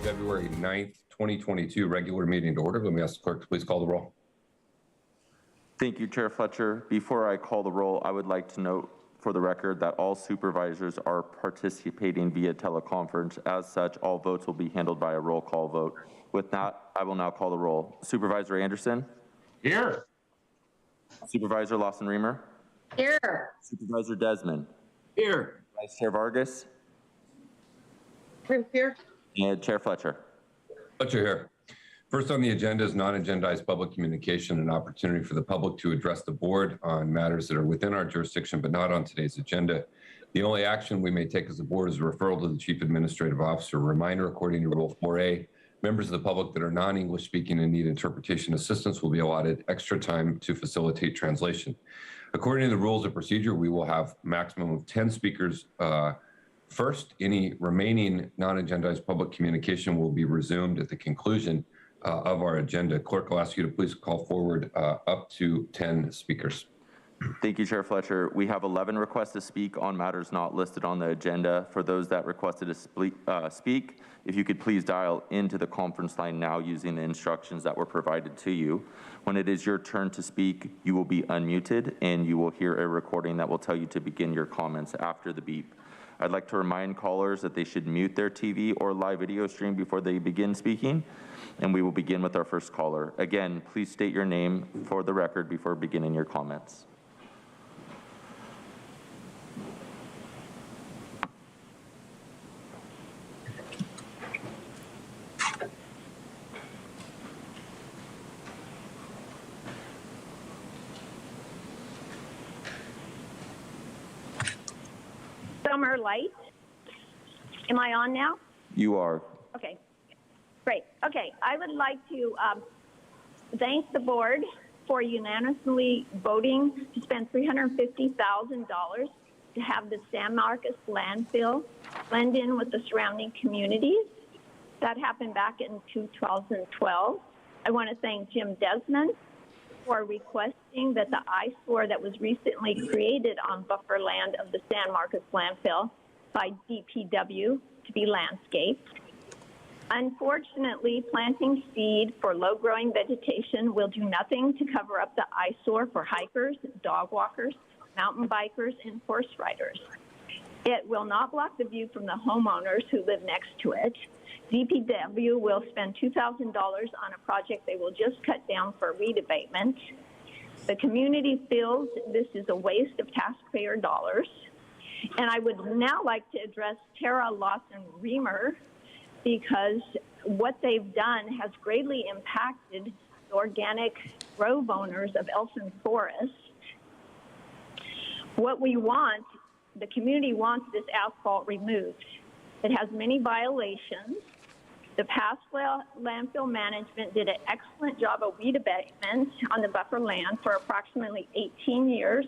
February 9th, 2022 regular meeting to order. Let me ask the clerk to please call the roll. Thank you, Chair Fletcher. Before I call the roll, I would like to note for the record that all supervisors are participating via teleconference. As such, all votes will be handled by a roll call vote. With that, I will now call the roll. Supervisor Anderson? Here. Supervisor Lawson-Remer? Here. Supervisor Desmond? Here. Vice Chair Vargas? Here. And Chair Fletcher? Fletcher here. First on the agenda is non-agendized public communication, an opportunity for the public to address the board on matters that are within our jurisdiction but not on today's agenda. The only action we may take as a board is a referral to the Chief Administrative Officer. Reminder, according to Rule 4A, members of the public that are non-English speaking and need interpretation assistance will be allotted extra time to facilitate translation. According to the rules of procedure, we will have a maximum of 10 speakers. First, any remaining non-agendized public communication will be resumed at the conclusion of our agenda. Clerk, I'll ask you to please call forward up to 10 speakers. Thank you, Chair Fletcher. We have 11 requests to speak on matters not listed on the agenda. For those that requested to speak, if you could please dial into the conference line now using the instructions that were provided to you. When it is your turn to speak, you will be unmuted and you will hear a recording that will tell you to begin your comments after the beep. I'd like to remind callers that they should mute their TV or live video stream before they begin speaking. And we will begin with our first caller. Again, please state your name for the record before beginning your comments. Summer Light. Am I on now? You are. Okay. Great. Okay. I would like to thank the board for unanimously voting to spend $350,000 to have the San Marcos landfill blend in with the surrounding communities. That happened back in 2012. I want to thank Jim Desmond for requesting that the eyesore that was recently created on buffer land of the San Marcos landfill by DPW to be landscaped. Unfortunately, planting seed for low-growing vegetation will do nothing to cover up the eyesore for hikers, dog walkers, mountain bikers, and horse riders. It will not block the view from the homeowners who live next to it. DPW will spend $2,000 on a project they will just cut down for weed abatement. The community feels this is a waste of taxpayer dollars. And I would now like to address Tara Lawson-Remer, because what they've done has greatly impacted the organic grove owners of Elson Forest. What we want, the community wants this asphalt removed. It has many violations. The past landfill management did an excellent job of weed abatement on the buffer land for approximately 18 years.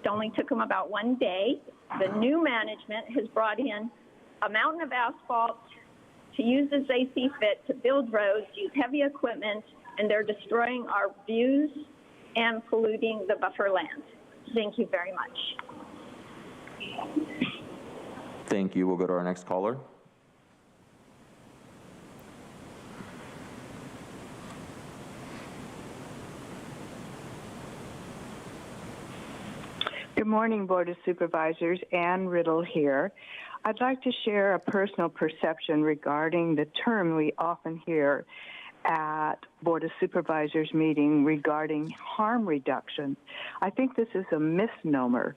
It only took them about 1 day. The new management has brought in a mountain of asphalt to use as they see fit to build roads, use heavy equipment, and they're destroying our views and polluting the buffer land. Thank you very much. Thank you. We'll go to our next caller. Good morning, Board of Supervisors. Ann Riddle here. I'd like to share a personal perception regarding the term we often hear at Board of Supervisors meeting regarding harm reduction. I think this is a misnomer.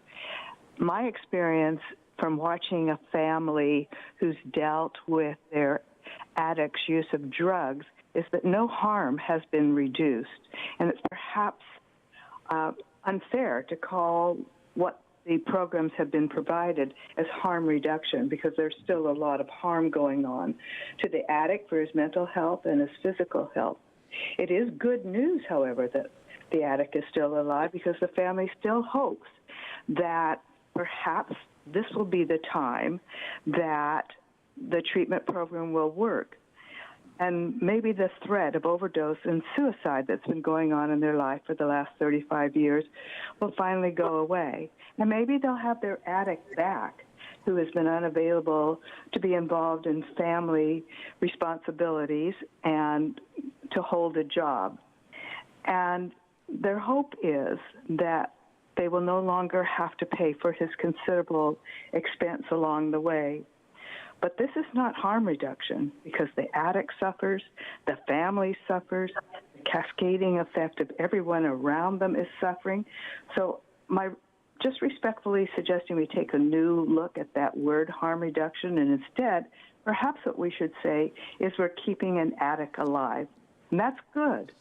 My experience from watching a family who's dealt with their addict's use of drugs is that no harm has been reduced. And it's perhaps unfair to call what the programs have been provided as harm reduction, because there's still a lot of harm going on to the addict for his mental health and his physical health. It is good news, however, that the addict is still alive, because the family still hopes that perhaps this will be the time that the treatment program will work. And maybe the threat of overdose and suicide that's been going on in their life for the last 35 years will finally go away. And maybe they'll have their addict back who has been unavailable to be involved in family responsibilities and to hold a job. And their hope is that they will no longer have to pay for his considerable expense along the way. But this is not harm reduction, because the addict suffers, the family suffers, the cascading effect of everyone around them is suffering. So just respectfully suggesting we take a new look at that word harm reduction, and instead, perhaps what we should say is we're keeping an addict alive. And that's good.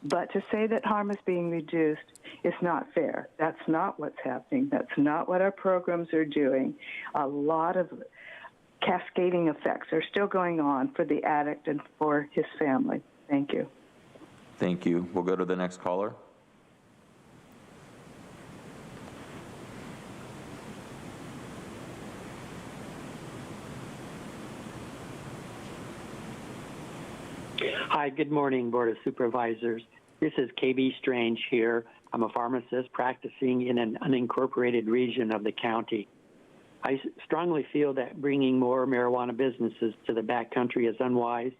But to say that harm is being reduced is not fair. That's not what's happening. That's not what our programs are doing. A lot of cascading effects are still going on for the addict and for his family. Thank you. Thank you. We'll go to the next caller. Hi, good morning, Board of Supervisors. This is KB Strange here. I'm a pharmacist practicing in an unincorporated region of the county. I strongly feel that bringing more marijuana businesses to the backcountry is unwise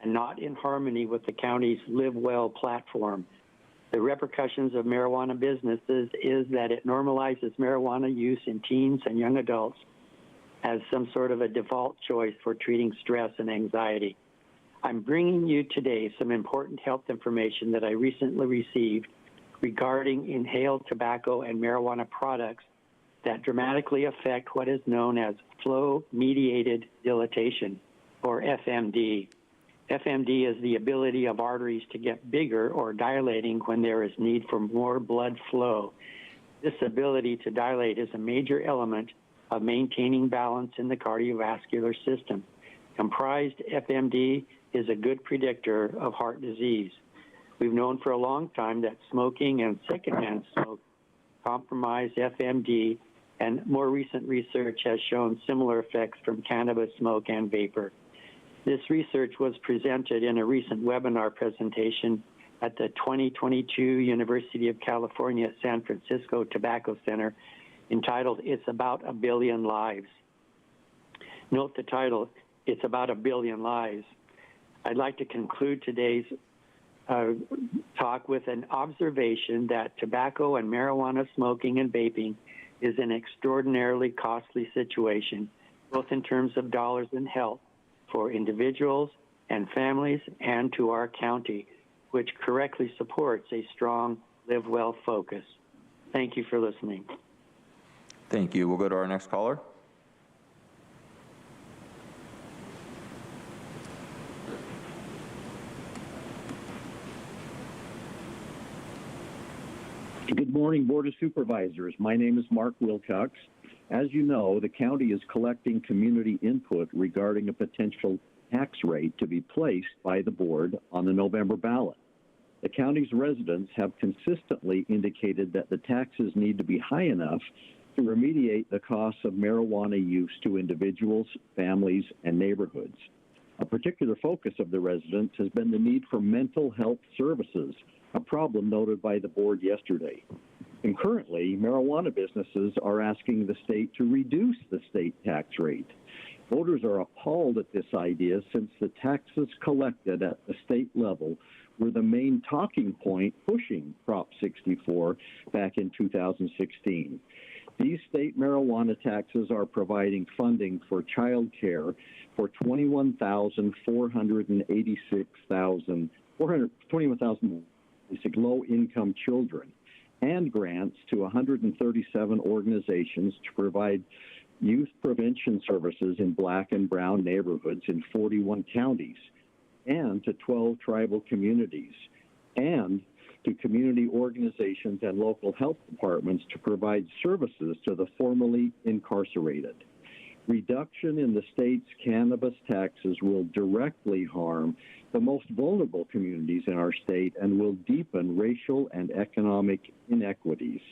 and not in harmony with the county's Live Well platform. The repercussions of marijuana businesses is that it normalizes marijuana use in teens and young adults as some sort of a default choice for treating stress and anxiety. I'm bringing you today some important health information that I recently received regarding inhaled tobacco and marijuana products that dramatically affect what is known as flow-mediated dilatation, or FMD. FMD is the ability of arteries to get bigger or dilating when there is need for more blood flow. This ability to dilate is a major element of maintaining balance in the cardiovascular system. Comprised FMD is a good predictor of heart disease. We've known for a long time that smoking and secondhand smoke compromise FMD, and more recent research has shown similar effects from cannabis smoke and vapor. This research was presented in a recent webinar presentation at the 2022 University of California at San Francisco Tobacco Center, entitled "It's About a Billion Lives." Note the title, "It's About a Billion Lives." I'd like to conclude today's talk with an observation that tobacco and marijuana smoking and vaping is an extraordinarily costly situation, both in terms of dollars and health for individuals and families and to our county, which correctly supports a strong Live Well focus. Thank you for listening. Thank you. We'll go to our next caller. Good morning, Board of Supervisors. My name is Mark Wilcox. As you know, the county is collecting community input regarding a potential tax rate to be placed by the board on the November ballot. The county's residents have consistently indicated that the taxes need to be high enough to remediate the costs of marijuana use to individuals, families, and neighborhoods. A particular focus of the residents has been the need for mental health services, a problem noted by the board yesterday. And currently, marijuana businesses are asking the state to reduce the state tax rate. Voters are appalled at this idea since the taxes collected at the state level were the main talking point pushing Prop 64 back in 2016. These state marijuana taxes are providing funding for child care for 21,486 low-income children, and grants to 137 organizations to provide youth prevention services in Black and brown neighborhoods in 41 counties, and to 12 tribal communities, and to community organizations and local health departments to provide services to the formerly incarcerated. Reduction in the state's cannabis taxes will directly harm the most vulnerable communities in our state and will deepen racial and economic inequities.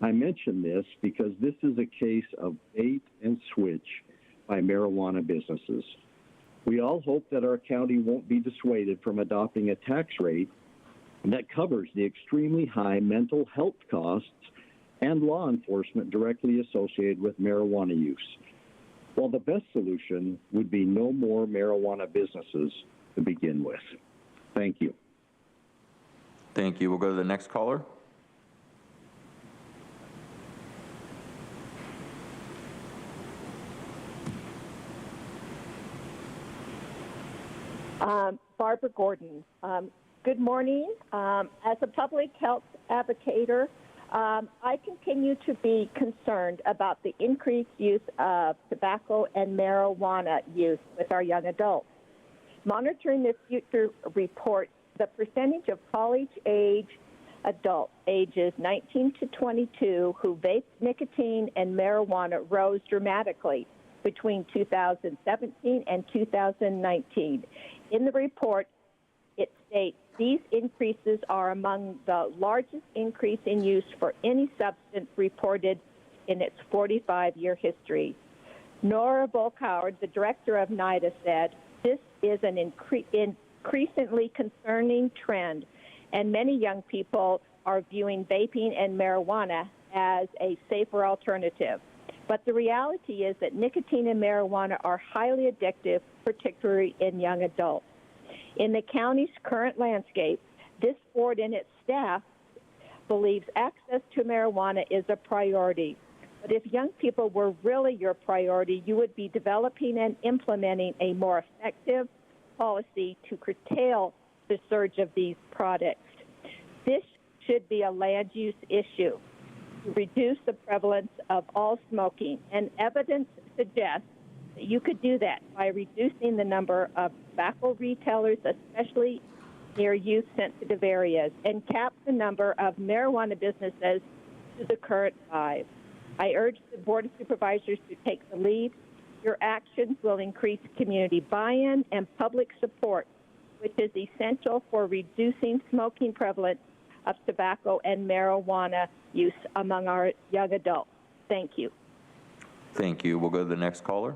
I mention this because this is a case of bait and switch by marijuana businesses. We all hope that our county won't be dissuaded from adopting a tax rate that covers the extremely high mental health costs and law enforcement directly associated with marijuana use. while the best solution would be no more marijuana businesses to begin with. Thank you. Thank you. We'll go to the next caller. Barbara Gordon. Good morning. As a public health advocator, I continue to be concerned about the increased use of tobacco and marijuana use with our young adults. Monitoring the Future report, the percentage of college-age adults ages 19 to 22 who vape nicotine and marijuana rose dramatically between 2017 and 2019. In the report, it states these increases are among the largest increase in use for any substance reported in its 45-year history. Nora Volkauer, the director of NIDA, said, "This is an increasingly concerning trend, and many young people are viewing vaping and marijuana as a safer alternative. But the reality is that nicotine and marijuana are highly addictive, particularly in young adults. In the county's current landscape, this board and its staff believes access to marijuana is a priority. But if young people were really your priority, you would be developing and implementing a more effective policy to curtail the surge of these products. This should be a land use issue to reduce the prevalence of all smoking, and evidence suggests that you could do that by reducing the number of tobacco retailers, especially near youth-sensitive areas, and cap the number of marijuana businesses to the current 5. I urge the Board of Supervisors to take the lead. Your actions will increase community buy-in and public support, which is essential for reducing smoking prevalence of tobacco and marijuana use among our young adults. Thank you. Thank you. We'll go to the next caller.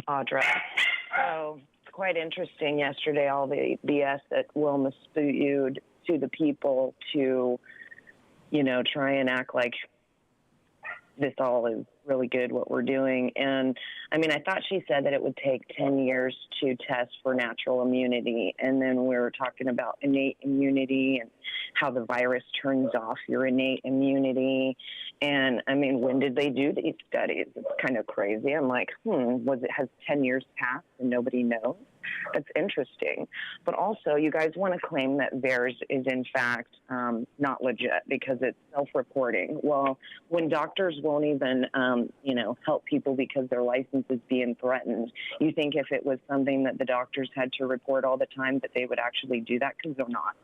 Audra. So it's quite interesting yesterday, all the BS that Wilma spewed to the people to, try and act like this all is really good, what we're doing. And I mean, I thought she said that it would take 10 years to test for natural immunity. And then we were talking about innate immunity and how the virus turns off your innate immunity. And I mean, when did they do these studies? It's kind of crazy. I'm like, has 10 years passed and nobody knows? That's interesting. But also, you guys want to claim that VAERS is in fact not legit because it's self-reporting. Well, when doctors won't even, help people because their license is being threatened, you think if it was something that the doctors had to report all the time that they would actually do that? Because they're not.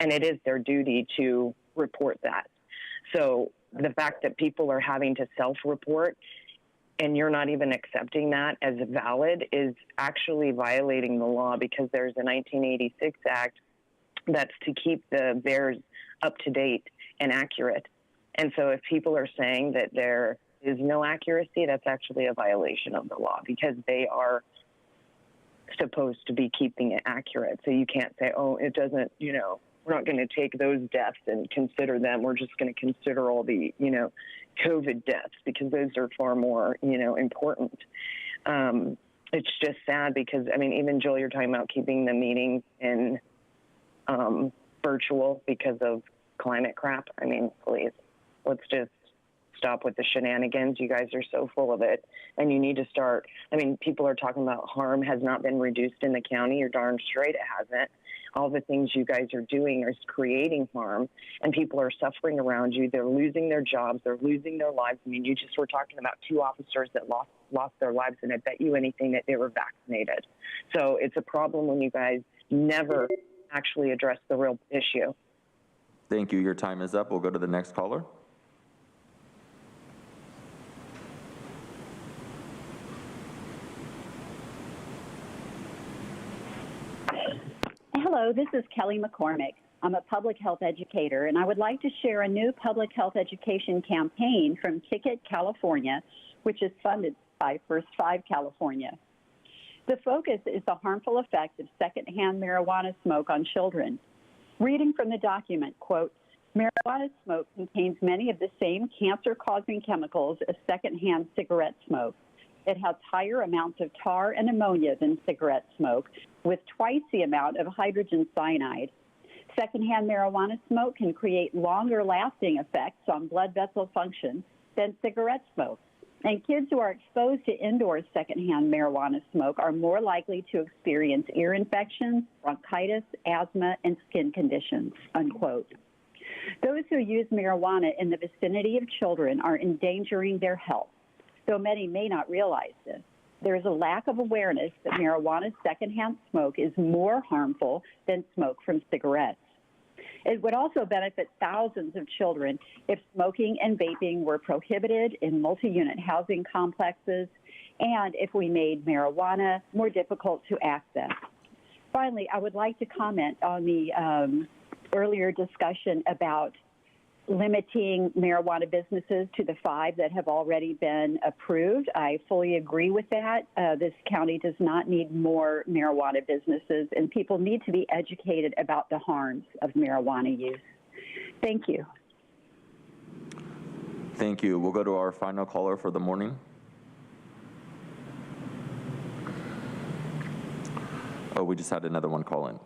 And it is their duty to report that. So the fact that people are having to self-report and you're not even accepting that as valid is actually violating the law, because there's a 1986 Act that's to keep the VAERS up to date and accurate. And so if people are saying that there is no accuracy, that's actually a violation of the law, because they are supposed to be keeping it accurate. So you can't say, oh, it doesn't, we're not going to take those deaths and consider them. We're just going to consider all the, COVID deaths, because those are far more, important. It's just sad because, I mean, even Joel, you're talking about keeping the meeting in virtual because of climate crap. I mean, please, let's just stop with the shenanigans. You guys are so full of it, and you need to start. I mean, people are talking about harm has not been reduced in the county. You're darn straight it hasn't. All the things you guys are doing is creating harm, and people are suffering around you. They're losing their jobs. They're losing their lives. I mean, you just were talking about 2 officers that lost their lives, and I bet you anything that they were vaccinated. So it's a problem when you guys never actually address the real issue. Thank you. Your time is up. We'll go to the next caller. Hello, this is Kelly McCormick. I'm a public health educator, and I would like to share a new public health education campaign from Ticket California, which is funded by First 5 California. The focus is the harmful effect of secondhand marijuana smoke on children. Reading from the document, quote, marijuana smoke contains many of the same cancer-causing chemicals as secondhand cigarette smoke. It has higher amounts of tar and ammonia than cigarette smoke, with twice the amount of hydrogen cyanide. Secondhand marijuana smoke can create longer-lasting effects on blood vessel function than cigarette smoke. And kids who are exposed to indoor secondhand marijuana smoke are more likely to experience ear infections, bronchitis, asthma, and skin conditions, unquote. Those who use marijuana in the vicinity of children are endangering their health, though many may not realize this. There is a lack of awareness that marijuana secondhand smoke is more harmful than smoke from cigarettes. It would also benefit thousands of children if smoking and vaping were prohibited in multi-unit housing complexes and if we made marijuana more difficult to access. Finally, I would like to comment on the earlier discussion about limiting marijuana businesses to the 5 that have already been approved. I fully agree with that. This county does not need more marijuana businesses, and people need to be educated about the harms of marijuana use. Thank you. Thank you. We'll go to our final caller for the morning. Oh, we just had another one call in.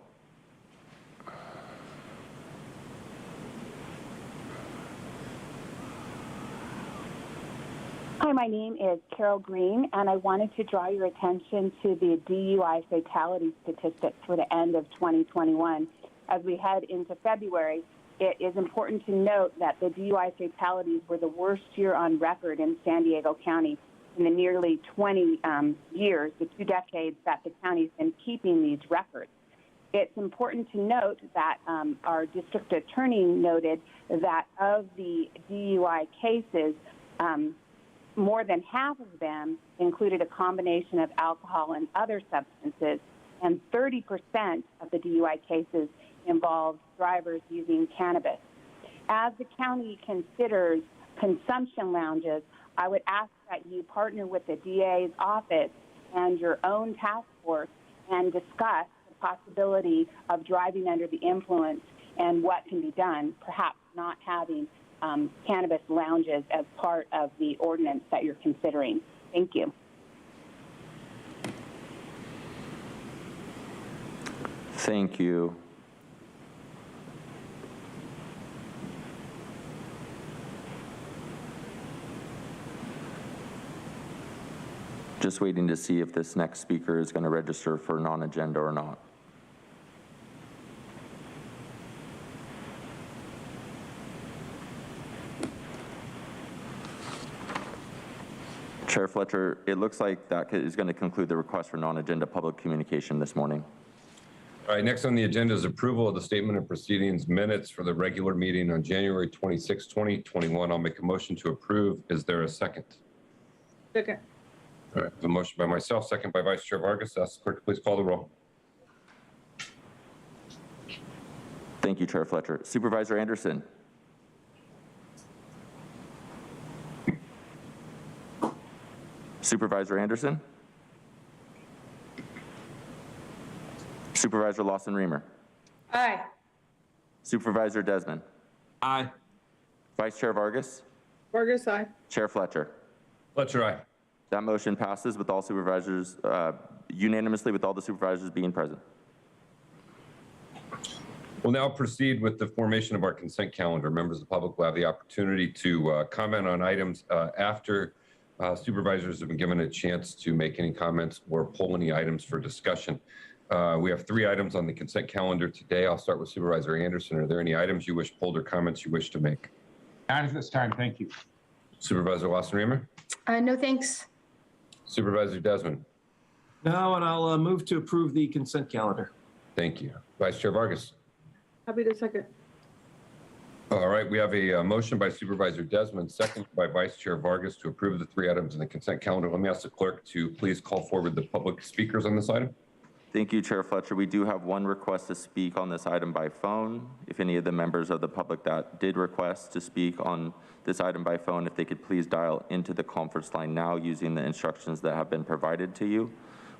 Hi, my name is Carol Green, and I wanted to draw your attention to the DUI fatality statistics for the end of 2021. As we head into February, it is important to note that the DUI fatalities were the worst year on record in San Diego County in the nearly 20 years, the 2 decades that the county's been keeping these records. It's important to note that our district attorney noted that of the DUI cases, more than half of them included a combination of alcohol and other substances, and 30% of the DUI cases involved drivers using cannabis. As the county considers consumption lounges, I would ask that you partner with the DA's office and your own task force and discuss the possibility of driving under the influence and what can be done, perhaps not having cannabis lounges as part of the ordinance that you're considering. Thank you. Thank you. Just waiting to see if this next speaker is going to register for non-agenda or not. Chair Fletcher, it looks like that is going to conclude the request for non-agenda public communication this morning. All right, next on the agenda is approval of the statement of proceedings minutes for the regular meeting on January 26, 2021. I'll make a motion to approve. Is there a second? Second. All right, a motion by myself, second by Vice Chair Vargas. Ask the clerk to please call the roll. Thank you, Chair Fletcher. Supervisor Anderson. Supervisor Anderson? Supervisor Lawson-Remer? Aye. Supervisor Desmond? Aye. Vice Chair Vargas? Vargas, aye. Chair Fletcher? Fletcher, aye. That motion passes with all supervisors, unanimously with all the supervisors being present. We'll now proceed with the formation of our consent calendar. Members of the public will have the opportunity to comment on items after supervisors have been given a chance to make any comments or pull any items for discussion. We have 3 items on the consent calendar today. I'll start with Supervisor Anderson. Are there any items you wish pulled or comments you wish to make? Not at this time, thank you. Supervisor Lawson-Remer? No, thanks. Supervisor Desmond? No, and I'll move to approve the consent calendar. Thank you. Vice Chair Vargas? Happy to second. All right, we have a motion by Supervisor Desmond, second by Vice Chair Vargas to approve the 3 items in the consent calendar. Let me ask the clerk to please call forward the public speakers on this item. Thank you, Chair Fletcher. We do have 1 request to speak on this item by phone. If any of the members of the public that did request to speak on this item by phone, if they could please dial into the conference line now using the instructions that have been provided to you.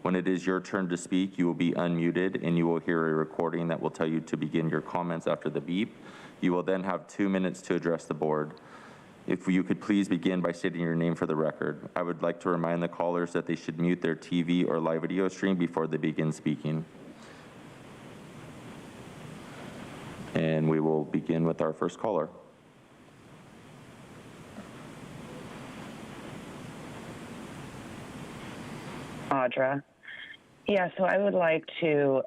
When it is your turn to speak, you will be unmuted and you will hear a recording that will tell you to begin your comments after the beep. You will then have 2 minutes to address the board. If you could please begin by stating your name for the record. I would like to remind the callers that they should mute their TV or live video stream before they begin speaking. And we will begin with our first caller. Audra. Yeah, so I would like to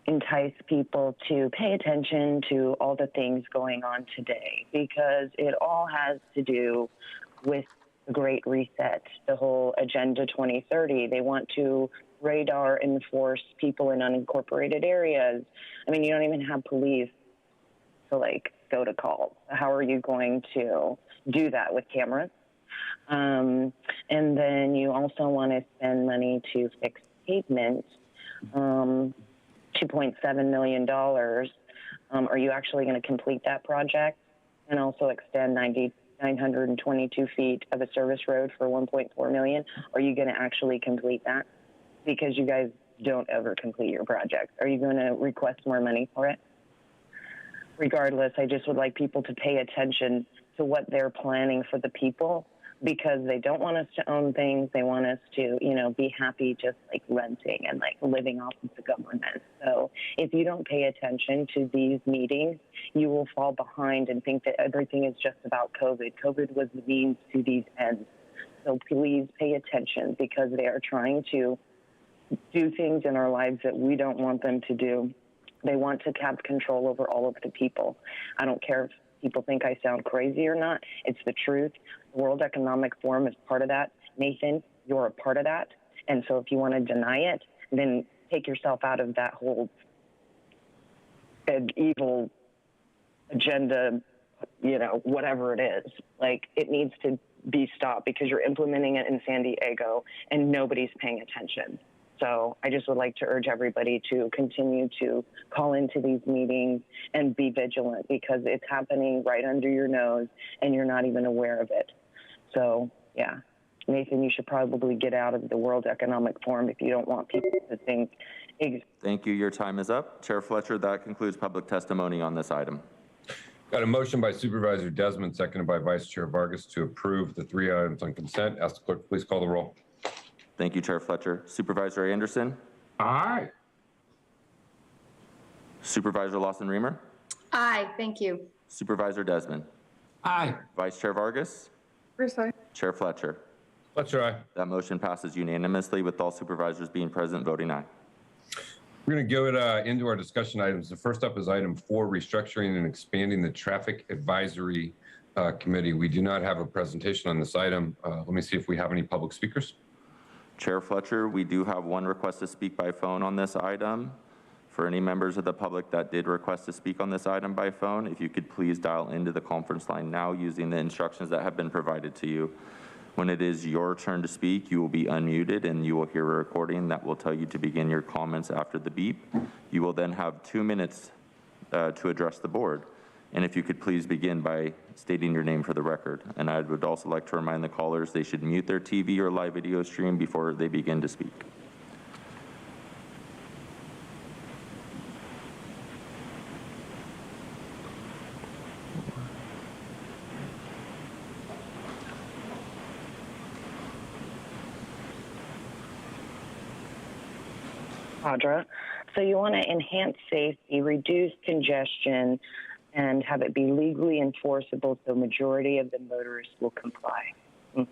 entice people to pay attention to all the things going on today, because it all has to do with the Great Reset, the whole Agenda 2030. They want to radar enforce people in unincorporated areas. I mean, you don't even have police to go to calls. How are you going to do that with cameras? And then you also want to spend money to fix pavement, $2.7 million. Are you actually going to complete that project and also extend 922 feet of a service road for $1.4 million? Are you going to actually complete that? Because you guys don't ever complete your projects. Are you going to request more money for it? Regardless, I just would like people to pay attention to what they're planning for the people, because they don't want us to own things. They want us to, be happy just renting and living off of the government. So if you don't pay attention to these meetings, you will fall behind and think that everything is just about COVID. COVID was the means to these ends. So please pay attention, because they are trying to do things in our lives that we don't want them to do. They want to have control over all of the people. I don't care if people think I sound crazy or not. It's the truth. The World Economic Forum is part of that. Nathan, you're a part of that. And so if you want to deny it, then take yourself out of that whole evil agenda, whatever it is. It needs to be stopped, because you're implementing it in San Diego and nobody's paying attention. So I just would like to urge everybody to continue to call into these meetings and be vigilant, because it's happening right under your nose and you're not even aware of it. So, yeah, Nathan, you should probably get out of the World Economic Forum if you don't want people to think. Thank you. Your time is up. Chair Fletcher, that concludes public testimony on this item. Got a motion by Supervisor Desmond, seconded by Vice Chair Vargas, to approve the 3 items on consent. Ask the clerk, please call the roll. Thank you, Chair Fletcher. Supervisor Anderson? Aye. Supervisor Lawson-Remer? Aye, thank you. Supervisor Desmond? Aye. Vice Chair Vargas? Vargas, aye. Chair Fletcher? Fletcher, aye. That motion passes unanimously, with all supervisors being present voting aye. We're going to go into our discussion items. The first up is item 4, restructuring and expanding the Traffic Advisory Committee. We do not have a presentation on this item. Let me see if we have any public speakers. Chair Fletcher, we do have one request to speak by phone on this item. For any members of the public that did request to speak on this item by phone, if you could please dial into the conference line now using the instructions that have been provided to you. When it is your turn to speak, you will be unmuted and you will hear a recording that will tell you to begin your comments after the beep. You will then have 2 minutes to address the board. And if you could please begin by stating your name for the record. And I would also like to remind the callers they should mute their TV or live video stream before they begin to speak. Audra. So you want to enhance safety, reduce congestion, and have it be legally enforceable so majority of the motorists will comply. That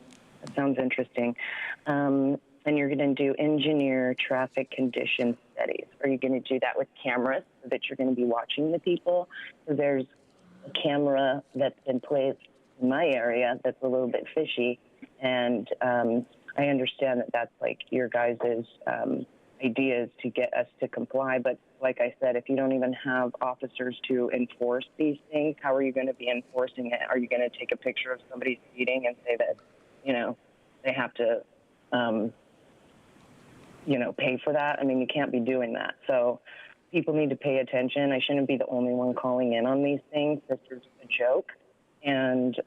sounds interesting. And you're going to do engineer traffic condition studies. Are you going to do that with cameras so that you're going to be watching the people? So there's a camera that's been placed in my area that's a little bit fishy, and I understand that that's your guys' ideas to get us to comply, but like I said, if you don't even have officers to enforce these things, how are you going to be enforcing it? Are you going to take a picture of somebody speeding and say that, they have to, pay for that? I mean, you can't be doing that. So people need to pay attention. I shouldn't be the only one calling in on these things. This is a joke. And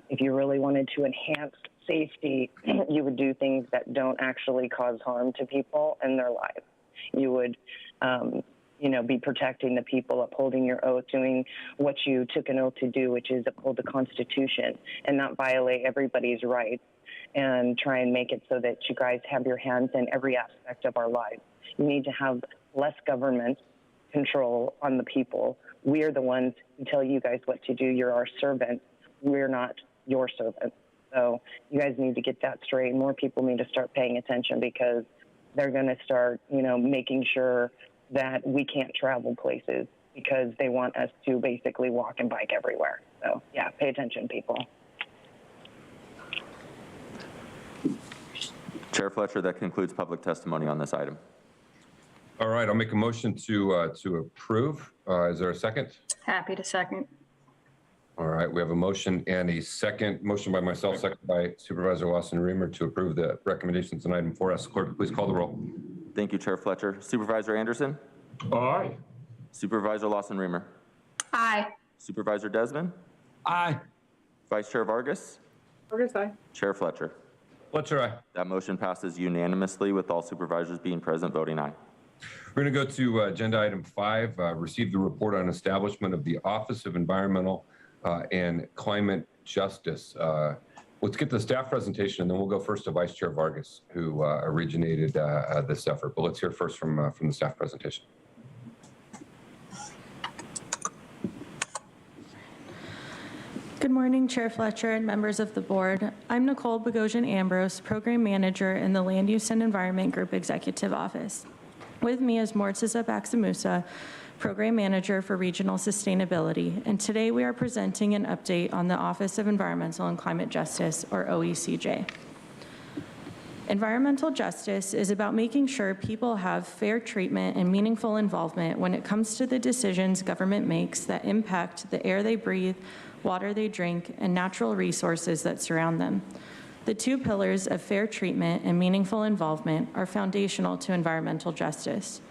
if you really wanted to enhance safety, you would do things that don't actually cause harm to people and their lives. You would, be protecting the people, upholding your oath, doing what you took an oath to do, which is uphold the Constitution and not violate everybody's rights, and try and make it so that you guys have your hands in every aspect of our lives. You need to have less government control on the people. We are the ones who tell you guys what to do. You're our servants. We're not your servants. So you guys need to get that straight. More people need to start paying attention, because they're going to start, making sure that we can't travel places because they want us to basically walk and bike everywhere. So yeah, pay attention, people. Chair Fletcher, that concludes public testimony on this item. All right, I'll make a motion to approve. Is there a second? Happy to second. All right, we have a motion and a second. Motion by myself, second by Supervisor Lawson-Remer to approve the recommendations in item 4S. Clerk, please call the roll. Thank you, Chair Fletcher. Supervisor Anderson? Aye. Supervisor Lawson-Remer? Aye. Supervisor Desmond? Aye. Vice Chair Vargas? Vargas, aye. Chair Fletcher? Fletcher, aye. That motion passes unanimously with all supervisors being present voting aye. We're going to go to agenda item 5, receive the report on establishment of the Office of Environmental and Climate Justice. Let's get the staff presentation, and then we'll go first to Vice Chair Vargas, who originated this effort. But let's hear first from the staff presentation. Good morning, Chair Fletcher and members of the board. I'm Nicole Bogosian-Ambrose, Program Manager in the Land Use and Environment Group Executive Office. With me is Mortziza Baxamusa, Program Manager for Regional Sustainability, and today we are presenting an update on the Office of Environmental and Climate Justice, or OECJ. Environmental justice is about making sure people have fair treatment and meaningful involvement when it comes to the decisions government makes that impact the air they breathe, water they drink, and natural resources that surround them. The two pillars of fair treatment and meaningful involvement are foundational to environmental justice.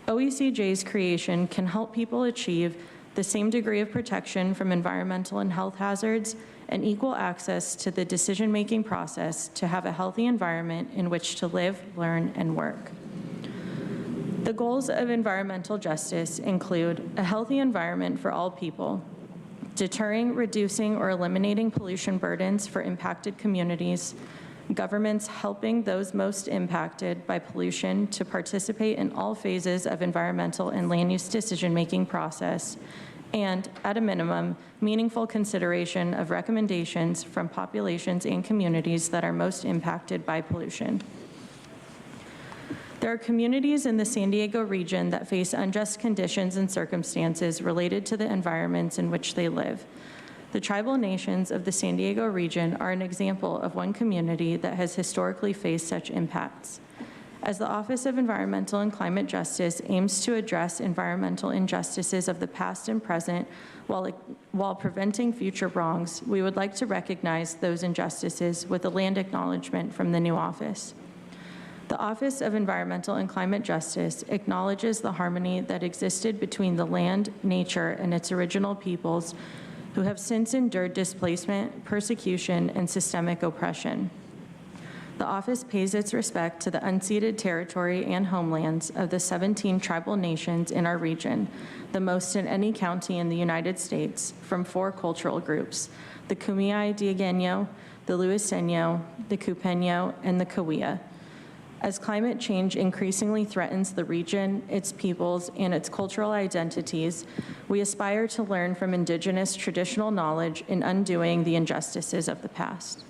OECJ's creation can help people achieve the same degree of protection from environmental and health hazards and equal access to the decision-making process to have a healthy environment in which to live, learn, and work. The goals of environmental justice include a healthy environment for all people, deterring, reducing, or eliminating pollution burdens for impacted communities, governments helping those most impacted by pollution to participate in all phases of environmental and land use decision-making process, and, at a minimum, meaningful consideration of recommendations from populations and communities that are most impacted by pollution. There are communities in the San Diego region that face unjust conditions and circumstances related to the environments in which they live. The tribal nations of the San Diego region are an example of one community that has historically faced such impacts. As the Office of Environmental and Climate Justice aims to address environmental injustices of the past and present while preventing future wrongs, we would like to recognize those injustices with a land acknowledgement from the new office. The Office of Environmental and Climate Justice acknowledges the harmony that existed between the land, nature, and its original peoples who have since endured displacement, persecution, and systemic oppression. The office pays its respect to the unceded territory and homelands of the 17 tribal nations in our region, the most in any county in the United States, from 4 cultural groups: the Kumeyaay-Diegueño, the Luiseno, the Cupeño, and the Cahuilla. As climate change increasingly threatens the region, its peoples, and its cultural identities, we aspire to learn from indigenous traditional knowledge in undoing the injustices of the past.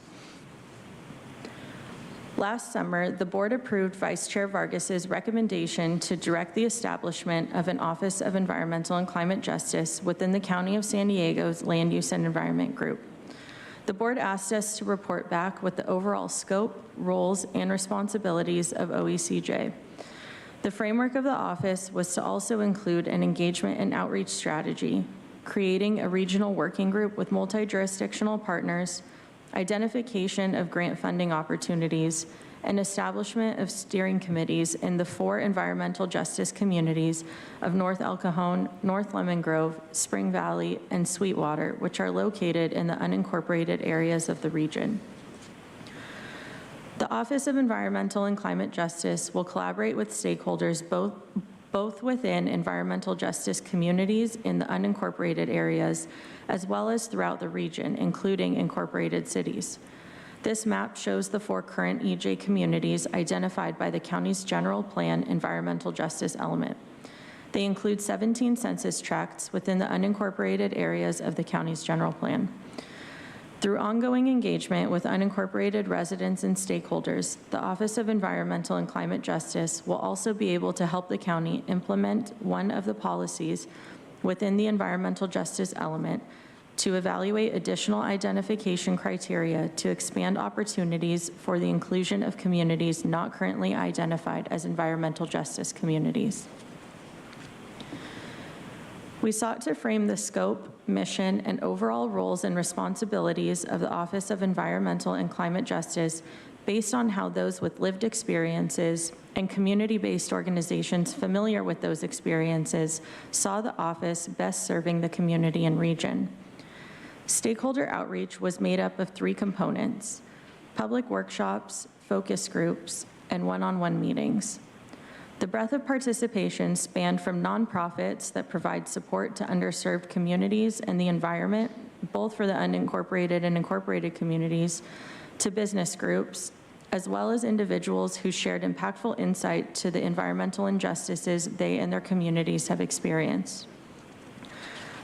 Last summer, the board approved Vice Chair Vargas's recommendation to direct the establishment of an Office of Environmental and Climate Justice within the County of San Diego's Land Use and Environment Group. The board asked us to report back with the overall scope, roles, and responsibilities of OECJ. The framework of the office was to also include an engagement and outreach strategy, creating a regional working group with multi-jurisdictional partners, identification of grant funding opportunities, and establishment of steering committees in the 4 environmental justice communities of North El Cajon, North Lemon Grove, Spring Valley, and Sweetwater, which are located in the unincorporated areas of the region. The Office of Environmental and Climate Justice will collaborate with stakeholders both within environmental justice communities in the unincorporated areas, as well as throughout the region, including incorporated cities. This map shows the 4 current EJ communities identified by the county's general plan environmental justice element. They include 17 census tracts within the unincorporated areas of the county's general plan. Through ongoing engagement with unincorporated residents and stakeholders, the Office of Environmental and Climate Justice will also be able to help the county implement one of the policies within the environmental justice element to evaluate additional identification criteria to expand opportunities for the inclusion of communities not currently identified as environmental justice communities. We sought to frame the scope, mission, and overall roles and responsibilities of the Office of Environmental and Climate Justice based on how those with lived experiences and community-based organizations familiar with those experiences saw the office best serving the community and region. Stakeholder outreach was made up of 3 components: public workshops, focus groups, and one-on-one meetings. The breadth of participation spanned from nonprofits that provide support to underserved communities and the environment, both for the unincorporated and incorporated communities, to business groups, as well as individuals who shared impactful insight to the environmental injustices they and their communities have experienced.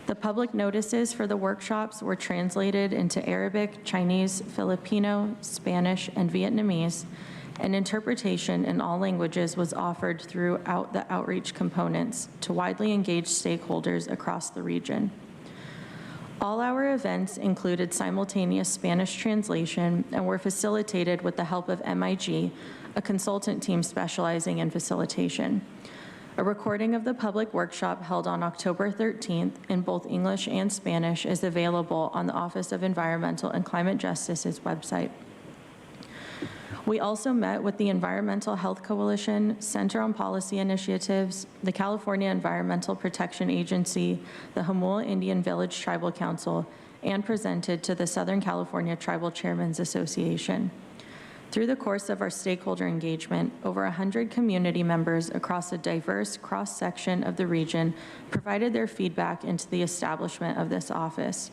The public notices for the workshops were translated into Arabic, Chinese, Filipino, Spanish, and Vietnamese, and interpretation in all languages was offered throughout the outreach components to widely engaged stakeholders across the region. All our events included simultaneous Spanish translation and were facilitated with the help of MIG, a consultant team specializing in facilitation. A recording of the public workshop held on October 13th in both English and Spanish is available on the Office of Environmental and Climate Justice's website. We also met with the Environmental Health Coalition, Center on Policy Initiatives, the California Environmental Protection Agency, the Jamul Indian Village Tribal Council, and presented to the Southern California Tribal Chairmen's Association. Through the course of our stakeholder engagement, over 100 community members across a diverse cross-section of the region provided their feedback into the establishment of this office,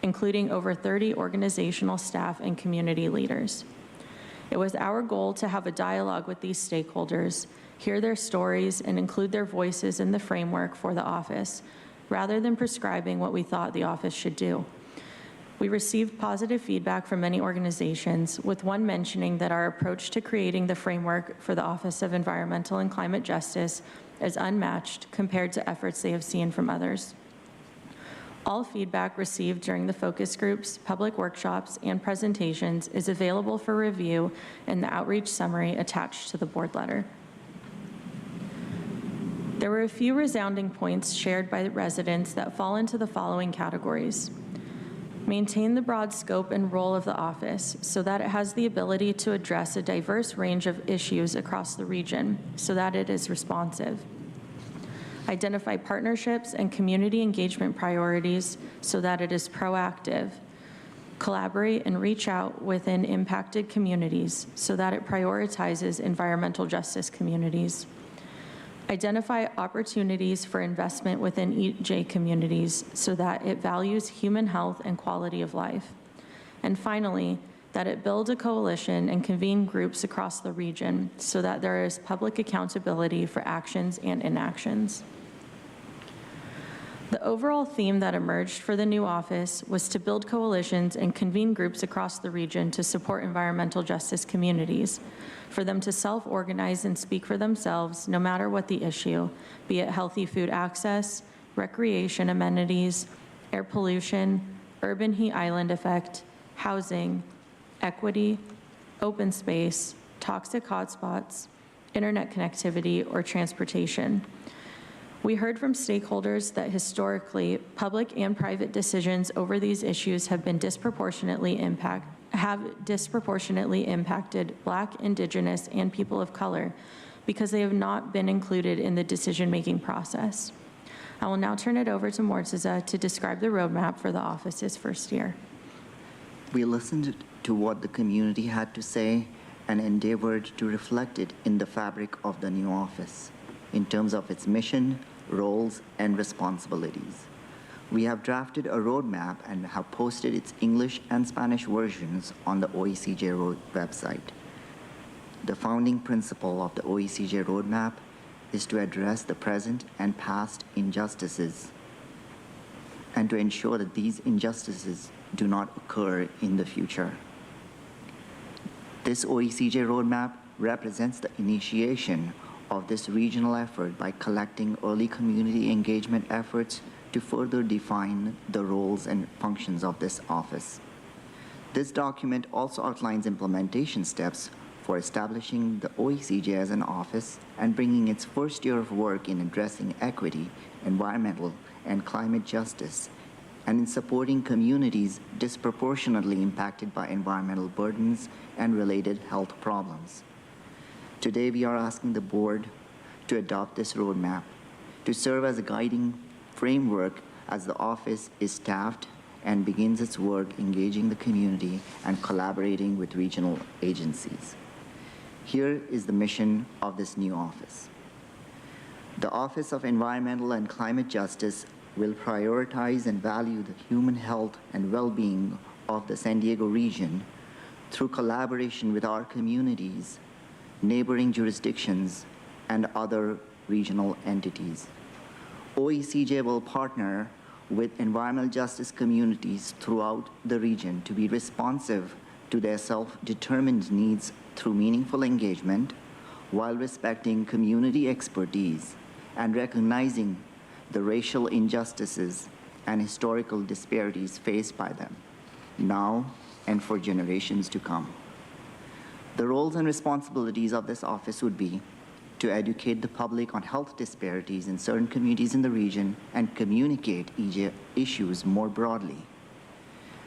including over 30 organizational staff and community leaders. It was our goal to have a dialogue with these stakeholders, hear their stories, and include their voices in the framework for the office, rather than prescribing what we thought the office should do. We received positive feedback from many organizations, with one mentioning that our approach to creating the framework for the Office of Environmental and Climate Justice is unmatched compared to efforts they have seen from others. All feedback received during the focus groups, public workshops, and presentations is available for review in the outreach summary attached to the board letter. There were a few resounding points shared by residents that fall into the following categories. Maintain the broad scope and role of the office so that it has the ability to address a diverse range of issues across the region so that it is responsive. Identify partnerships and community engagement priorities so that it is proactive. Collaborate and reach out within impacted communities so that it prioritizes environmental justice communities. Identify opportunities for investment within EJ communities so that it values human health and quality of life. And finally, that it build a coalition and convene groups across the region so that there is public accountability for actions and inactions. The overall theme that emerged for the new office was to build coalitions and convene groups across the region to support environmental justice communities, for them to self-organize and speak for themselves no matter what the issue, be it healthy food access, recreation amenities, air pollution, urban heat island effect, housing, equity, open space, toxic hotspots, internet connectivity, or transportation. We heard from stakeholders that historically, public and private decisions over these issues have been disproportionately impacted Black, Indigenous, and people of color because they have not been included in the decision-making process. I will now turn it over to Morteza to describe the roadmap for the office's first year. We listened to what the community had to say, and endeavored to reflect it in the fabric of the new office, in terms of its mission, roles, and responsibilities. We have drafted a roadmap and have posted its English and Spanish versions on the OECJ website. The founding principle of the OECJ roadmap is to address the present and past injustices and to ensure that these injustices do not occur in the future. This OECJ roadmap represents the initiation of this regional effort by collecting early community engagement efforts to further define the roles and functions of this office. This document also outlines implementation steps for establishing the OECJ as an office and bringing its first year of work in addressing equity, environmental, and climate justice, and in supporting communities disproportionately impacted by environmental burdens and related health problems. Today, we are asking the board to adopt this roadmap to serve as a guiding framework as the office is staffed and begins its work engaging the community and collaborating with regional agencies. Here is the mission of this new office. The Office of Environmental and Climate Justice will prioritize and value the human health and well-being of the San Diego region through collaboration with our communities, neighboring jurisdictions, and other regional entities. OECJ will partner with environmental justice communities throughout the region to be responsive to their self-determined needs through meaningful engagement while respecting community expertise and recognizing the racial injustices and historical disparities faced by them, now and for generations to come. The roles and responsibilities of this office would be to educate the public on health disparities in certain communities in the region and communicate EJ issues more broadly.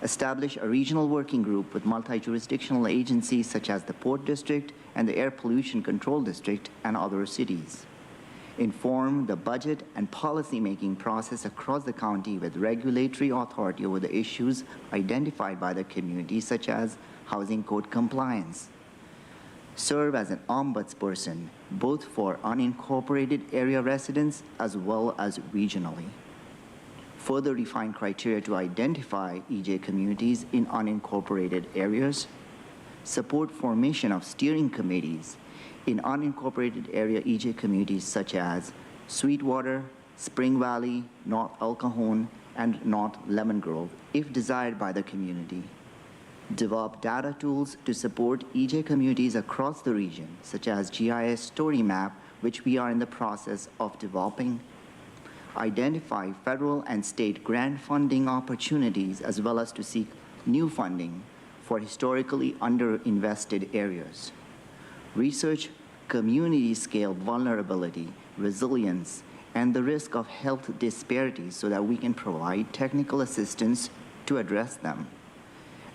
Establish a regional working group with multi-jurisdictional agencies such as the Port District and the Air Pollution Control District and other cities. Inform the budget and policy-making process across the county with regulatory authority over the issues identified by the community, such as housing code compliance. Serve as an ombudsperson, both for unincorporated area residents as well as regionally. Further define criteria to identify EJ communities in unincorporated areas. Support formation of steering committees in unincorporated area EJ communities such as Sweetwater, Spring Valley, North El Cajon, and North Lemon Grove, if desired by the community. Develop data tools to support EJ communities across the region, such as GIS Story Map, which we are in the process of developing. Identify federal and state grant funding opportunities, as well as to seek new funding for historically underinvested areas. Research community-scale vulnerability, resilience, and the risk of health disparities so that we can provide technical assistance to address them.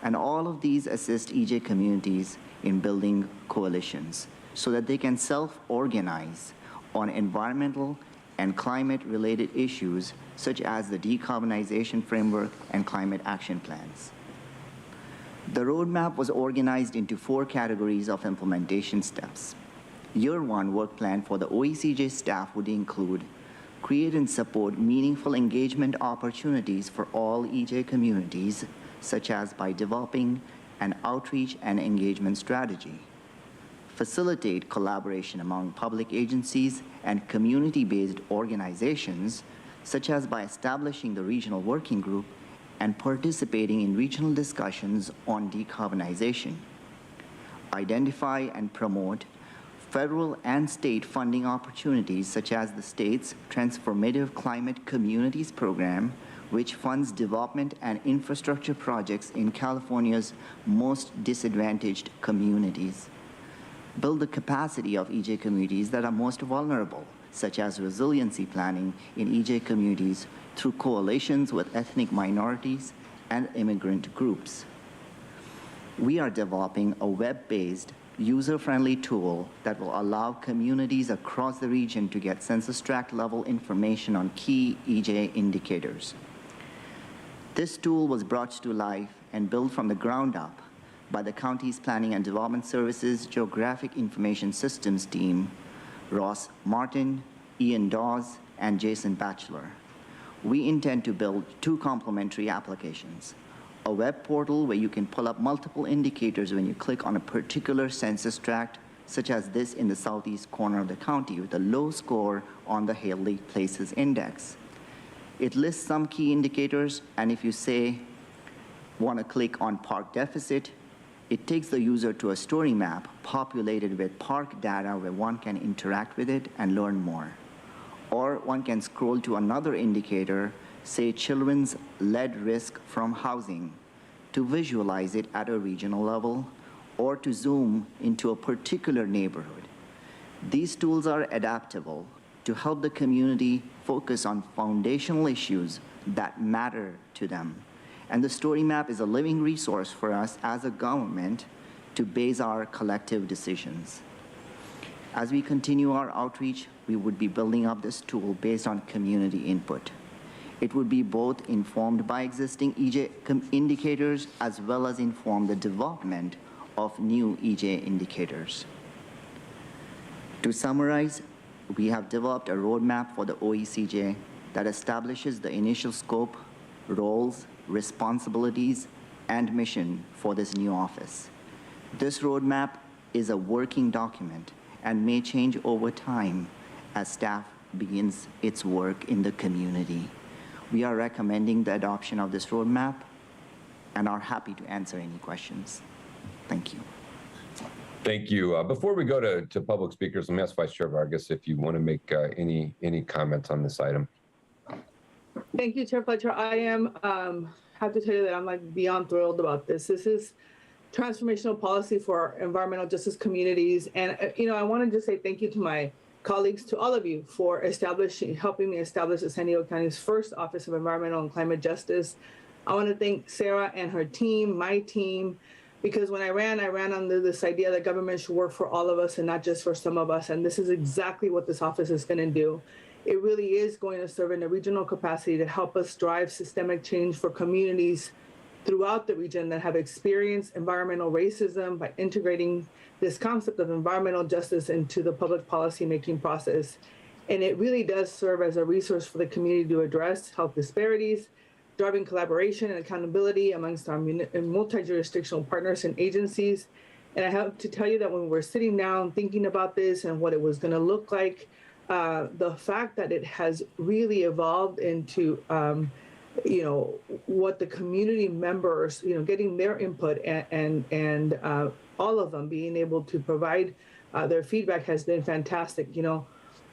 And all of these assist EJ communities in building coalitions so that they can self-organize on environmental and climate-related issues such as the decarbonization framework and climate action plans. The roadmap was organized into 4 categories of implementation steps. Year 1 work plan for the OECJ staff would include create and support meaningful engagement opportunities for all EJ communities, such as by developing an outreach and engagement strategy. Facilitate collaboration among public agencies and community-based organizations, such as by establishing the regional working group and participating in regional discussions on decarbonization. Identify and promote federal and state funding opportunities, such as the state's Transformative Climate Communities Program, which funds development and infrastructure projects in California's most disadvantaged communities. Build the capacity of EJ communities that are most vulnerable, such as resiliency planning in EJ communities through coalitions with ethnic minorities and immigrant groups. We are developing a web-based, user-friendly tool that will allow communities across the region to get census tract level information on key EJ indicators. This tool was brought to life and built from the ground up by the county's Planning and Development Services Geographic Information Systems team, Ross Martin, Ian Dawes, and Jason Batchelor. We intend to build 2 complementary applications: a web portal where you can pull up multiple indicators when you click on a particular census tract, such as this in the southeast corner of the county with a low score on the Haley Places Index. It lists some key indicators, and if you say want to click on park deficit, it takes the user to a story map populated with park data where one can interact with it and learn more. Or one can scroll to another indicator, say children's lead risk from housing, to visualize it at a regional level, or to zoom into a particular neighborhood. These tools are adaptable to help the community focus on foundational issues that matter to them. And the story map is a living resource for us as a government to base our collective decisions. As we continue our outreach, we would be building up this tool based on community input. It would be both informed by existing EJ indicators as well as inform the development of new EJ indicators. To summarize, we have developed a roadmap for the OECJ that establishes the initial scope, roles, responsibilities, and mission for this new office. This roadmap is a working document and may change over time as staff begins its work in the community. We are recommending the adoption of this roadmap and are happy to answer any questions. Thank you. Thank you. Before we go to public speakers, let me ask Vice Chair Vargas if you want to make any comments on this item. Thank you, Chair Fletcher. I am have to tell you that I'm like beyond thrilled about this. This is transformational policy for environmental justice communities, and I wanted to say thank you to my colleagues, to all of you, for helping me establish the San Diego County's first Office of Environmental and Climate Justice. I want to thank Sarah and her team, my team, because when I ran under this idea that government should work for all of us and not just for some of us, and this is exactly what this office is going to do. It really is going to serve in a regional capacity to help us drive systemic change for communities throughout the region that have experienced environmental racism by integrating this concept of environmental justice into the public policy making process. And it really does serve as a resource for the community to address health disparities, driving collaboration and accountability amongst our multi-jurisdictional partners and agencies. And I have to tell you that when we're sitting down thinking about this and what it was going to look like, the fact that it has really evolved into what the community members, getting their input and all of them being able to provide their feedback has been fantastic.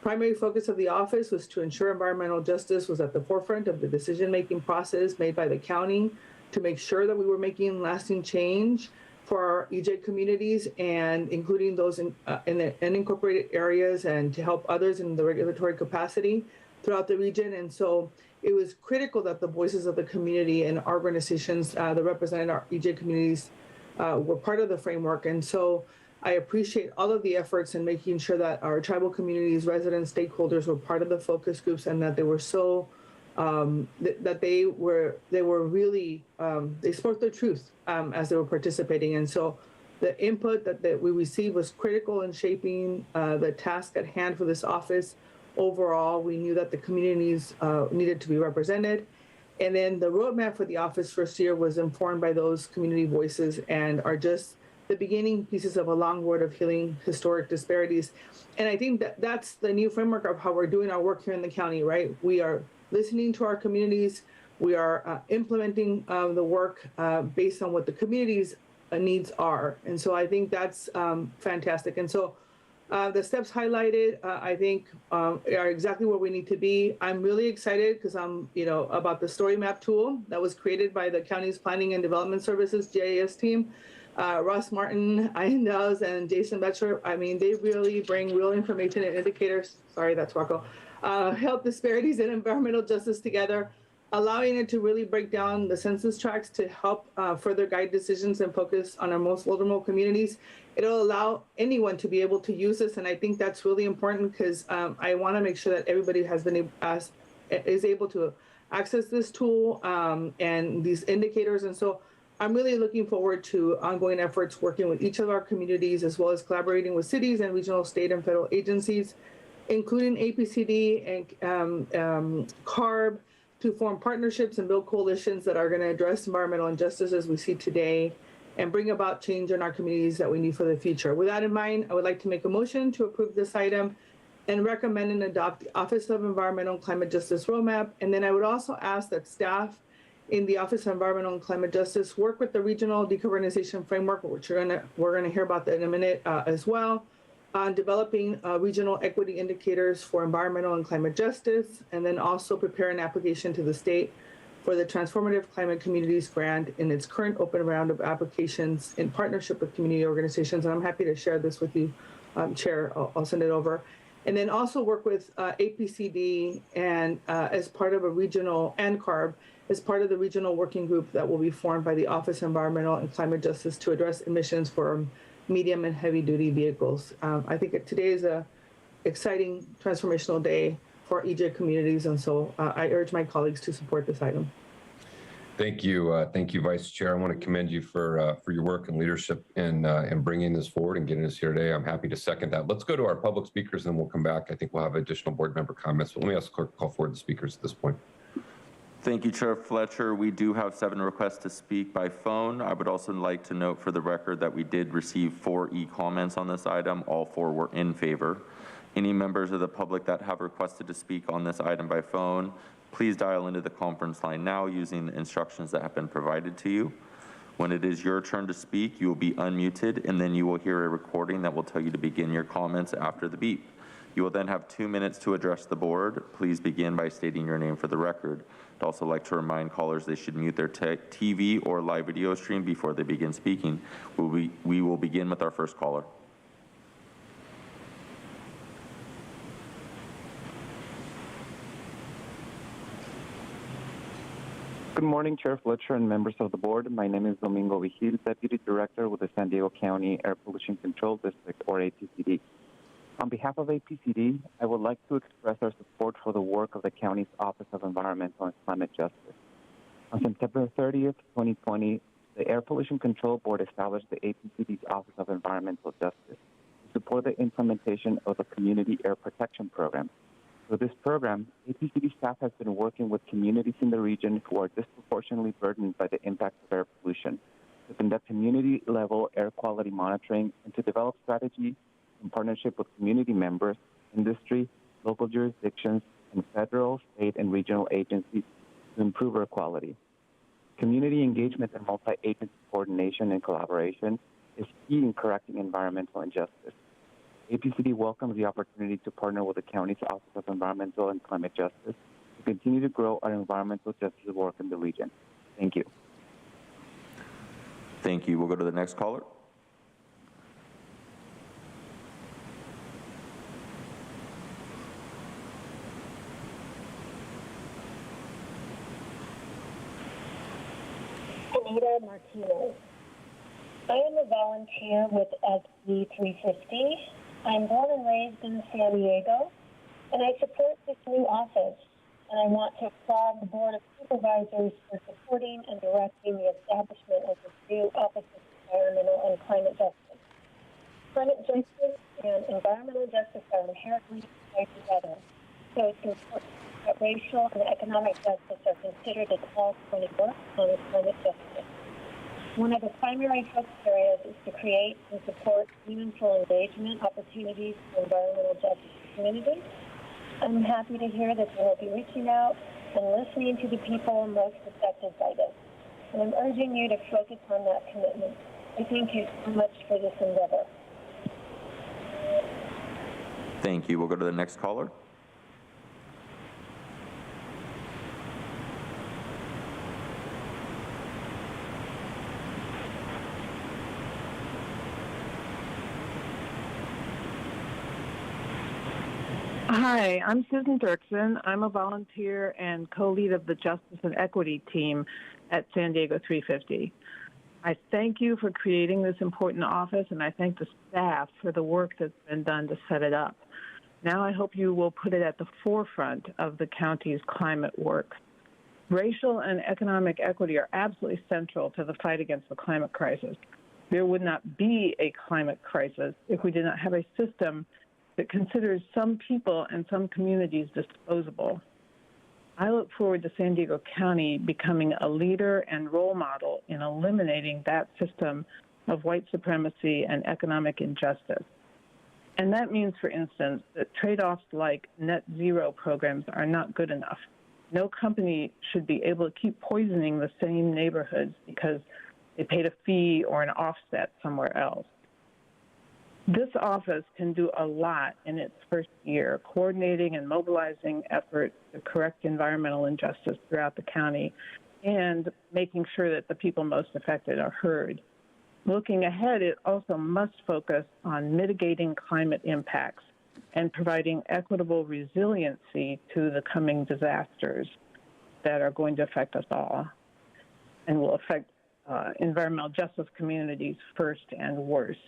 Primary focus of the office was to ensure environmental justice was at the forefront of the decision-making process made by the county to make sure that we were making lasting change for our EJ communities, and including those in the unincorporated areas, and to help others in the regulatory capacity throughout the region. And so it was critical that the voices of the community and organizations that represented our EJ communities were part of the framework. And so I appreciate all of the efforts in making sure that our tribal communities, residents, stakeholders were part of the focus groups, and that they were so that they were really they spoke their truth as they were participating. And so the input that we received was critical in shaping the task at hand for this office. Overall, we knew that the communities needed to be represented. And then the roadmap for the office first year was informed by those community voices and are just the beginning pieces of a long road of healing historic disparities. And I think that that's the new framework of how we're doing our work here in the county, right? We are listening to our communities. We are implementing the work based on what the community's needs are. And so I think that's fantastic. And so the steps highlighted, I think, are exactly where we need to be. I'm really excited because I'm, about the story map tool that was created by the county's Planning and Development Services GIS team. Ross Martin, Ian Dawes, and Jason Batchelor. I mean, they really bring real information and indicators. Sorry, that's Rocco. Health disparities and environmental justice together, allowing it to really break down the census tracts to help further guide decisions and focus on our most vulnerable communities. It'll allow anyone to be able to use this, and I think that's really important because I want to make sure that everybody is able to access this tool and these indicators. And so I'm really looking forward to ongoing efforts working with each of our communities, as well as collaborating with cities and regional, state, and federal agencies, including APCD and CARB, to form partnerships and build coalitions that are going to address environmental injustice as we see today and bring about change in our communities that we need for the future. With that in mind, I would like to make a motion to approve this item and recommend and adopt the Office of Environmental and Climate Justice Roadmap. And then I would also ask that staff in the Office of Environmental and Climate Justice work with the regional decarbonization framework, which we're gonna hear about that in a minute as well, on developing regional equity indicators for environmental and climate justice, and then also prepare an application to the state for the Transformative Climate Communities Grant in its current open round of applications in partnership with community organizations. And I'm happy to share this with you, Chair. I'll send it over. And then also work with APCD and as part of a regional, and CARB, as part of the regional working group that will be formed by the Office of Environmental and Climate Justice to address emissions for medium and heavy duty vehicles. I think today is a exciting transformational day for EJ communities, and so I urge my colleagues to support this item. Thank you, Vice Chair. I want to commend you for your work and leadership in bringing this forward and getting us here today. I'm happy to second that. Let's go to our public speakers, and we'll come back. I think we'll have additional board member comments. But let me ask the clerk to call forward the speakers at this point. Thank you, Chair Fletcher. We do have 7 requests to speak by phone. I would also like to note for the record that we did receive 4 e-comments on this item. All 4 were in favor. Any members of the public that have requested to speak on this item by phone, please dial into the conference line now using the instructions that have been provided to you. When it is your turn to speak, you will be unmuted, and then you will hear a recording that will tell you to begin your comments after the beep. You will then have 2 minutes to address the board. Please begin by stating your name for the record. I'd also like to remind callers they should mute their TV or live video stream before they begin speaking. We will begin with our first caller. Good morning, Chair Fletcher and members of the board. My name is Domingo Vigil, Deputy Director with the San Diego County Air Pollution Control District, or APCD. On behalf of APCD, I would like to express our support for the work of the county's Office of Environmental and Climate Justice. On September 30th, 2020, the Air Pollution Control Board established the APCD's Office of Environmental Justice to support the implementation of the Community Air Protection Program. Through this program, APCD staff has been working with communities in the region who are disproportionately burdened by the impact of air pollution to conduct community-level air quality monitoring and to develop strategies in partnership with community members, industry, local jurisdictions, and federal, state, and regional agencies to improve air quality. Community engagement and multi-agency coordination and collaboration is key in correcting environmental injustice. APCD welcomes the opportunity to partner with the county's Office of Environmental and Climate Justice to continue to grow our environmental justice work in the region. Thank you. Thank you. We'll go to the next caller. Anita Martinez. I am a volunteer with SB 350. I'm born and raised in San Diego, and I support this new office. And I want to applaud the Board of Supervisors for supporting and directing the establishment of this new Office of Environmental and Climate Justice. Climate justice and environmental justice are inherently tied together, so it's important that racial and economic justice are considered as all when it works on climate justice. One of the primary focus areas is to create and support meaningful engagement opportunities for environmental justice communities. I'm happy to hear that you will be reaching out and listening to the people most affected by this. And I'm urging you to focus on that commitment. I thank you so much for this endeavor. Thank you. We'll go to the next caller. Hi, I'm Susan Dirksen. I'm a volunteer and co-lead of the Justice and Equity team at San Diego 350. I thank you for creating this important office, and I thank the staff for the work that's been done to set it up. Now I hope you will put it at the forefront of the county's climate work. Racial and economic equity are absolutely central to the fight against the climate crisis. There would not be a climate crisis if we did not have a system that considers some people and some communities disposable. I look forward to San Diego County becoming a leader and role model in eliminating that system of white supremacy and economic injustice. And that means, for instance, that trade-offs like net zero programs are not good enough. No company should be able to keep poisoning the same neighborhoods because they paid a fee or an offset somewhere else. This office can do a lot in its first year, coordinating and mobilizing efforts to correct environmental injustice throughout the county and making sure that the people most affected are heard. Looking ahead, it also must focus on mitigating climate impacts and providing equitable resiliency to the coming disasters that are going to affect us all and will affect environmental justice communities first and worst.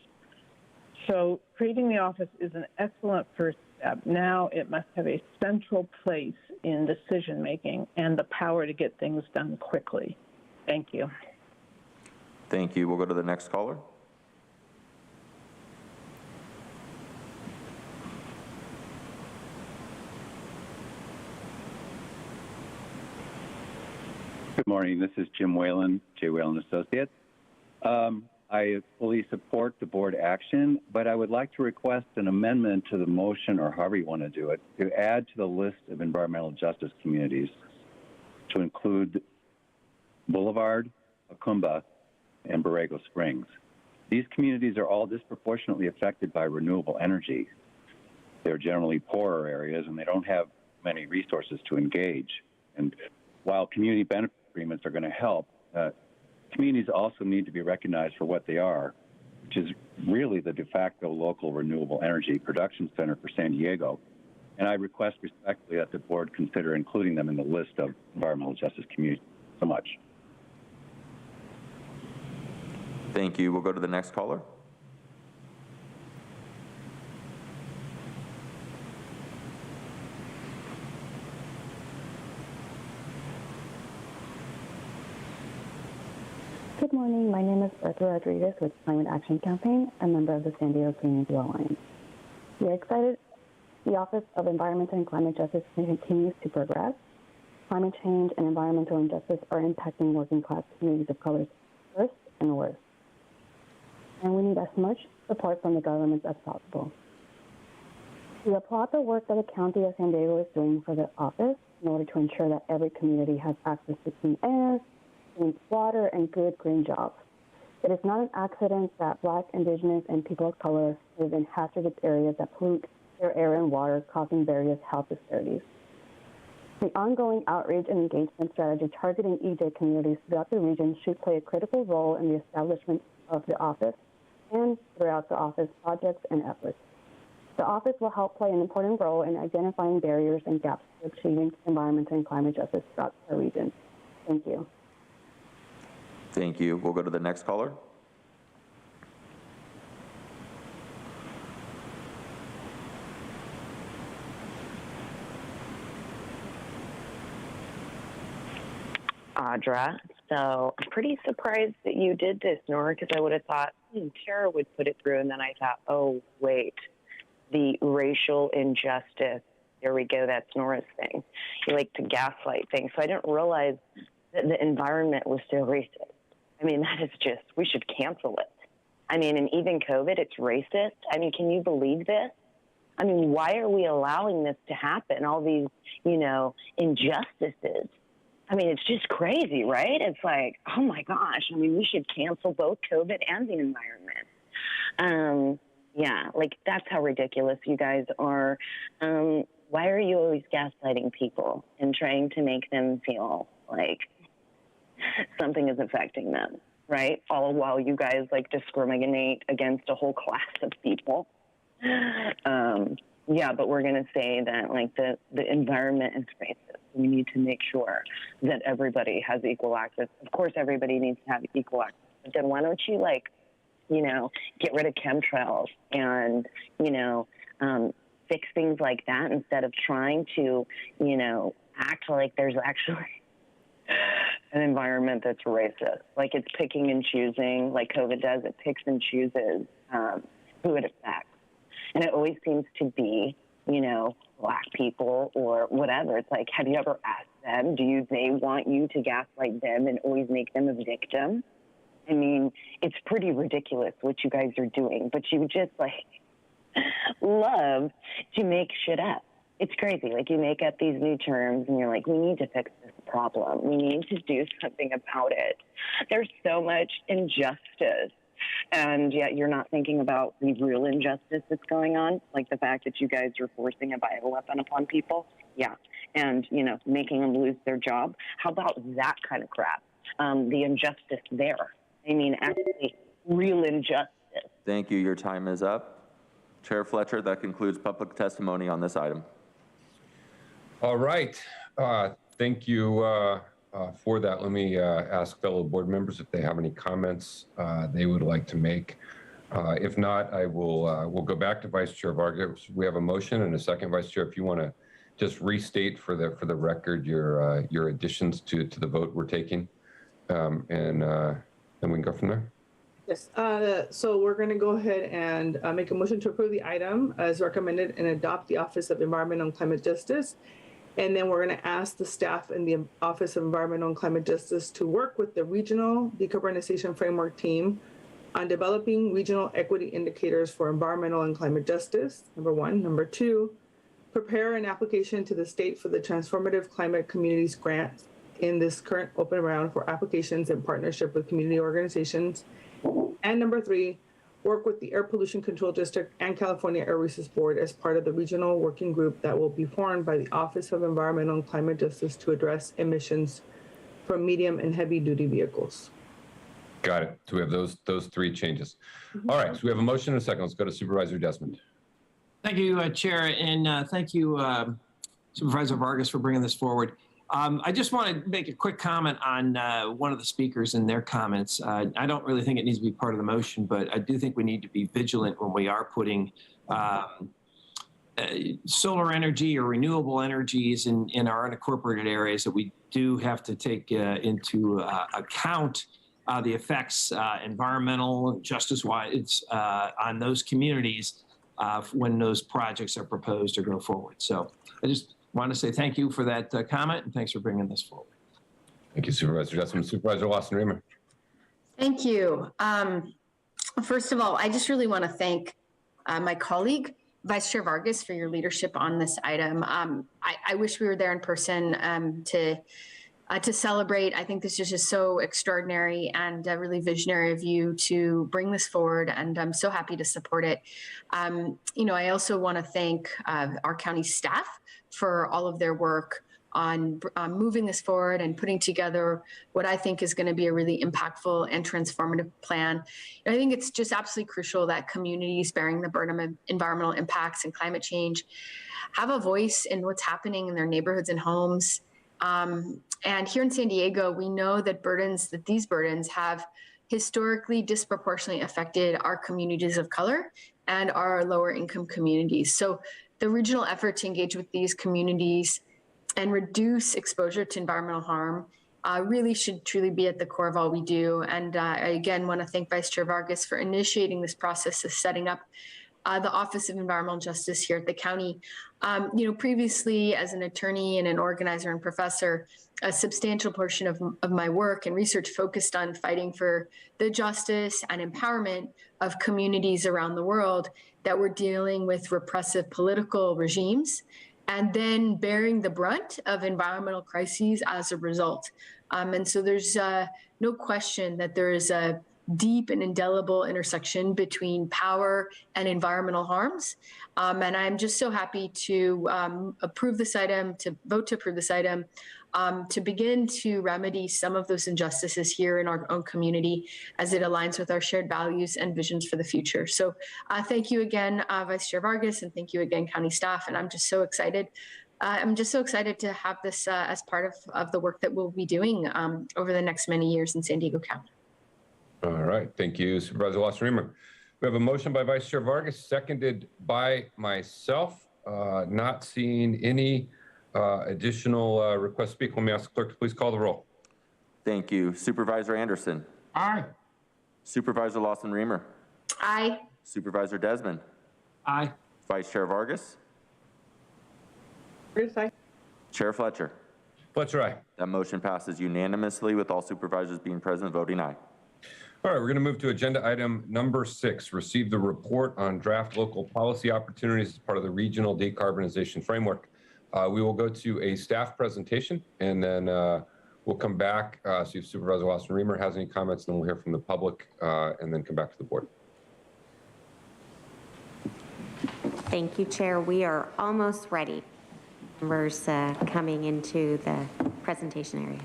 So creating the office is an excellent first step. Now it must have a central place in decision-making and the power to get things done quickly. Thank you. Thank you. We'll go to the next caller. Good morning. This is Jim Whalen, J. Whalen Associates. I fully support the board action, but I would like to request an amendment to the motion, or however you want to do it, to add to the list of environmental justice communities to include Boulevard, Acumba, and Borrego Springs. These communities are all disproportionately affected by renewable energy. They're generally poorer areas and they don't have many resources to engage. And while community benefit agreements are going to help, communities also need to be recognized for what they are, which is really the de facto local renewable energy production center for San Diego. And I request respectfully that the board consider including them in the list of environmental justice communities. So much. Thank you. We'll go to the next caller. Good morning. My name is Bertha Rodriguez with Climate Action Campaign, a member of the San Diego Green New Alliance. We are excited the Office of Environmental and Climate Justice continues to progress. Climate change and environmental injustice are impacting working class communities of color first and worse. And we need as much support from the government as possible. We applaud the work that the County of San Diego is doing for the office in order to ensure that every community has access to clean air, clean water, and good green jobs. It is not an accident that Black, Indigenous, and people of color live in hazardous areas that pollute their air and water, causing various health disparities. The ongoing outreach and engagement strategy targeting EJ communities throughout the region should play a critical role in the establishment of the office and throughout the office projects and efforts. The office will help play an important role in identifying barriers and gaps to achieving environmental and climate justice throughout our region. Thank you. Thank you. We'll go to the next caller. Audra. So I'm pretty surprised that you did this, Nora, because I would have thought Tara would put it through, and then I thought, oh, wait, the racial injustice. There we go. That's Nora's thing. You like to gaslight things. So I didn't realize that the environment was so racist. I mean, that is just, we should cancel it. I mean, and even COVID, it's racist. I mean, can you believe this? I mean, why are we allowing this to happen? All these, injustices. I mean, it's just crazy, right? It's like, oh my gosh. I mean, we should cancel both COVID and the environment. Yeah, like that's how ridiculous you guys are. Why are you always gaslighting people and trying to make them feel like something is affecting them, right? All while you guys like discriminate against a whole class of people. Yeah, but we're going to say that like the environment is racist. We need to make sure that everybody has equal access. Of course, everybody needs to have equal access. But then why don't you get rid of chemtrails and, fix things like that instead of trying to, act like there's actually an environment that's racist. Like it's picking and choosing, like COVID does. It picks and chooses who it affects. And it always seems to be, you know, Black people or whatever. It's like, have you ever asked them, they want you to gaslight them and always make them a victim? I mean, it's pretty ridiculous what you guys are doing, but you just like love to make shit up. It's crazy. Like you make up these new terms and you're like, we need to fix this problem. We need to do something about it. There's so much injustice. And yet you're not thinking about the real injustice that's going on, like the fact that you guys are forcing a bioweapon upon people. Yeah. And, you know, making them lose their job. How about that kind of crap? The injustice there. I mean, actually, real injustice. Thank you. Your time is up. Chair Fletcher, that concludes public testimony on this item. All right. Thank you for that. Let me ask fellow board members if they have any comments they would like to make. If not, I will we'll go back to Vice Chair Vargas. We have a motion and a second, Vice Chair. If you want to just restate for the record your additions to the vote we're taking, and then we can go from there. Yes. So we're going to go ahead and make a motion to approve the item as recommended and adopt the Office of Environmental and Climate Justice. And then we're going to ask the staff in the Office of Environmental and Climate Justice to work with the Regional Decarbonization Framework team on developing regional equity indicators for environmental and climate justice, number one. Number two, prepare an application to the state for the Transformative Climate Communities Grant in this current open round for applications in partnership with community organizations. And number three, work with the Air Pollution Control District and California Air Resources Board as part of the regional working group that will be formed by the Office of Environmental and Climate Justice to address emissions from medium and heavy duty vehicles. Got it. So we have those three changes. All right. So we have a motion and a second. Let's go to Supervisor Desmond. Thank you, Chair, and thank you, Supervisor Vargas, for bringing this forward. I just want to make a quick comment on one of the speakers and their comments. I don't really think it needs to be part of the motion, but I do think we need to be vigilant when we are putting solar energy or renewable energies in our unincorporated areas, that we do have to take into account the effects, environmental, justice-wise, on those communities when those projects are proposed or go forward. So I just want to say thank you for that comment, and thanks for bringing this forward. Thank you, Supervisor Desmond. Supervisor Lawson-Remer. Thank you. First of all, I just really want to thank my colleague, Vice Chair Vargas, for your leadership on this item. I wish we were there in person to celebrate. I think this is just so extraordinary and really visionary of you to bring this forward, and I'm so happy to support it. You know, I also want to thank our county staff for all of their work on moving this forward and putting together what I think is going to be a really impactful and transformative plan. And I think it's just absolutely crucial that communities bearing the burden of environmental impacts and climate change have a voice in what's happening in their neighborhoods and homes. And here in San Diego, we know that these burdens have historically disproportionately affected our communities of color and our lower income communities. So the regional effort to engage with these communities and reduce exposure to environmental harm really should truly be at the core of all we do. And I again want to thank Vice Chair Vargas for initiating this process of setting up the Office of Environmental Justice here at the county. You know, previously as an attorney and an organizer and professor, a substantial portion of my work and research focused on fighting for the justice and empowerment of communities around the world that were dealing with repressive political regimes and then bearing the brunt of environmental crises as a result. And so there's no question that there is a deep and indelible intersection between power and environmental harms. And I'm just so happy to approve this item, to vote to approve this item, to begin to remedy some of those injustices here in our own community as it aligns with our shared values and visions for the future. So thank you again, Vice Chair Vargas, and thank you again, county staff. And I'm just so excited. I'm just so excited to have this as part of the work that we'll be doing over the next many years in San Diego County. All right. Thank you, Supervisor Lawson-Remer. We have a motion by Vice Chair Vargas, seconded by myself. Not seeing any additional requests to speak. Let me ask the clerk to please call the roll. Thank you. Supervisor Anderson. Aye. Supervisor Lawson-Remer. Aye. Supervisor Desmond. Aye. Vice Chair Vargas. Aye. Chair Fletcher. Fletcher, aye. That motion passes unanimously with all supervisors being present voting aye. All right, we're going to move to agenda item number 6, receive the report on draft local policy opportunities as part of the regional decarbonization framework. We will go to a staff presentation, and then we'll come back, see if Supervisor Lawson-Remer has any comments, and then we'll hear from the public, and then come back to the board. Thank you, Chair. We are almost ready. Members coming into the presentation area.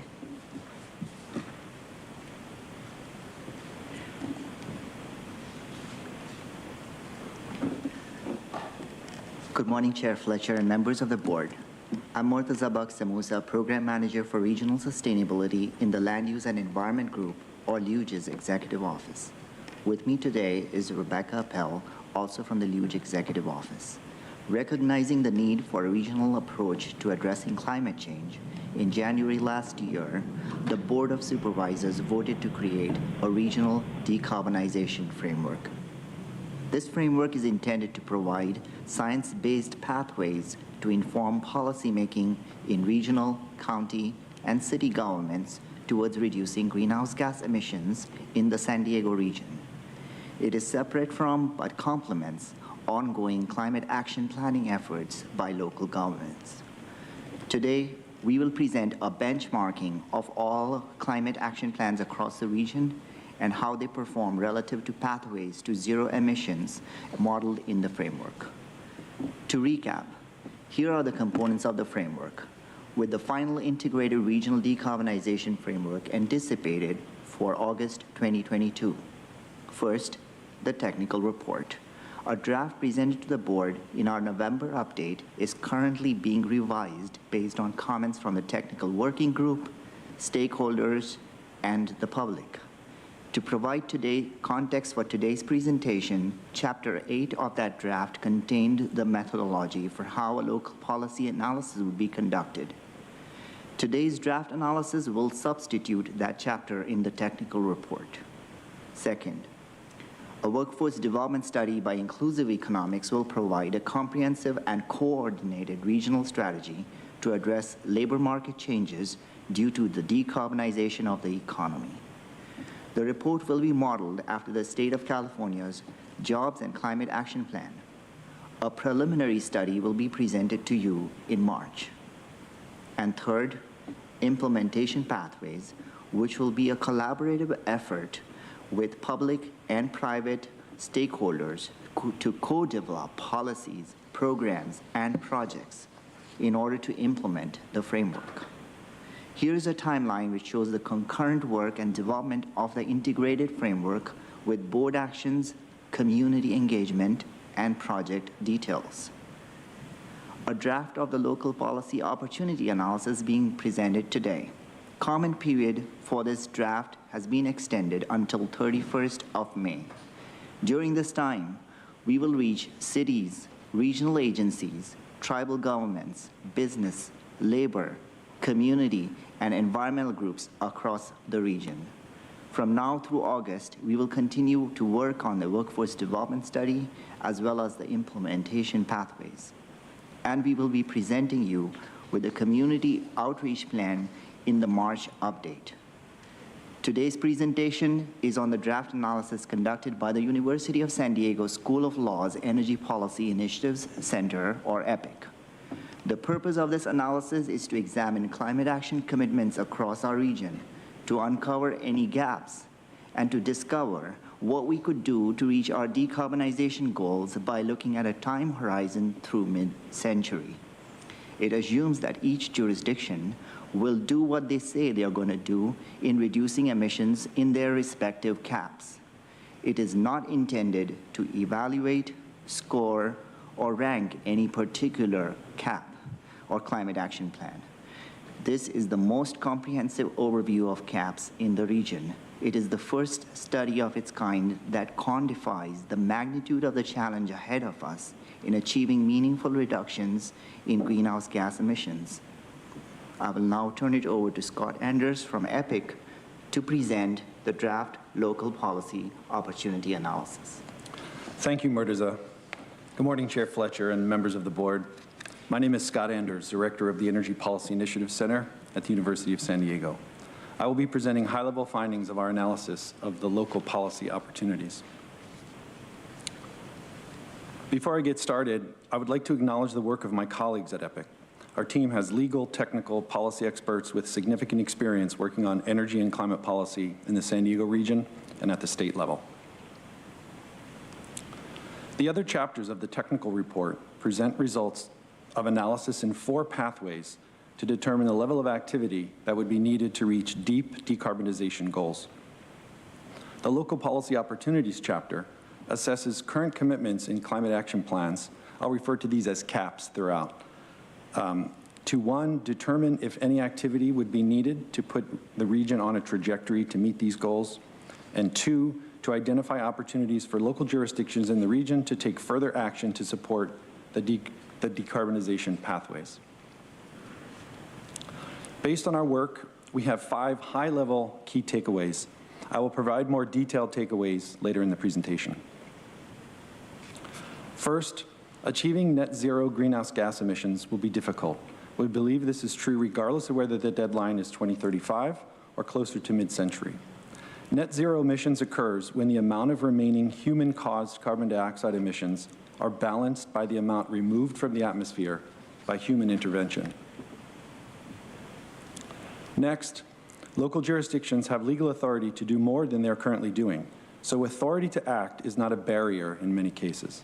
Good morning, Chair Fletcher and members of the board. I'm Murtaza Samusa, Program Manager for Regional Sustainability in the Land Use and Environment Group, or LUGE's Executive Office. With me today is Rebecca Appel, also from the LUGE Executive Office. Recognizing the need for a regional approach to addressing climate change, in January last year, the Board of Supervisors voted to create a regional decarbonization framework. This framework is intended to provide science-based pathways to inform policymaking in regional, county, and city governments towards reducing greenhouse gas emissions in the San Diego region. It is separate from, but complements, ongoing climate action planning efforts by local governments. Today, we will present a benchmarking of all climate action plans across the region and how they perform relative to pathways to zero emissions modeled in the framework. To recap, here are the components of the framework, with the final integrated regional decarbonization framework anticipated for August 2022. First, the technical report. A draft presented to the board in our November update is currently being revised based on comments from the technical working group, stakeholders, and the public. To provide context for today's presentation, Chapter 8 of that draft contained the methodology for how a local policy analysis would be conducted. Today's draft analysis will substitute that chapter in the technical report. Second, a workforce development study by Inclusive Economics will provide a comprehensive and coordinated regional strategy to address labor market changes due to the decarbonization of the economy. The report will be modeled after the State of California's Jobs and Climate Action Plan. A preliminary study will be presented to you in March. And third, implementation pathways, which will be a collaborative effort with public and private stakeholders to co-develop policies, programs, and projects in order to implement the framework. Here is a timeline which shows the concurrent work and development of the integrated framework with board actions, community engagement, and project details. A draft of the local policy opportunity analysis being presented today. Comment period for this draft has been extended until 31st of May. During this time, we will reach cities, regional agencies, tribal governments, business, labor, community, and environmental groups across the region. From now through August, we will continue to work on the workforce development study as well as the implementation pathways. And we will be presenting you with a community outreach plan in the March update. Today's presentation is on the draft analysis conducted by the University of San Diego School of Law's Energy Policy Initiatives Center, or EPIC. The purpose of this analysis is to examine climate action commitments across our region, to uncover any gaps, and to discover what we could do to reach our decarbonization goals by looking at a time horizon through mid-century. It assumes that each jurisdiction will do what they say they are going to do in reducing emissions in their respective caps. It is not intended to evaluate, score, or rank any particular cap or climate action plan. This is the most comprehensive overview of caps in the region. It is the first study of its kind that quantifies the magnitude of the challenge ahead of us in achieving meaningful reductions in greenhouse gas emissions. I will now turn it over to Scott Anders from EPIC to present the draft local policy opportunity analysis. Thank you, Murtaza. Good morning, Chair Fletcher and members of the board. My name is Scott Anders, Director of the Energy Policy Initiative Center at the University of San Diego. I will be presenting high-level findings of our analysis of the local policy opportunities. Before I get started, I would like to acknowledge the work of my colleagues at EPIC. Our team has legal, technical, policy experts with significant experience working on energy and climate policy in the San Diego region and at the state level. The other chapters of the technical report present results of analysis in 4 pathways to determine the level of activity that would be needed to reach deep decarbonization goals. The local policy opportunities chapter assesses current commitments in climate action plans. I'll refer to these as CAPs throughout. To 1, determine if any activity would be needed to put the region on a trajectory to meet these goals. And 2, to identify opportunities for local jurisdictions in the region to take further action to support the decarbonization pathways. Based on our work, we have 5 high-level key takeaways. I will provide more detailed takeaways later in the presentation. First, achieving net zero greenhouse gas emissions will be difficult. We believe this is true regardless of whether the deadline is 2035 or closer to mid-century. Net zero emissions occurs when the amount of remaining human-caused carbon dioxide emissions are balanced by the amount removed from the atmosphere by human intervention. Next, local jurisdictions have legal authority to do more than they're currently doing, so authority to act is not a barrier in many cases.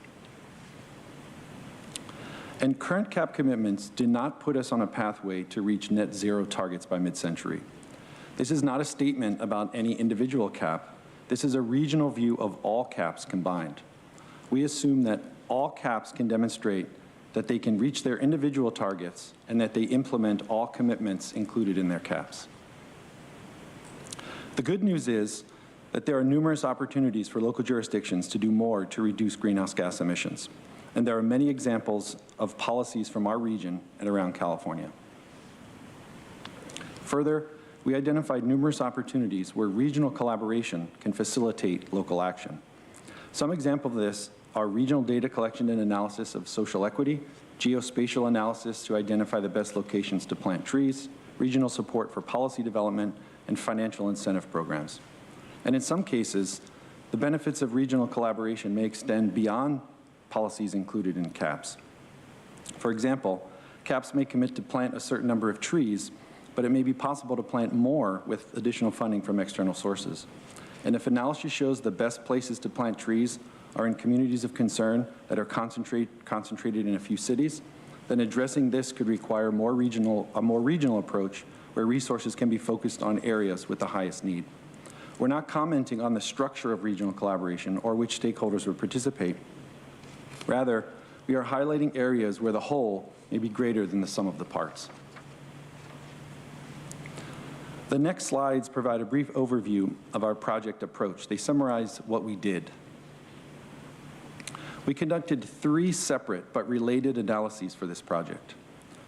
And current CAP commitments do not put us on a pathway to reach net zero targets by mid-century. This is not a statement about any individual CAP. This is a regional view of all CAPs combined. We assume that all CAPs can demonstrate that they can reach their individual targets and that they implement all commitments included in their CAPs. The good news is that there are numerous opportunities for local jurisdictions to do more to reduce greenhouse gas emissions. And there are many examples of policies from our region and around California. Further, we identified numerous opportunities where regional collaboration can facilitate local action. Some examples of this are regional data collection and analysis of social equity, geospatial analysis to identify the best locations to plant trees, regional support for policy development, and financial incentive programs. And in some cases, the benefits of regional collaboration may extend beyond policies included in CAPs. For example, CAPs may commit to plant a certain number of trees, but it may be possible to plant more with additional funding from external sources. And if analysis shows the best places to plant trees are in communities of concern that are concentrated in a few cities, then addressing this could require a more regional approach where resources can be focused on areas with the highest need. We're not commenting on the structure of regional collaboration or which stakeholders would participate. Rather, we are highlighting areas where the whole may be greater than the sum of the parts. The next slides provide a brief overview of our project approach. They summarize what we did. We conducted 3 separate but related analyses for this project.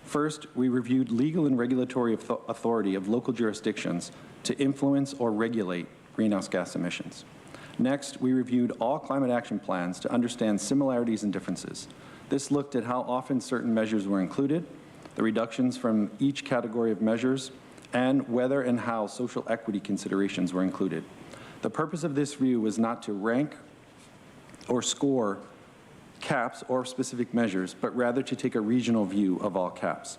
First, we reviewed legal and regulatory authority of local jurisdictions to influence or regulate greenhouse gas emissions. Next, we reviewed all climate action plans to understand similarities and differences. This looked at how often certain measures were included, the reductions from each category of measures, and whether and how social equity considerations were included. The purpose of this review was not to rank or score CAPs or specific measures, but rather to take a regional view of all CAPs.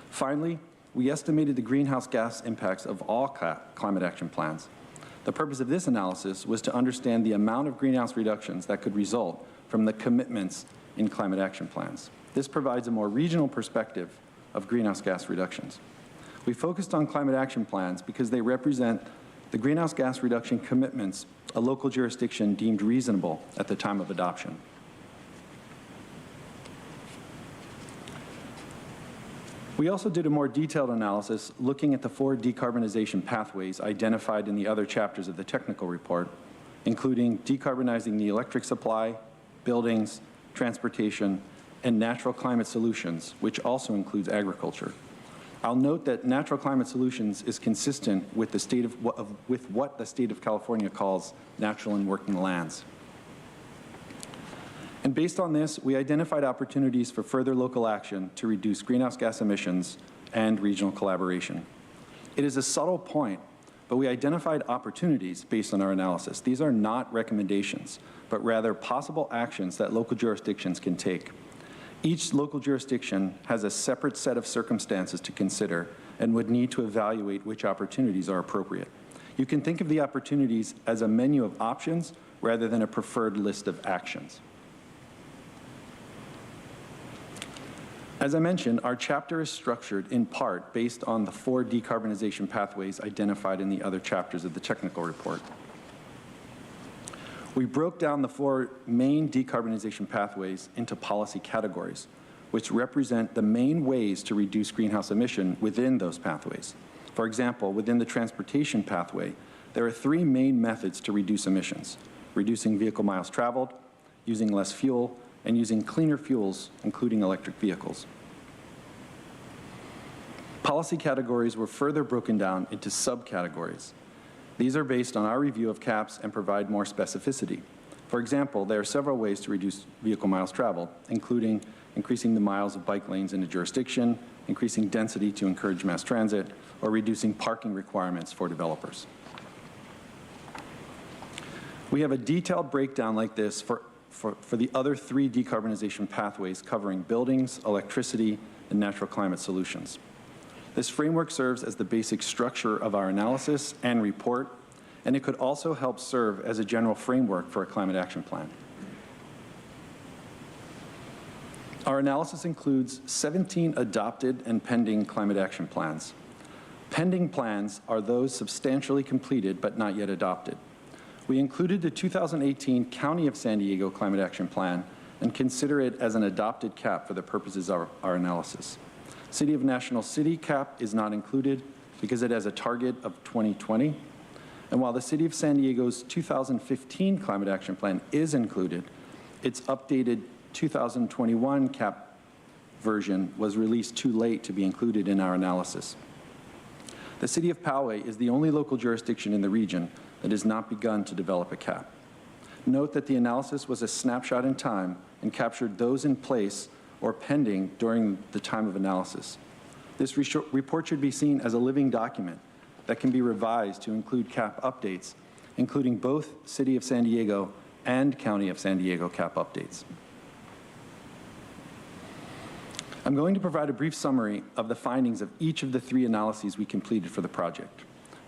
Finally, we estimated the greenhouse gas impacts of all climate action plans. The purpose of this analysis was to understand the amount of greenhouse reductions that could result from the commitments in climate action plans. This provides a more regional perspective of greenhouse gas reductions. We focused on climate action plans because they represent the greenhouse gas reduction commitments a local jurisdiction deemed reasonable at the time of adoption. We also did a more detailed analysis looking at the 4 decarbonization pathways identified in the other chapters of the technical report, including decarbonizing the electric supply, buildings, transportation, and natural climate solutions, which also includes agriculture. I'll note that natural climate solutions is consistent with what the state of California calls natural and working lands. And based on this, we identified opportunities for further local action to reduce greenhouse gas emissions and regional collaboration. It is a subtle point, but we identified opportunities based on our analysis. These are not recommendations, but rather possible actions that local jurisdictions can take. Each local jurisdiction has a separate set of circumstances to consider and would need to evaluate which opportunities are appropriate. You can think of the opportunities as a menu of options rather than a preferred list of actions. As I mentioned, our chapter is structured in part based on the 4 decarbonization pathways identified in the other chapters of the technical report. We broke down the 4 main decarbonization pathways into policy categories, which represent the main ways to reduce greenhouse emission within those pathways. For example, within the transportation pathway, there are 3 main methods to reduce emissions: reducing vehicle miles traveled, using less fuel, and using cleaner fuels, including electric vehicles. Policy categories were further broken down into subcategories. These are based on our review of CAPs and provide more specificity. For example, there are several ways to reduce vehicle miles traveled, including increasing the miles of bike lanes in a jurisdiction, increasing density to encourage mass transit, or reducing parking requirements for developers. We have a detailed breakdown like this for the other 3 decarbonization pathways covering buildings, electricity, and natural climate solutions. This framework serves as the basic structure of our analysis and report, and it could also help serve as a general framework for a climate action plan. Our analysis includes 17 adopted and pending climate action plans. Pending plans are those substantially completed but not yet adopted. We included the 2018 County of San Diego Climate Action Plan and consider it as an adopted CAP for the purposes of our analysis. City of National City CAP is not included because it has a target of 2020. And while the City of San Diego's 2015 Climate Action Plan is included, its updated 2021 CAP version was released too late to be included in our analysis. The City of Poway is the only local jurisdiction in the region that has not begun to develop a CAP. Note that the analysis was a snapshot in time and captured those in place or pending during the time of analysis. This report should be seen as a living document that can be revised to include CAP updates, including both City of San Diego and County of San Diego CAP updates. I'm going to provide a brief summary of the findings of each of the 3 analyses we completed for the project.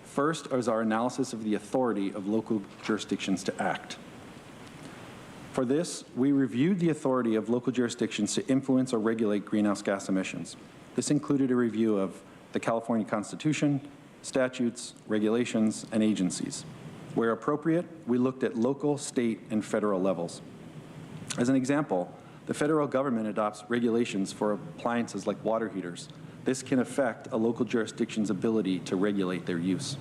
First is our analysis of the authority of local jurisdictions to act. For this, we reviewed the authority of local jurisdictions to influence or regulate greenhouse gas emissions. This included a review of the California Constitution, statutes, regulations, and agencies. Where appropriate, we looked at local, state, and federal levels. As an example, the federal government adopts regulations for appliances like water heaters. This can affect a local jurisdiction's ability to regulate their use.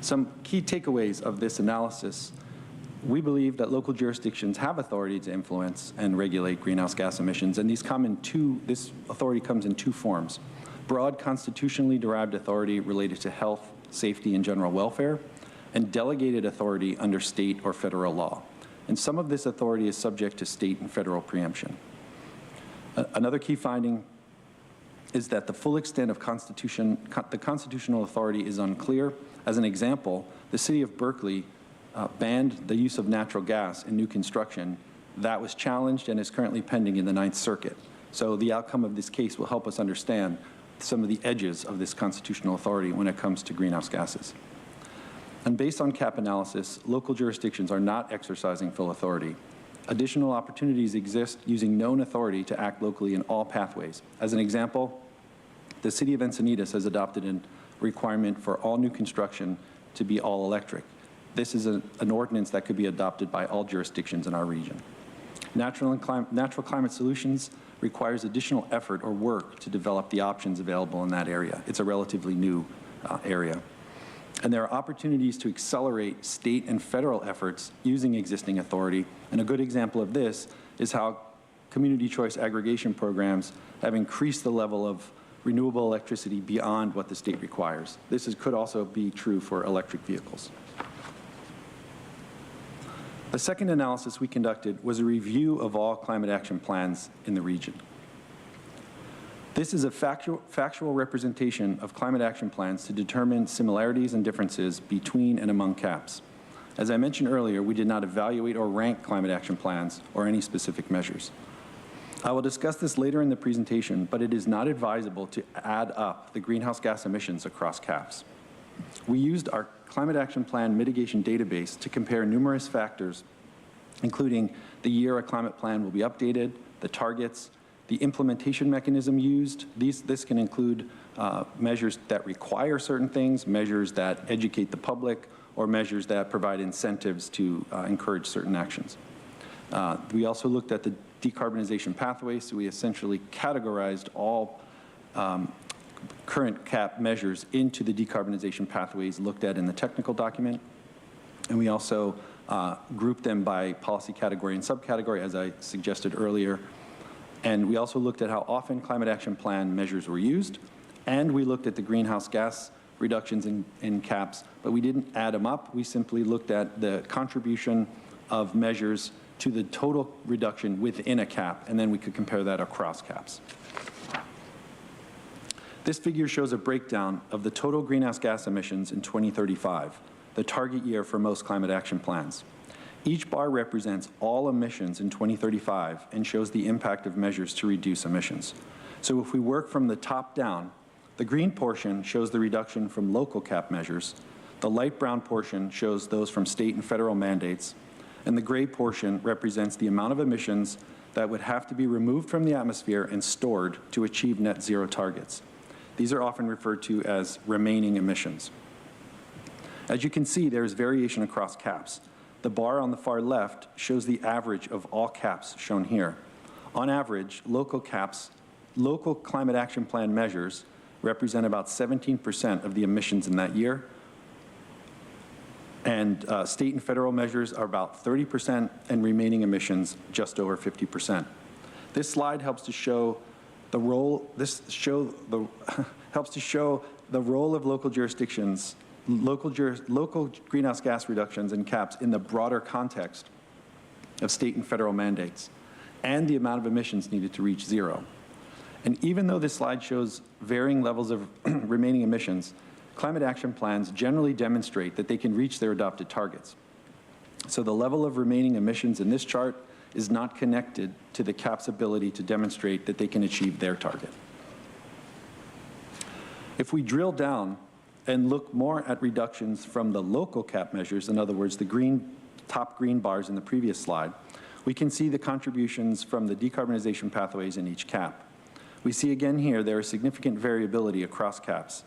Some key takeaways of this analysis: we believe that local jurisdictions have authority to influence and regulate greenhouse gas emissions, and this authority comes in 2 forms: broad constitutionally derived authority related to health, safety, and general welfare, and delegated authority under state or federal law. And some of this authority is subject to state and federal preemption. Another key finding is that the full extent of the constitutional authority is unclear. As an example, the City of Berkeley banned the use of natural gas in new construction. That was challenged and is currently pending in the 9th Circuit. So the outcome of this case will help us understand some of the edges of this constitutional authority when it comes to greenhouse gases. And based on CAP analysis, local jurisdictions are not exercising full authority. Additional opportunities exist using known authority to act locally in all pathways. As an example, the City of Encinitas has adopted a requirement for all new construction to be all electric. This is an ordinance that could be adopted by all jurisdictions in our region. Natural climate solutions requires additional effort or work to develop the options available in that area. It's a relatively new area. And there are opportunities to accelerate state and federal efforts using existing authority. And a good example of this is how community choice aggregation programs have increased the level of renewable electricity beyond what the state requires. This could also be true for electric vehicles. The second analysis we conducted was a review of all climate action plans in the region. This is a factual representation of climate action plans to determine similarities and differences between and among CAPs. As I mentioned earlier, we did not evaluate or rank climate action plans or any specific measures. I will discuss this later in the presentation, but it is not advisable to add up the greenhouse gas emissions across CAPs. We used our climate action plan mitigation database to compare numerous factors, including the year a climate plan will be updated, the targets, the implementation mechanism used. This can include measures that require certain things, measures that educate the public, or measures that provide incentives to encourage certain actions. We also looked at the decarbonization pathway, so we essentially categorized all current CAP measures into the decarbonization pathways looked at in the technical document. And we also grouped them by policy category and subcategory, as I suggested earlier. And we also looked at how often climate action plan measures were used, and we looked at the greenhouse gas reductions in CAPs, but we didn't add them up. We simply looked at the contribution of measures to the total reduction within a CAP, and then we could compare that across CAPs. This figure shows a breakdown of the total greenhouse gas emissions in 2035, the target year for most climate action plans. Each bar represents all emissions in 2035 and shows the impact of measures to reduce emissions. So if we work from the top down, the green portion shows the reduction from local CAP measures, the light brown portion shows those from state and federal mandates, and the gray portion represents the amount of emissions that would have to be removed from the atmosphere and stored to achieve net zero targets. These are often referred to as remaining emissions. As you can see, there is variation across CAPs. The bar on the far left shows the average of all CAPs shown here. On average, local climate action plan measures represent about 17% of the emissions in that year, and state and federal measures are about 30%, and remaining emissions just over 50%. This slide helps to show the role. Helps to show the role of local jurisdictions, local greenhouse gas reductions and CAPs in the broader context of state and federal mandates, and the amount of emissions needed to reach zero. And even though this slide shows varying levels of remaining emissions, climate action plans generally demonstrate that they can reach their adopted targets. So the level of remaining emissions in this chart is not connected to the CAP's ability to demonstrate that they can achieve their target. If we drill down and look more at reductions from the local CAP measures, in other words, the top green bars in the previous slide, we can see the contributions from the decarbonization pathways in each CAP. We see again here there is significant variability across CAPs.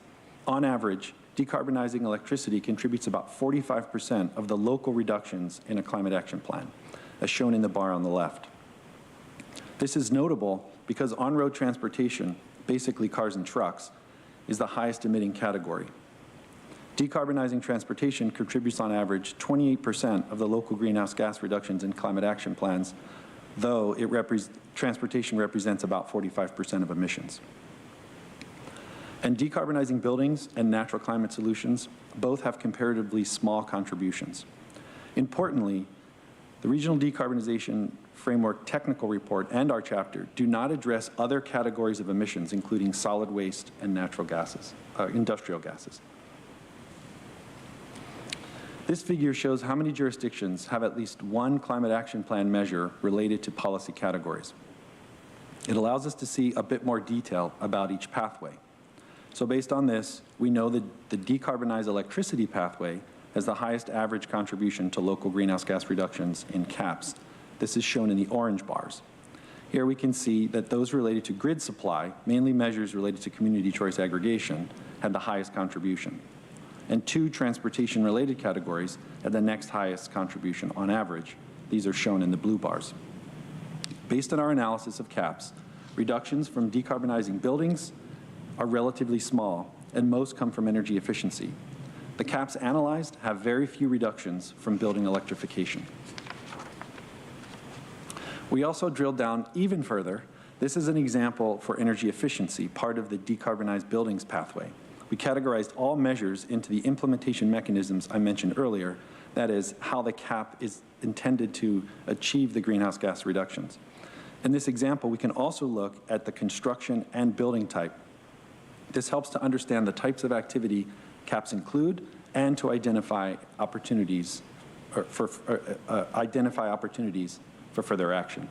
On average, decarbonizing electricity contributes about 45% of the local reductions in a climate action plan, as shown in the bar on the left. This is notable because on-road transportation, basically cars and trucks, is the highest emitting category. Decarbonizing transportation contributes on average 28% of the local greenhouse gas reductions in climate action plans, though transportation represents about 45% of emissions. And decarbonizing buildings and natural climate solutions both have comparatively small contributions. Importantly, the Regional Decarbonization Framework Technical Report and our chapter do not address other categories of emissions, including solid waste and natural gases, industrial gases. This figure shows how many jurisdictions have at least one climate action plan measure related to policy categories. It allows us to see a bit more detail about each pathway. So based on this, we know that the decarbonized electricity pathway has the highest average contribution to local greenhouse gas reductions in CAPs. This is shown in the orange bars. Here we can see that those related to grid supply, mainly measures related to community choice aggregation, had the highest contribution. And two transportation-related categories had the next highest contribution on average. These are shown in the blue bars. Based on our analysis of CAPs, reductions from decarbonizing buildings are relatively small, and most come from energy efficiency. The CAPs analyzed have very few reductions from building electrification. We also drilled down even further. This is an example for energy efficiency, part of the decarbonized buildings pathway. We categorized all measures into the implementation mechanisms I mentioned earlier, that is, how the cap is intended to achieve the greenhouse gas reductions. In this example, we can also look at the construction and building type. This helps to understand the types of activity caps include and to identify opportunities for further action.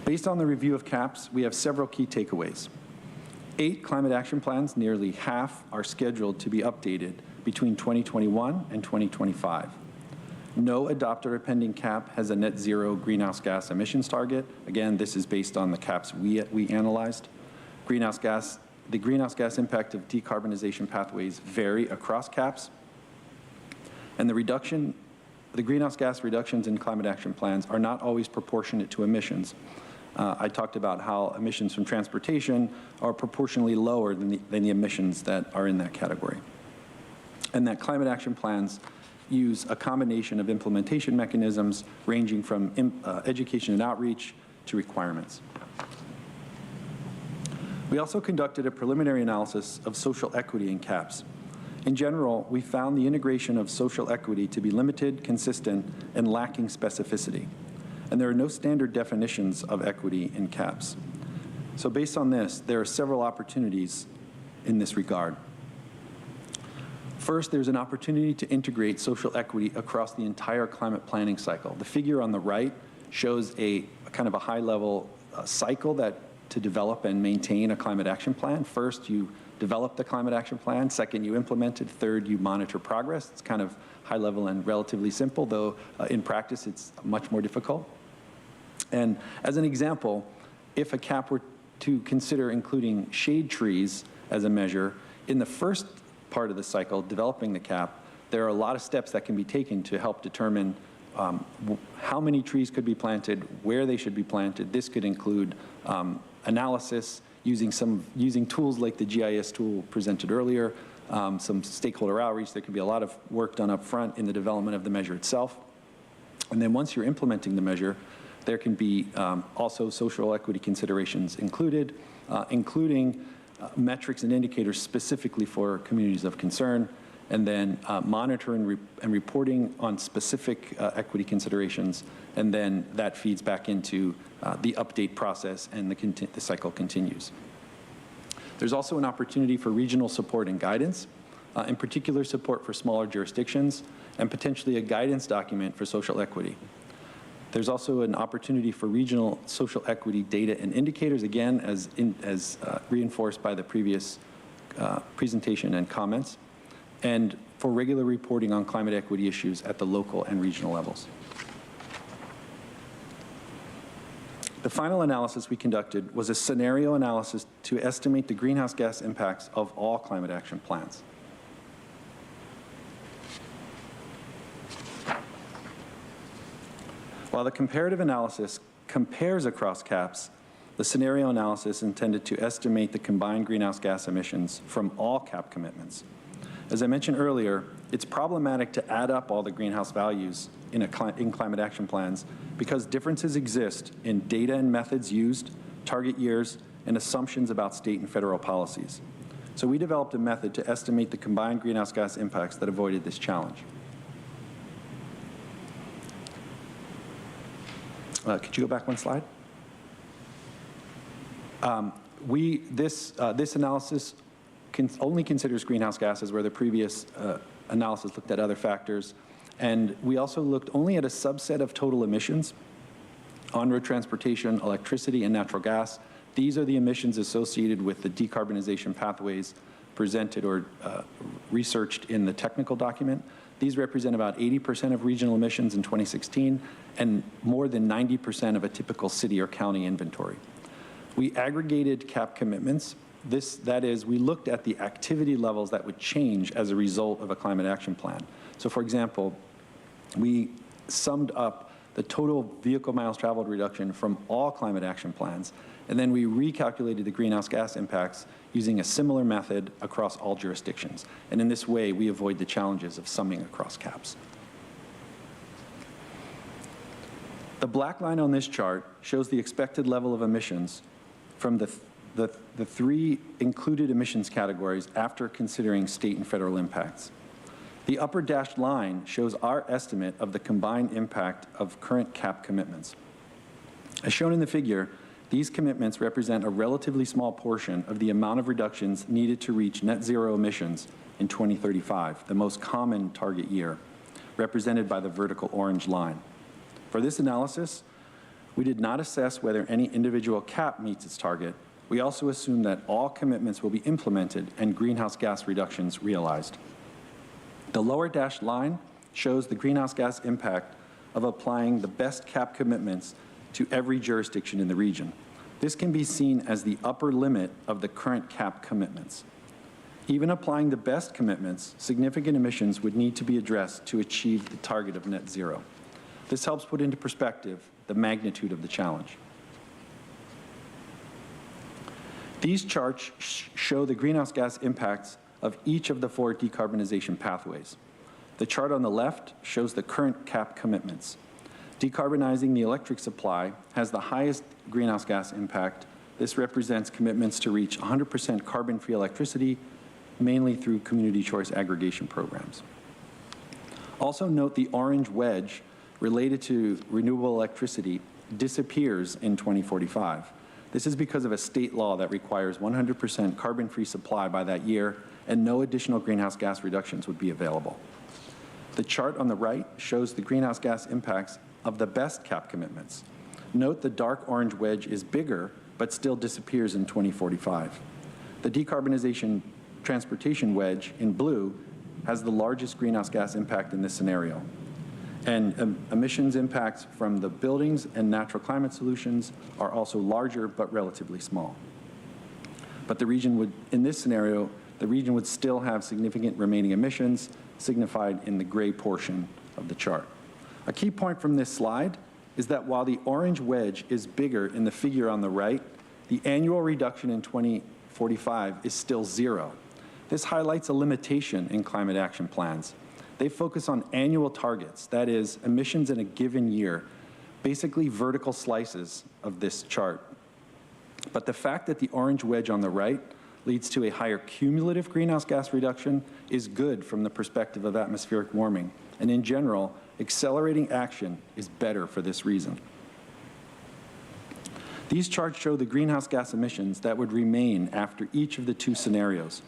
Based on the review of caps, we have several key takeaways. 8 climate action plans, nearly half, are scheduled to be updated between 2021 and 2025. No adopted or pending cap has a net zero greenhouse gas emissions target. Again, this is based on the caps we analyzed. The greenhouse gas impact of decarbonization pathways vary across caps. And the greenhouse gas reductions in climate action plans are not always proportionate to emissions. I talked about how emissions from transportation are proportionally lower than the emissions that are in that category. And that climate action plans use a combination of implementation mechanisms ranging from education and outreach to requirements. We also conducted a preliminary analysis of social equity in caps. In general, we found the integration of social equity to be limited, consistent, and lacking specificity. And there are no standard definitions of equity in caps. So based on this, there are several opportunities in this regard. First, there's an opportunity to integrate social equity across the entire climate planning cycle. The figure on the right shows a kind of a high-level cycle to develop and maintain a climate action plan. First, you develop the climate action plan. Second, you implement it. Third, you monitor progress. It's kind of high level and relatively simple, though in practice it's much more difficult. And as an example, if a cap were to consider including shade trees as a measure, in the first part of the cycle, developing the cap, there are a lot of steps that can be taken to help determine how many trees could be planted, where they should be planted. This could include analysis, using tools like the GIS tool presented earlier, some stakeholder outreach. There could be a lot of work done up front in the development of the measure itself. And then once you're implementing the measure, there can be also social equity considerations included, including metrics and indicators specifically for communities of concern, and then monitoring and reporting on specific equity considerations, and then that feeds back into the update process, and the cycle continues. There's also an opportunity for regional support and guidance, in particular support for smaller jurisdictions, and potentially a guidance document for social equity. There's also an opportunity for regional social equity data and indicators, again, as reinforced by the previous presentation and comments, and for regular reporting on climate equity issues at the local and regional levels. The final analysis we conducted was a scenario analysis to estimate the greenhouse gas impacts of all climate action plans. While the comparative analysis compares across caps, the scenario analysis intended to estimate the combined greenhouse gas emissions from all cap commitments. As I mentioned earlier, it's problematic to add up all the greenhouse values in climate action plans because differences exist in data and methods used, target years, and assumptions about state and federal policies. So we developed a method to estimate the combined greenhouse gas impacts that avoided this challenge. Could you go back one slide? This analysis only considers greenhouse gases, where the previous analysis looked at other factors. And we also looked only at a subset of total emissions: on-road transportation, electricity, and natural gas. These are the emissions associated with the decarbonization pathways presented or researched in the technical document. These represent about 80% of regional emissions in 2016 and more than 90% of a typical city or county inventory. We aggregated cap commitments. That is, we looked at the activity levels that would change as a result of a climate action plan. So for example, we summed up the total vehicle miles traveled reduction from all climate action plans, and then we recalculated the greenhouse gas impacts using a similar method across all jurisdictions. And in this way, we avoid the challenges of summing across caps. The black line on this chart shows the expected level of emissions from the three included emissions categories after considering state and federal impacts. The upper dashed line shows our estimate of the combined impact of current CAP commitments. As shown in the figure, these commitments represent a relatively small portion of the amount of reductions needed to reach net zero emissions in 2035, the most common target year, represented by the vertical orange line. For this analysis, we did not assess whether any individual CAP meets its target. We also assume that all commitments will be implemented and greenhouse gas reductions realized. The lower dashed line shows the greenhouse gas impact of applying the best CAP commitments to every jurisdiction in the region. This can be seen as the upper limit of the current CAP commitments. Even applying the best commitments, significant emissions would need to be addressed to achieve the target of net zero. This helps put into perspective the magnitude of the challenge. These charts show the greenhouse gas impacts of each of the 4 decarbonization pathways. The chart on the left shows the current CAP commitments. Decarbonizing the electric supply has the highest greenhouse gas impact. This represents commitments to reach 100% carbon-free electricity, mainly through community choice aggregation programs. Also note the orange wedge related to renewable electricity disappears in 2045. This is because of a state law that requires 100% carbon-free supply by that year, and no additional greenhouse gas reductions would be available. The chart on the right shows the greenhouse gas impacts of the best CAP commitments. Note the dark orange wedge is bigger, but still disappears in 2045. The decarbonization transportation wedge in blue has the largest greenhouse gas impact in this scenario. And emissions impacts from the buildings and natural climate solutions are also larger, but relatively small. But the region would, in this scenario, the region would still have significant remaining emissions signified in the gray portion of the chart. A key point from this slide is that while the orange wedge is bigger in the figure on the right, the annual reduction in 2045 is still 0. This highlights a limitation in climate action plans. They focus on annual targets, that is, emissions in a given year, basically vertical slices of this chart. But the fact that the orange wedge on the right leads to a higher cumulative greenhouse gas reduction is good from the perspective of atmospheric warming. And in general, accelerating action is better for this reason. These charts show the greenhouse gas emissions that would remain after each of the 2 scenarios.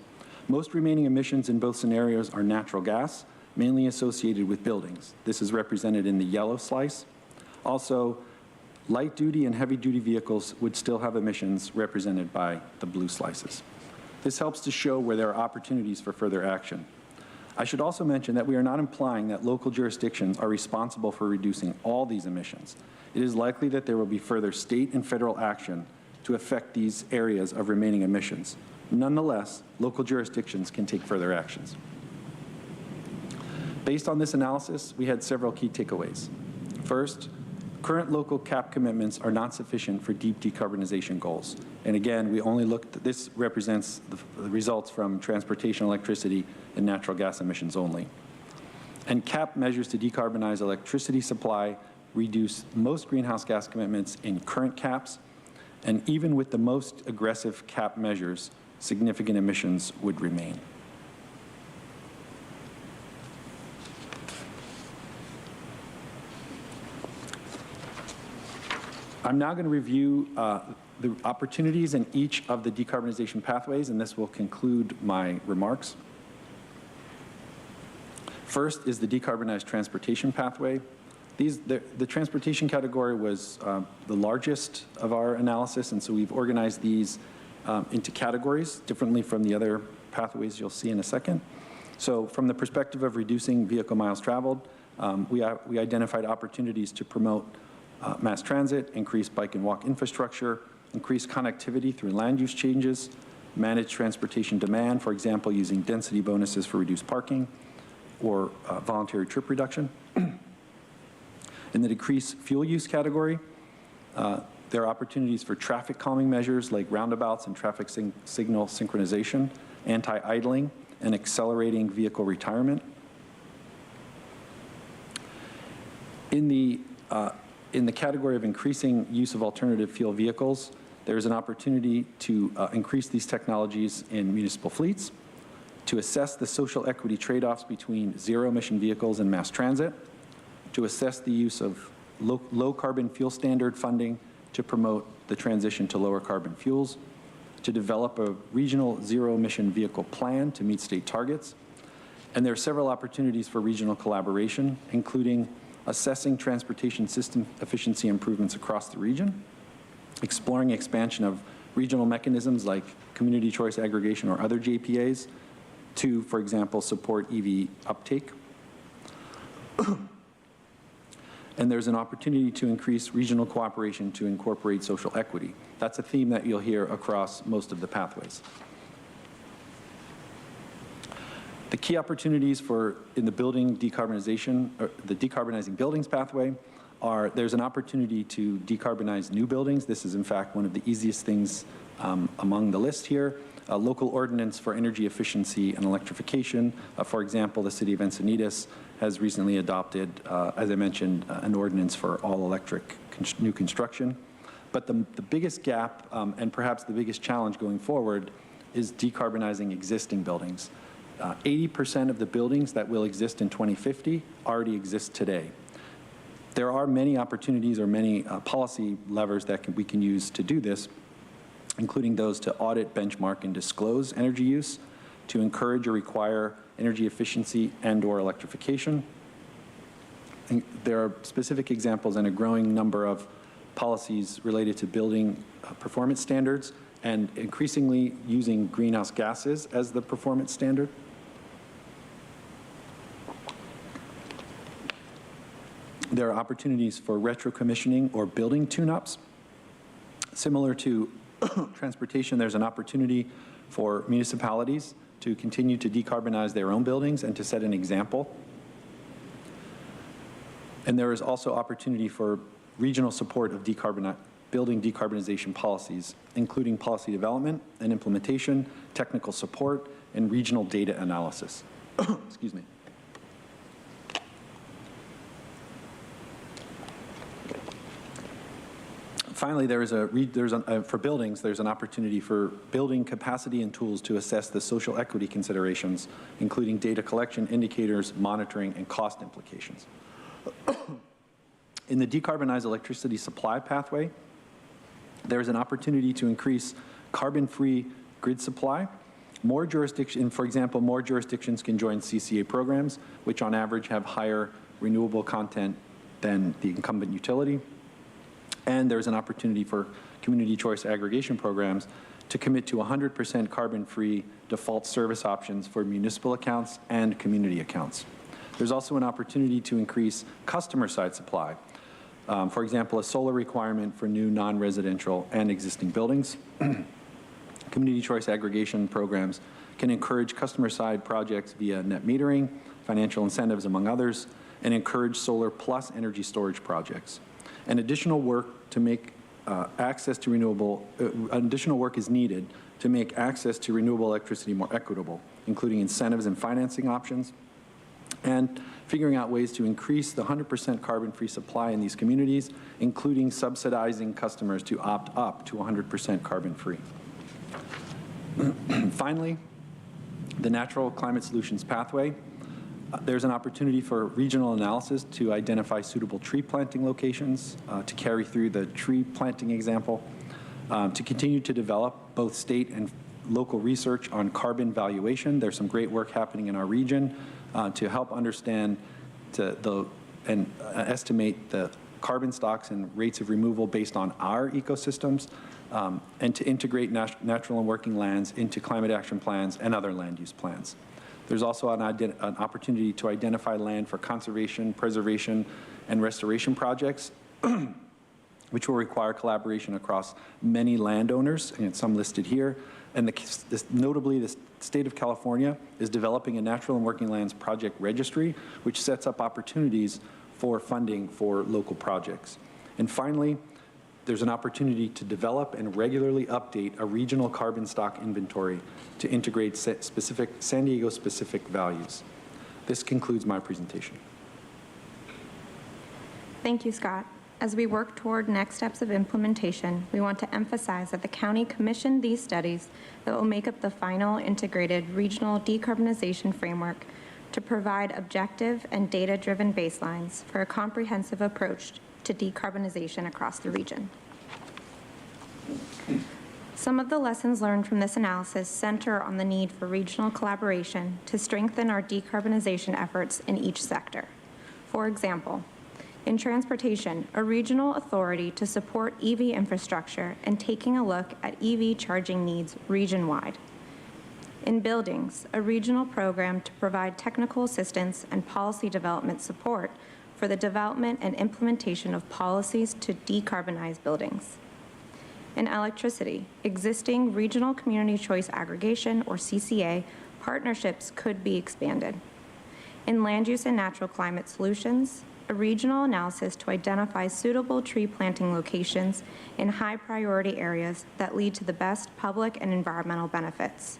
Most remaining emissions in both scenarios are natural gas, mainly associated with buildings. This is represented in the yellow slice. Also, light-duty and heavy-duty vehicles would still have emissions represented by the blue slices. This helps to show where there are opportunities for further action. I should also mention that we are not implying that local jurisdictions are responsible for reducing all these emissions. It is likely that there will be further state and federal action to affect these areas of remaining emissions. Nonetheless, local jurisdictions can take further actions. Based on this analysis, we had several key takeaways. First, current local CAP commitments are not sufficient for deep decarbonization goals. And again, we only looked, this represents the results from transportation, electricity, and natural gas emissions only. And CAP measures to decarbonize electricity supply reduce most greenhouse gas commitments in current CAPs, and even with the most aggressive CAP measures, significant emissions would remain. I'm now going to review the opportunities in each of the decarbonization pathways, and this will conclude my remarks. First is the decarbonized transportation pathway. The transportation category was the largest of our analysis, and so we've organized these into categories differently from the other pathways you'll see in a second. So from the perspective of reducing vehicle miles traveled, we identified opportunities to promote mass transit, increase bike and walk infrastructure, increase connectivity through land use changes, manage transportation demand, for example, using density bonuses for reduced parking, or voluntary trip reduction. In the decreased fuel use category, there are opportunities for traffic calming measures like roundabouts and traffic signal synchronization, anti-idling, and accelerating vehicle retirement. In the In the category of increasing use of alternative fuel vehicles, there is an opportunity to increase these technologies in municipal fleets, to assess the social equity trade-offs between zero-emission vehicles and mass transit, to assess the use of low-carbon fuel standard funding to promote the transition to lower carbon fuels, to develop a regional zero-emission vehicle plan to meet state targets. And there are several opportunities for regional collaboration, including assessing transportation system efficiency improvements across the region, exploring expansion of regional mechanisms like community choice aggregation or other JPAs to, for example, support EV uptake. And there's an opportunity to increase regional cooperation to incorporate social equity. That's a theme that you'll hear across most of the pathways. The key opportunities in the building decarbonization, or the decarbonizing buildings pathway, are there's an opportunity to decarbonize new buildings. This is in fact one of the easiest things among the list here. A local ordinance for energy efficiency and electrification. For example, the city of Encinitas has recently adopted, as I mentioned, an ordinance for all electric new construction. But the biggest gap and perhaps the biggest challenge going forward is decarbonizing existing buildings. 80% of the buildings that will exist in 2050 already exist today. There are many opportunities or many policy levers that we can use to do this, including those to audit, benchmark, and disclose energy use, to encourage or require energy efficiency and/or electrification. And there are specific examples and a growing number of policies related to building performance standards and increasingly using greenhouse gases as the performance standard. There are opportunities for retro-commissioning or building tune-ups. Similar to transportation, there's an opportunity for municipalities to continue to decarbonize their own buildings and to set an example. And there is also opportunity for regional support of building decarbonization policies, including policy development and implementation, technical support, and regional data analysis. Excuse me. Finally, for buildings, there's an opportunity for building capacity and tools to assess the social equity considerations, including data collection, indicators, monitoring, and cost implications. In the decarbonized electricity supply pathway, there's an opportunity to increase carbon-free grid supply. For example, more jurisdictions can join CCA programs, which on average have higher renewable content than the incumbent utility. And there's an opportunity for community choice aggregation programs to commit to 100% carbon-free default service options for municipal accounts and community accounts. There's also an opportunity to increase customer-side supply. For example, a solar requirement for new non-residential and existing buildings. Community choice aggregation programs can encourage customer-side projects via net metering, financial incentives, among others, and encourage solar plus energy storage projects. And additional work to make additional work is needed to make access to renewable electricity more equitable, including incentives and financing options, and figuring out ways to increase the 100% carbon-free supply in these communities, including subsidizing customers to opt up to 100% carbon-free. Finally, the natural climate solutions pathway. There's an opportunity for regional analysis to identify suitable tree planting locations, to carry through the tree planting example, to continue to develop both state and local research on carbon valuation. There's some great work happening in our region to help understand and estimate the carbon stocks and rates of removal based on our ecosystems, and to integrate natural and working lands into climate action plans and other land use plans. There's also an opportunity to identify land for conservation, preservation, and restoration projects, which will require collaboration across many landowners, and some listed here. And notably, the state of California is developing a natural and working lands project registry, which sets up opportunities for funding for local projects. And finally, there's an opportunity to develop and regularly update a regional carbon stock inventory to integrate specific San Diego-specific values. This concludes my presentation. Thank you, Scott. As we work toward next steps of implementation, we want to emphasize that the county commissioned these studies that will make up the final integrated regional decarbonization framework to provide objective and data-driven baselines for a comprehensive approach to decarbonization across the region. Some of the lessons learned from this analysis center on the need for regional collaboration to strengthen our decarbonization efforts in each sector. For example, in transportation, a regional authority to support EV infrastructure and taking a look at EV charging needs region-wide. In buildings, a regional program to provide technical assistance and policy development support for the development and implementation of policies to decarbonize buildings. In electricity, existing regional community choice aggregation, or CCA, partnerships could be expanded. In land use and natural climate solutions, a regional analysis to identify suitable tree planting locations in high priority areas that lead to the best public and environmental benefits.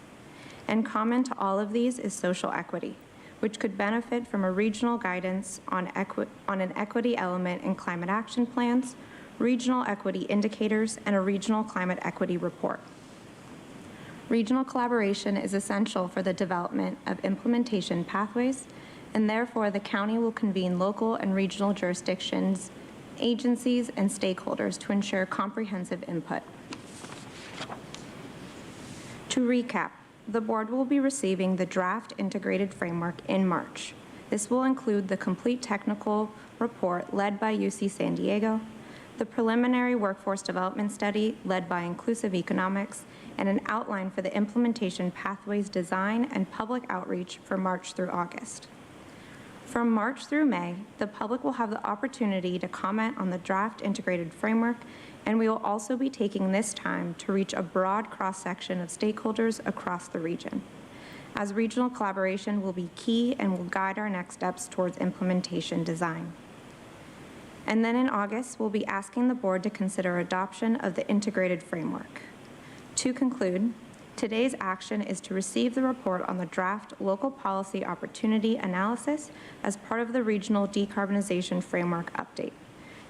And common to all of these is social equity, which could benefit from a regional guidance on an equity element in climate action plans, regional equity indicators, and a regional climate equity report. Regional collaboration is essential for the development of implementation pathways, and therefore the county will convene local and regional jurisdictions, agencies, and stakeholders to ensure comprehensive input. To recap, the board will be receiving the draft integrated framework in March. This will include the complete technical report led by UC San Diego, the preliminary workforce development study led by Inclusive Economics, and an outline for the implementation pathways design and public outreach for March through August. From March through May, the public will have the opportunity to comment on the draft integrated framework, and we will also be taking this time to reach a broad cross-section of stakeholders across the region, as regional collaboration will be key and will guide our next steps towards implementation design. And then in August, we'll be asking the board to consider adoption of the integrated framework. To conclude, today's action is to receive the report on the draft local policy opportunity analysis as part of the regional decarbonization framework update.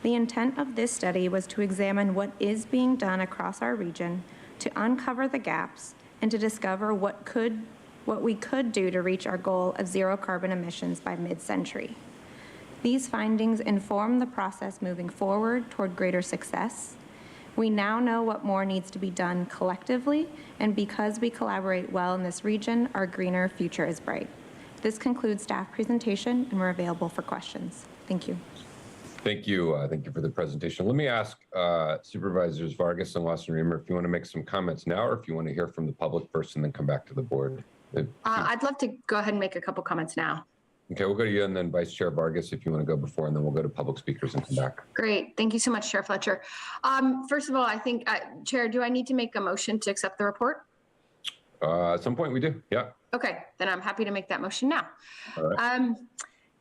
The intent of this study was to examine what is being done across our region, to uncover the gaps, and to discover what we could do to reach our goal of zero carbon emissions by mid-century. These findings inform the process moving forward toward greater success. We now know what more needs to be done collectively, and because we collaborate well in this region, our greener future is bright. This concludes staff presentation, and we're available for questions. Thank you. Thank you. Thank you for the presentation. Let me ask Supervisors Vargas and Wasserman if you want to make some comments now, or if you want to hear from the public first and then come back to the board. I'd love to go ahead and make a couple comments now. Okay, we'll go to you, and then Vice Chair Vargas if you want to go before, and then we'll go to public speakers and come back. Great. Thank you so much, Chair Fletcher. First of all, I think, Chair, do I need to make a motion to accept the report? At some point we do, yeah. Okay, then I'm happy to make that motion now. All right.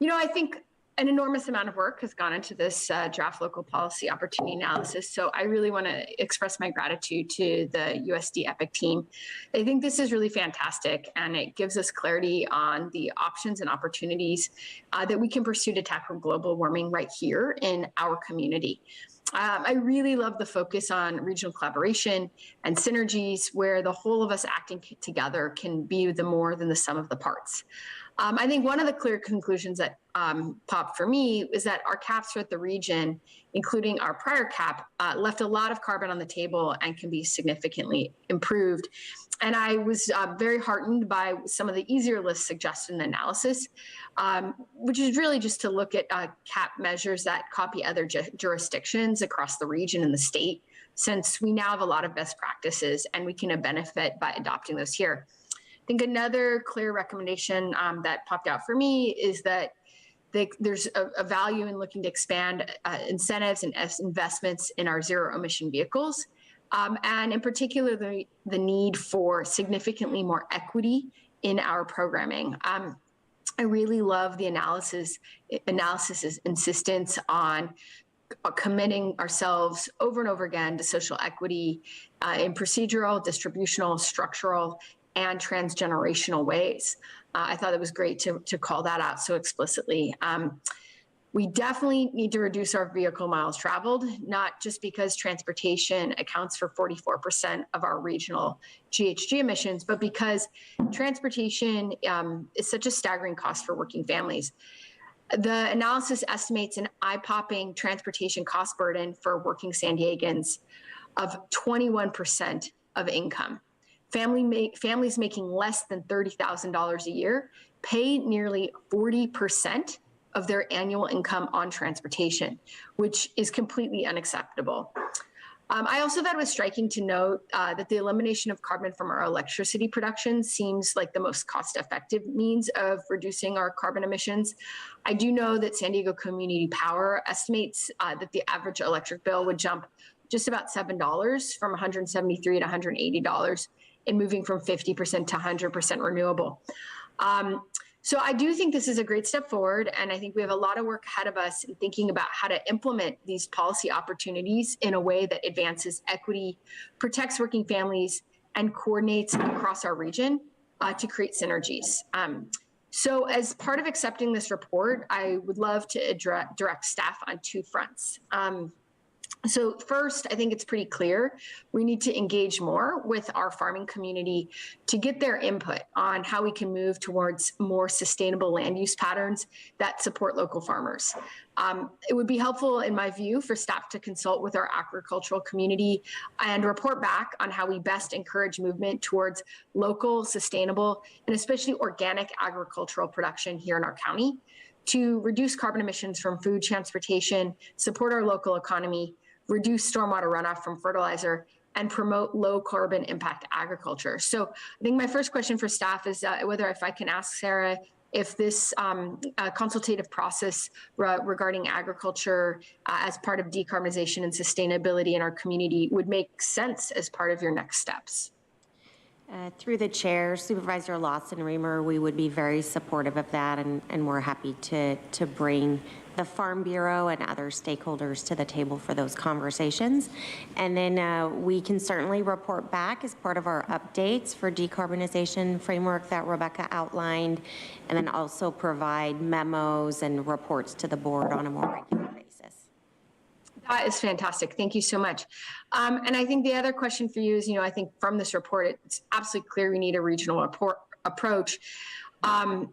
I think an enormous amount of work has gone into this draft local policy opportunity analysis. So I really want to express my gratitude to the USD EPIC team. I think this is really fantastic, and it gives us clarity on the options and opportunities that we can pursue to tackle global warming right here in our community. I really love the focus on regional collaboration and synergies where the whole of us acting together can be the more than the sum of the parts. I think one of the clear conclusions that popped for me is that our caps throughout the region, including our prior cap, left a lot of carbon on the table and can be significantly improved. And I was very heartened by some of the easier lists suggested in the analysis, which is really just to look at cap measures that copy other jurisdictions across the region and the state, since we now have a lot of best practices and we can benefit by adopting those here. I think another clear recommendation that popped out for me is that there's a value in looking to expand incentives and investments in our zero emission vehicles. And in particular, the need for significantly more equity in our programming. I really love the analysis's insistence on committing ourselves over and over again to social equity in procedural, distributional, structural, and transgenerational ways. I thought it was great to call that out so explicitly. We definitely need to reduce our vehicle miles traveled, not just because transportation accounts for 44% of our regional GHG emissions, but because transportation is such a staggering cost for working families. The analysis estimates an eye-popping transportation cost burden for working San Diegans of 21% of income. Families making less than $30,000 a year pay nearly 40% of their annual income on transportation, which is completely unacceptable. I also thought it was striking to note that the elimination of carbon from our electricity production seems like the most cost-effective means of reducing our carbon emissions. I do know that San Diego Community Power estimates that the average electric bill would jump just about $7 from $173 to $180 in moving from 50% to 100% renewable. So I do think this is a great step forward, and I think we have a lot of work ahead of us in thinking about how to implement these policy opportunities in a way that advances equity, protects working families, and coordinates across our region to create synergies. So as part of accepting this report, I would love to direct staff on two fronts. So first, I think it's pretty clear we need to engage more with our farming community to get their input on how we can move towards more sustainable land use patterns that support local farmers. It would be helpful, in my view, for staff to consult with our agricultural community and report back on how we best encourage movement towards local, sustainable, and especially organic agricultural production here in our county to reduce carbon emissions from food, transportation, support our local economy, reduce stormwater runoff from fertilizer, and promote low carbon impact agriculture. So I think my first question for staff is whether if I can ask Sarah if this consultative process regarding agriculture as part of decarbonization and sustainability in our community would make sense as part of your next steps. Through the chair, Supervisor Lawson-Remer, we would be very supportive of that, and we're happy to bring the Farm Bureau and other stakeholders to the table for those conversations. And then we can certainly report back as part of our updates for decarbonization framework that Rebecca outlined, and then also provide memos and reports to the board on a more regular basis. That is fantastic. Thank you so much. And I think the other question for you is, I think from this report, it's absolutely clear we need a regional approach. And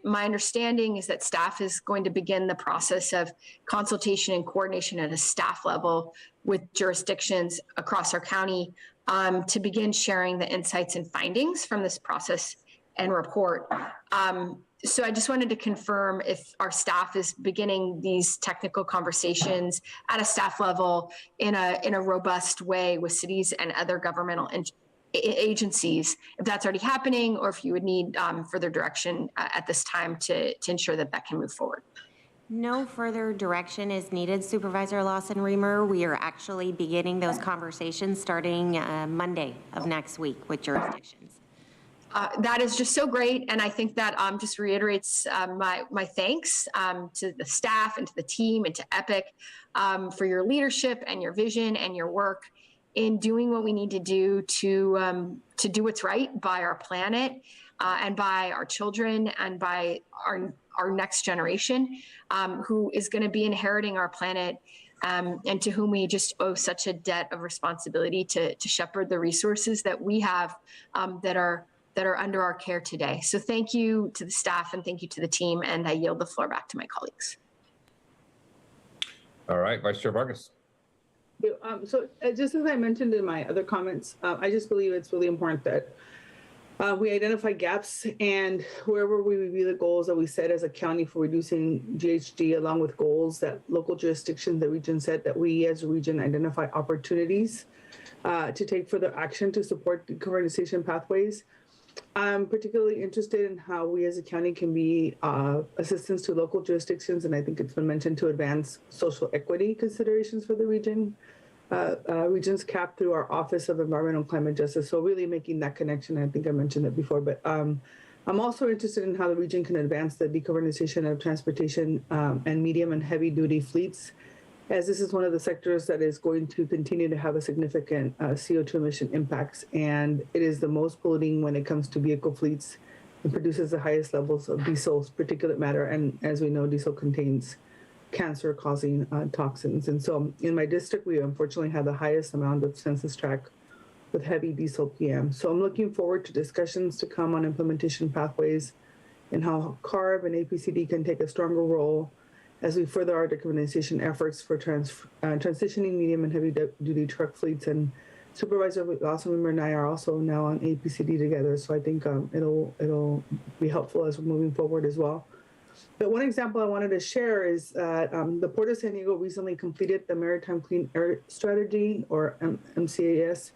my understanding is that staff is going to begin the process of consultation and coordination at a staff level with jurisdictions across our county to begin sharing the insights and findings from this process and report. So I just wanted to confirm if our staff is beginning these technical conversations at a staff level in a robust way with cities and other governmental agencies, if that's already happening, or if you would need further direction at this time to ensure that that can move forward. No further direction is needed, Supervisor Lawson-Remer. We are actually beginning those conversations starting Monday of next week with jurisdictions. That is just so great, and I think that just reiterates my thanks to the staff and to the team and to EPIC for your leadership and your vision and your work in doing what we need to do to do what's right by our planet and by our children and by our next generation, who is going to be inheriting our planet, and to whom we just owe such a debt of responsibility to shepherd the resources that we have that are under our care today. So thank you to the staff and thank you to the team, and I yield the floor back to my colleagues. All right, Vice Chair Vargas. So just as I mentioned in my other comments, I just believe it's really important that we identify gaps, and wherever we review the goals that we set as a county for reducing GHG, along with goals that local jurisdictions, the region set, that we as a region identify opportunities to take further action to support decarbonization pathways. I'm particularly interested in how we as a county can be assistance to local jurisdictions, and I think it's been mentioned, to advance social equity considerations for the region's CAP through our Office of Environmental and Climate Justice. So really making that connection. I think I mentioned it before, but I'm also interested in how the region can advance the decarbonization of transportation and medium and heavy duty fleets, as this is one of the sectors that is going to continue to have a significant CO2 emission impacts, and it is the most polluting when it comes to vehicle fleets and produces the highest levels of diesel particulate matter, and as we know, diesel contains cancer-causing toxins. And so in my district, we unfortunately have the highest amount of census tract with heavy diesel PM. So I'm looking forward to discussions to come on implementation pathways and how CARB and APCD can take a stronger role as we further our decarbonization efforts for transitioning medium and heavy-duty truck fleets. And Supervisor Lawson and I are also now on APCD together, so I think it'll be helpful as we're moving forward as well. But one example I wanted to share is that the Port of San Diego recently completed the Maritime Clean Air Strategy, or MCAS,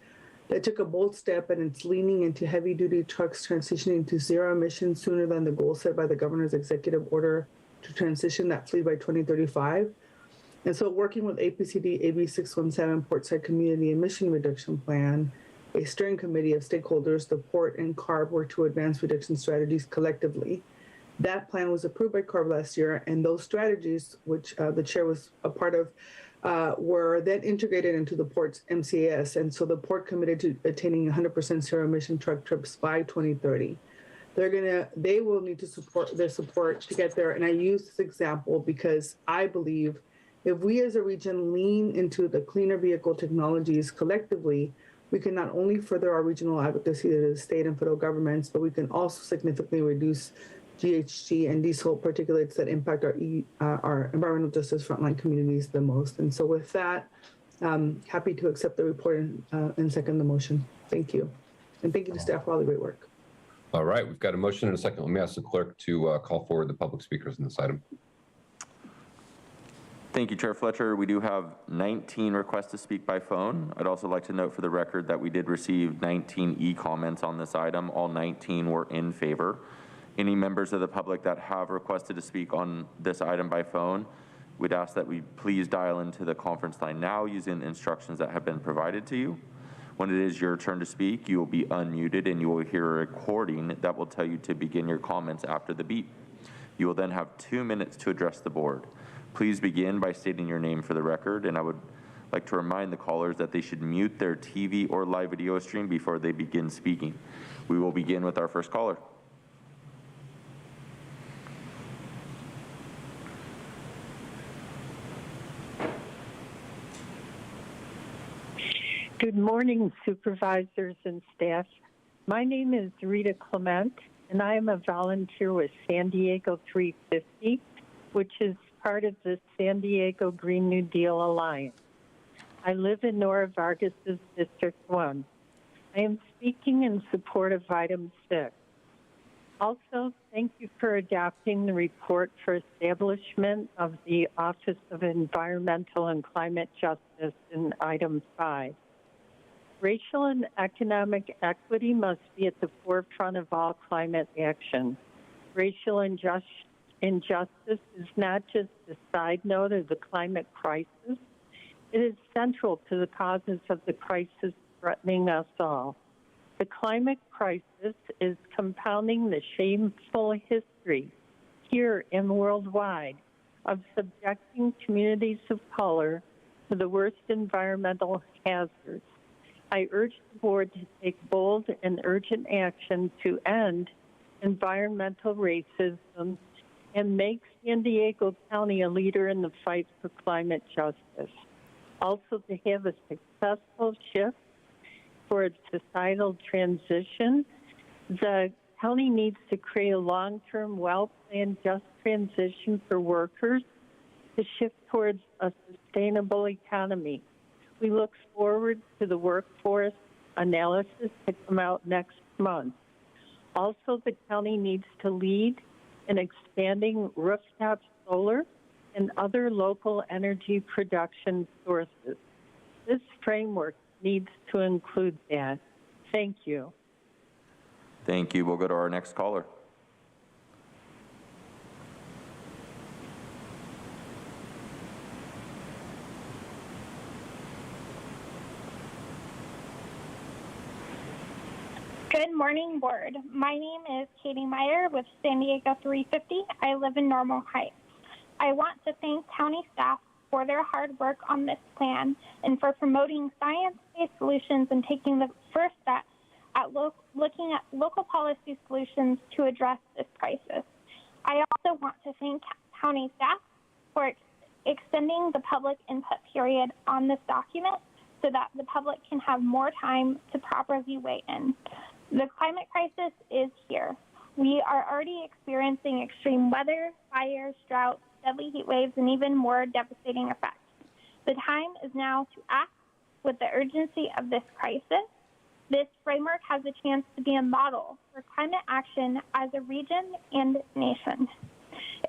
that took a bold step, and it's leaning into heavy-duty trucks transitioning to zero emissions sooner than the goal set by the governor's executive order to transition that fleet by 2035. And so working with APCD AB 617 Portside Community Emission Reduction Plan, a steering committee of stakeholders, the Port and CARB work to advance reduction strategies collectively. That plan was approved by CARB last year, and those strategies, which the chair was a part of, were then integrated into the Port's MCAS. And so the Port committed to attaining 100% zero emission truck trips by 2030. They will need to support to get there. And I use this example because I believe if we as a region lean into the cleaner vehicle technologies collectively, we can not only further our regional advocacy to the state and federal governments, but we can also significantly reduce GHG and diesel particulates that impact our environmental justice frontline communities the most. And so with that, happy to accept the report and second the motion. Thank you. And thank you to staff for all the great work. All right, we've got a motion and a second. Let me ask the clerk to call forward the public speakers in this item. Thank you, Chair Fletcher. We do have 19 requests to speak by phone. I'd also like to note for the record that we did receive 19 e-comments on this item. All 19 were in favor. Any members of the public that have requested to speak on this item by phone, we'd ask that we please dial into the conference line now using the instructions that have been provided to you. When it is your turn to speak, you will be unmuted and you will hear a recording that will tell you to begin your comments after the beep. You will then have 2 minutes to address the board. Please begin by stating your name for the record, and I would like to remind the callers that they should mute their TV or live video stream before they begin speaking. We will begin with our first caller. Good morning, supervisors and staff. My name is Rita Clement, and I am a volunteer with San Diego 350, which is part of the San Diego Green New Deal Alliance. I live in Nora Vargas's District 1. I am speaking in support of item 6. Also, thank you for adopting the report for establishment of the Office of Environmental and Climate Justice in item 5. Racial and economic equity must be at the forefront of all climate action. Racial injustice is not just a side note of the climate crisis. It is central to the causes of the crisis threatening us all. The climate crisis is compounding the shameful history here and worldwide of subjecting communities of color to the worst environmental hazards. I urge the board to take bold and urgent action to end environmental racism and make San Diego County a leader in the fight for climate justice. Also, to have a successful shift for its societal transition, the county needs to create a long-term, well-planned, just transition for workers to shift towards a sustainable economy. We look forward to the workforce analysis to come out next month. Also, the county needs to lead in expanding rooftop solar and other local energy production sources. This framework needs to include that. Thank you. Thank you. We'll go to our next caller. Good morning, board. My name is Katie Meyer with San Diego 350. I live in Normal Heights. I want to thank county staff for their hard work on this plan and for promoting science-based solutions and taking the first step at looking at local policy solutions to address this crisis. I also want to thank county staff for extending the public input period on this document so that the public can have more time to properly weigh in. The climate crisis is here. We are already experiencing extreme weather, fires, droughts, deadly heat waves, and even more devastating effects. The time is now to act with the urgency of this crisis. This framework has a chance to be a model for climate action as a region and nation.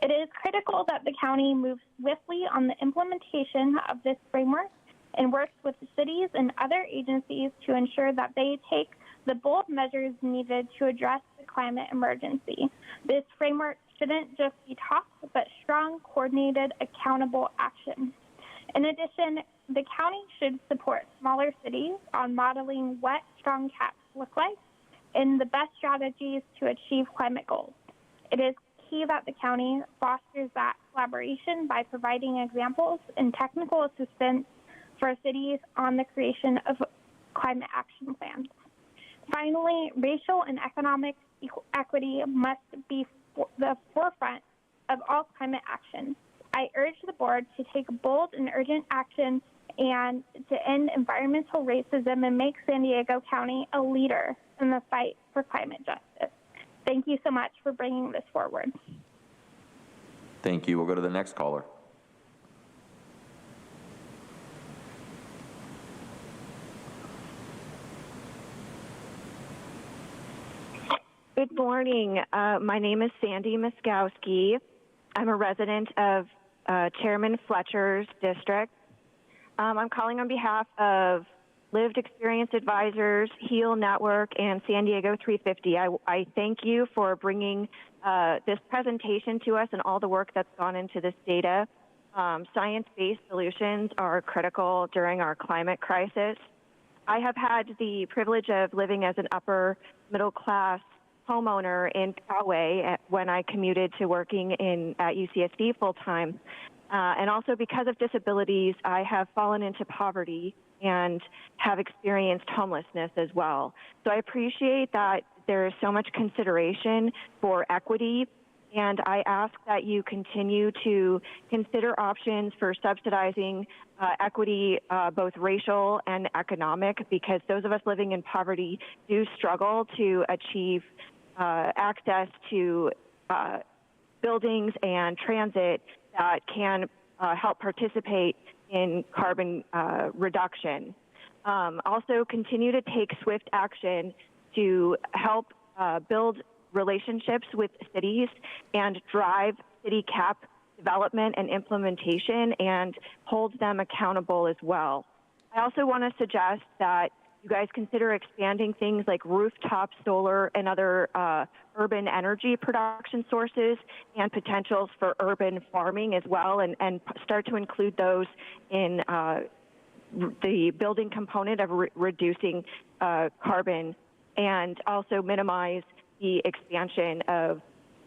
It is critical that the county moves swiftly on the implementation of this framework and works with the cities and other agencies to ensure that they take the bold measures needed to address the climate emergency. This framework shouldn't just be talk, but strong, coordinated, accountable action. In addition, the county should support smaller cities on modeling what strong caps look like and the best strategies to achieve climate goals. It is key that the county fosters that collaboration by providing examples and technical assistance for cities on the creation of climate action plans. Finally, racial and economic equity must be the forefront of all climate action. I urge the board to take bold and urgent action and to end environmental racism and make San Diego County a leader in the fight for climate justice. Thank you so much for bringing this forward. Thank you. We'll go to the next caller. Good morning. My name is Sandy Muskowski. I'm a resident of Chairman Fletcher's district. I'm calling on behalf of Lived Experience Advisors, HEAL Network, and San Diego 350. I thank you for bringing this presentation to us and all the work that's gone into this data. Science-based solutions are critical during our climate crisis. I have had the privilege of living as an upper middle class homeowner in Poway when I commuted to working at UCSD full-time. And also because of disabilities, I have fallen into poverty and have experienced homelessness as well. So I appreciate that there is so much consideration for equity, and I ask that you continue to consider options for subsidizing equity, both racial and economic, because those of us living in poverty do struggle to achieve access to buildings and transit that can help participate in carbon reduction. Also, continue to take swift action to help build relationships with cities and drive city cap development and implementation and hold them accountable as well. I also want to suggest that you guys consider expanding things like rooftop solar and other urban energy production sources and potentials for urban farming as well, and start to include those in the building component of reducing carbon, and also minimize the expansion of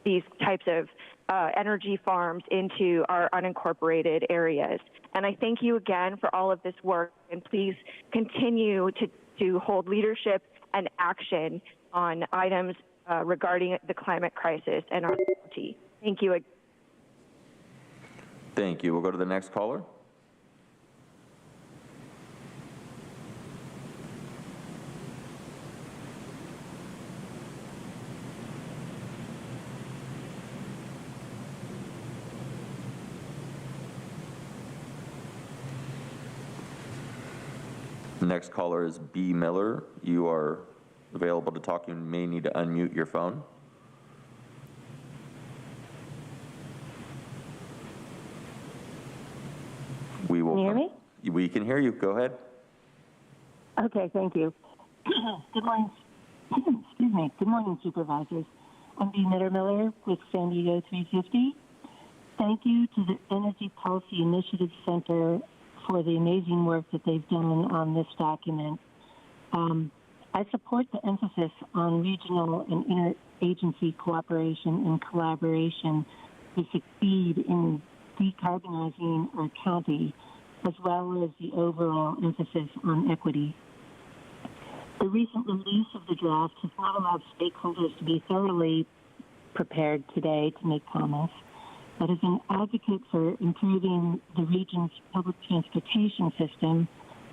these types of energy farms into our unincorporated areas. And I thank you again for all of this work, and please continue to hold leadership and action on items regarding the climate crisis and our county. Thank you. Thank you. We'll go to the next caller. The next caller is B. Miller. You are available to talk. You may need to unmute your phone. We will. Can you hear me? We can hear you. Go ahead. Okay, thank you. Good morning. Excuse me. Good morning, Supervisors. I'm B. Miller with San Diego 350. Thank you to the Energy Policy Initiative Center for the amazing work that they've done on this document. I support the emphasis on regional and interagency cooperation and collaboration to succeed in decarbonizing our county, as well as the overall emphasis on equity. The recent release of the draft has not allowed stakeholders to be thoroughly prepared today to make comments. but as an advocate for improving the region's public transportation system,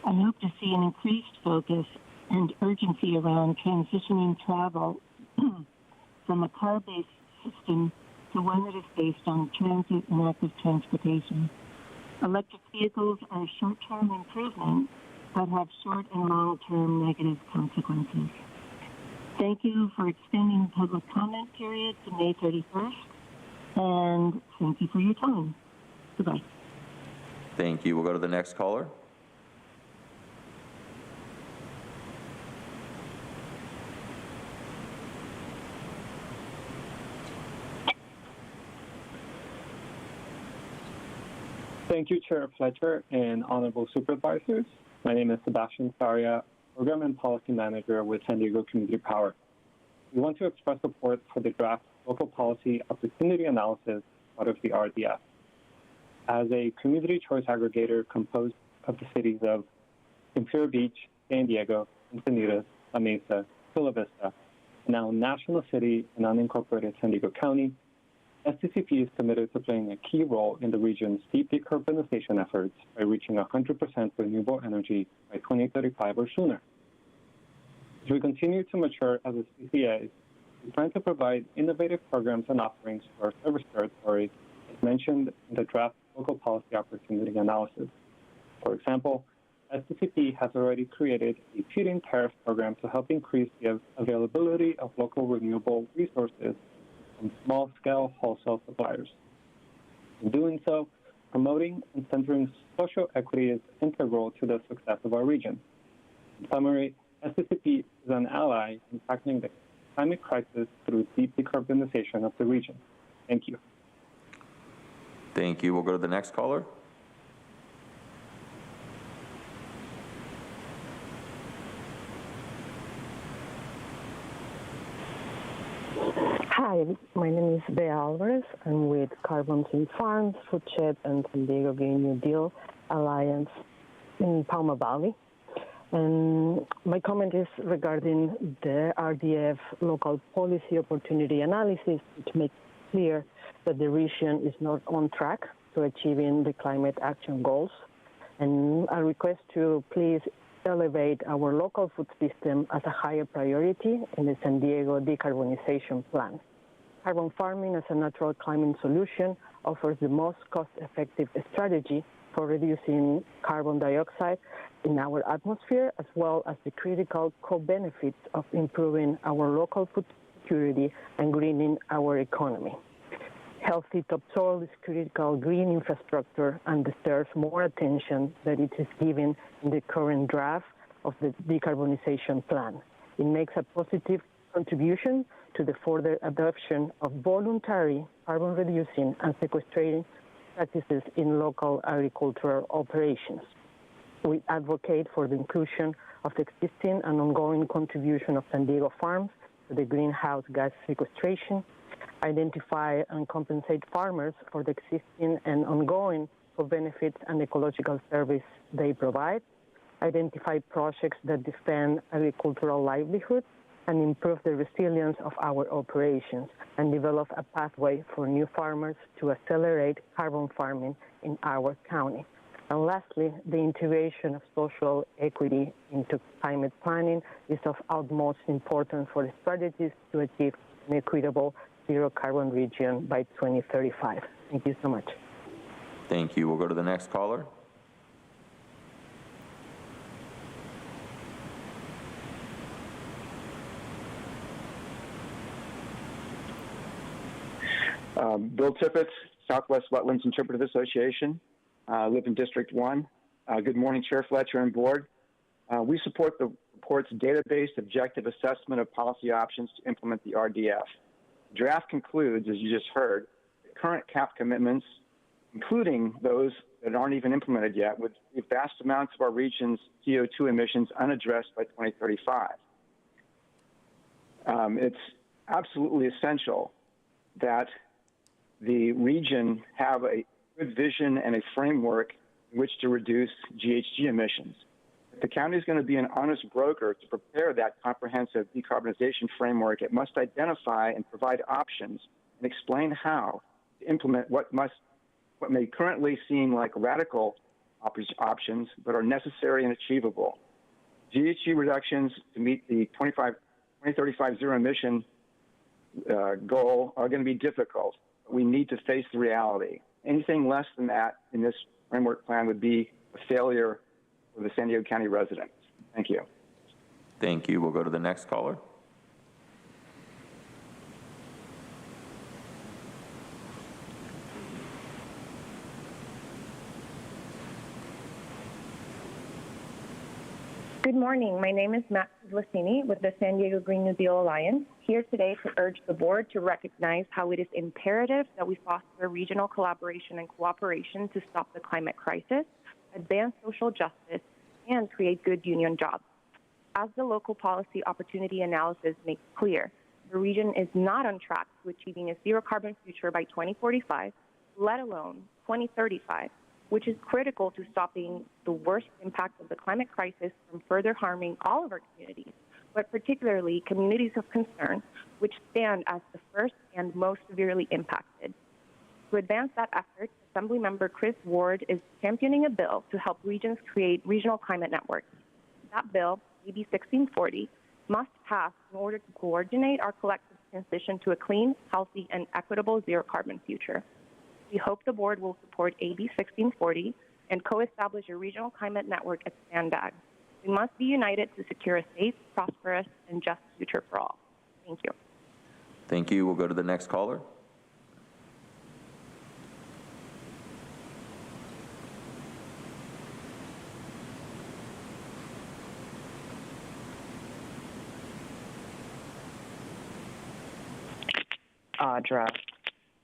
I hope to see an increased focus and urgency around transitioning travel from a car-based system to one that is based on transit and active transportation. Electric vehicles are a short-term improvement, but have short and long-term negative consequences. Thank you for extending the public comment period to May 31st, and thank you for your time. Goodbye. Thank you. We'll go to the next caller. Thank you, Chair Fletcher and Honorable Supervisors. My name is Sebastian Faria, Program and Policy Manager with San Diego Community Power. We want to express support for the draft local policy opportunity analysis out of the RDF. As a community choice aggregator composed of the cities of Imperial Beach, San Diego, Encinitas, La Mesa, Chula Vista, and now National City and unincorporated San Diego County, SDCP is committed to playing a key role in the region's deep decarbonization efforts by reaching 100% renewable energy by 2035 or sooner. As we continue to mature as a CCA, we plan to provide innovative programs and offerings to our service territory, as mentioned in the draft local policy opportunity analysis. For example, SDCP has already created a feed-in tariff program to help increase the availability of local renewable resources from small-scale wholesale suppliers. In doing so, promoting and centering social equity is integral to the success of our region. In summary, SDCP is an ally in tackling the climate crisis through deep decarbonization of the region. Thank you. Thank you. We'll go to the next caller. Hi, my name is Bea Alvarez. I'm with Carbon Sink Farms, Foodshed, and San Diego Green New Deal Alliance in Palma Valley. And my comment is regarding the RDF local policy opportunity analysis, which makes clear that the region is not on track to achieving the climate action goals. And I request to please elevate our local food system as a higher priority in the San Diego Decarbonization Plan. Carbon farming as a natural climate solution offers the most cost-effective strategy for reducing carbon dioxide in our atmosphere, as well as the critical co-benefits of improving our local food security and greening our economy. Healthy topsoil is critical green infrastructure and deserves more attention than it is given in the current draft of the decarbonization plan. It makes a positive contribution to the further adoption of voluntary carbon reducing and sequestration practices in local agricultural operations. We advocate for the inclusion of the existing and ongoing contribution of San Diego farms to the greenhouse gas sequestration, identify and compensate farmers for the existing and ongoing benefits and ecological service they provide, identify projects that defend agricultural livelihoods, and improve the resilience of our operations, and develop a pathway for new farmers to accelerate carbon farming in our county. And lastly, the integration of social equity into climate planning is of utmost importance for the strategies to achieve an equitable zero carbon region by 2035. Thank you so much. Thank you. We'll go to the next caller. Bill Tippett, Southwest Wetlands Interpretive Association. I live in District 1. Good morning, Chair Fletcher and Board. We support the report's data-based objective assessment of policy options to implement the RDF. The draft concludes, as you just heard, that current cap commitments, including those that aren't even implemented yet, would leave vast amounts of our region's CO2 emissions unaddressed by 2035. It's absolutely essential that the region have a good vision and a framework in which to reduce GHG emissions. If the county is going to be an honest broker to prepare that comprehensive decarbonization framework, it must identify and provide options and explain how to implement what may currently seem like radical options, but are necessary and achievable. GHG reductions to meet the 2035 zero emission goal are going to be difficult. We need to face the reality. Anything less than that in this framework plan would be a failure for the San Diego County residents. Thank you. Thank you. We'll go to the next caller. Good morning. My name is Matt Lasini with the San Diego Green New Deal Alliance, here today to urge the board to recognize how it is imperative that we foster regional collaboration and cooperation to stop the climate crisis, advance social justice, and create good union jobs. As the local policy opportunity analysis makes clear, the region is not on track to achieving a zero carbon future by 2045, let alone 2035. Which is critical to stopping the worst impact of the climate crisis from further harming all of our communities, but particularly communities of concern, which stand as the first and most severely impacted. To advance that effort, Assemblymember Chris Ward is championing a bill to help regions create regional climate networks. That bill, AB 1640, must pass in order to coordinate our collective transition to a clean, healthy, and equitable zero carbon future. We hope the board will support AB 1640 and co-establish a regional climate network at Sandbag. We must be united to secure a safe, prosperous, and just future for all. Thank you. Thank you. We'll go to the next caller. Audra,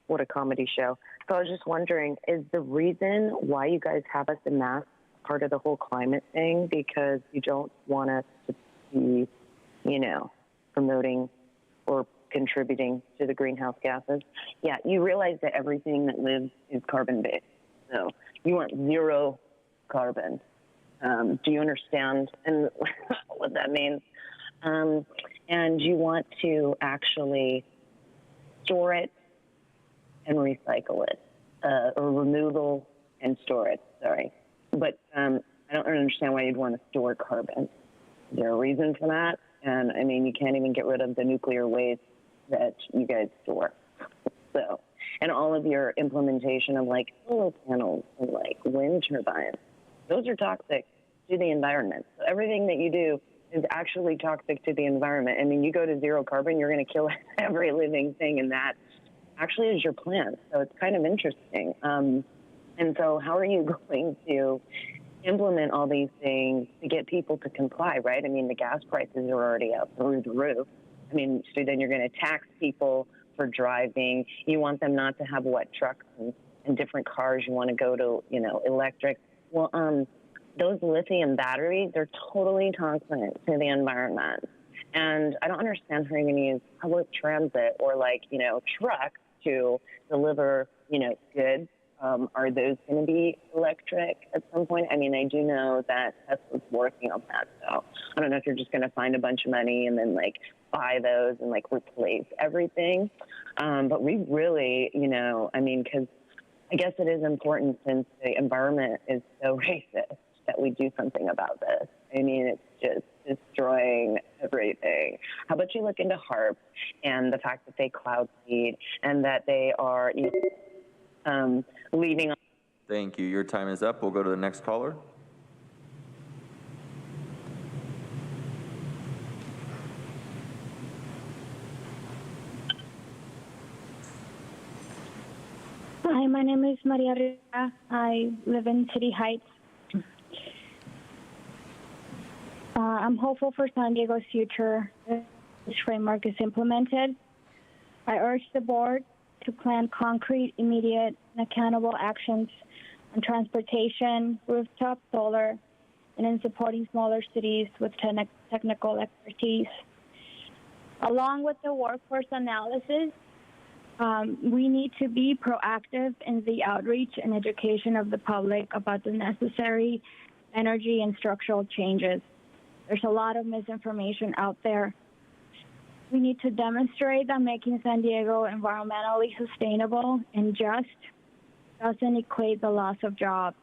what a comedy show. So I was just wondering, is the reason why you guys have us in mask part of the whole climate thing because you don't want us to be, promoting or contributing to the greenhouse gases? Yeah, you realize that everything that lives is carbon-based. So you want zero carbon. Do you understand and what that means? And you want to actually store it and recycle it, or removal and store it, sorry. But I don't understand why you'd want to store carbon. Is there a reason for that? And I mean, you can't even get rid of the nuclear waste that you guys store. So, and all of your implementation of like solar panels and like wind turbines, those are toxic to the environment. So everything that you do is actually toxic to the environment. I mean, you go to zero carbon, you're going to kill every living thing, and that actually is your plan. So it's kind of interesting. And so how are you going to implement all these things to get people to comply, right? I mean, the gas prices are already up through the roof. I mean, so then you're going to tax people for driving. You want them not to have wet trucks and different cars. You want to go to, electric. Well, those lithium batteries, they're totally toxic to the environment. And I don't understand how you're going to use public transit or trucks to deliver, goods. Are those going to be electric at some point? I mean, I do know that Tesla's working on that. So I don't know if you're just going to find a bunch of money and then buy those and replace everything. But we really, because I guess it is important since the environment is so racist that we do something about this. I mean, it's just destroying everything. How about you look into HARP and the fact that they cloud seed and that they are leaving. Thank you. Your time is up. We'll go to the next caller. Hi, my name is Maria Rivera. I live in City Heights. I'm hopeful for San Diego's future if this framework is implemented. I urge the board to plan concrete, immediate, and accountable actions on transportation, rooftop solar, and in supporting smaller cities with technical expertise. Along with the workforce analysis, we need to be proactive in the outreach and education of the public about the necessary energy and structural changes. There's a lot of misinformation out there. We need to demonstrate that making San Diego environmentally sustainable and just doesn't equate the loss of jobs.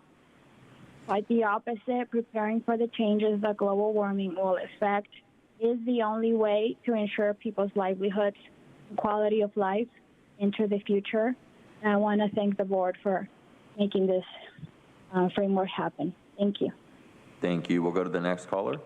Quite the opposite, preparing for the changes that global warming will affect is the only way to ensure people's livelihoods and quality of life into the future. And I want to thank the board for making this framework happen. Thank you. Thank you. We'll go to the next caller.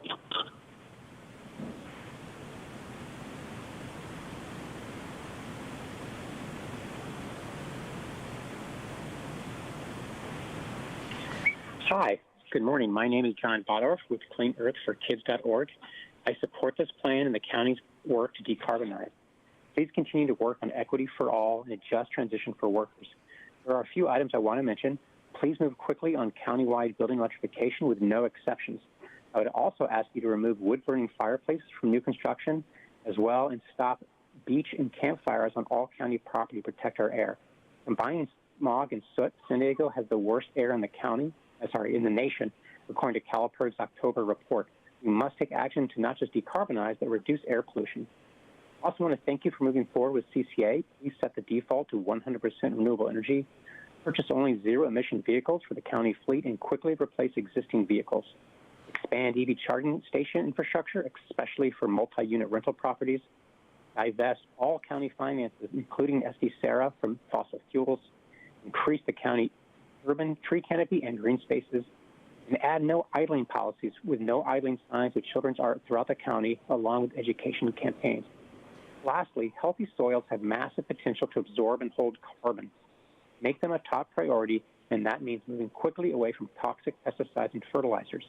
Hi, good morning. My name is John Bodorf with CleanEarthForKids.org. I support this plan and the county's work to decarbonize. Please continue to work on equity for all and a just transition for workers. There are a few items I want to mention. Please move quickly on countywide building electrification with no exceptions. I would also ask you to remove wood-burning fireplaces from new construction as well and stop beach and campfires on all county property to protect our air. Combining smog and soot, San Diego has the worst air in the county. In the nation, according to CalPER's October report. We must take action to not just decarbonize, but reduce air pollution. I also want to thank you for moving forward with CCA. Please set the default to 100% renewable energy, purchase only zero-emission vehicles for the county fleet, and quickly replace existing vehicles. Expand EV charging station infrastructure, especially for multi-unit rental properties. Divest all county finances, including SD Sarah, from fossil fuels. Increase the county urban tree canopy and green spaces, and add no idling policies with no idling signs with children's art throughout the county, along with education campaigns. Lastly, healthy soils have massive potential to absorb and hold carbon. Make them a top priority, and that means moving quickly away from toxic pesticides and fertilizers.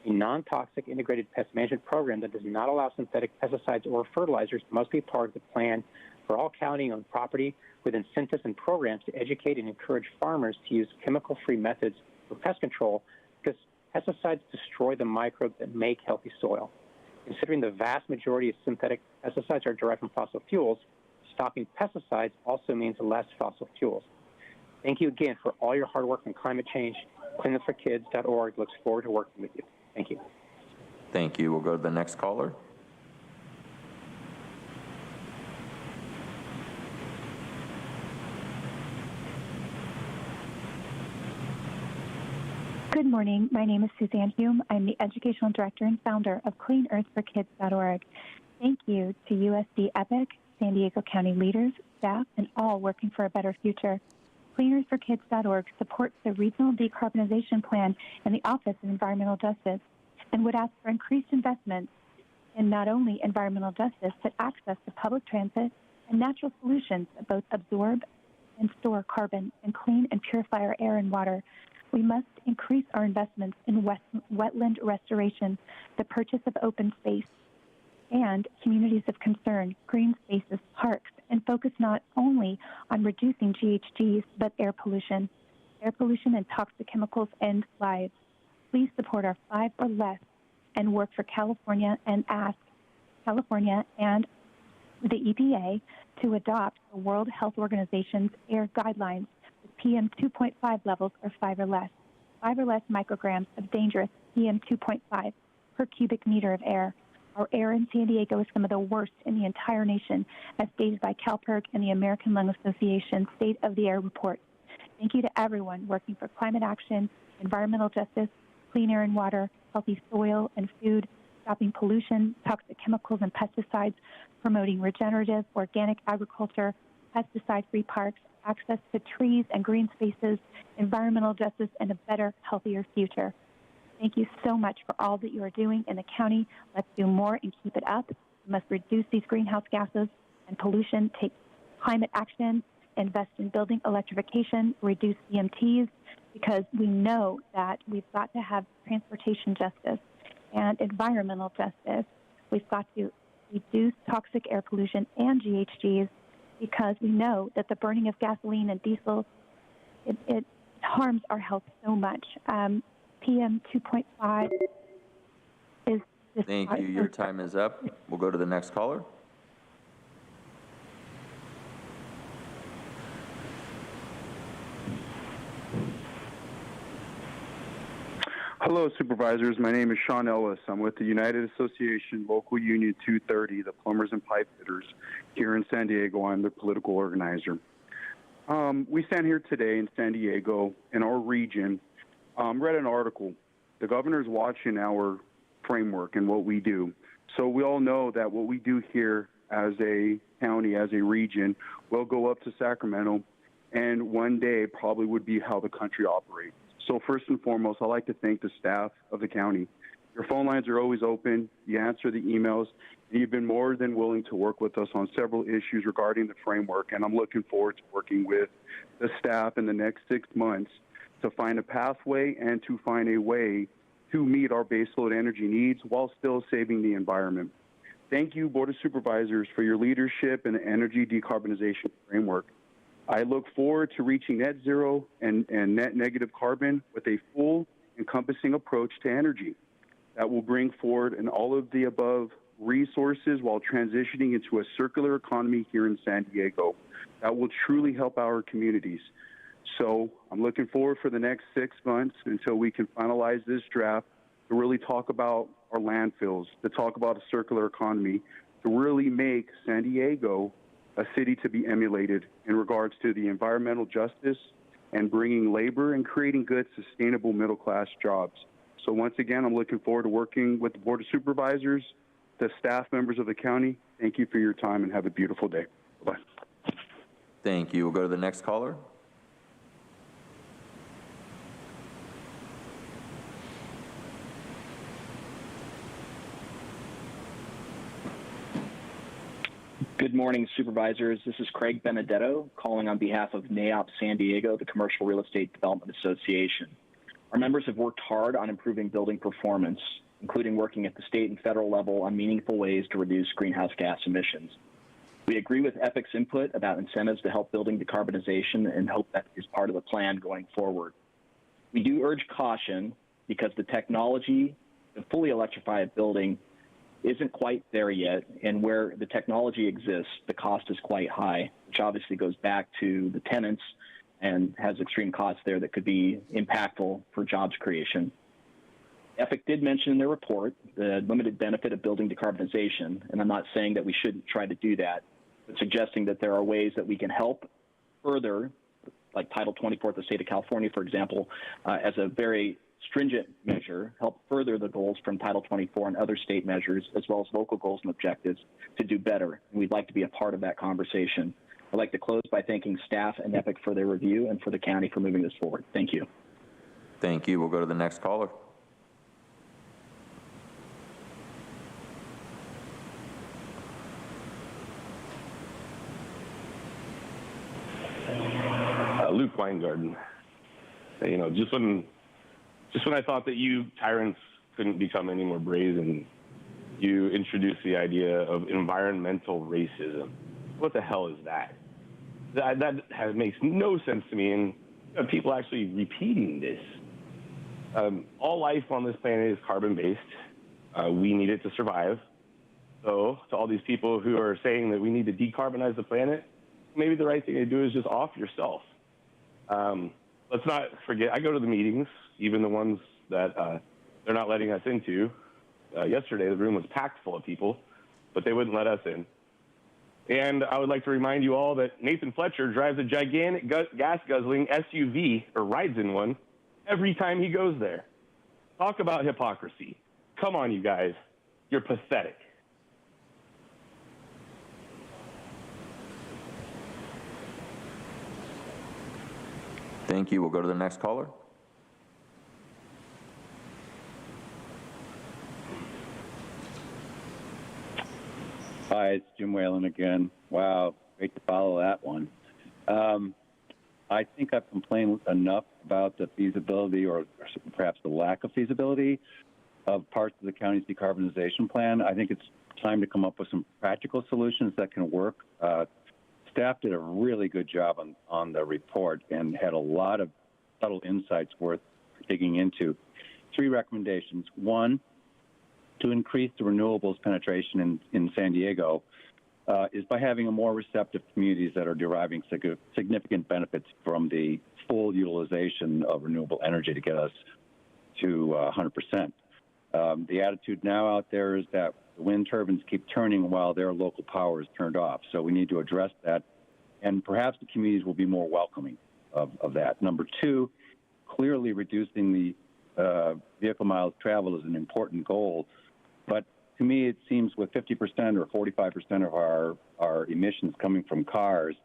A non-toxic integrated pest management program that does not allow synthetic pesticides or fertilizers must be part of the plan for all county-owned property, with incentives and programs to educate and encourage farmers to use chemical-free methods for pest control, because pesticides destroy the microbes that make healthy soil. Considering the vast majority of synthetic pesticides are derived from fossil fuels, stopping pesticides also means less fossil fuels. Thank you again for all your hard work on climate change. CleanUpForKids.org looks forward to working with you. Thank you. Thank you. We'll go to the next caller. Good morning. My name is Suzanne Hume. I'm the Educational Director and founder of CleanEarthForKids.org. Thank you to USD EPIC, San Diego County leaders, staff, and all working for a better future. CleanEarthForKids.org supports the Regional Decarbonization Plan and the Office of Environmental Justice, and would ask for increased investments in not only environmental justice, but access to public transit and natural solutions that both absorb and store carbon and clean and purify our air and water. We must increase our investments in wetland restoration, the purchase of open space, and communities of concern, green spaces, parks, and focus not only on reducing GHGs, but air pollution. Air pollution and toxic chemicals end lives. Please support our 5 or less and work for California, and ask California and the EPA to adopt the World Health Organization's air guidelines PM 2.5 levels are 5 or less. 5 or less micrograms of dangerous PM 2.5 per cubic meter of air. Our air in San Diego is some of the worst in the entire nation, as stated by CalPERC and the American Lung Association State of the Air Report. Thank you to everyone working for climate action, environmental justice, clean air and water, healthy soil and food, stopping pollution, toxic chemicals and pesticides, promoting regenerative, organic agriculture, pesticide-free parks, access to trees and green spaces, environmental justice, and a better, healthier future. Thank you so much for all that you are doing in the county. Let's do more and keep it up. We must reduce these greenhouse gases and pollution, take climate action, invest in building electrification, reduce EMTs, because we know that we've got to have transportation justice and environmental justice. We've got to reduce toxic air pollution and GHGs, because we know that the burning of gasoline and diesel, it harms our health so much. PM 2.5 is... Thank you. Your time is up. We'll go to the next caller. Hello, Supervisors. My name is Sean Ellis. I'm with the United Association Local Union 230, the plumbers and pipe fitters here in San Diego. I'm the political organizer. We stand here today in San Diego, in our region. Read an article. The governor's watching our framework and what we do. So we all know that what we do here as a county, as a region, will go up to Sacramento, and one day probably would be how the country operates. So first and foremost, I'd like to thank the staff of the county. Your phone lines are always open. You answer the emails. And you've been more than willing to work with us on several issues regarding the framework, and I'm looking forward to working with the staff in the next 6 months to find a pathway and to find a way to meet our baseload energy needs while still saving the environment. Thank you, Board of Supervisors, for your leadership in the energy decarbonization framework. I look forward to reaching net zero and net negative carbon with a full encompassing approach to energy that will bring forward an all of the above resources while transitioning into a circular economy here in San Diego that will truly help our communities. So I'm looking forward for the next 6 months until we can finalize this draft to really talk about our landfills, to talk about a circular economy, to really make San Diego a city to be emulated in regards to the environmental justice and bringing labor and creating good, sustainable middle-class jobs. So once again, I'm looking forward to working with the Board of Supervisors, the staff members of the county. Thank you for your time and have a beautiful day. Bye-bye. Thank you. We'll go to the next caller. Good morning, Supervisors. This is Craig Benedetto calling on behalf of NAIOP San Diego, the Commercial Real Estate Development Association. Our members have worked hard on improving building performance, including working at the state and federal level on meaningful ways to reduce greenhouse gas emissions. We agree with EPIC's input about incentives to help building decarbonization and hope that is part of the plan going forward. We do urge caution because the technology to fully electrify a building isn't quite there yet, and where the technology exists, the cost is quite high, which obviously goes back to the tenants and has extreme costs there that could be impactful for jobs creation. EPIC did mention in their report the limited benefit of building decarbonization, and I'm not saying that we shouldn't try to do that, but suggesting that there are ways that we can help further, like Title 24 of the state of California, for example, as a very stringent measure, help further the goals from Title 24 and other state measures, as well as local goals and objectives to do better. And we'd like to be a part of that conversation. I'd like to close by thanking staff and EPIC for their review and for the county for moving this forward. Thank you. Thank you. We'll go to the next caller. Luke Weingarten. You know, just when I thought that you tyrants couldn't become any more brazen, you introduced the idea of environmental racism. What the hell is that? That makes no sense to me, and people actually repeating this. All life on this planet is carbon-based. We need it to survive. So to all these people who are saying that we need to decarbonize the planet, maybe the right thing to do is just off yourself. Let's not forget, I go to the meetings, even the ones that they're not letting us into. Yesterday, the room was packed full of people, but they wouldn't let us in. And I would like to remind you all that Nathan Fletcher drives a gigantic gas-guzzling SUV, or rides in one, every time he goes there. Talk about hypocrisy. Come on, you guys. You're pathetic. Thank you. We'll go to the next caller. Hi, it's Jim Whalen again. Wow, great to follow that one. I think I've complained enough about the feasibility or perhaps the lack of feasibility of parts of the county's decarbonization plan. I think it's time to come up with some practical solutions that can work. Staff did a really good job on the report and had a lot of subtle insights worth digging into. 3 recommendations. 1, to increase the renewables penetration in San Diego is by having a more receptive communities that are deriving significant benefits from the full utilization of renewable energy to get us to 100%. The attitude now out there is that the wind turbines keep turning while their local power is turned off. So we need to address that, and perhaps the communities will be more welcoming of that. Number two, clearly reducing the vehicle miles traveled is an important goal, but to me it seems with 50% or 45% of our emissions coming from cars,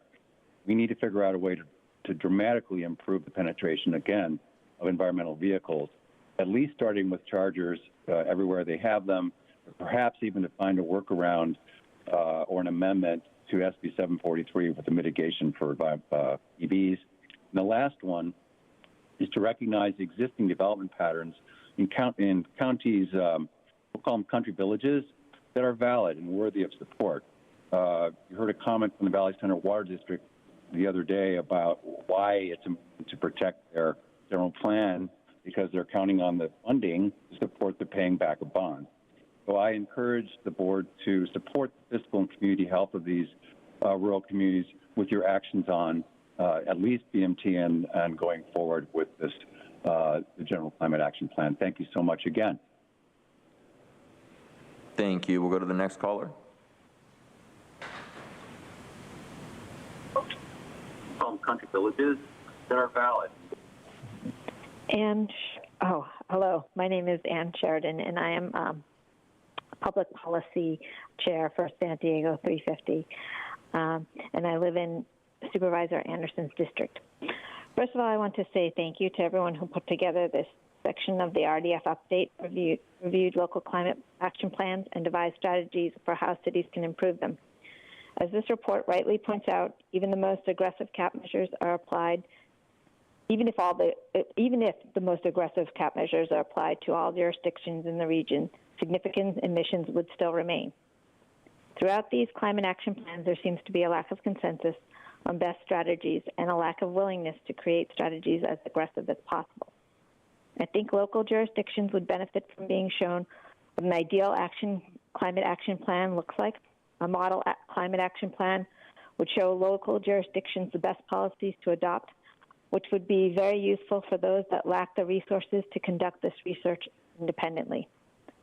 we need to figure out a way to dramatically improve the penetration, again, of environmental vehicles, at least starting with chargers everywhere they have them, or perhaps even to find a workaround or an amendment to SB 743 with the mitigation for EVs. And the last one is to recognize the existing development patterns in counties, we'll call them country villages, that are valid and worthy of support. You heard a comment from the Valley Center Water District the other day about why it's important to protect their own plan, because they're counting on the funding to support the paying back of bonds. So I encourage the board to support the fiscal and community health of these rural communities with your actions on at least BMT and going forward with this, the General Climate Action Plan. Thank you so much again. Thank you. We'll go to the next caller. From country villages that are valid. Hello. My name is Ann Sheridan, and I am Public Policy Chair for San Diego 350, and I live in Supervisor Anderson's district. First of all, I want to say thank you to everyone who put together this section of the RDF update, reviewed local climate action plans, and devised strategies for how cities can improve them. As this report rightly points out, even the most aggressive cap measures are applied. Even if the most aggressive cap measures are applied to all jurisdictions in the region, significant emissions would still remain. Throughout these climate action plans, there seems to be a lack of consensus on best strategies and a lack of willingness to create strategies as aggressive as possible. I think local jurisdictions would benefit from being shown what an ideal climate action plan looks like. A model climate action plan would show local jurisdictions the best policies to adopt, which would be very useful for those that lack the resources to conduct this research independently.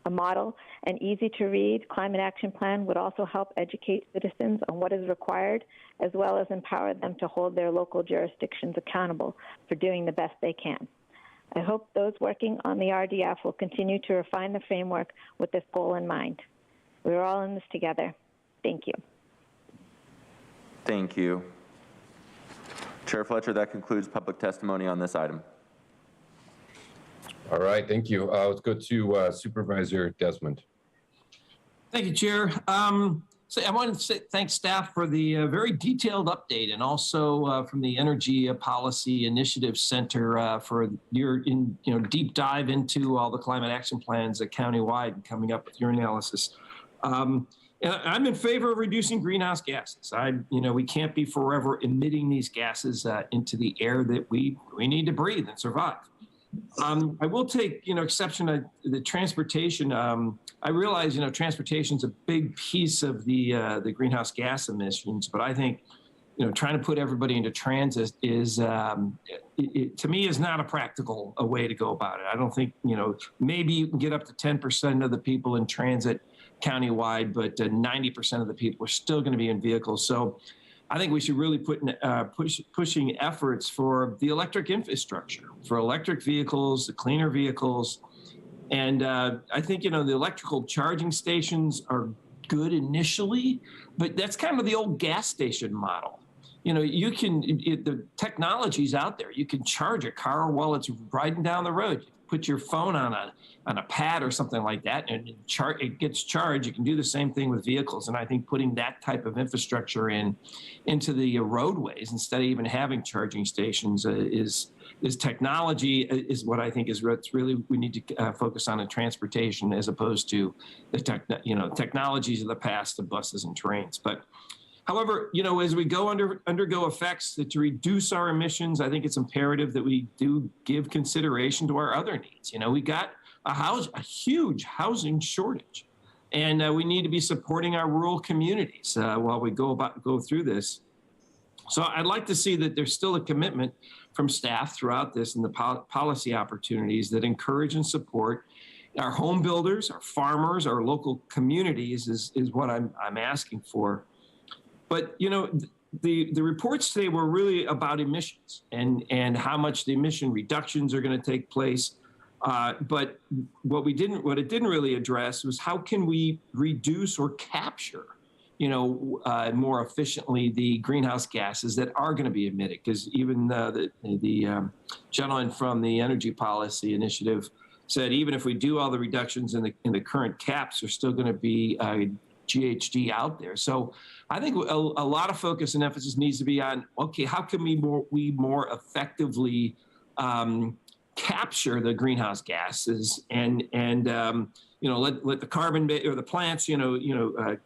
A model and easy-to-read climate action plan would also help educate citizens on what is required, as well as empower them to hold their local jurisdictions accountable for doing the best they can. I hope those working on the RDF will continue to refine the framework with this goal in mind. We're all in this together. Thank you. Thank you. Chair Fletcher, that concludes public testimony on this item. All right, thank you. Let's go to Supervisor Desmond. Thank you, Chair. So I wanted to thank staff for the very detailed update, and also from the Energy Policy Initiative Center for your deep dive into all the climate action plans countywide and coming up with your analysis. And I'm in favor of reducing greenhouse gases. We can't be forever emitting these gases into the air that we need to breathe and survive. I will take, exception to the transportation. I realize, transportation is a big piece of the greenhouse gas emissions, but I think, trying to put everybody into transit is, to me, is not a practical way to go about it. I don't think, maybe you can get up to 10% of the people in transit countywide, but 90% of the people are still going to be in vehicles. So I think we should really put pushing efforts for the electric infrastructure, for electric vehicles, the cleaner vehicles. And I think, the electrical charging stations are good initially, but that's kind of the old gas station model. The technology's out there. You can charge a car while it's riding down the road. You put your phone on a pad or something like that, and it gets charged. You can do the same thing with vehicles. And I think putting that type of infrastructure into the roadways instead of even having charging stations is technology is what I think is really we need to focus on in transportation, as opposed to the technologies of the past, the buses and trains. But however, as we undergo effects to reduce our emissions, I think it's imperative that we do give consideration to our other needs. We got a huge housing shortage, and we need to be supporting our rural communities while we go through this. So I'd like to see that there's still a commitment from staff throughout this and the policy opportunities that encourage and support our home builders, our farmers, our local communities is what I'm asking for. But, you know, the reports today were really about emissions and how much the emission reductions are going to take place. But what it didn't really address was how can we reduce or capture, you know, more efficiently the greenhouse gases that are going to be emitted? Because even the gentleman from the Energy Policy Initiative said even if we do all the reductions in the current caps, there's still going to be GHG out there. So I think a lot of focus and emphasis needs to be on, okay, how can we more effectively capture the greenhouse gases and you know, let the carbon or the plants,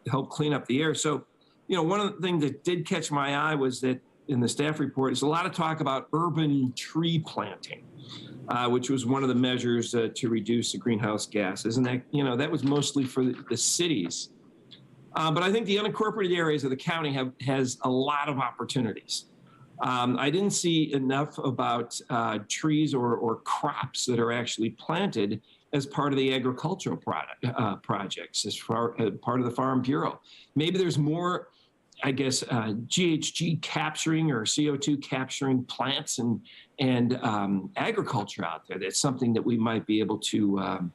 help clean up the air. So, you know, one of the things that did catch my eye was that in the staff report is a lot of talk about urban tree planting, which was one of the measures to reduce the greenhouse gases. And that, you know, that was mostly for the cities. But I think the unincorporated areas of the county has a lot of opportunities. I didn't see enough about trees or crops that are actually planted as part of the agricultural projects, as part of the Farm Bureau. Maybe there's more, I guess, GHG capturing or CO2 capturing plants and agriculture out there. That's something that we might be able to,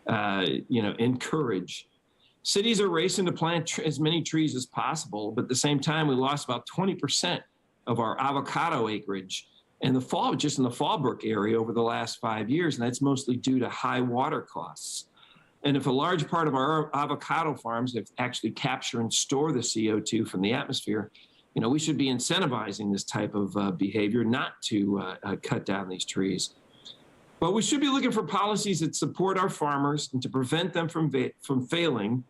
encourage. Cities are racing to plant as many trees as possible, but at the same time, we lost about 20% of our avocado acreage in the Fallbrook area over the last 5 years, and that's mostly due to high water costs. And if a large part of our avocado farms have actually capture and store the CO2 from the atmosphere, you know, we should be incentivizing this type of behavior, not to cut down these trees. But we should be looking for policies that support our farmers and to prevent them from failing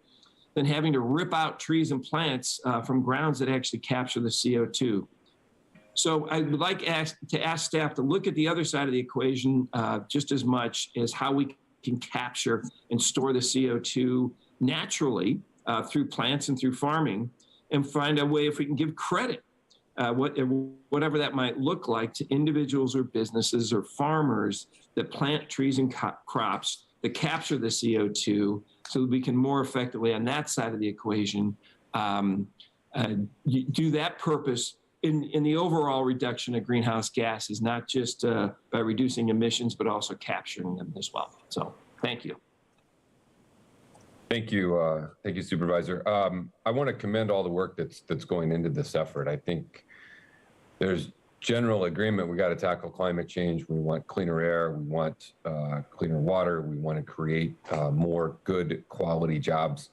than having to rip out trees and plants from grounds that actually capture the CO2. So I would like to ask staff to look at the other side of the equation just as much as how we can capture and store the CO2 naturally through plants and through farming, and find a way if we can give credit, whatever that might look like, to individuals or businesses or farmers that plant trees and crops that capture the CO2 so that we can more effectively on that side of the equation do that purpose in the overall reduction of greenhouse gases, not just by reducing emissions, but also capturing them as well. So thank you. Thank you, Supervisor. I want to commend all the work that's going into this effort. I think there's general agreement. We got to tackle climate change. We want cleaner air. We want cleaner water. We want to create more good quality jobs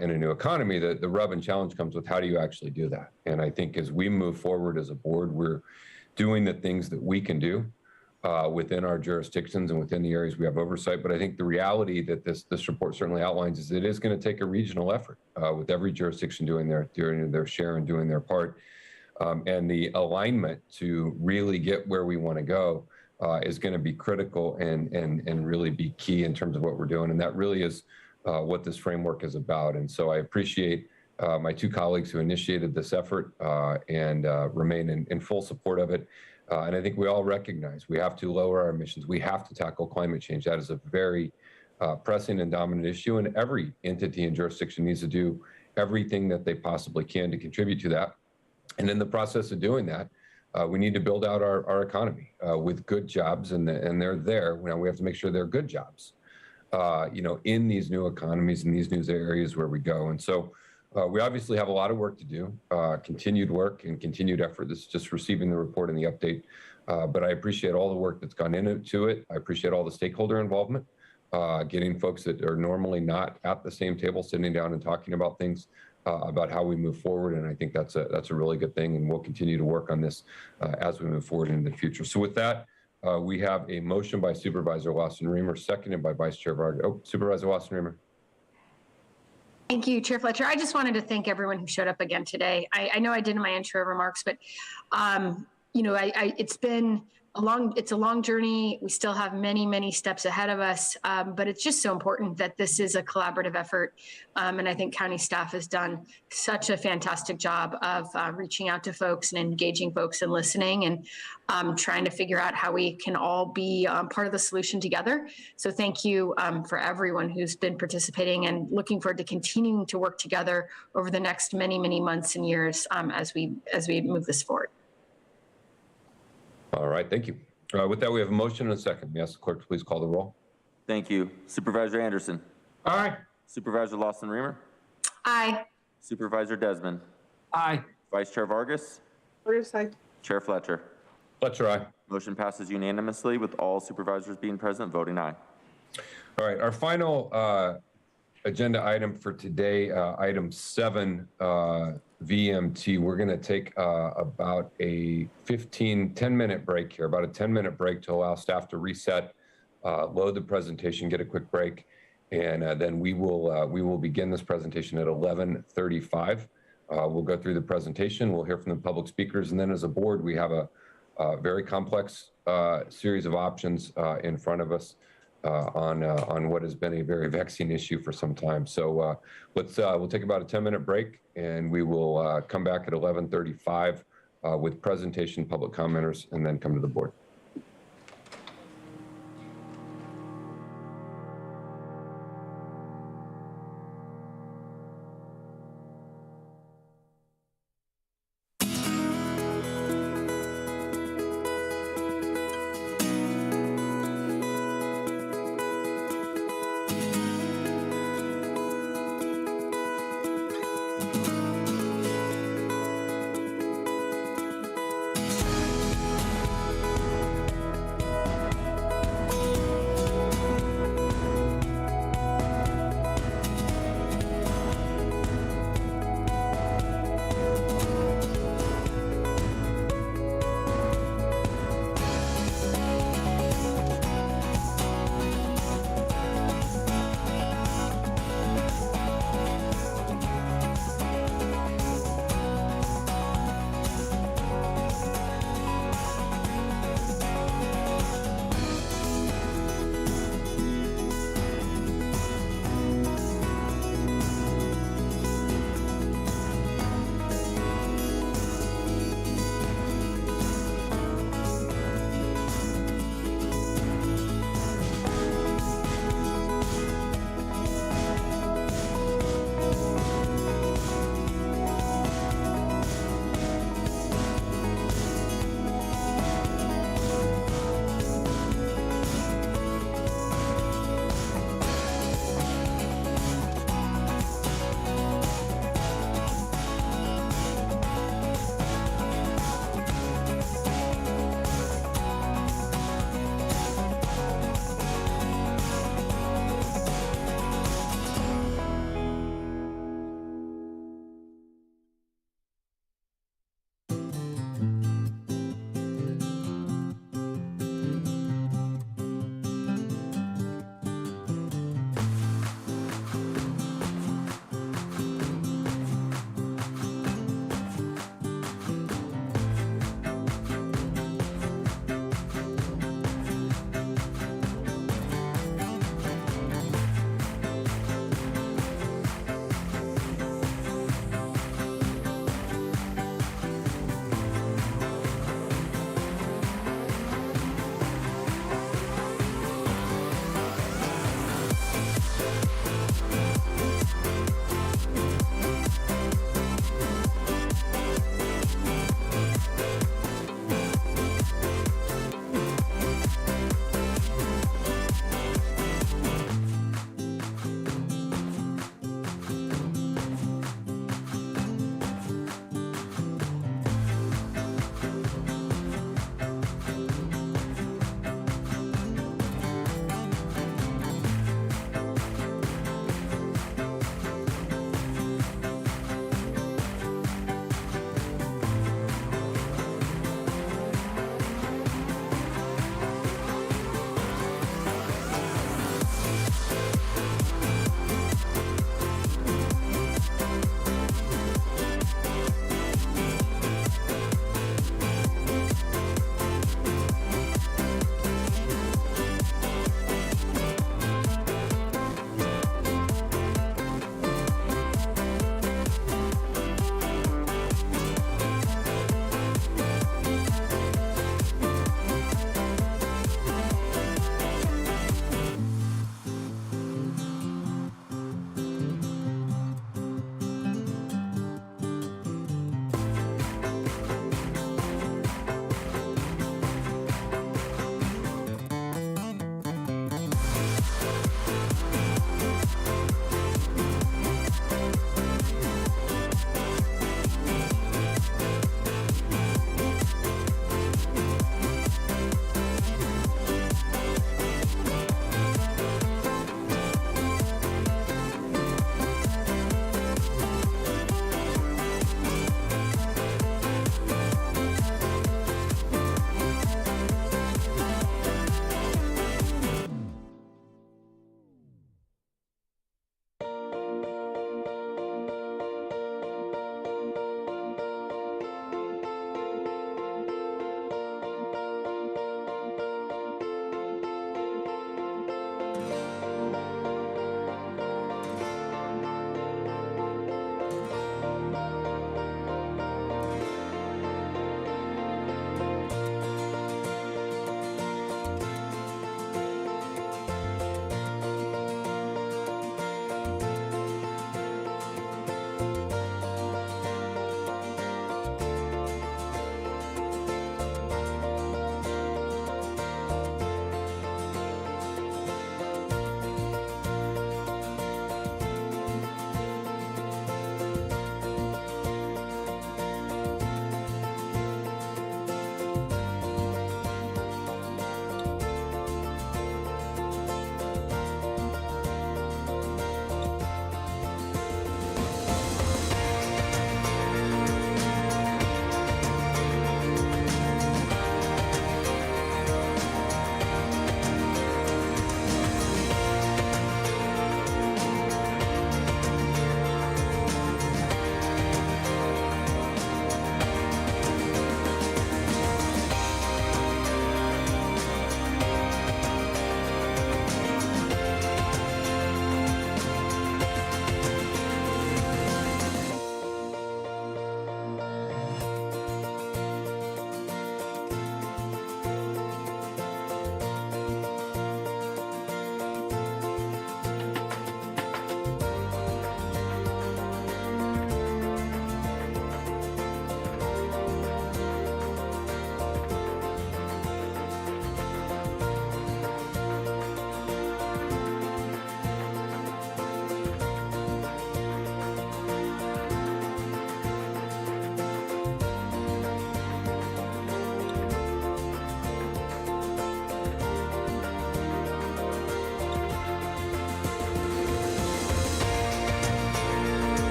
in a new economy. The rub and challenge comes with how do you actually do that? And I think as we move forward as a board, we're doing the things that we can do within our jurisdictions and within the areas we have oversight. But I think the reality that this report certainly outlines is it is going to take a regional effort with every jurisdiction doing their share and doing their part. And the alignment to really get where we want to go is going to be critical and really be key in terms of what we're doing. And that really is what this framework is about. And so I appreciate my two colleagues who initiated this effort and remain in full support of it. And I think we all recognize we have to lower our emissions. We have to tackle climate change. That is a very pressing and dominant issue. And every entity and jurisdiction needs to do everything that they possibly can to contribute to that. And in the process of doing that, we need to build out our economy with good jobs, and they're there. Now we have to make sure they're good jobs, in these new economies, in these new areas where we go. And so we obviously have a lot of work to do, continued work and continued effort. This is just receiving the report and the update. But I appreciate all the work that's gone into it. I appreciate all the stakeholder involvement, getting folks that are normally not at the same table, sitting down and talking about things. About how we move forward, and I think that's a really good thing, and we'll continue to work on this as we move forward into the future. So with that, we have a motion by Supervisor Lawson-Remer, seconded by Vice Chair Varga. Oh, Supervisor Lawson-Remer. Thank you, Chair Fletcher. I just wanted to thank everyone who showed up again today. I know I did in my intro remarks, but it's been it's a long journey. We still have many, many steps ahead of us, but it's just so important that this is a collaborative effort. And I think county staff has done such a fantastic job of reaching out to folks and engaging folks and listening and trying to figure out how we can all be part of the solution together. So thank you for everyone who's been participating, and looking forward to continuing to work together over the next many, many months and years as we move this forward. All right, thank you. With that, we have a motion and a second. May I ask the clerk to please call the roll? Thank you. Supervisor Anderson. Aye. Supervisor Lawson-Remer. Aye. Supervisor Desmond. Aye. Vice Chair Vargas. Vargas, aye. Chair Fletcher. Fletcher, aye. Motion passes unanimously with all supervisors being present, voting aye. All right, our final agenda item for today, item 7, VMT. We're going to take about a 10-minute break here, about a 10-minute break to allow staff to reset, load the presentation, get a quick break, and then we will begin this presentation at 11:35. We'll go through the presentation, we'll hear from the public speakers, and then as a board, we have a very complex series of options in front of us on what has been a very vexing issue for some time. So we'll take about a 10-minute break, and we will come back at 11:35 with presentation, public commenters, and then come to the board.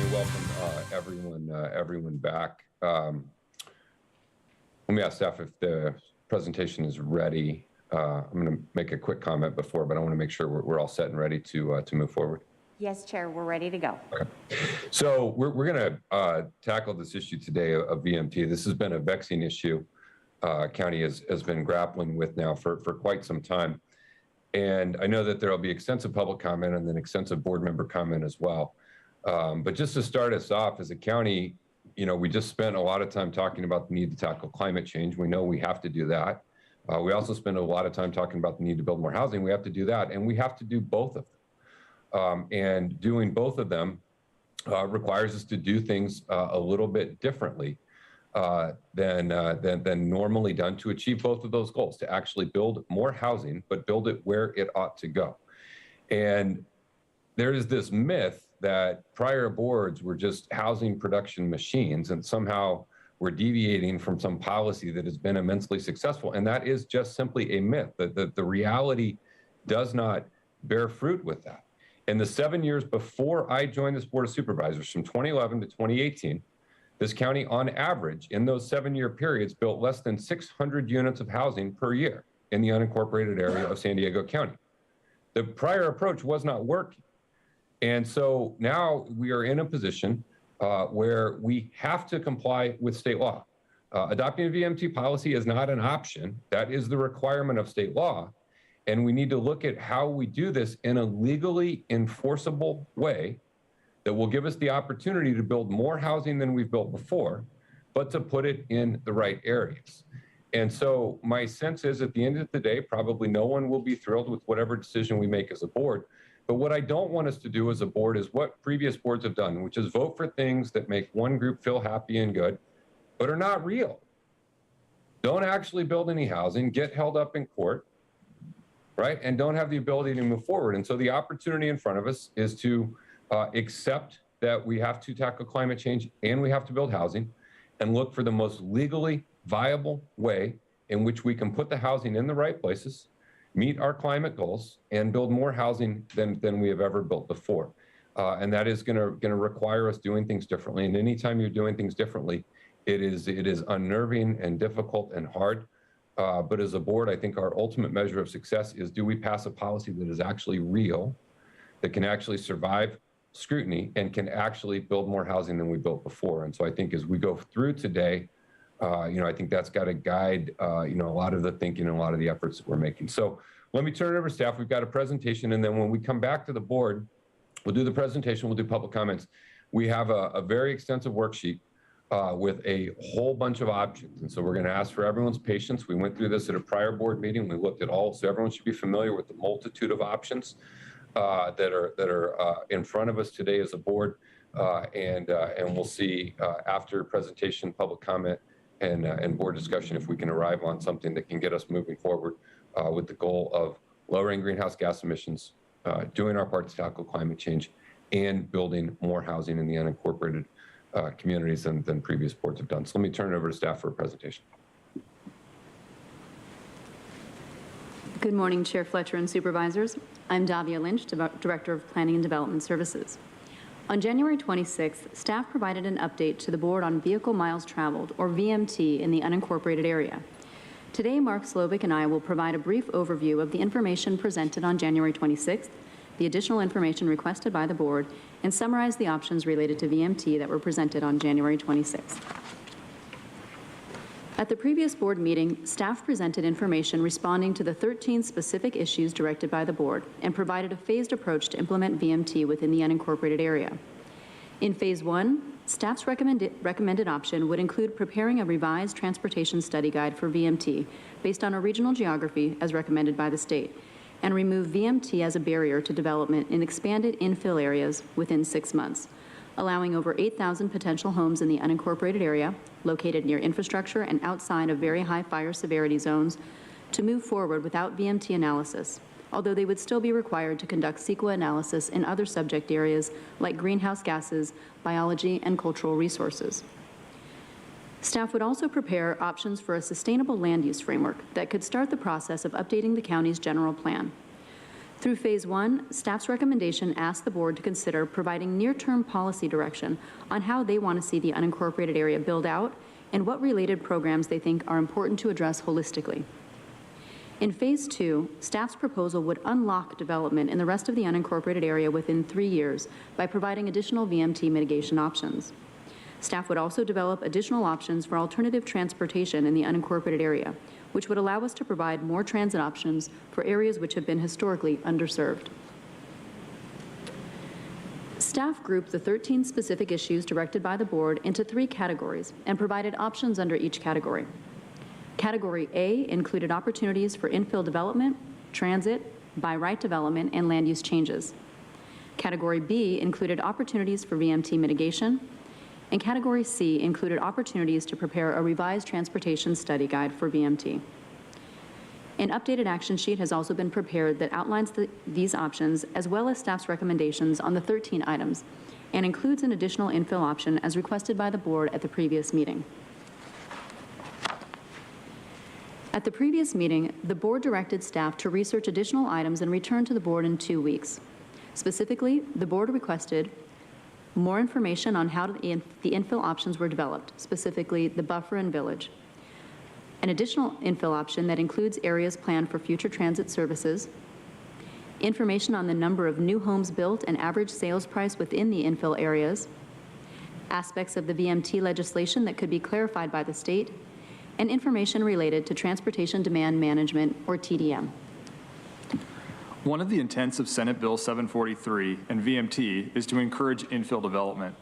me welcome everyone back. Let me ask staff if the presentation is ready. I'm going to make a quick comment before, but I want to make sure we're all set and ready to move forward. Yes, Chair, we're ready to go. Okay. So we're going to tackle this issue today of VMT. This has been a vexing issue county has been grappling with now for quite some time. And I know that there will be extensive public comment and then extensive board member comment as well. But just to start us off, as a county, we just spent a lot of time talking about the need to tackle climate change. We know we have to do that. We also spend a lot of time talking about the need to build more housing. We have to do that, and we have to do both of them. And doing both of them requires us to do things a little bit differently than normally done to achieve both of those goals, to actually build more housing, but build it where it ought to go. And there is this myth that prior boards were just housing production machines, and somehow we're deviating from some policy that has been immensely successful. And that is just simply a myth. The reality does not bear fruit with that. In the 7 years before I joined this Board of Supervisors, from 2011 to 2018, this county, on average, in those 7-year periods, built less than 600 units of housing per year in the unincorporated area of San Diego County. The prior approach was not working. And so now we are in a position where we have to comply with state law. Adopting a VMT policy is not an option. That is the requirement of state law. And we need to look at how we do this in a legally enforceable way that will give us the opportunity to build more housing than we've built before, but to put it in the right areas. And so my sense is, at the end of the day, probably no one will be thrilled with whatever decision we make as a board. But what I don't want us to do as a board is what previous boards have done, which is vote for things that make one group feel happy and good, but are not real. Don't actually build any housing, get held up in court, right? And don't have the ability to move forward. And so the opportunity in front of us is to accept that we have to tackle climate change and we have to build housing, and look for the most legally viable way in which we can put the housing in the right places, meet our climate goals, and build more housing than we have ever built before. And that is going to require us doing things differently. And anytime you're doing things differently, it is unnerving and difficult and hard. But as a board, I think our ultimate measure of success is, do we pass a policy that is actually real, that can actually survive scrutiny, and can actually build more housing than we built before. And so I think as we go through today, I think that's got to guide, a lot of the thinking and a lot of the efforts that we're making. So let me turn it over to staff. We've got a presentation, and then when we come back to the board, we'll do the presentation, we'll do public comments. We have a very extensive worksheet with a whole bunch of options. And so we're going to ask for everyone's patience. We went through this at a prior board meeting. We looked at all, so everyone should be familiar with the multitude of options that are in front of us today as a board. And we'll see after presentation, public comment, and board discussion if we can arrive on something that can get us moving forward with the goal of lowering greenhouse gas emissions, doing our part to tackle climate change, and building more housing in the unincorporated communities than previous boards have done. So let me turn it over to staff for a presentation. Good morning, Chair Fletcher and Supervisors. I'm Davia Lynch, Director of Planning and Development Services. On January 26th, staff provided an update to the board on vehicle miles traveled, or VMT, in the unincorporated area. Today, Mark Slovic and I will provide a brief overview of the information presented on January 26th, the additional information requested by the board, and summarize the options related to VMT that were presented on January 26th. At the previous board meeting, staff presented information responding to the 13 specific issues directed by the board and provided a phased approach to implement VMT within the unincorporated area. In Phase 1, staff's recommended option would include preparing a revised transportation study guide for VMT based on a regional geography as recommended by the state, and remove VMT as a barrier to development in expanded infill areas within 6 months, allowing over 8,000 potential homes in the unincorporated area, located near infrastructure and outside of very high fire severity zones, to move forward without VMT analysis, although they would still be required to conduct CEQA analysis in other subject areas like greenhouse gases, biology, and cultural resources. Staff would also prepare options for a sustainable land use framework that could start the process of updating the county's general plan. Through Phase 1, staff's recommendation asked the board to consider providing near-term policy direction on how they want to see the unincorporated area build out and what related programs they think are important to address holistically. In Phase 2, staff's proposal would unlock development in the rest of the unincorporated area within 3 years by providing additional VMT mitigation options. Staff would also develop additional options for alternative transportation in the unincorporated area, which would allow us to provide more transit options for areas which have been historically underserved. Staff grouped the 13 specific issues directed by the board into 3 categories and provided options under each category. Category A included opportunities for infill development, transit, by right development, and land use changes. Category B included opportunities for VMT mitigation, and Category C included opportunities to prepare a revised transportation study guide for VMT. An updated action sheet has also been prepared that outlines these options as well as staff's recommendations on the 13 items and includes an additional infill option as requested by the board at the previous meeting. At the previous meeting, the board directed staff to research additional items and return to the board in 2 weeks. Specifically, the board requested more information on how the infill options were developed, specifically the buffer and village. An additional infill option that includes areas planned for future transit services, information on the number of new homes built and average sales price within the infill areas, aspects of the VMT legislation that could be clarified by the state, and information related to transportation demand management, or TDM. One of the intents of Senate Bill 743 and VMT is to encourage infill development.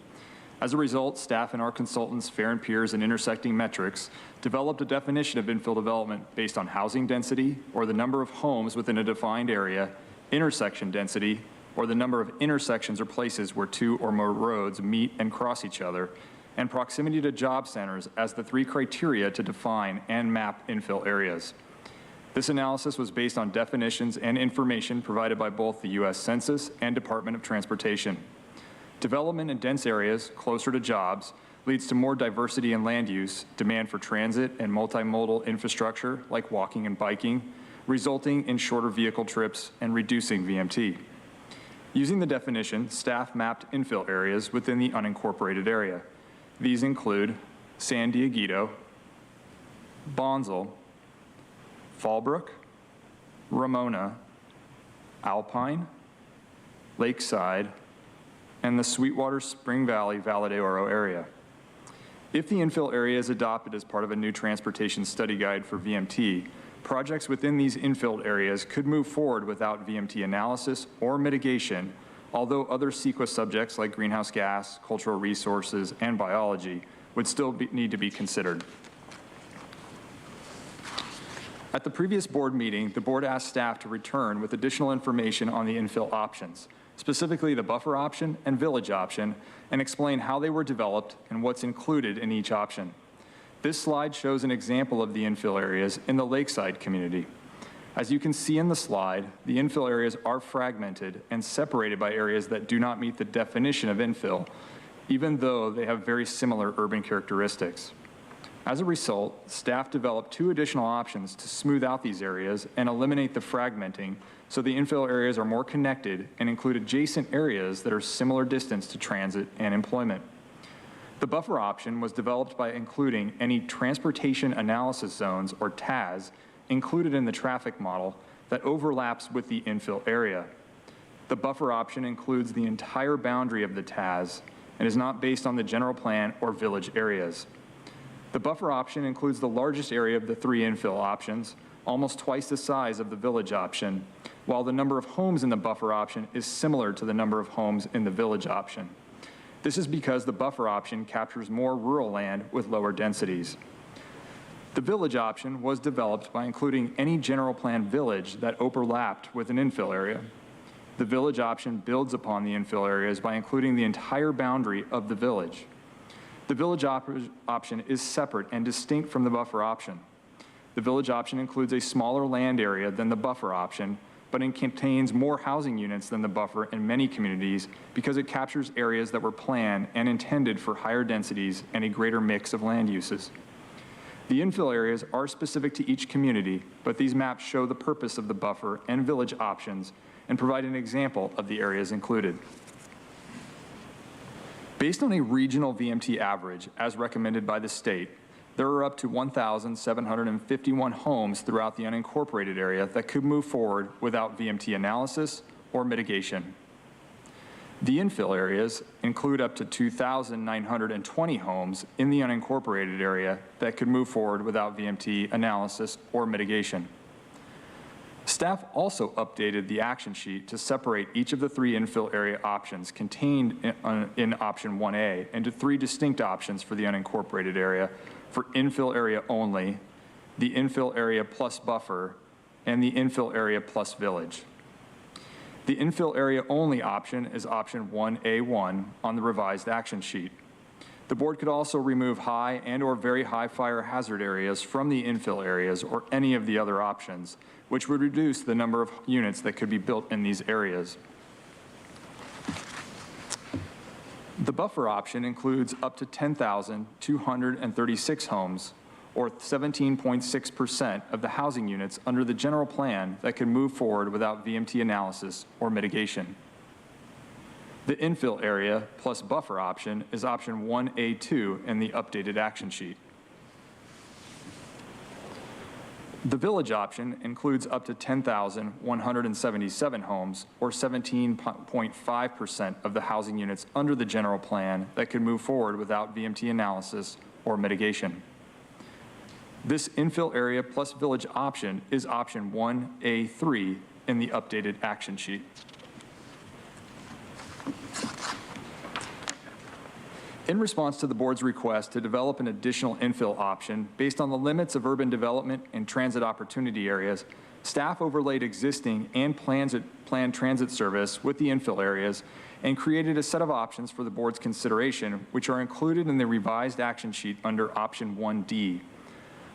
As a result, staff and our consultants, Fair and Peers and Intersecting Metrics, developed a definition of infill development based on housing density, or the number of homes within a defined area, intersection density, or the number of intersections or places where 2 or more roads meet and cross each other, and proximity to job centers as the 3 criteria to define and map infill areas. This analysis was based on definitions and information provided by both the U.S. Census and Department of Transportation. Development in dense areas closer to jobs leads to more diversity in land use, demand for transit and multimodal infrastructure like walking and biking, resulting in shorter vehicle trips and reducing VMT. Using the definition, staff mapped infill areas within the unincorporated area. These include San Dieguito, Bonsall, Fallbrook, Ramona, Alpine, Lakeside, and the Sweetwater Spring Valley Valle de Oro area. If the infill area is adopted as part of a new transportation study guide for VMT, projects within these infilled areas could move forward without VMT analysis or mitigation, although other CEQA subjects like greenhouse gas, cultural resources, and biology would still need to be considered. At the previous board meeting, the board asked staff to return with additional information on the infill options, specifically the buffer option and village option, and explain how they were developed and what's included in each option. This slide shows an example of the infill areas in the Lakeside community. As you can see in the slide, the infill areas are fragmented and separated by areas that do not meet the definition of infill, even though they have very similar urban characteristics. As a result, staff developed 2 additional options to smooth out these areas and eliminate the fragmenting so the infill areas are more connected and include adjacent areas that are similar distance to transit and employment. The buffer option was developed by including any transportation analysis zones, or TAZ, included in the traffic model that overlaps with the infill area. The buffer option includes the entire boundary of the TAZ and is not based on the general plan or village areas. The buffer option includes the largest area of the 3 infill options, almost twice the size of the village option, while the number of homes in the buffer option is similar to the number of homes in the village option. This is because the buffer option captures more rural land with lower densities. The village option was developed by including any general plan village that overlapped with an infill area. The village option builds upon the infill areas by including the entire boundary of the village. The village option is separate and distinct from the buffer option. The village option includes a smaller land area than the buffer option, but it contains more housing units than the buffer in many communities because it captures areas that were planned and intended for higher densities and a greater mix of land uses. The infill areas are specific to each community, but these maps show the purpose of the buffer and village options and provide an example of the areas included. Based on a regional VMT average, as recommended by the state, there are up to 1,751 homes throughout the unincorporated area that could move forward without VMT analysis or mitigation. The infill areas include up to 2,920 homes in the unincorporated area that could move forward without VMT analysis or mitigation. Staff also updated the action sheet to separate each of the 3 infill area options contained in option 1A into 3 distinct options for the unincorporated area for infill area only, the infill area plus buffer, and the infill area plus village. The infill area only option is option 1A1 on the revised action sheet. The board could also remove high and or very high fire hazard areas from the infill areas or any of the other options, which would reduce the number of units that could be built in these areas. The buffer option includes up to 10,236 homes, or 17.6% of the housing units under the general plan that can move forward without VMT analysis or mitigation. The infill area plus buffer option is option 1A2 in the updated action sheet. The village option includes up to 10,177 homes, or 17.5% of the housing units under the general plan that could move forward without VMT analysis or mitigation. This infill area plus village option is option 1A3 in the updated action sheet. In response to the board's request to develop an additional infill option based on the limits of urban development and transit opportunity areas, staff overlaid existing and planned transit service with the infill areas and created a set of options for the board's consideration, which are included in the revised action sheet under option 1D.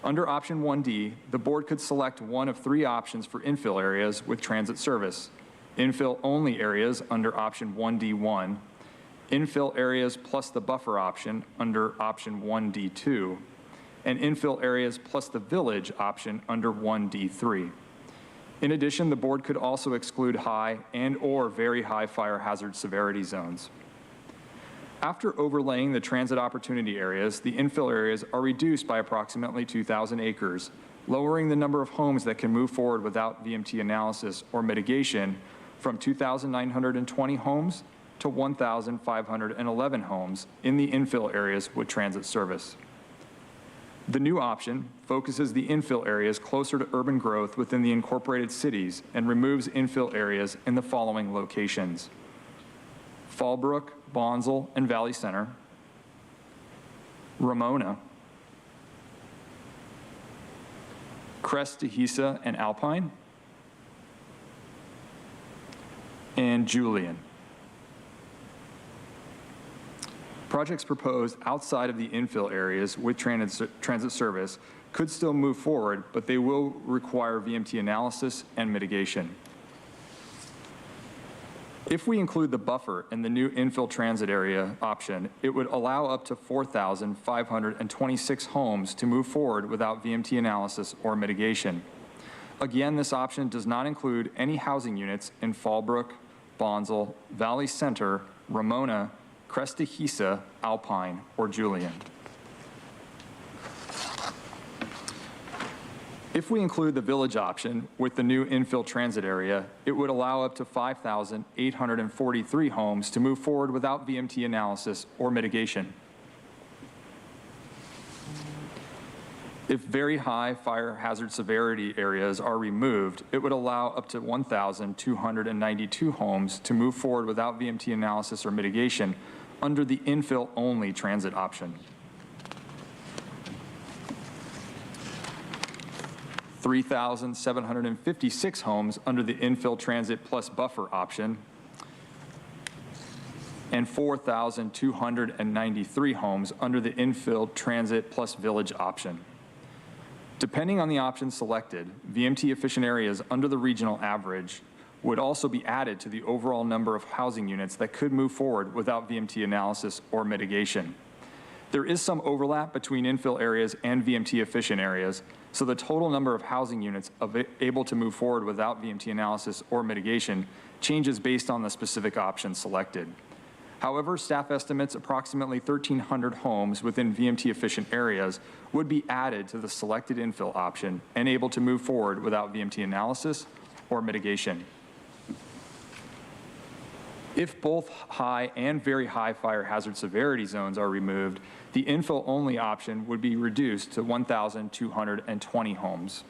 Under option 1D, the board could select one of 3 options for infill areas with transit service: infill only areas under option 1D1, infill areas plus the buffer option under option 1D2, and infill areas plus the village option under 1D3. In addition, the board could also exclude high and or very high fire hazard severity zones. After overlaying the transit opportunity areas, the infill areas are reduced by approximately 2,000 acres, lowering the number of homes that can move forward without VMT analysis or mitigation from 2,920 homes to 1,511 homes in the infill areas with transit service. The new option focuses the infill areas closer to urban growth within the incorporated cities and removes infill areas in the following locations: Fallbrook, Bonsall, and Valley Center, Ramona, Crest, Dehesa, and Alpine, and Julian. Projects proposed outside of the infill areas with transit service could still move forward, but they will require VMT analysis and mitigation. If we include the buffer in the new infill transit area option, it would allow up to 4,526 homes to move forward without VMT analysis or mitigation. Again, this option does not include any housing units in Fallbrook, Bonsall, Valley Center, Ramona, Crest, Dehesa, Alpine, or Julian. If we include the village option with the new infill transit area, it would allow up to 5,843 homes to move forward without VMT analysis or mitigation. If very high fire hazard severity areas are removed, it would allow up to 1,292 homes to move forward without VMT analysis or mitigation under the infill only transit option. 3,756 homes under the infill transit plus buffer option, and 4,293 homes under the infill transit plus village option. Depending on the option selected, VMT efficient areas under the regional average would also be added to the overall number of housing units that could move forward without VMT analysis or mitigation. There is some overlap between infill areas and VMT efficient areas. So the total number of housing units able to move forward without VMT analysis or mitigation changes based on the specific option selected. However, staff estimates approximately 1,300 homes within VMT-efficient areas would be added to the selected infill option and able to move forward without VMT analysis or mitigation. If both high and very high fire hazard severity zones are removed, the infill-only option would be reduced to 1,220 homes.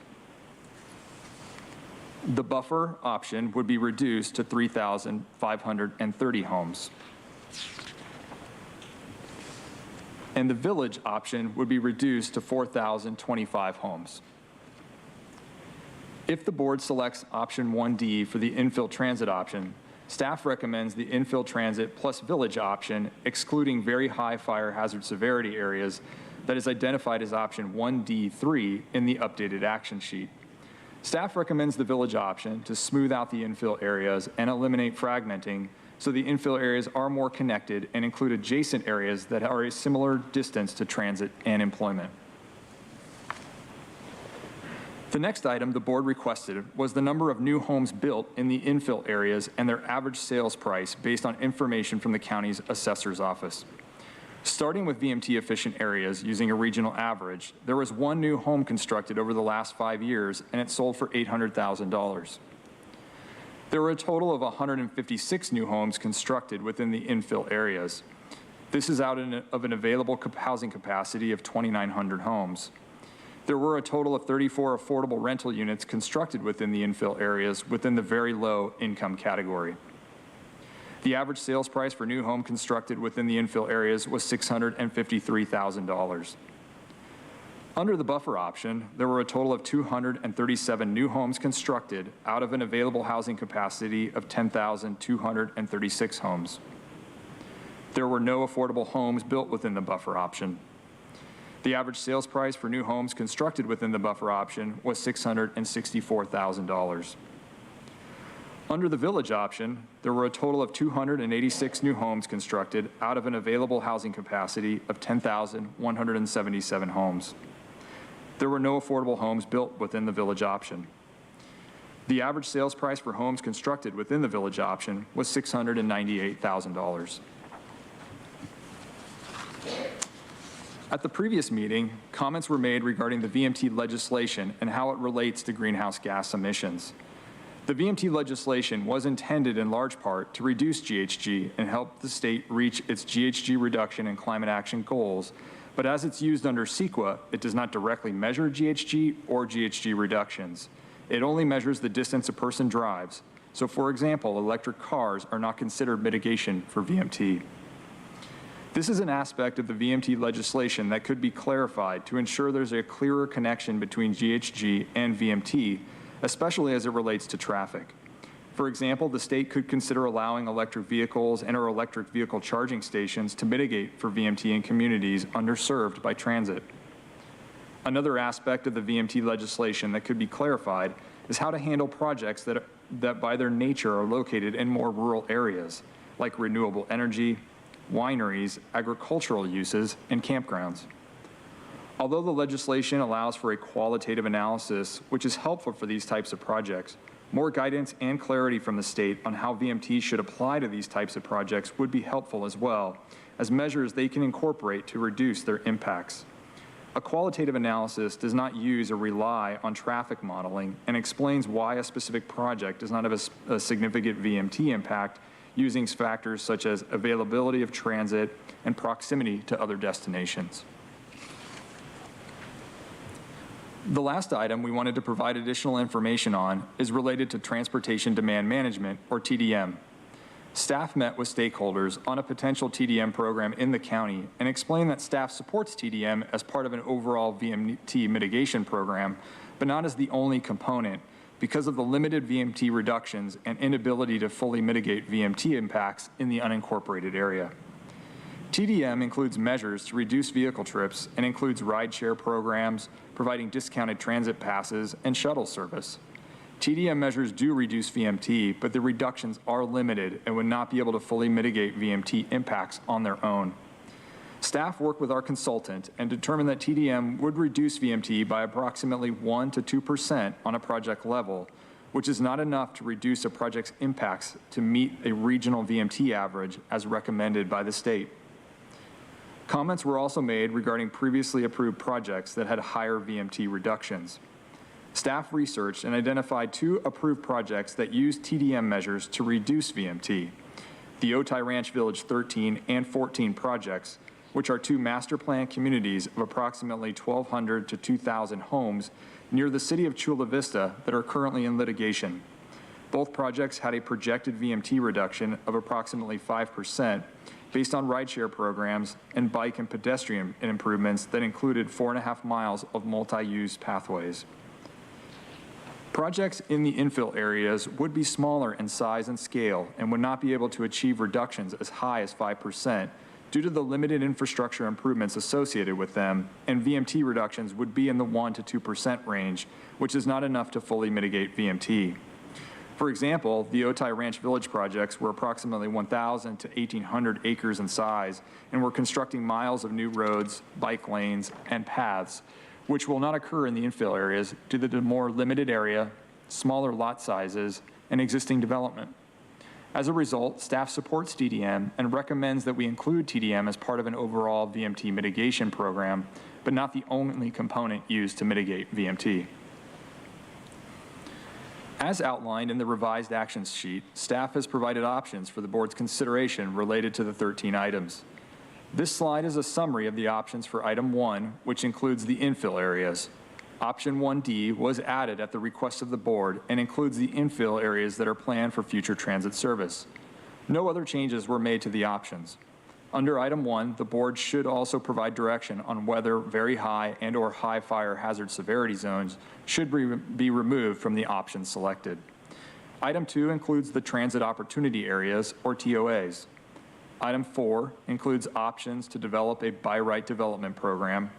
The buffer option would be reduced to 3,530 homes. And the village option would be reduced to 4,025 homes. If the board selects option 1D for the infill transit option, staff recommends the infill transit plus village option, excluding very high fire hazard severity areas, that is identified as option 1D3 in the updated action sheet. Staff recommends the village option to smooth out the infill areas and eliminate fragmenting, so the infill areas are more connected and include adjacent areas that are a similar distance to transit and employment. The next item the board requested was the number of new homes built in the infill areas and their average sales price based on information from the county's assessor's office. Starting with VMT-efficient areas using a regional average, there was one new home constructed over the last 5 years, and it sold for $800,000. There were a total of 156 new homes constructed within the infill areas. This is out of an available housing capacity of 2,900 homes. There were a total of 34 affordable rental units constructed within the infill areas within the very low income category. The average sales price for new home constructed within the infill areas was $653,000. Under the buffer option, there were a total of 237 new homes constructed out of an available housing capacity of 10,236 homes. There were no affordable homes built within the buffer option. The average sales price for new homes constructed within the buffer option was $664,000. Under the village option, there were a total of 286 new homes constructed out of an available housing capacity of 10,177 homes. There were no affordable homes built within the village option. The average sales price for homes constructed within the village option was $698,000. At the previous meeting, comments were made regarding the VMT legislation and how it relates to greenhouse gas emissions. The VMT legislation was intended in large part to reduce GHG and help the state reach its GHG reduction and climate action goals, but as it's used under CEQA, it does not directly measure GHG or GHG reductions. It only measures the distance a person drives. So for example, electric cars are not considered mitigation for VMT. This is an aspect of the VMT legislation that could be clarified to ensure there's a clearer connection between GHG and VMT, especially as it relates to traffic. For example, the state could consider allowing electric vehicles and or electric vehicle charging stations to mitigate for VMT in communities underserved by transit. Another aspect of the VMT legislation that could be clarified is how to handle projects that by their nature are located in more rural areas, like renewable energy, wineries, agricultural uses, and campgrounds. Although the legislation allows for a qualitative analysis, which is helpful for these types of projects, more guidance and clarity from the state on how VMT should apply to these types of projects would be helpful as well, as measures they can incorporate to reduce their impacts. A qualitative analysis does not use or rely on traffic modeling and explains why a specific project does not have a significant VMT impact using factors such as availability of transit and proximity to other destinations. The last item we wanted to provide additional information on is related to Transportation Demand Management, or TDM. Staff met with stakeholders on a potential TDM program in the county and explained that staff supports TDM as part of an overall VMT mitigation program, but not as the only component because of the limited VMT reductions and inability to fully mitigate VMT impacts in the unincorporated area. TDM includes measures to reduce vehicle trips and includes rideshare programs, providing discounted transit passes, and shuttle service. TDM measures do reduce VMT, but the reductions are limited and would not be able to fully mitigate VMT impacts on their own. Staff worked with our consultant and determined that TDM would reduce VMT by approximately 1 to 2% on a project level, which is not enough to reduce a project's impacts to meet a regional VMT average as recommended by the state. Comments were also made regarding previously approved projects that had higher VMT reductions. Staff researched and identified 2 approved projects that used TDM measures to reduce VMT. The Otay Ranch Village 13 and 14 projects, which are 2 master plan communities of approximately 1,200 to 2,000 homes near the city of Chula Vista that are currently in litigation. Both projects had a projected VMT reduction of approximately 5% based on rideshare programs and bike and pedestrian improvements that included 4.5 miles of multi-use pathways. Projects in the infill areas would be smaller in size and scale and would not be able to achieve reductions as high as 5% due to the limited infrastructure improvements associated with them, and VMT reductions would be in the 1 to 2% range, which is not enough to fully mitigate VMT. For example, the Otay Ranch Village projects were approximately 1,000 to 1,800 acres in size and were constructing miles of new roads, bike lanes, and paths, which will not occur in the infill areas due to the more limited area, smaller lot sizes, and existing development. As a result, staff supports TDM and recommends that we include TDM as part of an overall VMT mitigation program, but not the only component used to mitigate VMT. As outlined in the revised actions sheet, staff has provided options for the board's consideration related to the 13 items. This slide is a summary of the options for item 1, which includes the infill areas. Option 1D was added at the request of the board and includes the infill areas that are planned for future transit service. No other changes were made to the options. Under item 1, the board should also provide direction on whether very high and/or high fire hazard severity zones should be removed from the options selected. Item 2 includes the transit opportunity areas, or TOAs. Item 4 includes options to develop a by right development program.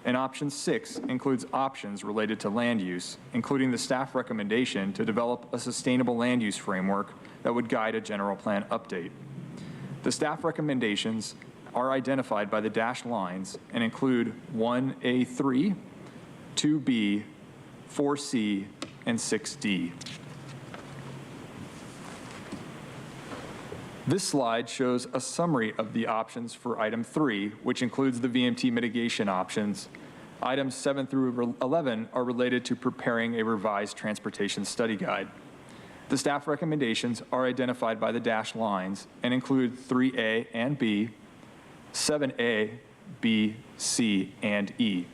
And option 6 includes options related to land use, including the staff recommendation to develop a sustainable land use framework that would guide a general plan update. The staff recommendations are identified by the dashed lines and include 1A3, 2B, 4C, and 6D. This slide shows a summary of the options for item 3, which includes the VMT mitigation options. Items 7 through 11 are related to preparing a revised transportation study guide. The staff recommendations are identified by the dashed lines and include 3A and B, 7A, B, C, and E.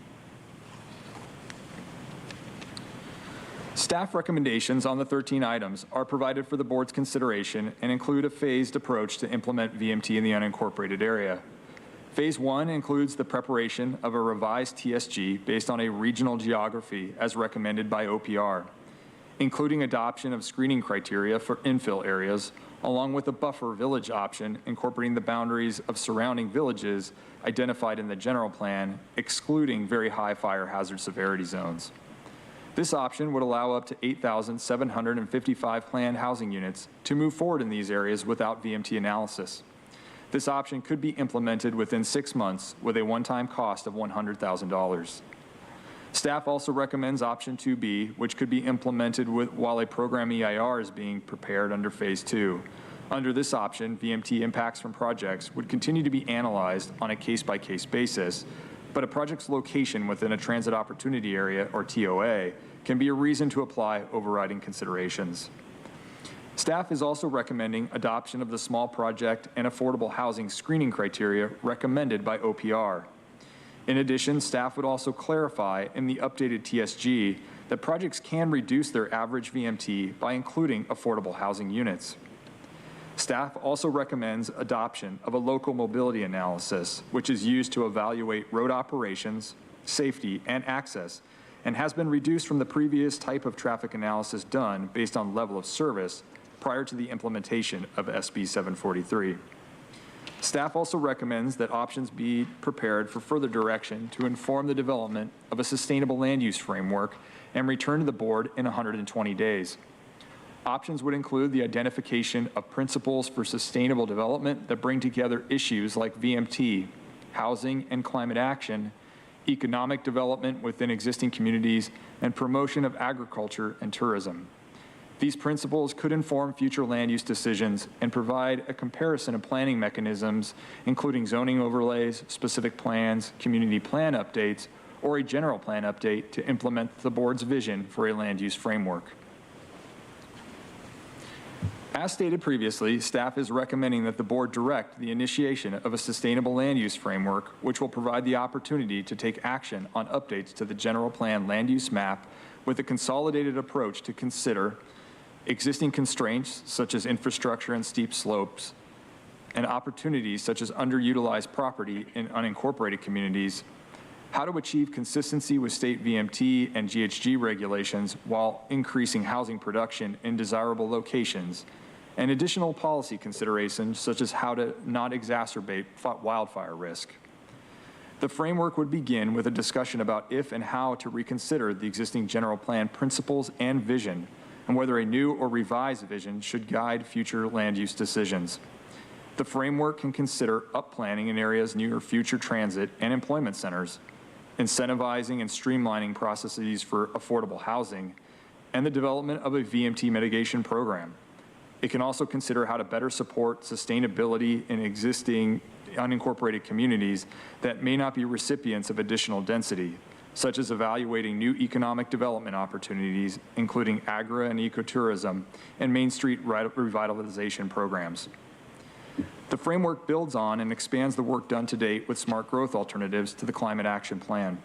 Staff recommendations on the 13 items are provided for the board's consideration and include a phased approach to implement VMT in the unincorporated area. Phase 1 includes the preparation of a revised TSG based on a regional geography as recommended by OPR, including adoption of screening criteria for infill areas, along with a buffer village option incorporating the boundaries of surrounding villages identified in the general plan, excluding very high fire hazard severity zones. This option would allow up to 8,755 planned housing units to move forward in these areas without VMT analysis. This option could be implemented within 6 months with a one-time cost of $100,000. Staff also recommends option 2B, which could be implemented while a program EIR is being prepared under phase 2. Under this option, VMT impacts from projects would continue to be analyzed on a case-by-case basis, but a project's location within a transit opportunity area, or TOA, can be a reason to apply overriding considerations. Staff is also recommending adoption of the small project and affordable housing screening criteria recommended by OPR. In addition, staff would also clarify in the updated TSG that projects can reduce their average VMT by including affordable housing units. Staff also recommends adoption of a local mobility analysis, which is used to evaluate road operations, safety, and access, and has been reduced from the previous type of traffic analysis done based on level of service prior to the implementation of SB 743. Staff also recommends that options be prepared for further direction to inform the development of a sustainable land use framework and return to the board in 120 days. Options would include the identification of principles for sustainable development that bring together issues like VMT, housing and climate action, economic development within existing communities, and promotion of agriculture and tourism. These principles could inform future land use decisions and provide a comparison of planning mechanisms, including zoning overlays, specific plans, community plan updates, or a general plan update to implement the board's vision for a land use framework. As stated previously, staff is recommending that the board direct the initiation of a sustainable land use framework, which will provide the opportunity to take action on updates to the general plan land use map with a consolidated approach to consider existing constraints such as infrastructure and steep slopes, and opportunities such as underutilized property in unincorporated communities, how to achieve consistency with state VMT and GHG regulations while increasing housing production in desirable locations, and additional policy considerations such as how to not exacerbate wildfire risk. The framework would begin with a discussion about if and how to reconsider the existing general plan principles and vision, and whether a new or revised vision should guide future land use decisions. The framework can consider up-planning in areas near future transit and employment centers, incentivizing and streamlining processes for affordable housing, and the development of a VMT mitigation program. It can also consider how to better support sustainability in existing unincorporated communities that may not be recipients of additional density, such as evaluating new economic development opportunities, including agri and ecotourism, and Main Street revitalization programs. The framework builds on and expands the work done to date with smart growth alternatives to the Climate Action Plan.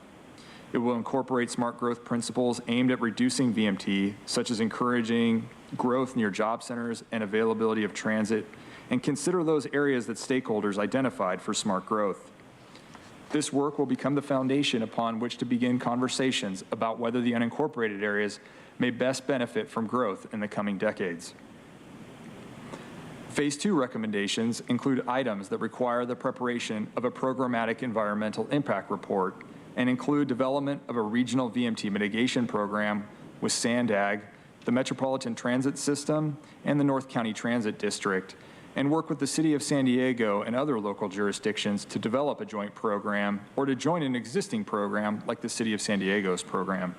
It will incorporate smart growth principles aimed at reducing VMT, such as encouraging growth near job centers and availability of transit, and consider those areas that stakeholders identified for smart growth. This work will become the foundation upon which to begin conversations about whether the unincorporated areas may best benefit from growth in the coming decades. Phase 2 recommendations include items that require the preparation of a programmatic environmental impact report and include development of a regional VMT mitigation program with SANDAG, the Metropolitan Transit System, and the North County Transit District, and work with the City of San Diego and other local jurisdictions to develop a joint program or to join an existing program like the City of San Diego's program.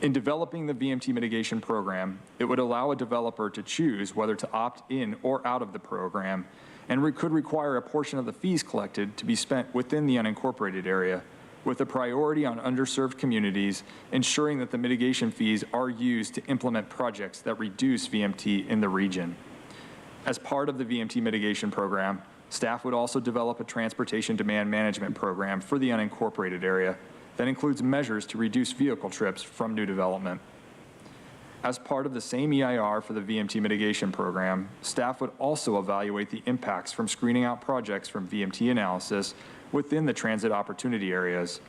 In developing the VMT mitigation program, it would allow a developer to choose whether to opt in or out of the program, and could require a portion of the fees collected to be spent within the unincorporated area, with a priority on underserved communities, ensuring that the mitigation fees are used to implement projects that reduce VMT in the region. As part of the VMT mitigation program, staff would also develop a transportation demand management program for the unincorporated area that includes measures to reduce vehicle trips from new development. As part of the same EIR for the VMT mitigation program, staff would also evaluate the impacts from screening out projects from VMT analysis within the transit opportunity areas.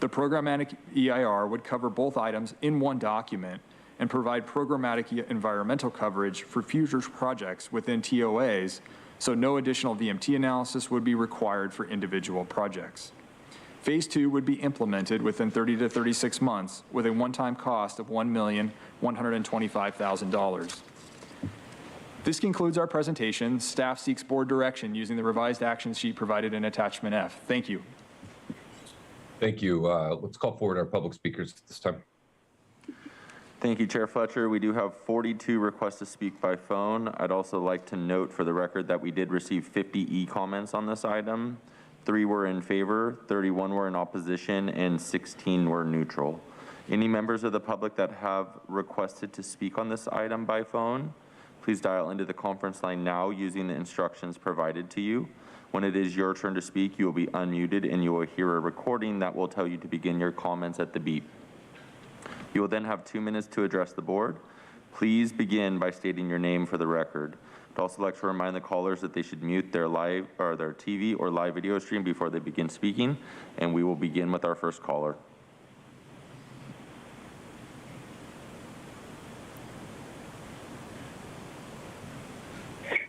The programmatic EIR would cover both items in one document and provide programmatic environmental coverage for future projects within TOAs, so no additional VMT analysis would be required for individual projects. Phase 2 would be implemented within 30 to 36 months with a one-time cost of $1,125,000. This concludes our presentation. Staff seeks board direction using the revised action sheet provided in attachment F. Thank you. Thank you. Let's call forward our public speakers at this time. Thank you, Chair Fletcher. We do have 42 requests to speak by phone. I'd also like to note for the record that we did receive 50 e-comments on this item. 3 were in favor, 31 were in opposition, and 16 were neutral. Any members of the public that have requested to speak on this item by phone, please dial into the conference line now using the instructions provided to you. When it is your turn to speak, you will be unmuted and you will hear a recording that will tell you to begin your comments at the beep. You will then have 2 minutes to address the board. Please begin by stating your name for the record. I'd also like to remind the callers that they should mute their live or their TV or live video stream before they begin speaking, and we will begin with our first caller.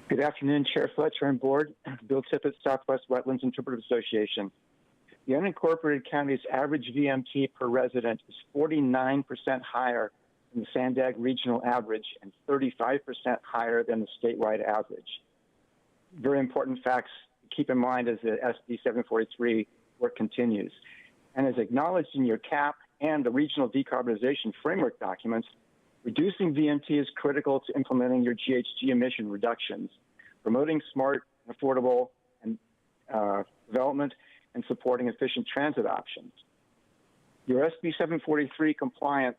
Good afternoon, Chair Fletcher and Board. Bill Tippett, Southwest Wetlands Interpretive Association. The unincorporated county's average VMT per resident is 49% higher than the Sandag regional average and 35% higher than the statewide average. Very important facts keep in mind as the SB 743 work continues. And as acknowledged in your CAP and the regional decarbonization framework documents, reducing VMT is critical to implementing your GHG emission reductions, promoting smart, affordable, and development, and supporting efficient transit options. Your SB 743 compliance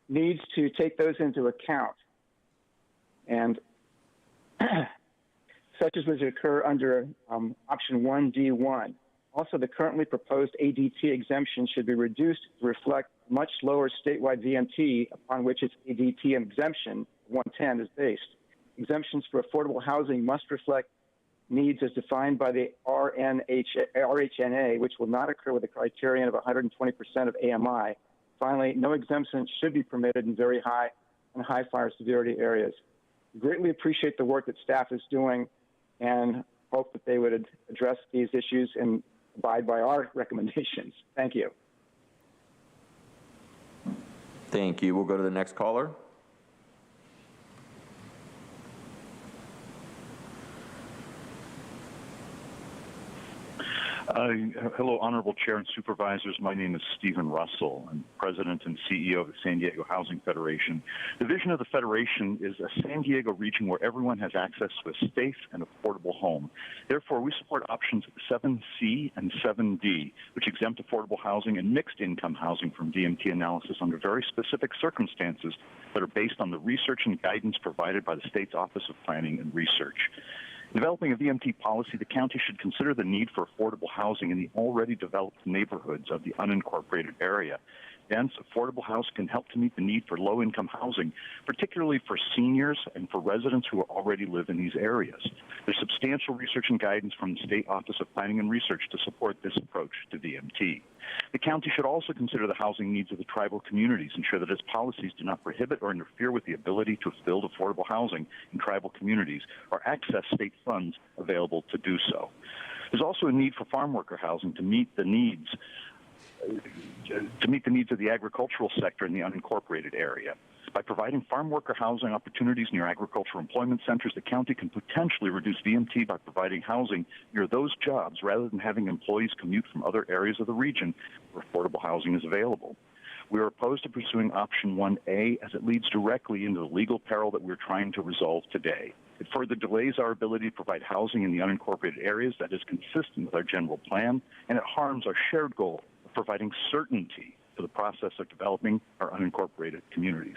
needs to take those into account, and such as would occur under option 1D1. Also, the currently proposed ADT exemption should be reduced to reflect much lower statewide VMT upon which its ADT exemption 110 is based. Exemptions for affordable housing must reflect needs as defined by the RHNA, which will not occur with a criterion of 120% of AMI. Finally, no exemptions should be permitted in very high and high fire severity areas. We greatly appreciate the work that staff is doing and hope that they would address these issues and abide by our recommendations. Thank you. Thank you. We'll go to the next caller. Hello, Honorable Chair and Supervisors. My name is Stephen Russell. I'm President and CEO of the San Diego Housing Federation. The vision of the Federation is a San Diego region where everyone has access to a safe and affordable home. Therefore, we support options 7C and 7D, which exempt affordable housing and mixed income housing from VMT analysis under very specific circumstances that are based on the research and guidance provided by the state's Office of Planning and Research. In developing a VMT policy, the county should consider the need for affordable housing in the already developed neighborhoods of the unincorporated area. Dense, affordable housing can help to meet the need for low-income housing, particularly for seniors and for residents who already live in these areas. There's substantial research and guidance from the State Office of Planning and Research to support this approach to VMT. The county should also consider the housing needs of the tribal communities, ensure that its policies do not prohibit or interfere with the ability to build affordable housing in tribal communities or access state funds available to do so. There's also a need for farm worker housing to meet the needs of the agricultural sector in the unincorporated area. By providing farm worker housing opportunities near agricultural employment centers, the county can potentially reduce VMT by providing housing near those jobs rather than having employees commute from other areas of the region where affordable housing is available. We are opposed to pursuing option 1A as it leads directly into the legal peril that we're trying to resolve today. It further delays our ability to provide housing in the unincorporated areas that is consistent with our general plan, and it harms our shared goal of providing certainty to the process of developing our unincorporated communities.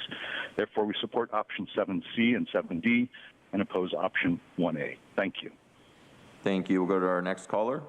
Therefore, we support option 7C and 7D and oppose option 1A. Thank you. Thank you. We'll go to our next caller.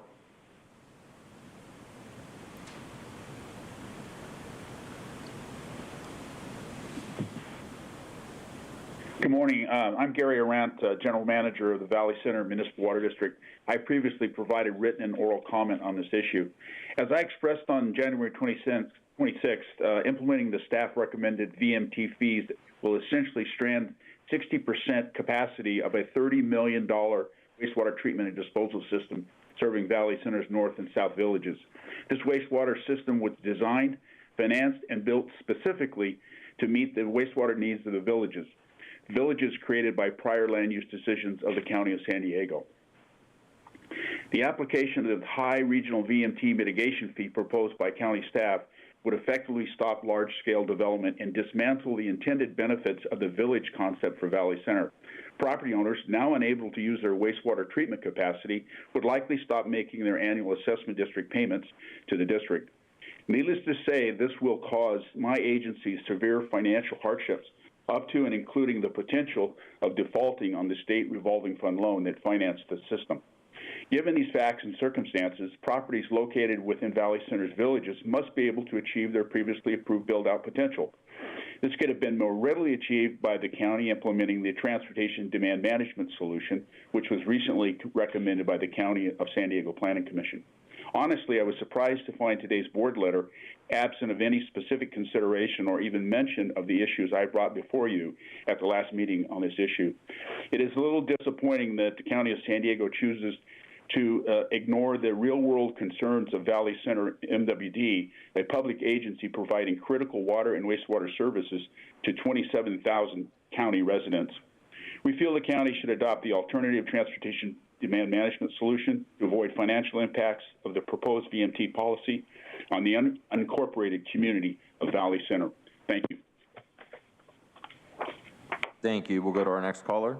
Good morning. I'm Gary Arant, General Manager of the Valley Center Municipal Water District. I previously provided written and oral comment on this issue. As I expressed on January 26th, implementing the staff recommended VMT fees will essentially strand 60% capacity of a $30 million wastewater treatment and disposal system serving Valley Center's north and south villages. This wastewater system was designed, financed, and built specifically to meet the wastewater needs of the villages created by prior land use decisions of the County of San Diego. The application of the high regional VMT mitigation fee proposed by county staff would effectively stop large-scale development and dismantle the intended benefits of the village concept for Valley Center. Property owners, now unable to use their wastewater treatment capacity, would likely stop making their annual assessment district payments to the district. Needless to say, this will cause my agency severe financial hardships, up to and including the potential of defaulting on the state revolving fund loan that financed the system. Given these facts and circumstances, properties located within Valley Center's villages must be able to achieve their previously approved build-out potential. This could have been more readily achieved by the county implementing the Transportation Demand Management Solution, which was recently recommended by the County of San Diego Planning Commission. Honestly, I was surprised to find today's board letter absent of any specific consideration or even mention of the issues I brought before you at the last meeting on this issue. It is a little disappointing that the County of San Diego chooses to ignore the real-world concerns of Valley Center MWD, a public agency providing critical water and wastewater services to 27,000 county residents. We feel the county should adopt the alternative transportation demand management solution to avoid financial impacts of the proposed VMT policy on the unincorporated community of Valley Center. Thank you. Thank you. We'll go to our next caller.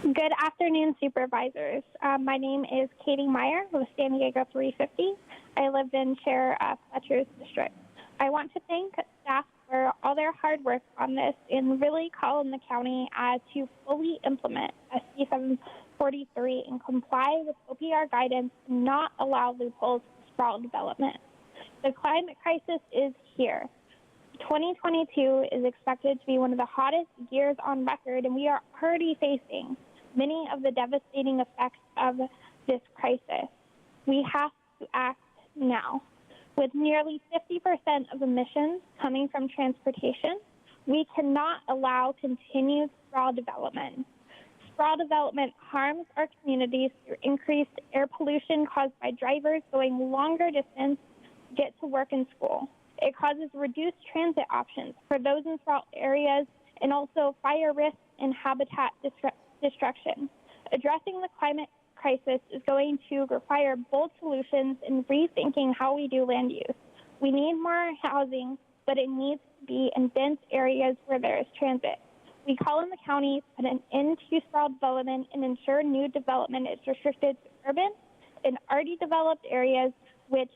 Good afternoon, Supervisors. My name is Katie Meyer with San Diego 350. I live in Chair Fletcher's district. I want to thank staff for all their hard work on this and really call on the county to fully implement SB 743 and comply with OPR guidance and not allow loopholes for sprawl development. The climate crisis is here. 2022 is expected to be one of the hottest years on record, and we are already facing many of the devastating effects of this crisis. We have to act now. With nearly 50% of emissions coming from transportation, we cannot allow continued sprawl development. Sprawl development harms our communities through increased air pollution caused by drivers going longer distance to get to work and school. It causes reduced transit options for those in sprawl areas and also fire risk and habitat destruction. Addressing the climate crisis is going to require bold solutions in rethinking how we do land use. We need more housing, but it needs to be in dense areas where there is transit. We call on the county to put an end to sprawl development and ensure new development is restricted to urban and already developed areas which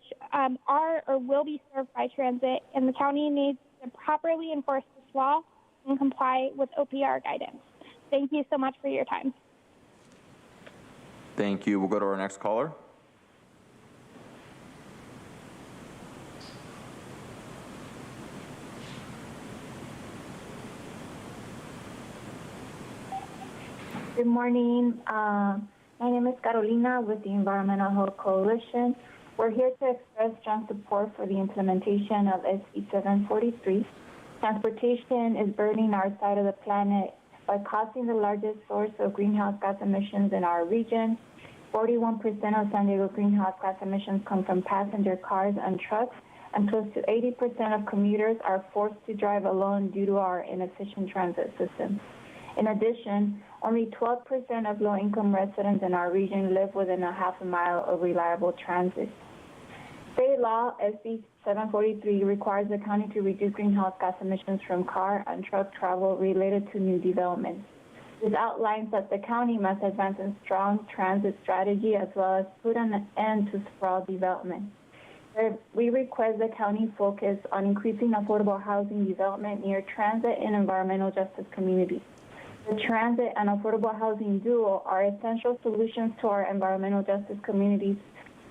are or will be served by transit, and the county needs to properly enforce this law and comply with OPR guidance. Thank you so much for your time. Thank you. We'll go to our next caller. Good morning. My name is Carolina with the Environmental Health Coalition. We're here to express strong support for the implementation of SB 743. Transportation is burning our side of the planet by causing the largest source of greenhouse gas emissions in our region. 41% of San Diego greenhouse gas emissions come from passenger cars and trucks, and close to 80% of commuters are forced to drive alone due to our inefficient transit system. In addition, only 12% of low-income residents in our region live within a half a mile of reliable transit. State law SB 743 requires the county to reduce greenhouse gas emissions from car and truck travel related to new developments. This outlines that the county must advance a strong transit strategy as well as put an end to sprawl development. We request the county focus on increasing affordable housing development near transit and environmental justice communities. The transit and affordable housing duo are essential solutions to our environmental justice communities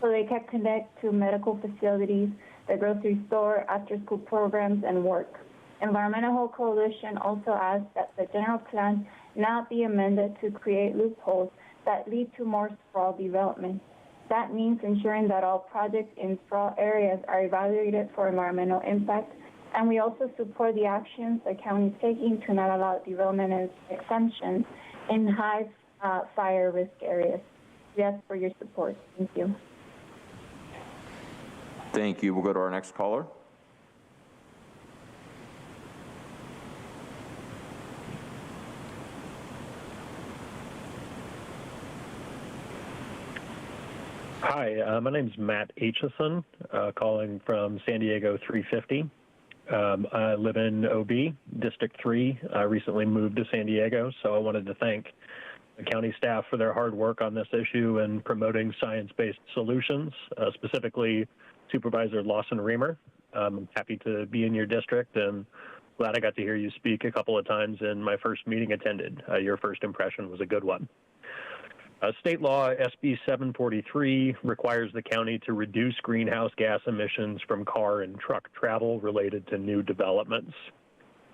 so they can connect to medical facilities, the grocery store, after-school programs, and work. Environmental Health Coalition also asks that the general plan not be amended to create loopholes that lead to more sprawl development. That means ensuring that all projects in sprawl areas are evaluated for environmental impact, and we also support the actions the county is taking to not allow development and exemptions in high fire risk areas. We ask for your support. Thank you. Thank you. We'll go to our next caller. Hi, my name is Matt Aitchison, calling from San Diego 350. I live in OB, District 3. I recently moved to San Diego, so I wanted to thank the county staff for their hard work on this issue and promoting science-based solutions, specifically Supervisor Lawson-Remer. I'm happy to be in your district and glad I got to hear you speak a couple of times in my first meeting attended. Your first impression was a good one. State law SB 743 requires the county to reduce greenhouse gas emissions from car and truck travel related to new developments.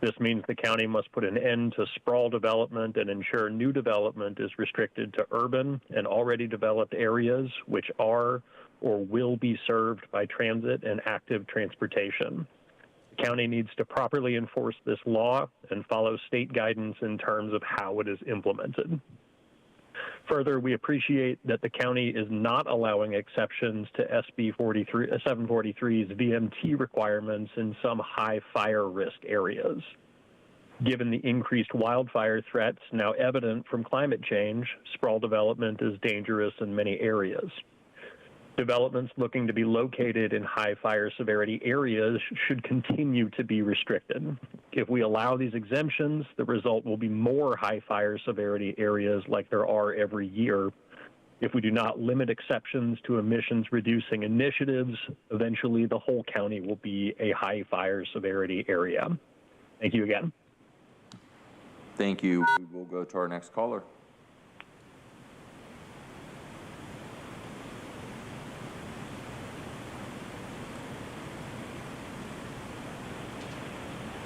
This means the county must put an end to sprawl development and ensure new development is restricted to urban and already developed areas which are or will be served by transit and active transportation. The county needs to properly enforce this law and follow state guidance in terms of how it is implemented. Further, we appreciate that the county is not allowing exceptions to SB 743's VMT requirements in some high fire risk areas. Given the increased wildfire threats now evident from climate change, sprawl development is dangerous in many areas. Developments looking to be located in high fire severity areas should continue to be restricted. If we allow these exemptions, the result will be more high fire severity areas like there are every year. If we do not limit exceptions to emissions reducing initiatives, eventually the whole county will be a high fire severity area. Thank you again. Thank you. We will go to our next caller.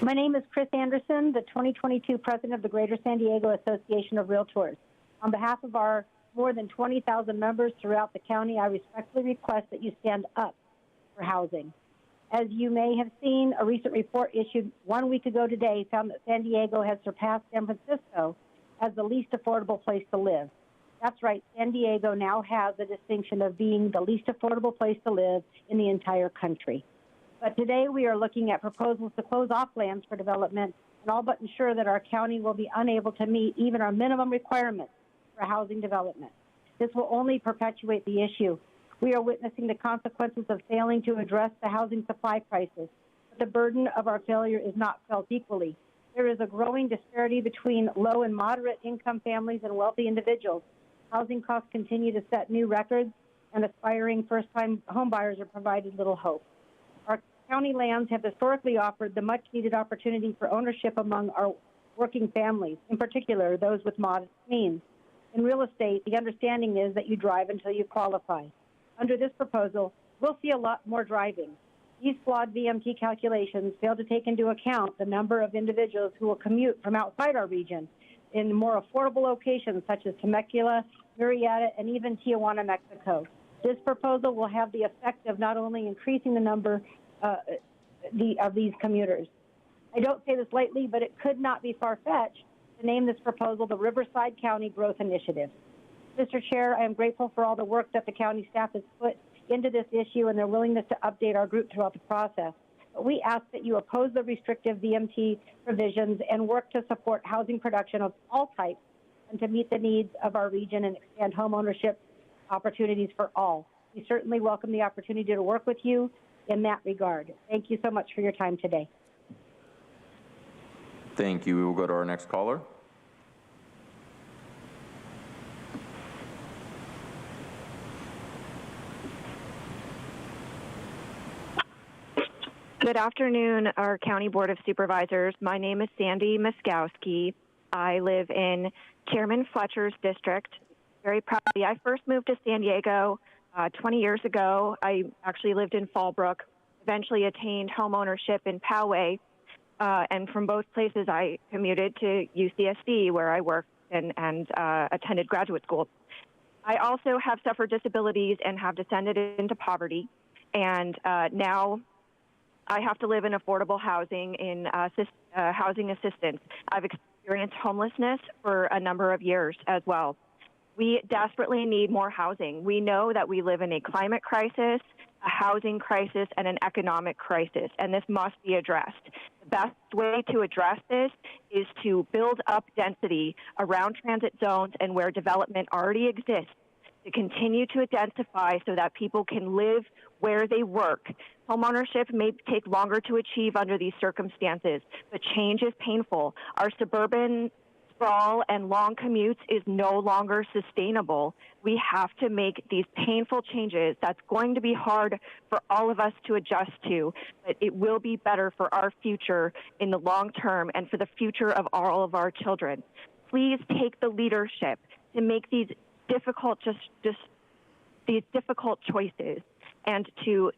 My name is Chris Anderson, the 2022 president of the Greater San Diego Association of Realtors. On behalf of our more than 20,000 members throughout the county, I respectfully request that you stand up for housing. As you may have seen, a recent report issued 1 week ago today found that San Diego has surpassed San Francisco as the least affordable place to live. That's right, San Diego now has the distinction of being the least affordable place to live in the entire country. But today we are looking at proposals to close off lands for development and all but ensure that our county will be unable to meet even our minimum requirements for housing development. This will only perpetuate the issue. We are witnessing the consequences of failing to address the housing supply crisis, but the burden of our failure is not felt equally. There is a growing disparity between low and moderate income families and wealthy individuals. Housing costs continue to set new records, and aspiring first-time homebuyers are provided little hope. Our county lands have historically offered the much-needed opportunity for ownership among our working families, in particular those with modest means. In real estate, the understanding is that you drive until you qualify. Under this proposal, we'll see a lot more driving. These flawed VMT calculations fail to take into account the number of individuals who will commute from outside our region in more affordable locations such as Temecula, Murrieta, and even Tijuana, Mexico. This proposal will have the effect of not only increasing the number of these commuters. I don't say this lightly, but it could not be far-fetched to name this proposal the Riverside County Growth Initiative. Mr. Chair, I am grateful for all the work that the county staff has put into this issue and their willingness to update our group throughout the process. But we ask that you oppose the restrictive VMT provisions and work to support housing production of all types and to meet the needs of our region and expand home ownership opportunities for all. We certainly welcome the opportunity to work with you in that regard. Thank you so much for your time today. Thank you. We will go to our next caller. Good afternoon, our County Board of Supervisors. My name is Sandy Miskowski. I live in Chairman Fletcher's district. Very proudly, I first moved to San Diego 20 years ago. I actually lived in Fallbrook, eventually attained home ownership in Poway, and from both places I commuted to UCSD, where I worked and attended graduate school. I also have suffered disabilities and have descended into poverty, and now I have to live in affordable housing in housing assistance. I've experienced homelessness for a number of years as well. We desperately need more housing. We know that we live in a climate crisis, a housing crisis, and an economic crisis, and this must be addressed. The best way to address this is to build up density around transit zones and where development already exists, to continue to identify so that people can live where they work. Homeownership may take longer to achieve under these circumstances, but change is painful. Our suburban sprawl and long commutes is no longer sustainable. We have to make these painful changes. That's going to be hard for all of us to adjust to, but it will be better for our future in the long term and for the future of all of our children. Please take the leadership to make these difficult choices and to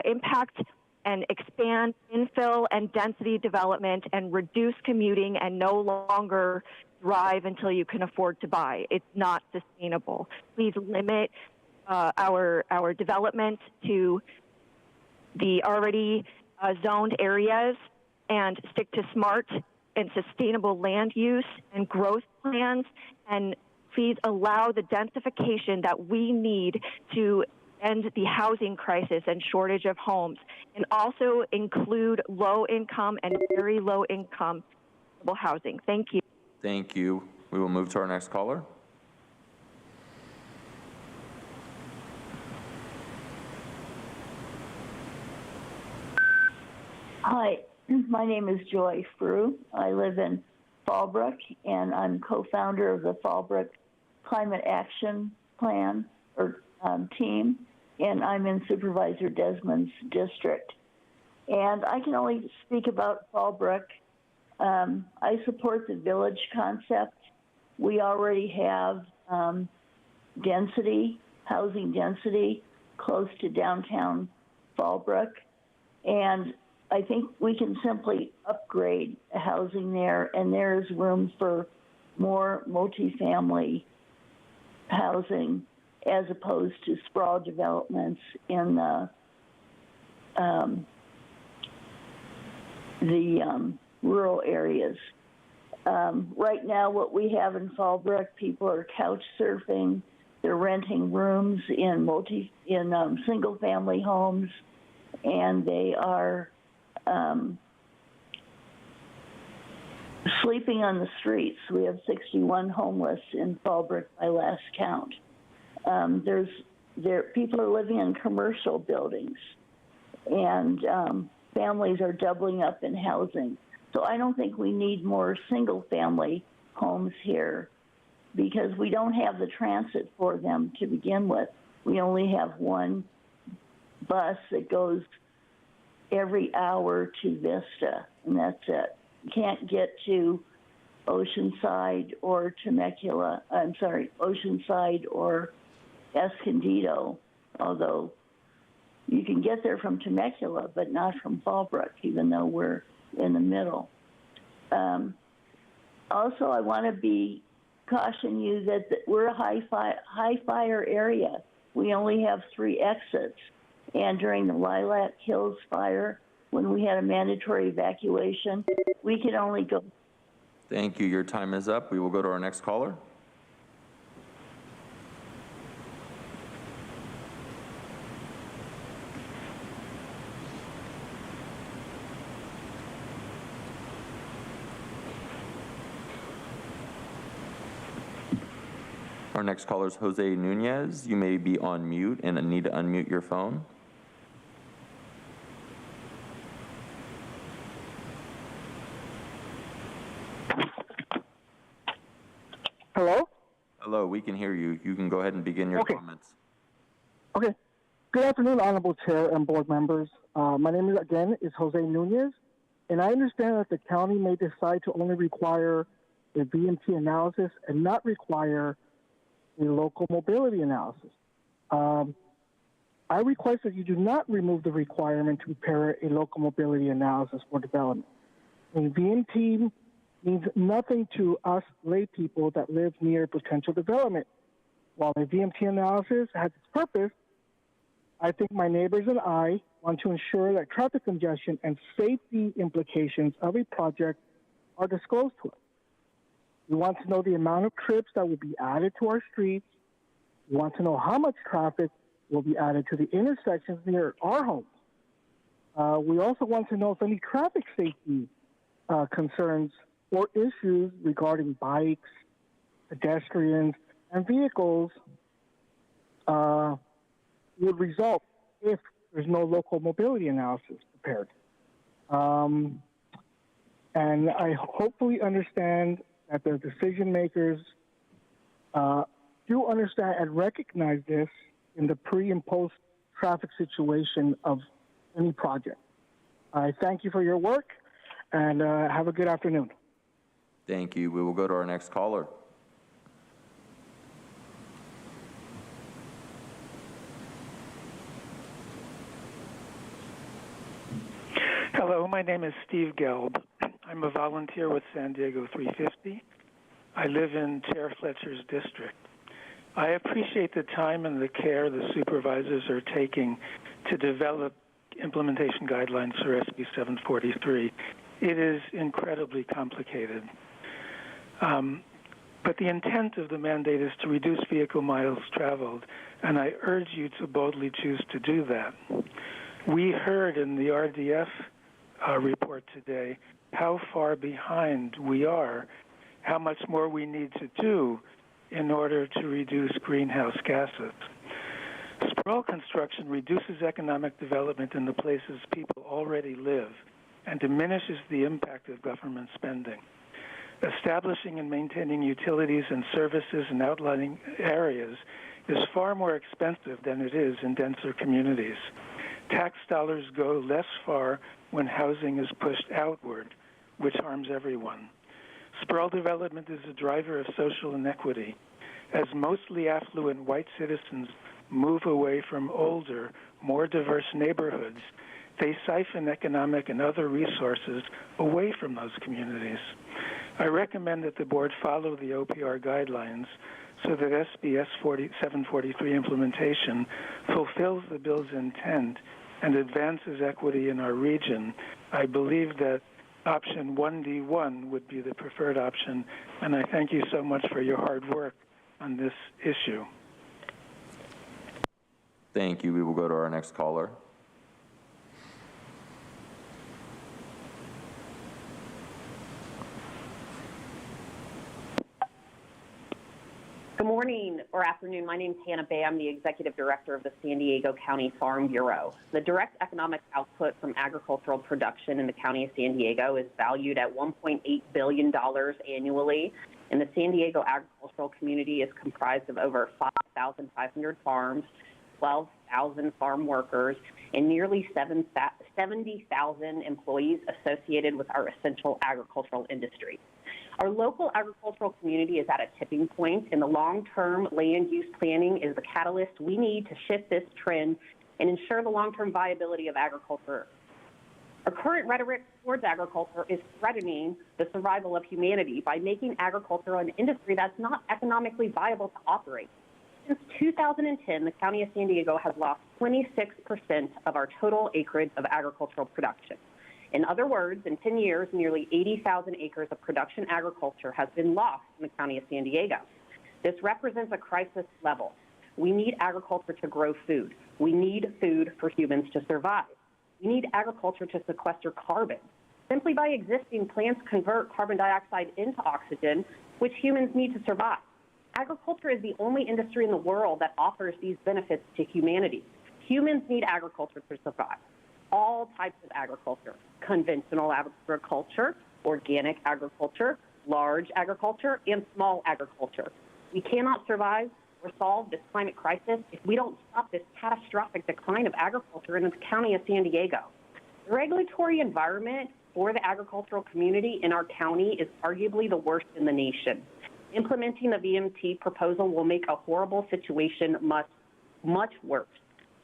impact and expand infill and density development and reduce commuting and no longer drive until you can afford to buy. It's not sustainable. Please limit our development to the already zoned areas and stick to smart and sustainable land use and growth plans and please allow the densification that we need to end the housing crisis and shortage of homes, and also include low income and very low income housing. Thank you. Thank you. We will move to our next caller. Hi, my name is Joy Frew. I live in Fallbrook, and I'm co-founder of the Fallbrook Climate Action Plan or team, and I'm in Supervisor Desmond's district. And I can only speak about Fallbrook. I support the village concept. We already have housing density close to downtown Fallbrook, and I think we can simply upgrade housing there, and there is room for more multifamily housing as opposed to sprawl developments in the rural areas. Right now, what we have in Fallbrook, people are couch surfing. They're renting rooms in single-family homes, and they are sleeping on the streets. We have 61 homeless in Fallbrook by last count. People are living in commercial buildings, and families are doubling up in housing. So I don't think we need more single-family homes here because we don't have the transit for them to begin with. We only have one bus that goes every hour to Vista, and that's it. You can't get to Oceanside or Oceanside or Escondido, although you can get there from Temecula, but not from Fallbrook, even though we're in the middle. Also, I want to caution you that we're a high fire area. We only have 3 exits. And during the Lilac Hills fire, when we had a mandatory evacuation, we could only go. Thank you. Your time is up. We will go to our next caller. Our next caller is Jose Nunez. You may be on mute and need to unmute your phone. Hello? Hello, we can hear you. You can go ahead and begin your comments. Okay. Good afternoon, Honorable Chair and board members. My name is Jose Nunez, and I understand that the county may decide to only require a VMT analysis and not require a local mobility analysis. I request that you do not remove the requirement to prepare a local mobility analysis for development. A VMT means nothing to us lay people that live near potential development. While a VMT analysis has its purpose, I think my neighbors and I want to ensure that traffic congestion and safety implications of a project are disclosed to us. We want to know the amount of trips that will be added to our streets. We want to know how much traffic will be added to the intersections near our homes. We also want to know if any traffic safety concerns or issues regarding bikes, pedestrians, and vehicles would result if there's no local mobility analysis prepared. And I hopefully understand that the decision makers do understand and recognize this in the pre and post traffic situation of any project. I thank you for your work and have a good afternoon. Thank you. We will go to our next caller. Hello, my name is Steve Gelb. I'm a volunteer with San Diego 350. I live in Chair Fletcher's district. I appreciate the time and the care the supervisors are taking to develop implementation guidelines for SB 743. It is incredibly complicated. But the intent of the mandate is to reduce vehicle miles traveled, and I urge you to boldly choose to do that. We heard in the RDF report today how far behind we are, how much more we need to do in order to reduce greenhouse gases. Sprawl construction reduces economic development in the places people already live and diminishes the impact of government spending. Establishing and maintaining utilities and services in outlying areas is far more expensive than it is in denser communities. Tax dollars go less far when housing is pushed outward, which harms everyone. Sprawl development is a driver of social inequity. As mostly affluent white citizens move away from older, more diverse neighborhoods, they siphon economic and other resources away from those communities. I recommend that the board follow the OPR guidelines so that SBS 743 implementation fulfills the bill's intent and advances equity in our region. I believe that option 1D1 would be the preferred option, and I thank you so much for your hard work on this issue. Thank you. We will go to our next caller. Good morning or afternoon. My name is Hannah Bay. I'm the Executive Director of the San Diego County Farm Bureau. The direct economic output from agricultural production in the County of San Diego is valued at $1.8 billion annually, and the San Diego agricultural community is comprised of over 5,500 farms, 12,000 farm workers, and nearly 70,000 employees associated with our essential agricultural industry. Our local agricultural community is at a tipping point, and the long-term land use planning is the catalyst we need to shift this trend and ensure the long-term viability of agriculture. Our current rhetoric towards agriculture is threatening the survival of humanity by making agriculture an industry that's not economically viable to operate. Since 2010, the County of San Diego has lost 26% of our total acreage of agricultural production. In other words, in 10 years, nearly 80,000 acres of production agriculture has been lost in the County of San Diego. This represents a crisis level. We need agriculture to grow food. We need food for humans to survive. We need agriculture to sequester carbon. Simply by existing, plants convert carbon dioxide into oxygen, which humans need to survive. Agriculture is the only industry in the world that offers these benefits to humanity. Humans need agriculture to survive. All types of agriculture, conventional agriculture, organic agriculture, large agriculture, and small agriculture. We cannot survive or solve this climate crisis if we don't stop this catastrophic decline of agriculture in the County of San Diego. The regulatory environment for the agricultural community in our county is arguably the worst in the nation. Implementing the VMT proposal will make a horrible situation much worse.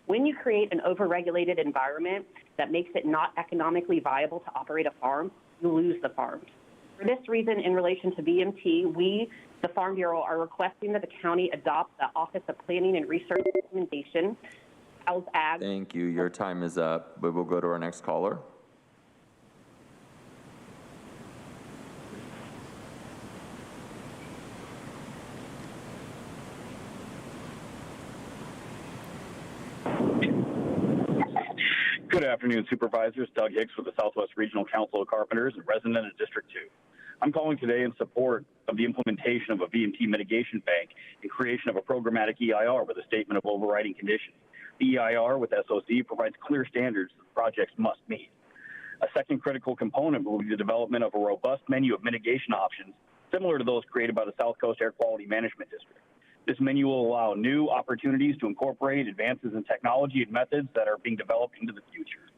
When you create an overregulated environment that makes it not economically viable to operate a farm, you lose the farms. For this reason, in relation to VMT, we, the Farm Bureau, are requesting that the county adopt the Office of Planning and Research recommendation. Thank you. Your time is up. We will go to our next caller. Good afternoon, Supervisors. Doug Hicks with the Southwest Regional Council of Carpenters and resident of District 2. I'm calling today in support of the implementation of a VMT mitigation bank and creation of a programmatic EIR with a statement of overriding conditions. The EIR with SOC provides clear standards that projects must meet. A second critical component will be the development of a robust menu of mitigation options similar to those created by the South Coast Air Quality Management District. This menu will allow new opportunities to incorporate advances in technology and methods that are being developed into the future.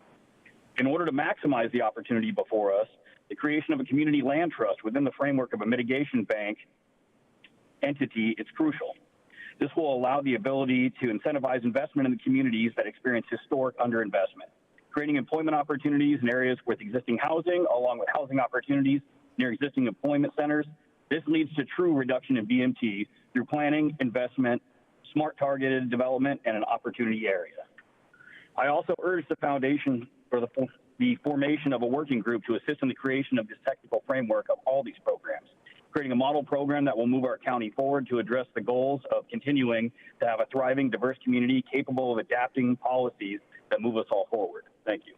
In order to maximize the opportunity before us, the creation of a community land trust within the framework of a mitigation bank entity is crucial. This will allow the ability to incentivize investment in the communities that experience historic underinvestment, creating employment opportunities in areas with existing housing, along with housing opportunities near existing employment centers. This leads to true reduction in VMT through planning, investment, smart targeted development, and an opportunity area. I also urge the foundation for the formation of a working group to assist in the creation of this technical framework of all these programs. creating a model program that will move our county forward to address the goals of continuing to have a thriving, diverse community capable of adapting policies that move us all forward. Thank you.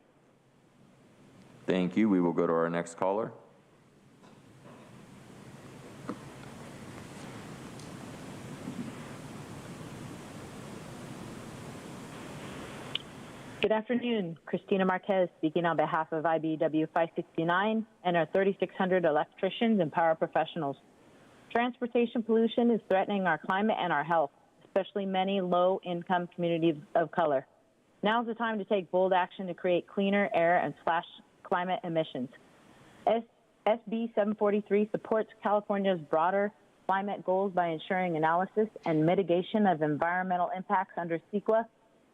Thank you. We will go to our next caller. Good afternoon. Christina Marquez speaking on behalf of IBEW 569 and our 3,600 electricians and power professionals. Transportation pollution is threatening our climate and our health, especially many low-income communities of color. Now is the time to take bold action to create cleaner air and slash climate emissions. SB 743 supports California's broader climate goals by ensuring analysis and mitigation of environmental impacts under CEQA,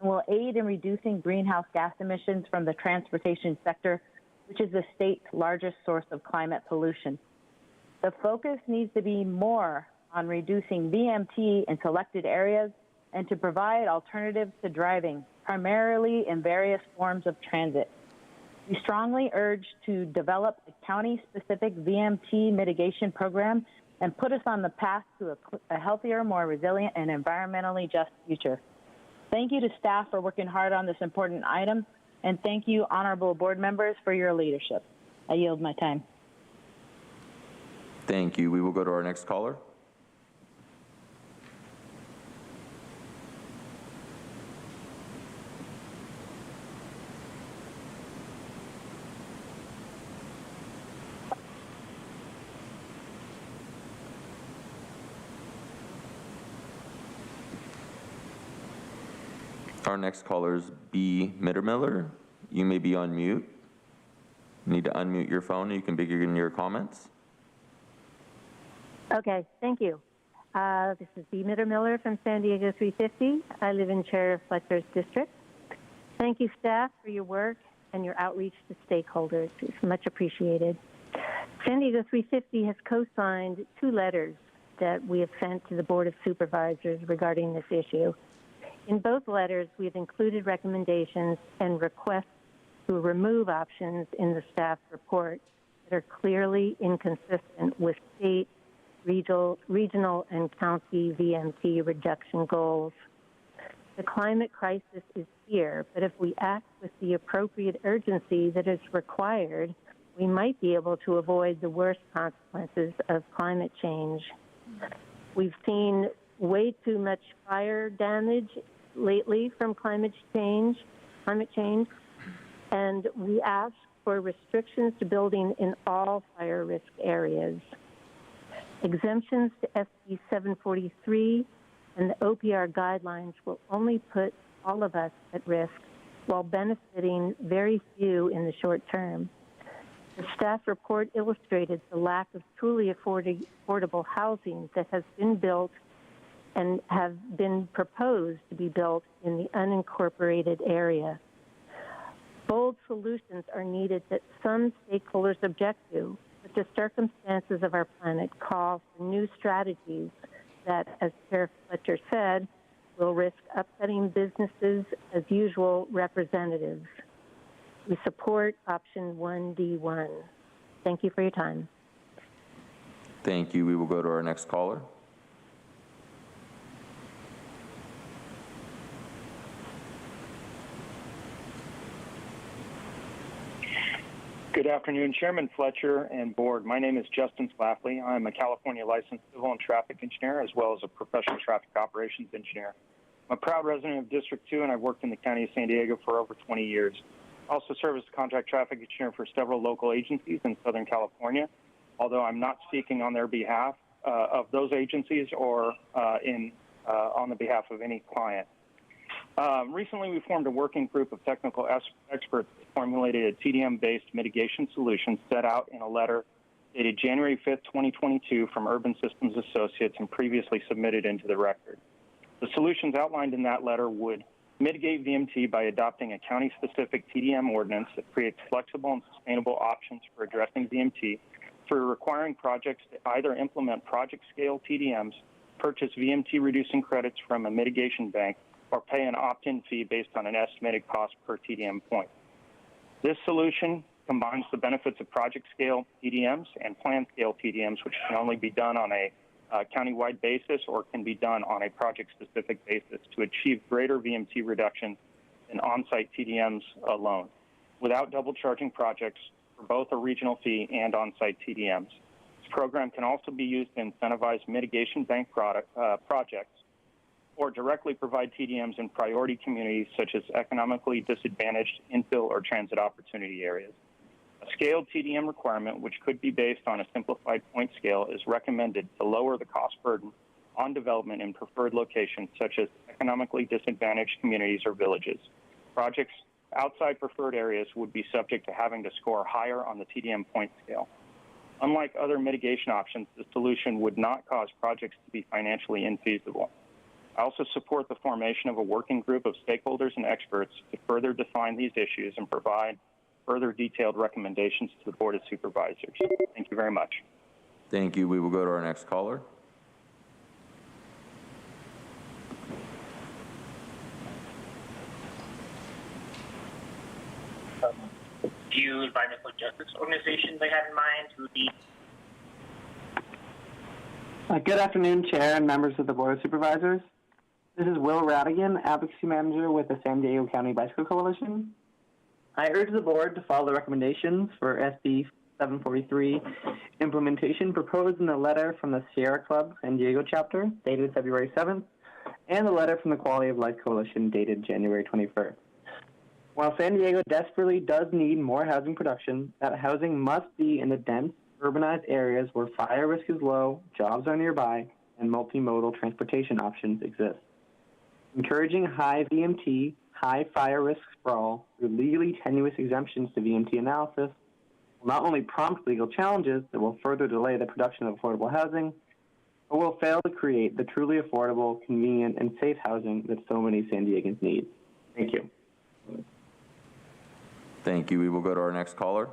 and will aid in reducing greenhouse gas emissions from the transportation sector, which is the state's largest source of climate pollution. The focus needs to be more on reducing VMT in selected areas and to provide alternatives to driving, primarily in various forms of transit. We strongly urge to develop a county-specific VMT mitigation program and put us on the path to a healthier, more resilient, and environmentally just future. Thank you to staff for working hard on this important item, and thank you, honorable board members, for your leadership. I yield my time. Thank you. We will go to our next caller. Our next caller is B. Mittermiller. You may be on mute. You need to unmute your phone. You can begin your comments. Okay, thank you. This is B. Mittermiller from San Diego 350. I live in Chair Fletcher's district. Thank you, staff, for your work and your outreach to stakeholders. It's much appreciated. San Diego 350 has co-signed 2 letters that we have sent to the Board of Supervisors regarding this issue. In both letters, we've included recommendations and requests to remove options in the staff report that are clearly inconsistent with state, regional, and county VMT reduction goals. The climate crisis is here, but if we act with the appropriate urgency that is required, we might be able to avoid the worst consequences of climate change. We've seen way too much fire damage lately from climate change, and we ask for restrictions to building in all fire risk areas. Exemptions to SB 743 and the OPR guidelines will only put all of us at risk while benefiting very few in the short term. The staff report illustrated the lack of truly affordable housing that has been built and have been proposed to be built in the unincorporated area. Bold solutions are needed that some stakeholders object to, but the circumstances of our planet call for new strategies that, as Chair Fletcher said, will risk upsetting businesses as usual representatives. We support option 1D1. Thank you for your time. Thank you. We will go to our next caller. Good afternoon, Chairman Fletcher and Board. My name is Justin Schlafly. I'm a California licensed civil and traffic engineer, as well as a professional traffic operations engineer. I'm a proud resident of District 2, and I've worked in the County of San Diego for over 20 years. I also serve as a contract traffic engineer for several local agencies in Southern California, although I'm not speaking on their behalf of those agencies or on the behalf of any client. Recently, we formed a working group of technical experts that formulated a TDM-based mitigation solution set out in a letter dated January 5th, 2022 from Urban Systems Associates and previously submitted into the record. The solutions outlined in that letter would mitigate VMT by adopting a county-specific TDM ordinance that creates flexible and sustainable options for addressing VMT, for requiring projects to either implement project-scale TDMs, purchase VMT-reducing credits from a mitigation bank, or pay an opt-in fee based on an estimated cost per TDM point. This solution combines the benefits of project-scale TDMs and plan-scale TDMs, which can only be done on a county-wide basis or can be done on a project-specific basis to achieve greater VMT reductions than on-site TDMs alone, without double charging projects for both a regional fee and on-site TDMs. This program can also be used to incentivize mitigation bank projects or directly provide TDMs in priority communities such as economically disadvantaged infill or transit opportunity areas. A scaled TDM requirement, which could be based on a simplified point scale, is recommended to lower the cost burden on development in preferred locations such as economically disadvantaged communities or villages. Projects outside preferred areas would be subject to having to score higher on the TDM point scale. Unlike other mitigation options, the solution would not cause projects to be financially infeasible. I also support the formation of a working group of stakeholders and experts to further define these issues and provide further detailed recommendations to the Board of Supervisors. Thank you very much. Thank you. We will go to our next caller. Few environmental justice organizations I have in mind who need. Good afternoon, Chair and members of the Board of Supervisors. This is Will Radigan, Advocacy Manager with the San Diego County Bicycle Coalition. I urge the Board to follow the recommendations for SB 743 implementation proposed in the letter from the Sierra Club San Diego chapter dated February 7th and the letter from the Quality of Life Coalition dated January 21st. While San Diego desperately does need more housing production, that housing must be in the dense, urbanized areas where fire risk is low, jobs are nearby, and multimodal transportation options exist. Encouraging high VMT, high fire risk sprawl through legally tenuous exemptions to VMT analysis will not only prompt legal challenges that will further delay the production of affordable housing, but will fail to create the truly affordable, convenient, and safe housing that so many San Diegans need. Thank you. Thank you. We will go to our next caller.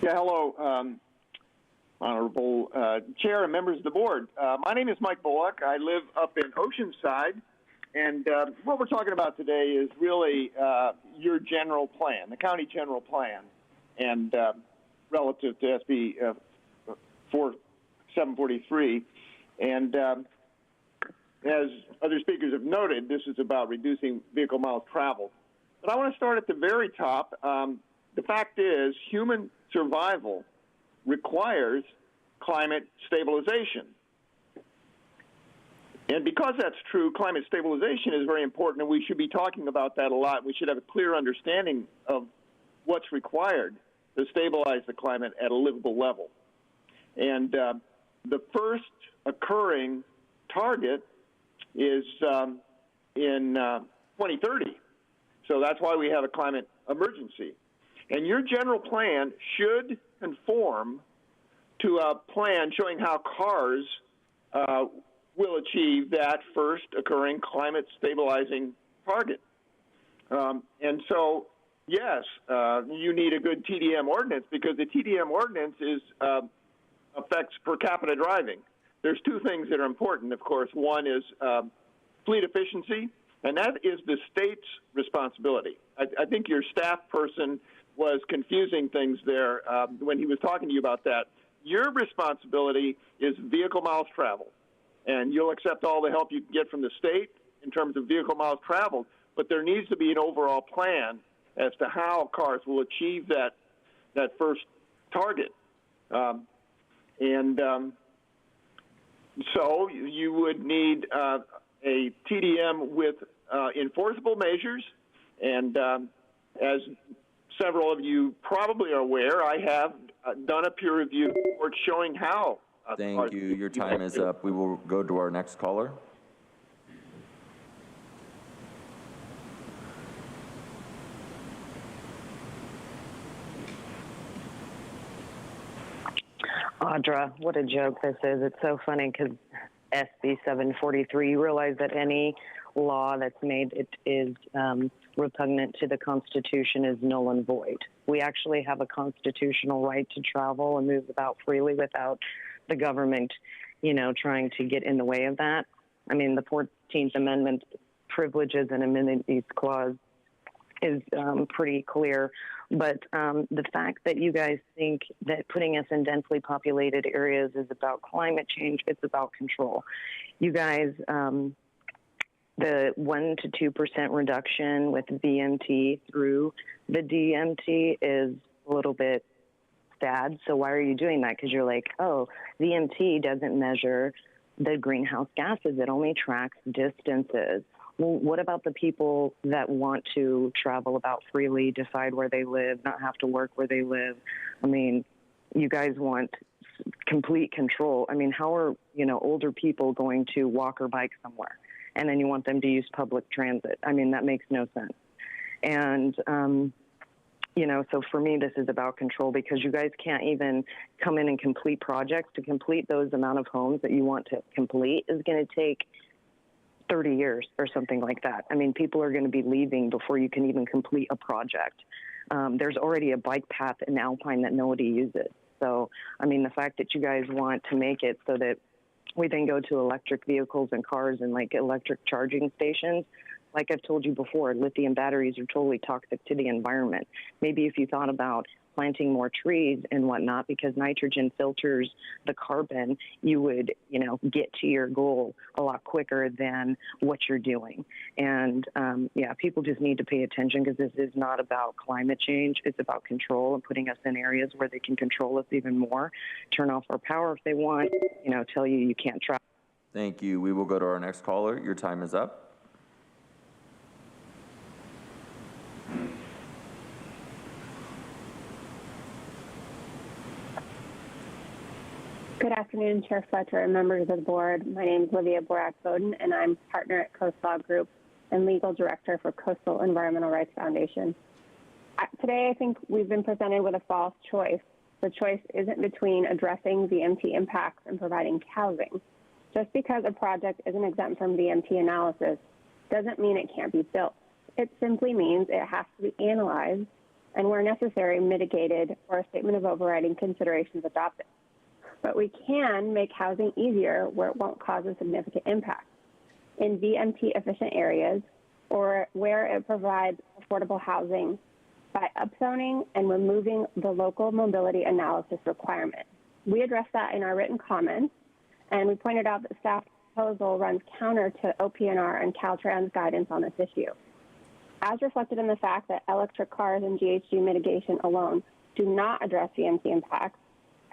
Yeah, hello, Honorable Chair and members of the Board. My name is Mike Bullock. I live up in Oceanside, and what we're talking about today is really your general plan, the county general plan, and relative to SB 743. And as other speakers have noted, this is about reducing vehicle miles traveled. But I want to start at the very top. The fact is, human survival requires climate stabilization. And because that's true, climate stabilization is very important, and we should be talking about that a lot. We should have a clear understanding of what's required to stabilize the climate at a livable level. And the first occurring target is in 2030. So that's why we have a climate emergency. And your general plan should conform to a plan showing how cars will achieve that first occurring climate stabilizing target. And so, yes, you need a good TDM ordinance because the TDM ordinance affects per capita driving. There's two things that are important, of course. One is fleet efficiency, and that is the state's responsibility. I think your staff person was confusing things there when he was talking to you about that. Your responsibility is vehicle miles traveled, and you'll accept all the help you can get from the state in terms of vehicle miles traveled, but there needs to be an overall plan as to how cars will achieve that first target. So you would need a TDM with enforceable measures, and as several of you probably are aware, I have done a peer review report showing how. Thank you. Your time is up. We will go to our next caller. Audra, what a joke this is. It's so funny because SB 743, you realize that any law that's made it is repugnant to the Constitution is null and void. We actually have a constitutional right to travel and move about freely without the government trying to get in the way of that. I mean, the 14th Amendment privileges and amenities clause is pretty clear. But the fact that you guys think that putting us in densely populated areas is about climate change, it's about control. You guys, the 1 to 2% reduction with VMT through the DMT is a little bit sad. So why are you doing that? Because you're like, oh, VMT doesn't measure the greenhouse gases. It only tracks distances. Well, what about the people that want to travel about freely, decide where they live, not have to work where they live? I mean, you guys want complete control. I mean, how are, older people going to walk or bike somewhere? And then you want them to use public transit. I mean, that makes no sense. And, so for me, this is about control because you guys can't even come in and complete projects. To complete those amount of homes that you want to complete is going to take 30 years or something like that. I mean, people are going to be leaving before you can even complete a project. There's already a bike path in Alpine that nobody uses. So, I mean, the fact that you guys want to make it so that we then go to electric vehicles and cars and like electric charging stations, like I've told you before, lithium batteries are totally toxic to the environment. Maybe if you thought about planting more trees and whatnot, because nitrogen filters the carbon, you would, get to your goal a lot quicker than what you're doing. And people just need to pay attention because this is not about climate change. It's about control and putting us in areas where they can control us even more, turn off our power if they want, tell you can't travel. Thank you. We will go to our next caller. Your time is up. Good afternoon, Chair Fletcher and members of the board. My name is Olivia Borak-Bowden, and I'm partner at Coast Law Group and legal director for Coastal Environmental Rights Foundation. Today, I think we've been presented with a false choice. The choice isn't between addressing VMT impacts and providing housing. Just because a project isn't exempt from VMT analysis doesn't mean it can't be built. It simply means it has to be analyzed and, where necessary, mitigated or a statement of overriding considerations adopted. But we can make housing easier where it won't cause a significant impact. In VMT-efficient areas or where it provides affordable housing by upzoning and removing the local mobility analysis requirement. We addressed that in our written comments, and we pointed out that staff proposal runs counter to OPNR and Caltrans guidance on this issue. As reflected in the fact that electric cars and GHG mitigation alone do not address VMT impacts,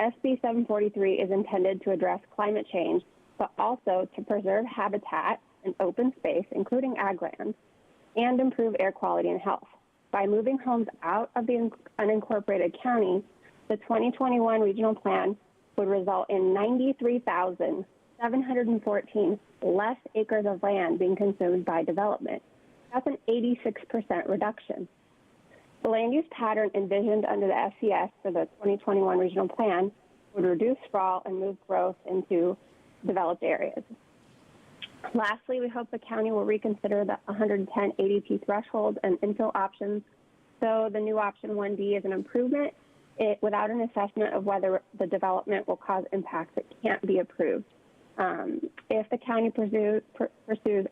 SB 743 is intended to address climate change, but also to preserve habitat and open space, including ag lands, and improve air quality and health. By moving homes out of the unincorporated county, the 2021 regional plan would result in 93,714 less acres of land being consumed by development. That's an 86% reduction. The land use pattern envisioned under the SCS for the 2021 regional plan would reduce sprawl and move growth into developed areas. Lastly, we hope the county will reconsider the 110 ADP threshold and infill options, so the new option 1D is an improvement without an assessment of whether the development will cause impacts that can't be approved. If the county pursues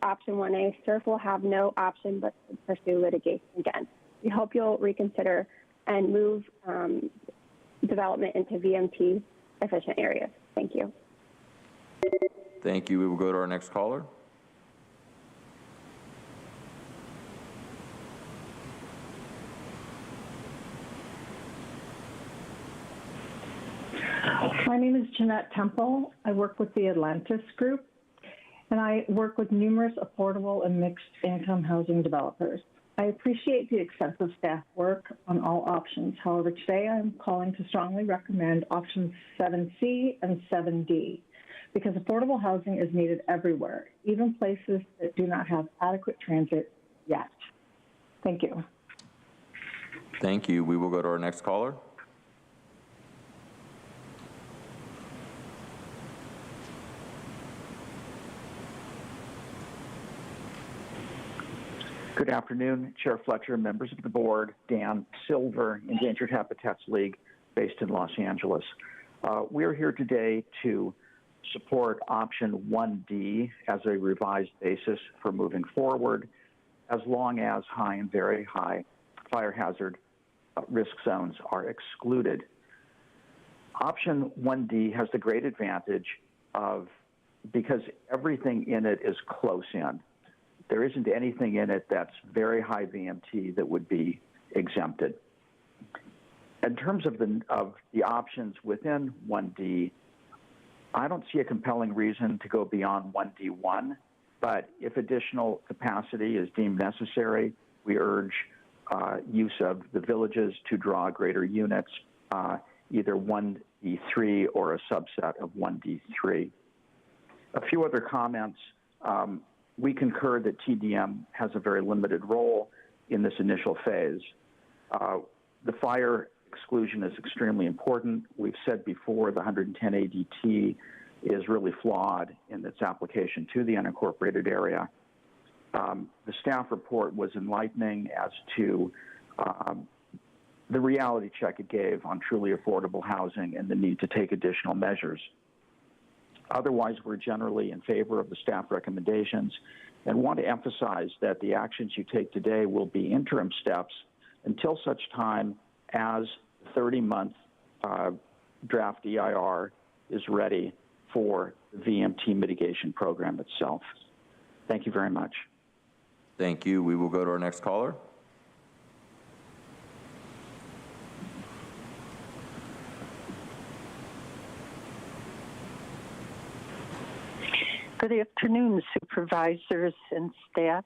option 1A, SURF will have no option but to pursue litigation again. We hope you'll reconsider and move development into VMT efficient areas. Thank you. Thank you. We will go to our next caller. My name is Jeanette Temple. I work with the Atlantis Group, and I work with numerous affordable and mixed income housing developers. I appreciate the extensive staff work on all options. However, today I'm calling to strongly recommend options 7C and 7D because affordable housing is needed everywhere, even places that do not have adequate transit yet. Thank you. Thank you. We will go to our next caller. Good afternoon, Chair Fletcher, members of the board, Dan Silver, Endangered Habitats League, based in Los Angeles. We're here today to support option 1D as a revised basis for moving forward, as long as high and very high fire hazard risk zones are excluded. Option 1D has the great advantage of, because everything in it is close in, there isn't anything in it that's very high VMT that would be exempted. In terms of the options within 1D, I don't see a compelling reason to go beyond 1D1, but if additional capacity is deemed necessary, we urge use of the villages to draw greater units, either 1D3 or a subset of 1D3. A few other comments. We concur that TDM has a very limited role in this initial phase. The fire exclusion is extremely important. We've said before the 110 ADT is really flawed in its application to the unincorporated area. The staff report was enlightening as to the reality check it gave on truly affordable housing and the need to take additional measures. Otherwise, we're generally in favor of the staff recommendations and want to emphasize that the actions you take today will be interim steps until such time as the 30-month draft EIR is ready for the VMT mitigation program itself. Thank you very much. Thank you. We will go to our next caller. Good afternoon, supervisors and staff.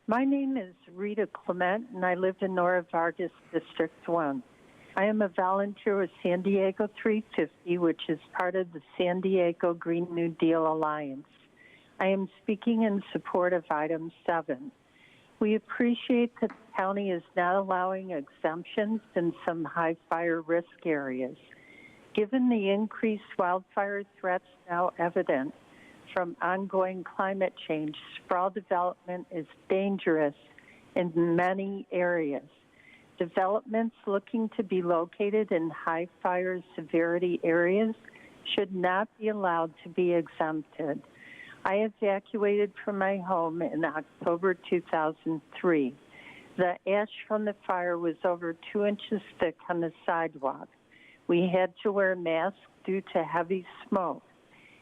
My name is Rita Clement, and I live in Nora Vargas District 1. I am a volunteer with San Diego 350, which is part of the San Diego Green New Deal Alliance. I am speaking in support of item 7. We appreciate that the county is not allowing exemptions in some high fire risk areas. Given the increased wildfire threats now evident from ongoing climate change, sprawl development is dangerous in many areas. Developments looking to be located in high fire severity areas should not be allowed to be exempted. I evacuated from my home in October 2003. The ash from the fire was over 2 inches thick on the sidewalk. We had to wear masks due to heavy smoke.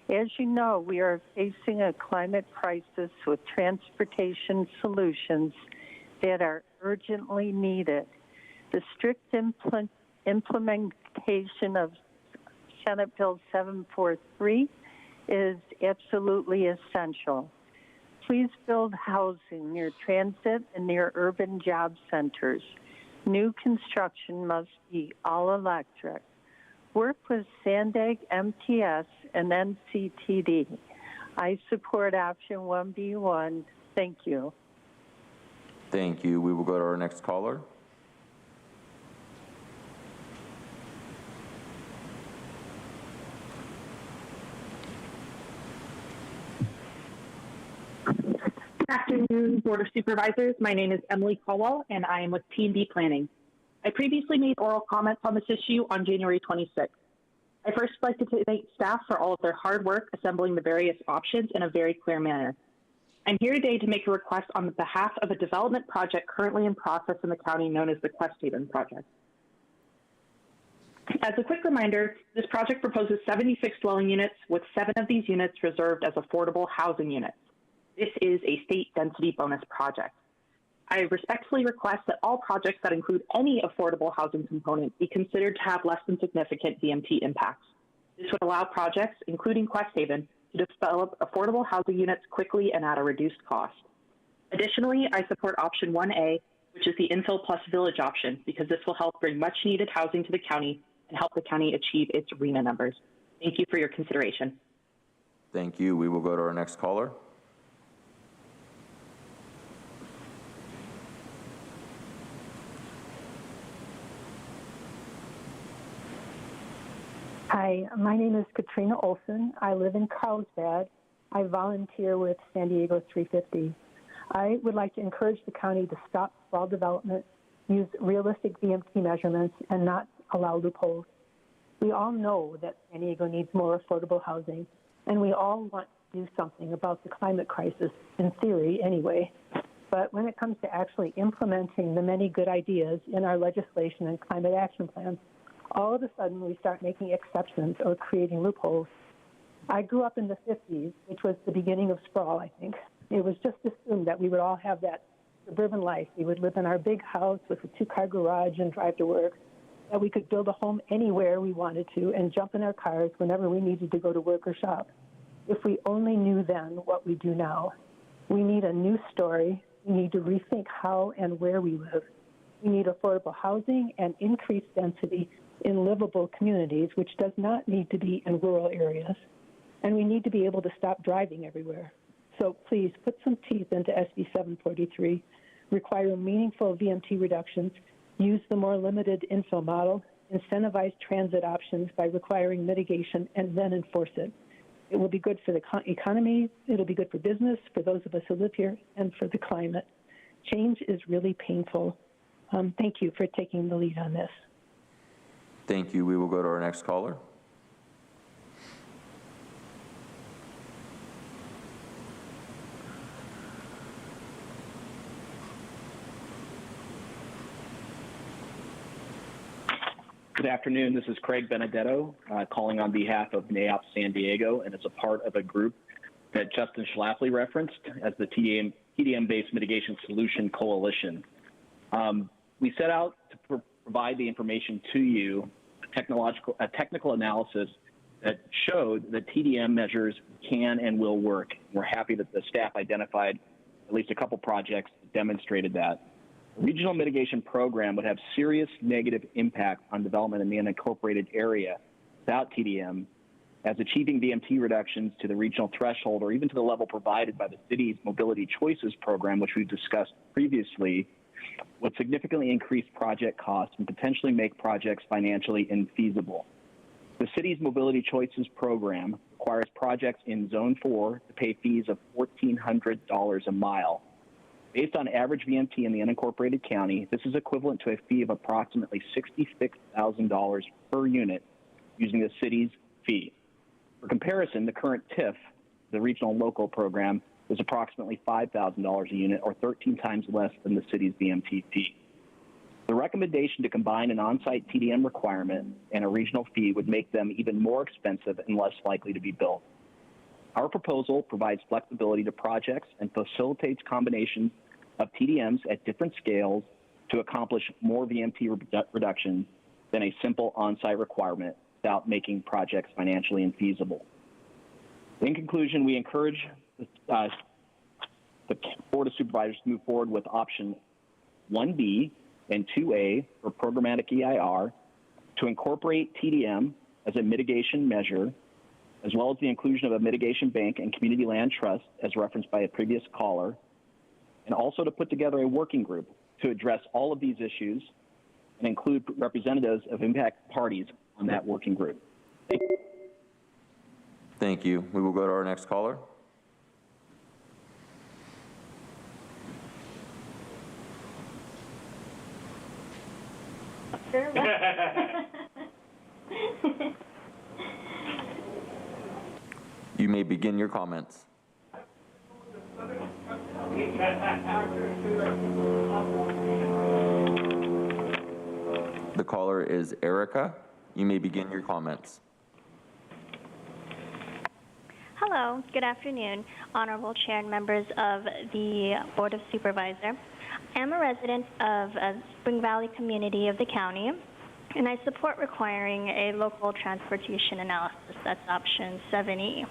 As you know, we are facing a climate crisis with transportation solutions that are urgently needed. The strict implementation of Senate Bill 743 is absolutely essential. Please build housing near transit and near urban job centers. New construction must be all electric. Work with Sandag, MTS, and NCTD. I support option 1B1. Thank you. Thank you. We will go to our next caller. Good afternoon, Board of Supervisors. My name is Emily Caldwell, and I am with P&D Planning. I previously made oral comments on this issue on January 26th. I first like to thank staff for all of their hard work assembling the various options in a very clear manner. I'm here today to make a request on behalf of a development project currently in process in the county known as the Quest Haven Project. As a quick reminder, this project proposes 76 dwelling units, with 7 of these units reserved as affordable housing units. This is a state density bonus project. I respectfully request that all projects that include any affordable housing component be considered to have less than significant VMT impacts. This would allow projects, including Quest Haven, to develop affordable housing units quickly and at a reduced cost. Additionally, I support option 1A, which is the infill plus village option, because this will help bring much needed housing to the county and help the county achieve its REMA numbers. Thank you for your consideration. Thank you. We will go to our next caller. Hi, my name is Katrina Olson. I live in Carlsbad. I volunteer with San Diego 350. I would like to encourage the county to stop sprawl development, use realistic VMT measurements, and not allow loopholes. We all know that San Diego needs more affordable housing, and we all want to do something about the climate crisis, in theory anyway. But when it comes to actually implementing the many good ideas in our legislation and climate action plans, all of a sudden we start making exceptions or creating loopholes. I grew up in the 50s, which was the beginning of sprawl, I think. It was just assumed that we would all have that suburban life. We would live in our big house with a 2-car garage and drive to work, that we could build a home anywhere we wanted to and jump in our cars whenever we needed to go to work or shop. If we only knew then what we do now. We need a new story. We need to rethink how and where we live. We need affordable housing and increased density in livable communities, which does not need to be in rural areas. And we need to be able to stop driving everywhere. So please put some teeth into SB 743, require meaningful VMT reductions, use the more limited info model, incentivize transit options by requiring mitigation, and then enforce it. It will be good for the economy, it'll be good for business, for those of us who live here, and for the climate. Change is really painful. Thank you for taking the lead on this. Thank you. We will go to our next caller. Good afternoon. This is Craig Benedetto calling on behalf of NAIOP San Diego, and as a part of a group that Justin Schlafly referenced as the TDM-based mitigation solution coalition. We set out to provide the information to you, a technical analysis that showed that TDM measures can and will work. We're happy that the staff identified at least a couple projects that demonstrated that. The regional mitigation program would have serious negative impact on development in the unincorporated area without TDM, as achieving VMT reductions to the regional threshold or even to the level provided by the city's Mobility Choices program, which we've discussed previously, would significantly increase project costs and potentially make projects financially infeasible. The city's Mobility Choices program requires projects in Zone 4 to pay fees of $1,400 a mile. Based on average VMT in the unincorporated county, this is equivalent to a fee of approximately $66,000 per unit using the city's fee. For comparison, the current TIF, the regional and local program, is approximately $5,000 a unit, or 13 times less than the city's VMT fee. The recommendation to combine an on-site TDM requirement and a regional fee would make them even more expensive and less likely to be built. Our proposal provides flexibility to projects and facilitates combinations of TDMs at different scales to accomplish more VMT reductions than a simple on-site requirement without making projects financially infeasible. In conclusion, we encourage the Board of Supervisors to move forward with option 1B and 2A for programmatic EIR to incorporate TDM as a mitigation measure, as well as the inclusion of a mitigation bank and community land trust as referenced by a previous caller, and also to put together a working group to address all of these issues and include representatives of impact parties on that working group. Thank you. We will go to our next caller. You may begin your comments. The caller is Erica. You may begin your comments. Hello, good afternoon, Honorable Chair and members of the Board of Supervisors. I am a resident of a Spring Valley community of the county, and I support requiring a local transportation analysis. That's option 7E.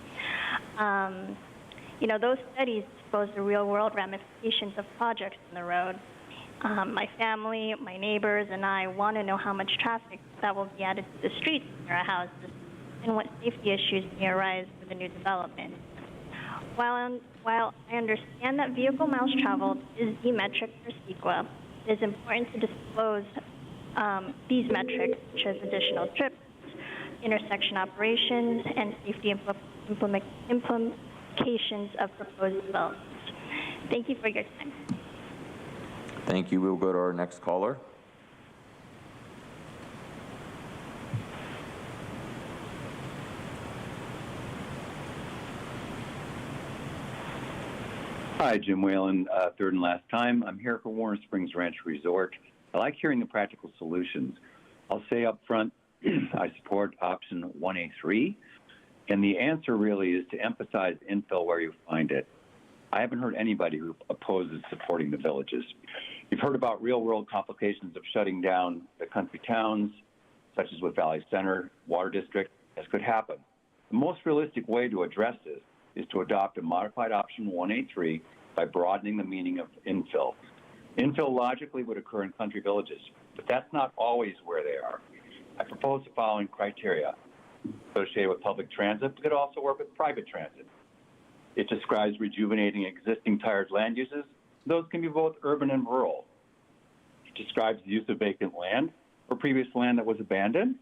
You know, those studies expose the real-world ramifications of projects on the road. My family, my neighbors, and I want to know how much traffic that will be added to the streets near our houses and what safety issues may arise with the new development. While I understand that vehicle miles traveled is the metric for CEQA, it is important to disclose these metrics, such as additional trips, intersection operations, and safety implications of proposed developments. Thank you for your time. Thank you. We will go to our next caller. Hi, Jim Whalen, third and last time. I'm here for Warren Springs Ranch Resort. I like hearing the practical solutions. I'll say up front, I support option 1A3, and the answer really is to emphasize infill where you find it. I haven't heard anybody who opposes supporting the villages. You've heard about real-world complications of shutting down the country towns, such as with Valley Center, Water District. This could happen. The most realistic way to address this is to adopt a modified option 1A3 by broadening the meaning of infill. Infill logically would occur in country villages, but that's not always where they are. I propose the following criteria. Associated with public transit, but could also work with private transit. It describes rejuvenating existing tired land uses. Those can be both urban and rural. It describes the use of vacant land or previous land that was abandoned,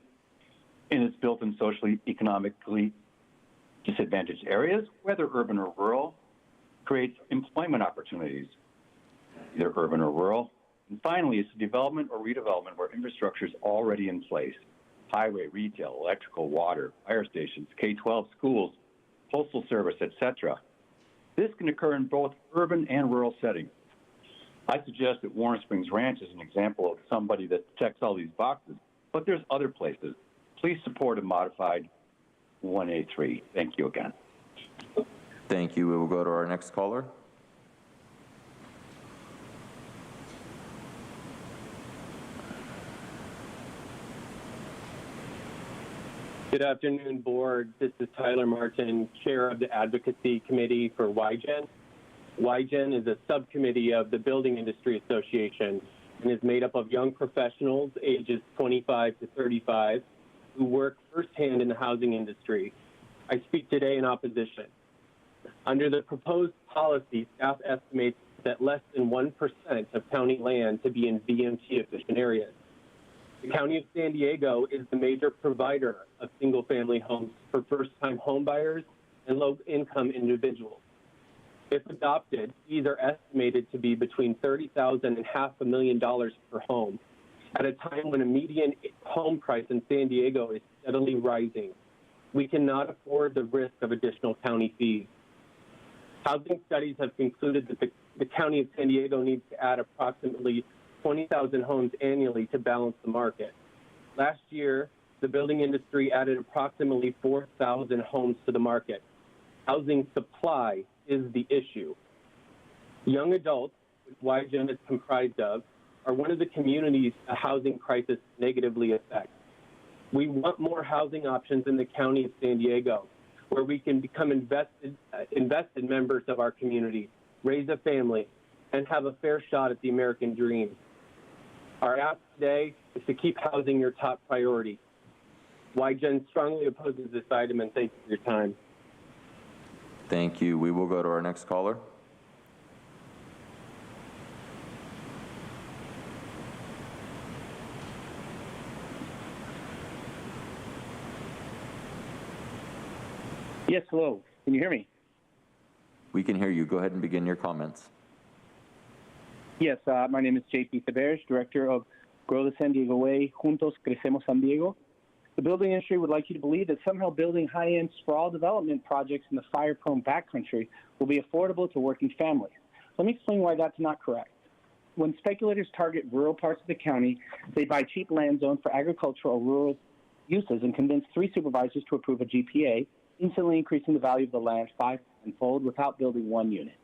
and it's built in socially, economically disadvantaged areas, whether urban or rural, creates employment opportunities, either urban or rural. And finally, it's development or redevelopment where infrastructure is already in place. Highway, retail, electrical, water, fire stations, K-12 schools, postal service, etc. This can occur in both urban and rural settings. I suggest that Warren Springs Ranch is an example of somebody that checks all these boxes, but there's other places. Please support a modified 1A3. Thank you again. Thank you. We will go to our next caller. Good afternoon, Board. This is Tyler Martin, Chair of the Advocacy Committee for WIGEN. WIGEN is a subcommittee of the Building Industry Association and is made up of young professionals ages 25 to 35 who work firsthand in the housing industry. I speak today in opposition. Under the proposed policy, staff estimates that less than 1% of county land to be in VMT-efficient areas. The County of San Diego is the major provider of single-family homes for first-time homebuyers and low-income individuals. If adopted, these are estimated to be between $30,000 and $500,000 per home, at a time when a median home price in San Diego is steadily rising. We cannot afford the risk of additional county fees. Housing studies have concluded that the County of San Diego needs to add approximately 20,000 homes annually to balance the market. Last year, the building industry added approximately 4,000 homes to the market. Housing supply is the issue. Young adults, which WIGEN is comprised of, are one of the communities a housing crisis negatively affects. We want more housing options in the County of San Diego, where we can become invested members of our community, raise a family, and have a fair shot at the American dream. Our ask today is to keep housing your top priority. WIGEN strongly opposes this item, and thank you for your time. Thank you. We will go to our next caller. Yes, hello. Can you hear me? We can hear you. Go ahead and begin your comments. Yes, my name is JP Tavares, Director of Grow the San Diego Way, Juntos Crecemos San Diego. The building industry would like you to believe that somehow building high-end sprawl development projects in the fire-prone backcountry will be affordable to working families. Let me explain why that's not correct. When speculators target rural parts of the county, they buy cheap land zoned for agricultural or rural uses and convince 3 supervisors to approve a GPA, instantly increasing the value of the land 5-fold without building 1 unit.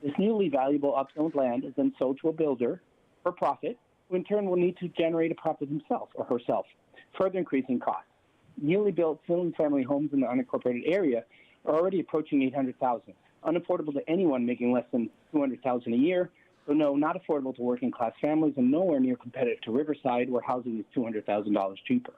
This newly valuable upzoned land is then sold to a builder for profit, who in turn will need to generate a profit himself or herself, further increasing costs. Newly built single-family homes in the unincorporated area are already approaching $800,000, unaffordable to anyone making less than $200,000 a year, so no, not affordable to working-class families and nowhere near competitive to Riverside, where housing is $200,000 cheaper.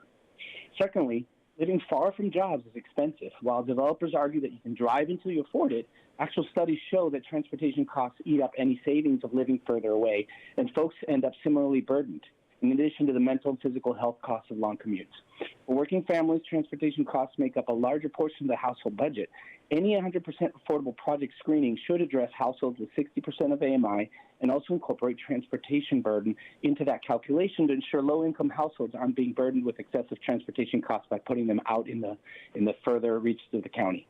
Secondly, living far from jobs is expensive. While developers argue that you can drive until you afford it, actual studies show that transportation costs eat up any savings of living further away, and folks end up similarly burdened, in addition to the mental and physical health costs of long commutes. For working families, transportation costs make up a larger portion of the household budget. Any 100% affordable project screening should address households with 60% of AMI and also incorporate transportation burden into that calculation to ensure low-income households aren't being burdened with excessive transportation costs by putting them out in the further reaches of the county.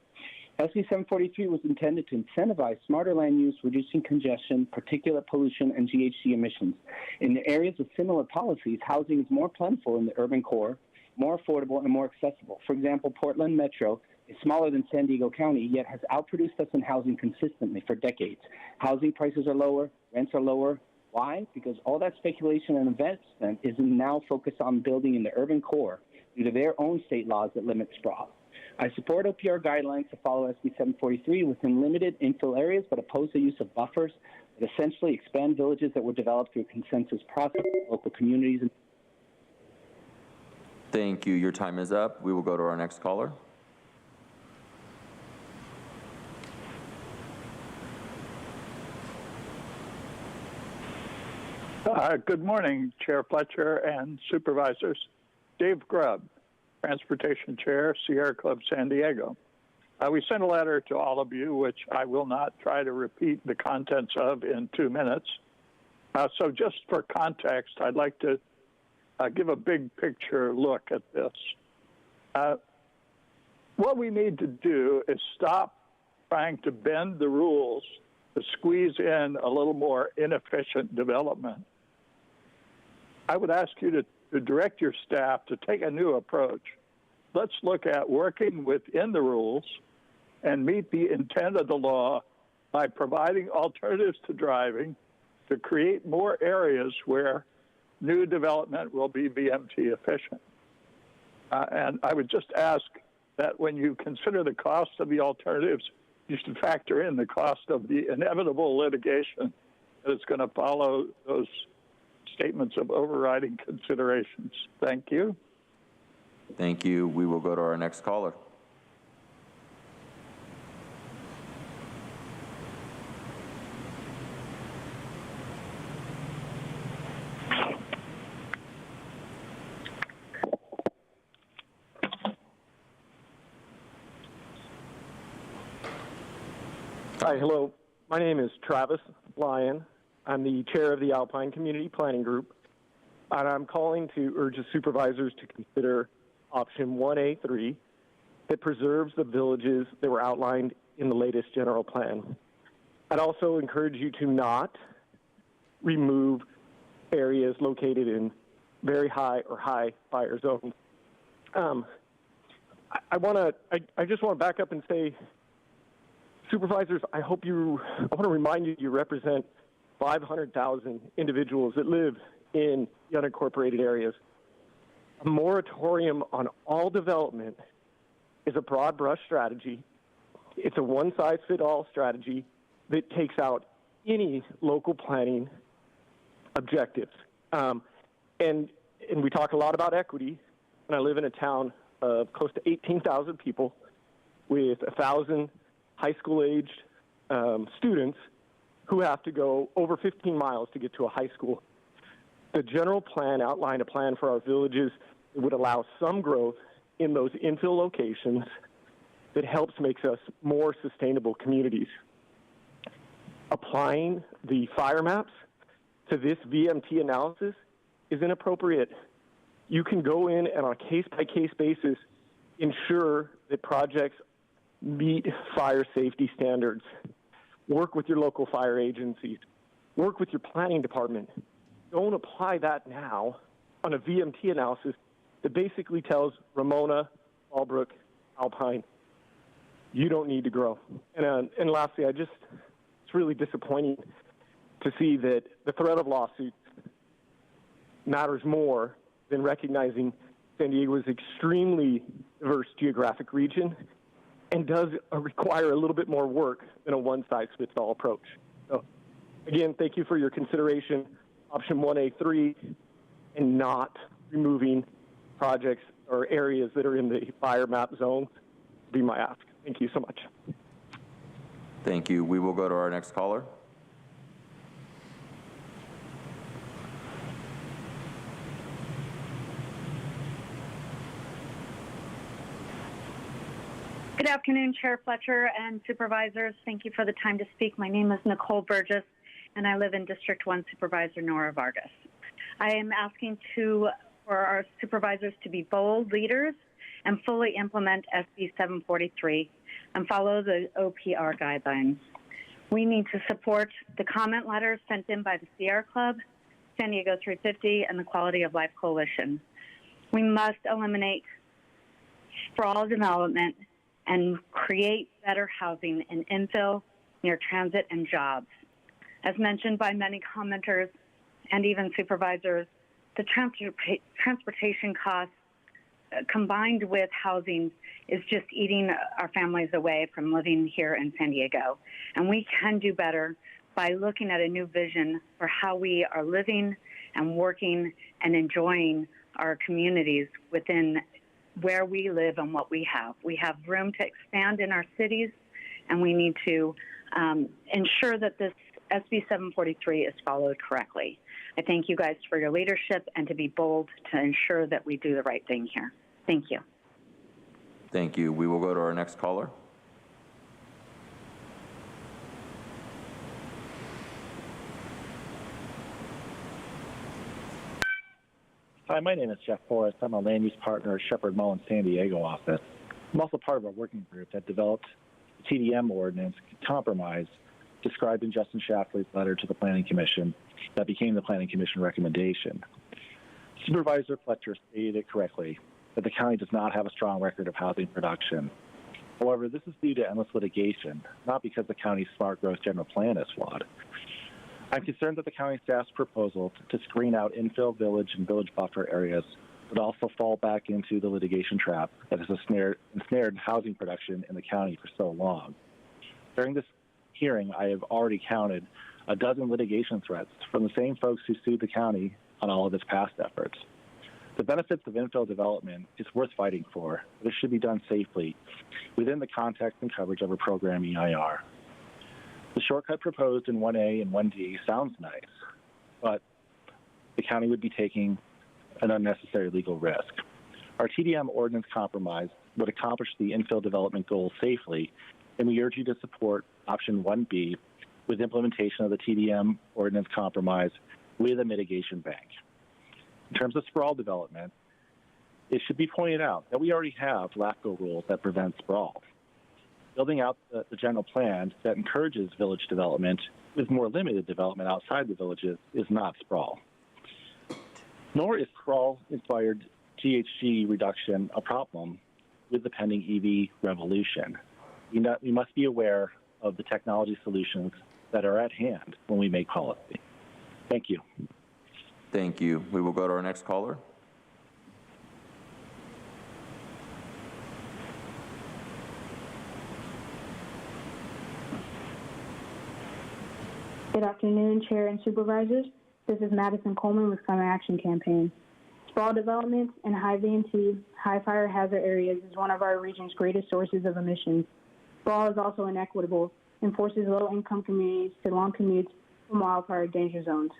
SB 743 was intended to incentivize smarter land use, reducing congestion, particulate pollution, and GHG emissions. In the areas with similar policies, housing is more plentiful in the urban core, more affordable, and more accessible. For example, Portland Metro is smaller than San Diego County, yet has outproduced us in housing consistently for decades. Housing prices are lower, rents are lower. Why? Because all that speculation and investment is now focused on building in the urban core due to their own state laws that limit sprawl. I support OPR guidelines to follow SB 743 within limited infill areas, but oppose the use of buffers that essentially expand villages that were developed through a consensus process with local communities. Thank you. Your time is up. We will go to our next caller. Good morning, Chair Fletcher and Supervisors. Dave Grubb, Transportation Chair, Sierra Club San Diego. We sent a letter to all of you, which I will not try to repeat the contents of in 2 minutes. So just for context, I'd like to give a big picture look at this. What we need to do is stop trying to bend the rules to squeeze in a little more inefficient development. I would ask you to direct your staff to take a new approach. Let's look at working within the rules and meet the intent of the law by providing alternatives to driving to create more areas where new development will be VMT efficient. And I would just ask that when you consider the cost of the alternatives, you should factor in the cost of the inevitable litigation that is going to follow those statements of overriding considerations. Thank you. Thank you. We will go to our next caller. Hi, hello. My name is Travis Lyon. I'm the chair of the Alpine Community Planning Group, and I'm calling to urge the supervisors to consider option 1A3 that preserves the villages that were outlined in the latest general plan. I'd also encourage you to not remove areas located in very high or high fire zones. I just want to back up and say, supervisors, I want to remind you represent 500,000 individuals that live in the unincorporated areas. A moratorium on all development is a broad brush strategy. It's a one-size-fits-all strategy that takes out any local planning objectives. And we talk a lot about equity, and I live in a town of close to 18,000 people with 1,000 high school-aged students who have to go over 15 miles to get to a high school. The general plan outlined a plan for our villages that would allow some growth in those infill locations that helps makes us more sustainable communities. Applying the fire maps to this VMT analysis is inappropriate. You can go in and on a case-by-case basis ensure that projects meet fire safety standards. Work with your local fire agencies. Work with your planning department. Don't apply that now on a VMT analysis that basically tells Ramona, Fallbrook, Alpine, you don't need to grow. And lastly, it's really disappointing to see that the threat of lawsuits matters more than recognizing San Diego's extremely diverse geographic region and does require a little bit more work than a one-size-fits-all approach. So, again, thank you for your consideration. Option 1A3 and not removing projects or areas that are in the fire map zone would be my ask. Thank you so much. Thank you. We will go to our next caller. Good afternoon, Chair Fletcher and supervisors. Thank you for the time to speak. My name is Nicole Burgess, and I live in District 1 Supervisor Nora Vargas. I am asking for our supervisors to be bold leaders and fully implement SB 743. and follow the OPR guidelines. We need to support the comment letters sent in by the Sierra Club, San Diego 350, and the Quality of Life Coalition. We must eliminate sprawl development and create better housing in infill, near transit, and jobs. As mentioned by many commenters and even supervisors, the transportation costs combined with housing is just eating our families away from living here in San Diego. And we can do better by looking at a new vision for how we are living and working and enjoying our communities within where we live and what we have. We have room to expand in our cities, and we need to ensure that this SB 743 is followed correctly. I thank you guys for your leadership and to be bold to ensure that we do the right thing here. Thank you. Thank you. We will go to our next caller. Hi, my name is Jeff Forrest. I'm a land use partner at Shepherd Mullen San Diego office. I'm also part of a working group that developed the TDM ordinance compromise described in Justin Schlafly's letter to the Planning Commission that became the Planning Commission recommendation. Supervisor Fletcher stated it correctly that the county does not have a strong record of housing production. However, this is due to endless litigation, not because the county's smart growth general plan is flawed. I'm concerned that the county staff's proposal to screen out infill, village, and village buffer areas would also fall back into the litigation trap that has ensnared housing production in the county for so long. During this hearing, I have already counted a dozen litigation threats from the same folks who sued the county on all of its past efforts. The benefits of infill development is worth fighting for, but it should be done safely within the context and coverage of a program EIR. The shortcut proposed in 1A and 1D sounds nice, but the county would be taking an unnecessary legal risk. Our TDM ordinance compromise would accomplish the infill development goals safely, and we urge you to support option 1B with implementation of the TDM ordinance compromise with a mitigation bank. In terms of sprawl development, it should be pointed out that we already have LAFCO rules that prevent sprawl. Building out the general plan that encourages village development with more limited development outside the villages is not sprawl. Nor is sprawl-inspired GHG reduction a problem with the pending EV revolution. We must be aware of the technology solutions that are at hand when we make policy. Thank you. Thank you. We will go to our next caller. Good afternoon, Chair and Supervisors. This is Madison Coleman with Climate Action Campaign. Sprawl development in high VNT, high fire hazard areas is one of our region's greatest sources of emissions. Sprawl is also inequitable and forces low-income communities to long commutes from wildfire danger zones.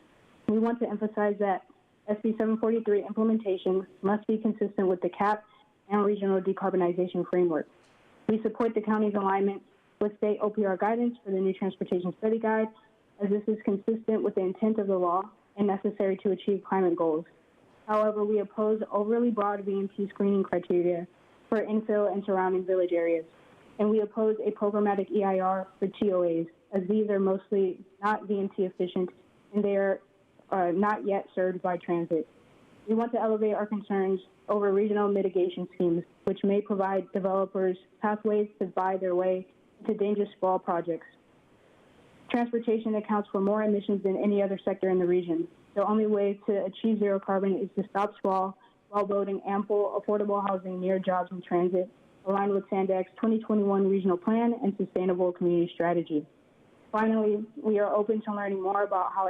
We want to emphasize that SB 743 implementation must be consistent with the CAP and regional decarbonization framework. We support the county's alignment with state OPR guidance for the new transportation study guide, as this is consistent with the intent of the law and necessary to achieve climate goals. However, we oppose overly broad VNT screening criteria for infill and surrounding village areas, and we oppose a programmatic EIR for TOAs, as these are mostly not VNT efficient and they are not yet served by transit. We want to elevate our concerns over regional mitigation schemes, which may provide developers pathways to buy their way into dangerous sprawl projects. Transportation accounts for more emissions than any other sector in the region. The only way to achieve zero carbon is to stop sprawl while building ample, affordable housing near jobs and transit, aligned with SANDAC's 2021 regional plan and sustainable community strategy. Finally, we are open to learning more about how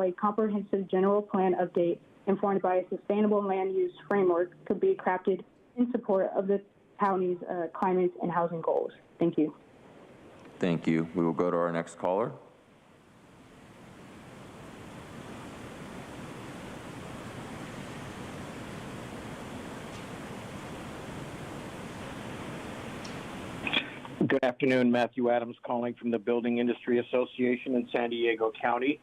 a comprehensive general plan update informed by a sustainable land use framework could be crafted in support of the county's climate and housing goals. Thank you. Thank you. We will go to our next caller. Good afternoon, Matthew Adams calling from the Building Industry Association in San Diego County.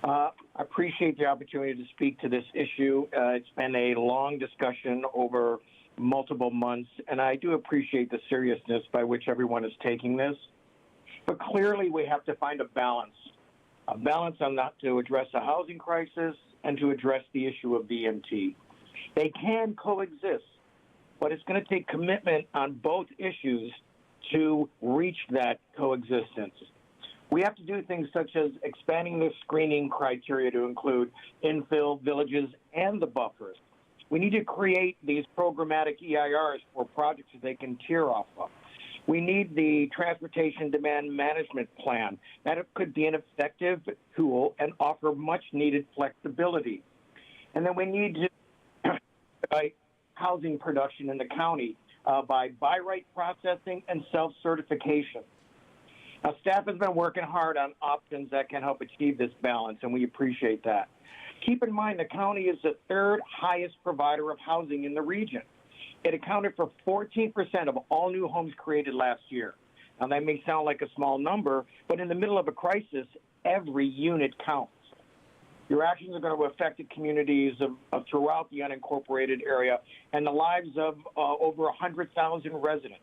I appreciate the opportunity to speak to this issue. It's been a long discussion over multiple months, and I do appreciate the seriousness by which everyone is taking this. But clearly, we have to find a balance on that to address the housing crisis and to address the issue of VMT. They can coexist, but it's going to take commitment on both issues to reach that coexistence. We have to do things such as expanding the screening criteria to include infill, villages, and the buffers. We need to create these programmatic EIRs for projects that they can tier off of. We need the transportation demand management plan. That could be an effective tool and offer much needed flexibility. And then we need to housing production in the county by by-right processing and self-certification. Now, staff has been working hard on options that can help achieve this balance, and we appreciate that. Keep in mind, the county is the third highest provider of housing in the region. It accounted for 14% of all new homes created last year. Now, that may sound like a small number, but in the middle of a crisis, every unit counts. Your actions are going to affect the communities of throughout the unincorporated area and the lives of over 100,000 residents.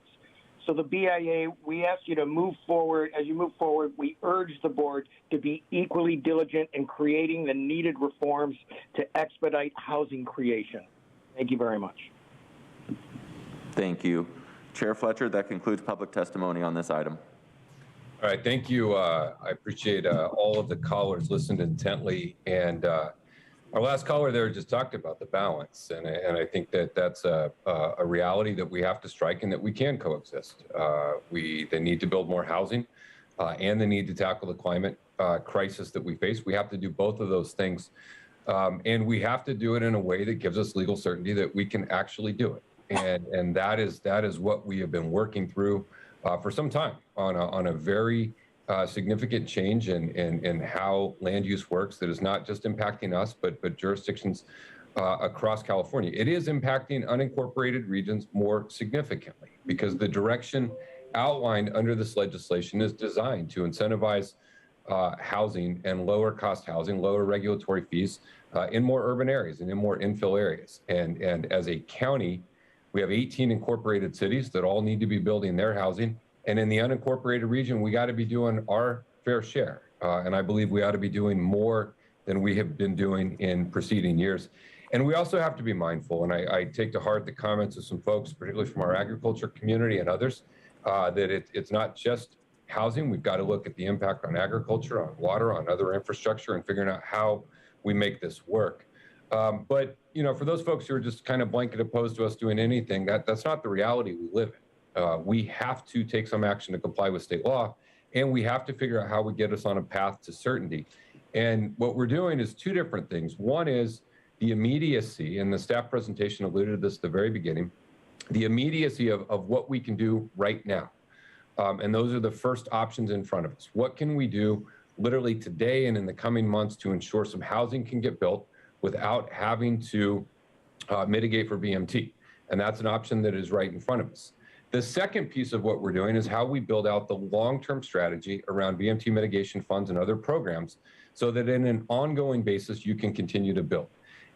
So the BIA, we ask you to move forward. As you move forward, we urge the board to be equally diligent in creating the needed reforms to expedite housing creation. Thank you very much. Thank you. Chair Fletcher, that concludes public testimony on this item. All right, thank you. I appreciate all of the callers listened intently. And our last caller there just talked about the balance. And I think that that's a reality that we have to strike and that we can coexist. They need to build more housing and they need to tackle the climate crisis that we face. We have to do both of those things. And we have to do it in a way that gives us legal certainty that we can actually do it. And that is what we have been working through for some time on a very significant change in how land use works that is not just impacting us, but jurisdictions across California. It is impacting unincorporated regions more significantly because the direction outlined under this legislation is designed to incentivize housing and lower cost housing, lower regulatory fees in more urban areas and in more infill areas. And as a county, we have 18 incorporated cities that all need to be building their housing. And in the unincorporated region, we got to be doing our fair share. And I believe we ought to be doing more than we have been doing in preceding years. And we also have to be mindful, and I take to heart the comments of some folks, particularly from our agriculture community and others, that it's not just housing. We've got to look at the impact on agriculture, on water, on other infrastructure, and figuring out how we make this work. But, you know, for those folks who are just kind of blanket opposed to us doing anything, that's not the reality we live in. We have to take some action to comply with state law, and we have to figure out how we get us on a path to certainty. And what we're doing is two different things. One is the immediacy, and the staff presentation alluded to this at the very beginning, the immediacy of what we can do right now. And those are the first options in front of us. What can we do literally today and in the coming months to ensure some housing can get built without having to mitigate for BMT? And that's an option that is right in front of us. The second piece of what we're doing is how we build out the long-term strategy around BMT mitigation funds and other programs so that in an ongoing basis, you can continue to build.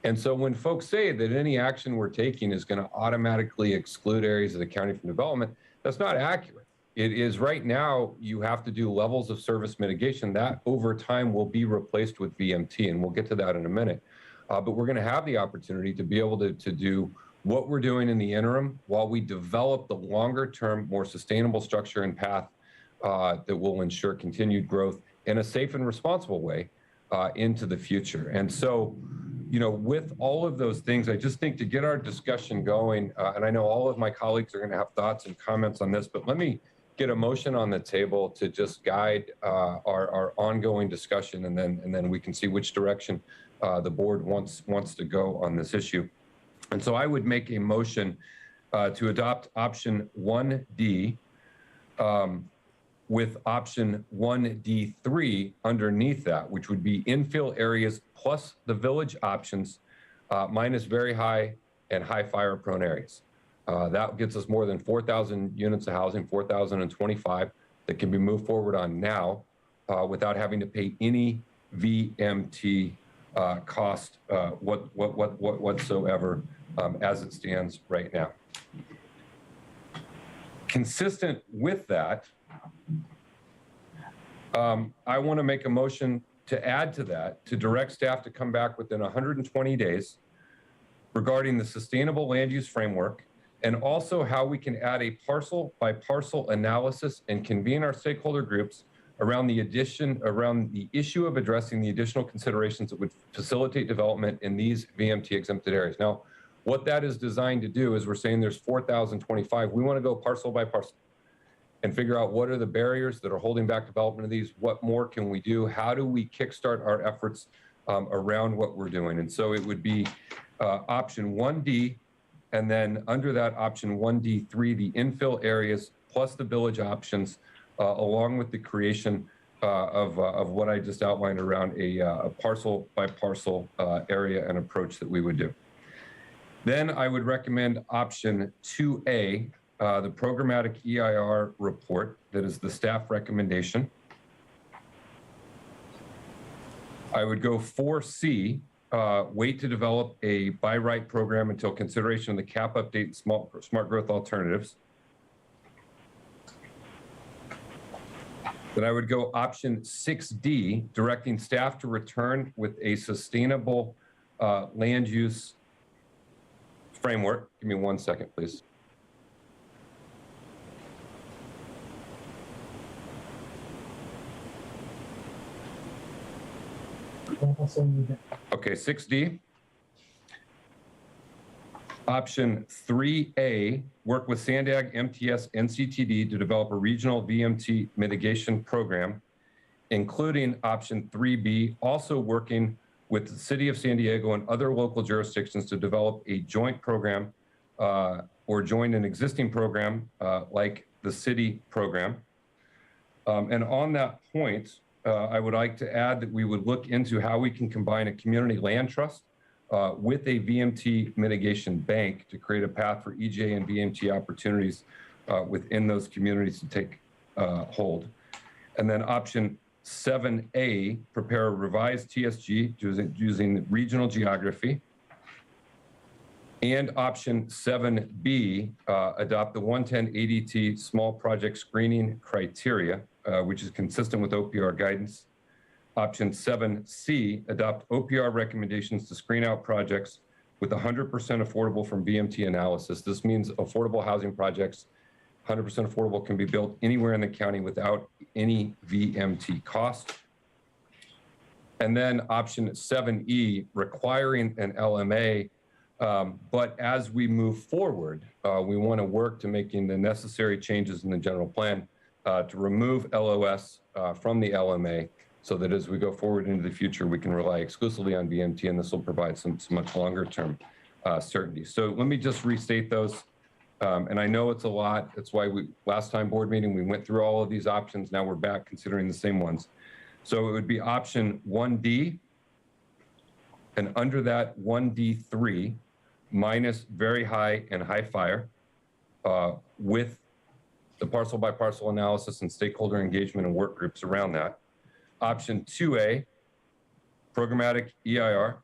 And so when folks say that any action we're taking is going to automatically exclude areas of the county from development, that's not accurate. It is right now, you have to do levels of service mitigation that over time will be replaced with VMT, and we'll get to that in a minute. But we're going to have the opportunity to be able to do what we're doing in the interim while we develop the longer term, more sustainable structure and path that will ensure continued growth in a safe and responsible way into the future. And so, you know, with all of those things, I just think to get our discussion going, and I know all of my colleagues are going to have thoughts and comments on this, but let me get a motion on the table to just guide our ongoing discussion, and then we can see which direction the board wants to go on this issue. And so I would make a motion to adopt option 1D with option 1D3 underneath that, which would be infill areas plus the village options minus very high and high fire prone areas. That gets us more than 4,000 units of housing, 4,025 that can be moved forward on now without having to pay any VMT cost whatsoever as it stands right now. Consistent with that, I want to make a motion to add to that, to direct staff to come back within 120 days regarding the sustainable land use framework, and also how we can add a parcel by parcel analysis and convene our stakeholder groups around the issue of addressing the additional considerations that would facilitate development in these VMT exempted areas. Now, what that is designed to do is we're saying there's 4,025. We want to go parcel by parcel and figure out what are the barriers that are holding back development of these, what more can we do, how do we kickstart our efforts around what we're doing. And so it would be option 1D, and then under that option 1D3, the infill areas plus the village options, along with the creation of what I just outlined around a parcel by parcel area and approach that we would do. Then I would recommend option 2A, the programmatic EIR report, that is the staff recommendation. I would go 4C, wait to develop a by right program until consideration of the cap update and smart growth alternatives. Then I would go option 6D, directing staff to return with a sustainable land use framework. Give me 1 second, please. Okay, 6D. Option 3A, work with Sandag, MTS, NCTD to develop a regional VMT mitigation program, including option 3B, also working with the City of San Diego and other local jurisdictions to develop a joint program or join an existing program like the city program. And on that point, I would like to add that we would look into how we can combine a community land trust with a VMT mitigation bank to create a path for EJ and VMT opportunities within those communities to take hold. And then option 7A, prepare a revised TSG using regional geography. And option 7B, adopt the 110 ADT small project screening criteria, which is consistent with OPR guidance. Option 7C, adopt OPR recommendations to screen out projects with 100% affordable from VMT analysis. This means affordable housing projects, 100% affordable, can be built anywhere in the county without any VMT cost. And then option 7E, requiring an LMA, but as we move forward, we want to work to making the necessary changes in the general plan to remove LOS from the LMA, so that as we go forward into the future, we can rely exclusively on VMT, and this will provide some much longer term certainty. So let me just restate those. And I know it's a lot. That's why last time board meeting, we went through all of these options. Now we're back considering the same ones. So it would be option 1D, and under that 1D3, minus very high and high fire with the parcel by parcel analysis and stakeholder engagement and work groups around that. Option 2A, programmatic EIR.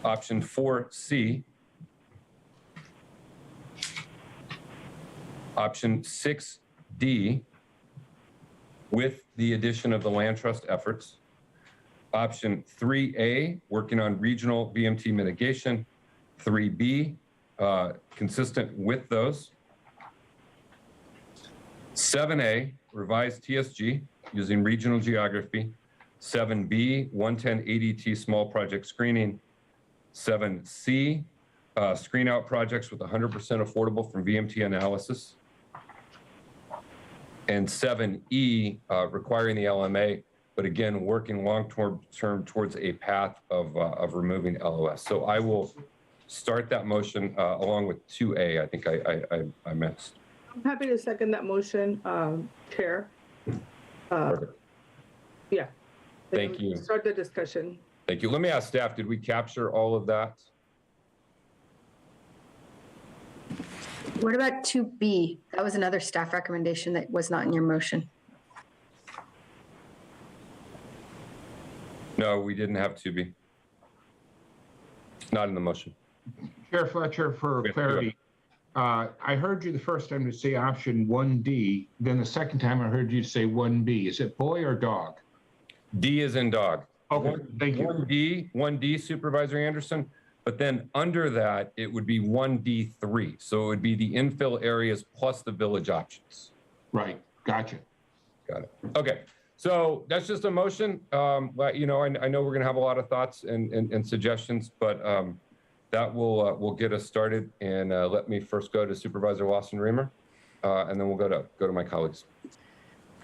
Option 4C. Option 6D, with the addition of the land trust efforts. Option 3A, working on regional VMT mitigation. 3B, consistent with those. 7A, revised TSG using regional geography. 7B, 110 ADT small project screening. 7C, screen out projects with 100% affordable from VMT analysis. And 7E, requiring the LMA, but again, working long-term towards a path of removing LOS. So I will start that motion along with 2A. I think I missed. I'm happy to second that motion, Chair. Perfect. Yeah. Thank you. Start the discussion. Thank you. Let me ask staff, did we capture all of that? What about 2B? That was another staff recommendation that was not in your motion. No, we didn't have 2B. Not in the motion. Chair Fletcher, for clarity, I heard you the first time to say option 1D, then the second time I heard you say 1B. Is it boy or dog? D is in dog. Okay, thank you. 1D, Supervisor Anderson, but then under that, it would be 1D3. So it would be the infill areas plus the village options. Right, gotcha. Got it. Okay, so that's just a motion. You know, I know we're gonna have a lot of thoughts and suggestions, but that will get us started. And let me first go to Supervisor Lawson-Remer, and then we'll go to my colleagues.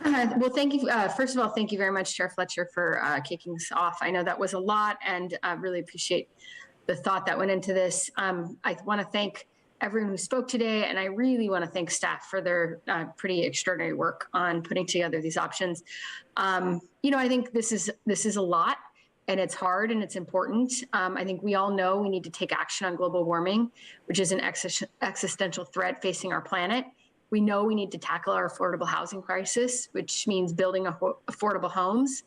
Well, thank you. First of all, thank you very much, Chair Fletcher, for kicking this off. I know that was a lot, and I really appreciate the thought that went into this. I want to thank everyone who spoke today, and I really want to thank staff for their pretty extraordinary work on putting together these options. You know, I think this is a lot, and it's hard, and it's important. I think we all know we need to take action on global warming, which is an existential threat facing our planet. We know we need to tackle our affordable housing crisis, which means building affordable homes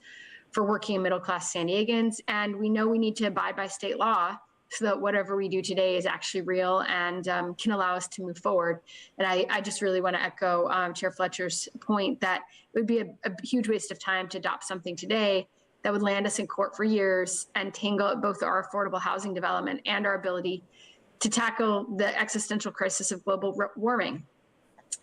for working and middle-class San Diegans. And we know we need to abide by state law so that whatever we do today is actually real and can allow us to move forward. And I just really want to echo Chair Fletcher's point that it would be a huge waste of time to adopt something today that would land us in court for years and tangle both our affordable housing development and our ability to tackle the existential crisis of global warming.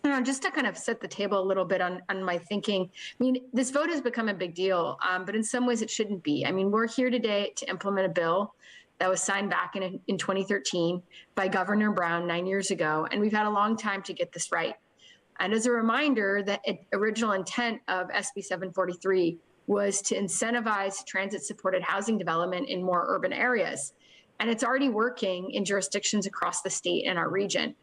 You know, just to kind of set the table a little bit on my thinking, I mean, this vote has become a big deal, but in some ways it shouldn't be. I mean, we're here today to implement a bill that was signed back in 2013 by Governor Brown 9 years ago, and we've had a long time to get this right. And as a reminder, the original intent of SB 743 was to incentivize transit-supported housing development in more urban areas. And it's already working in jurisdictions across the state and our region.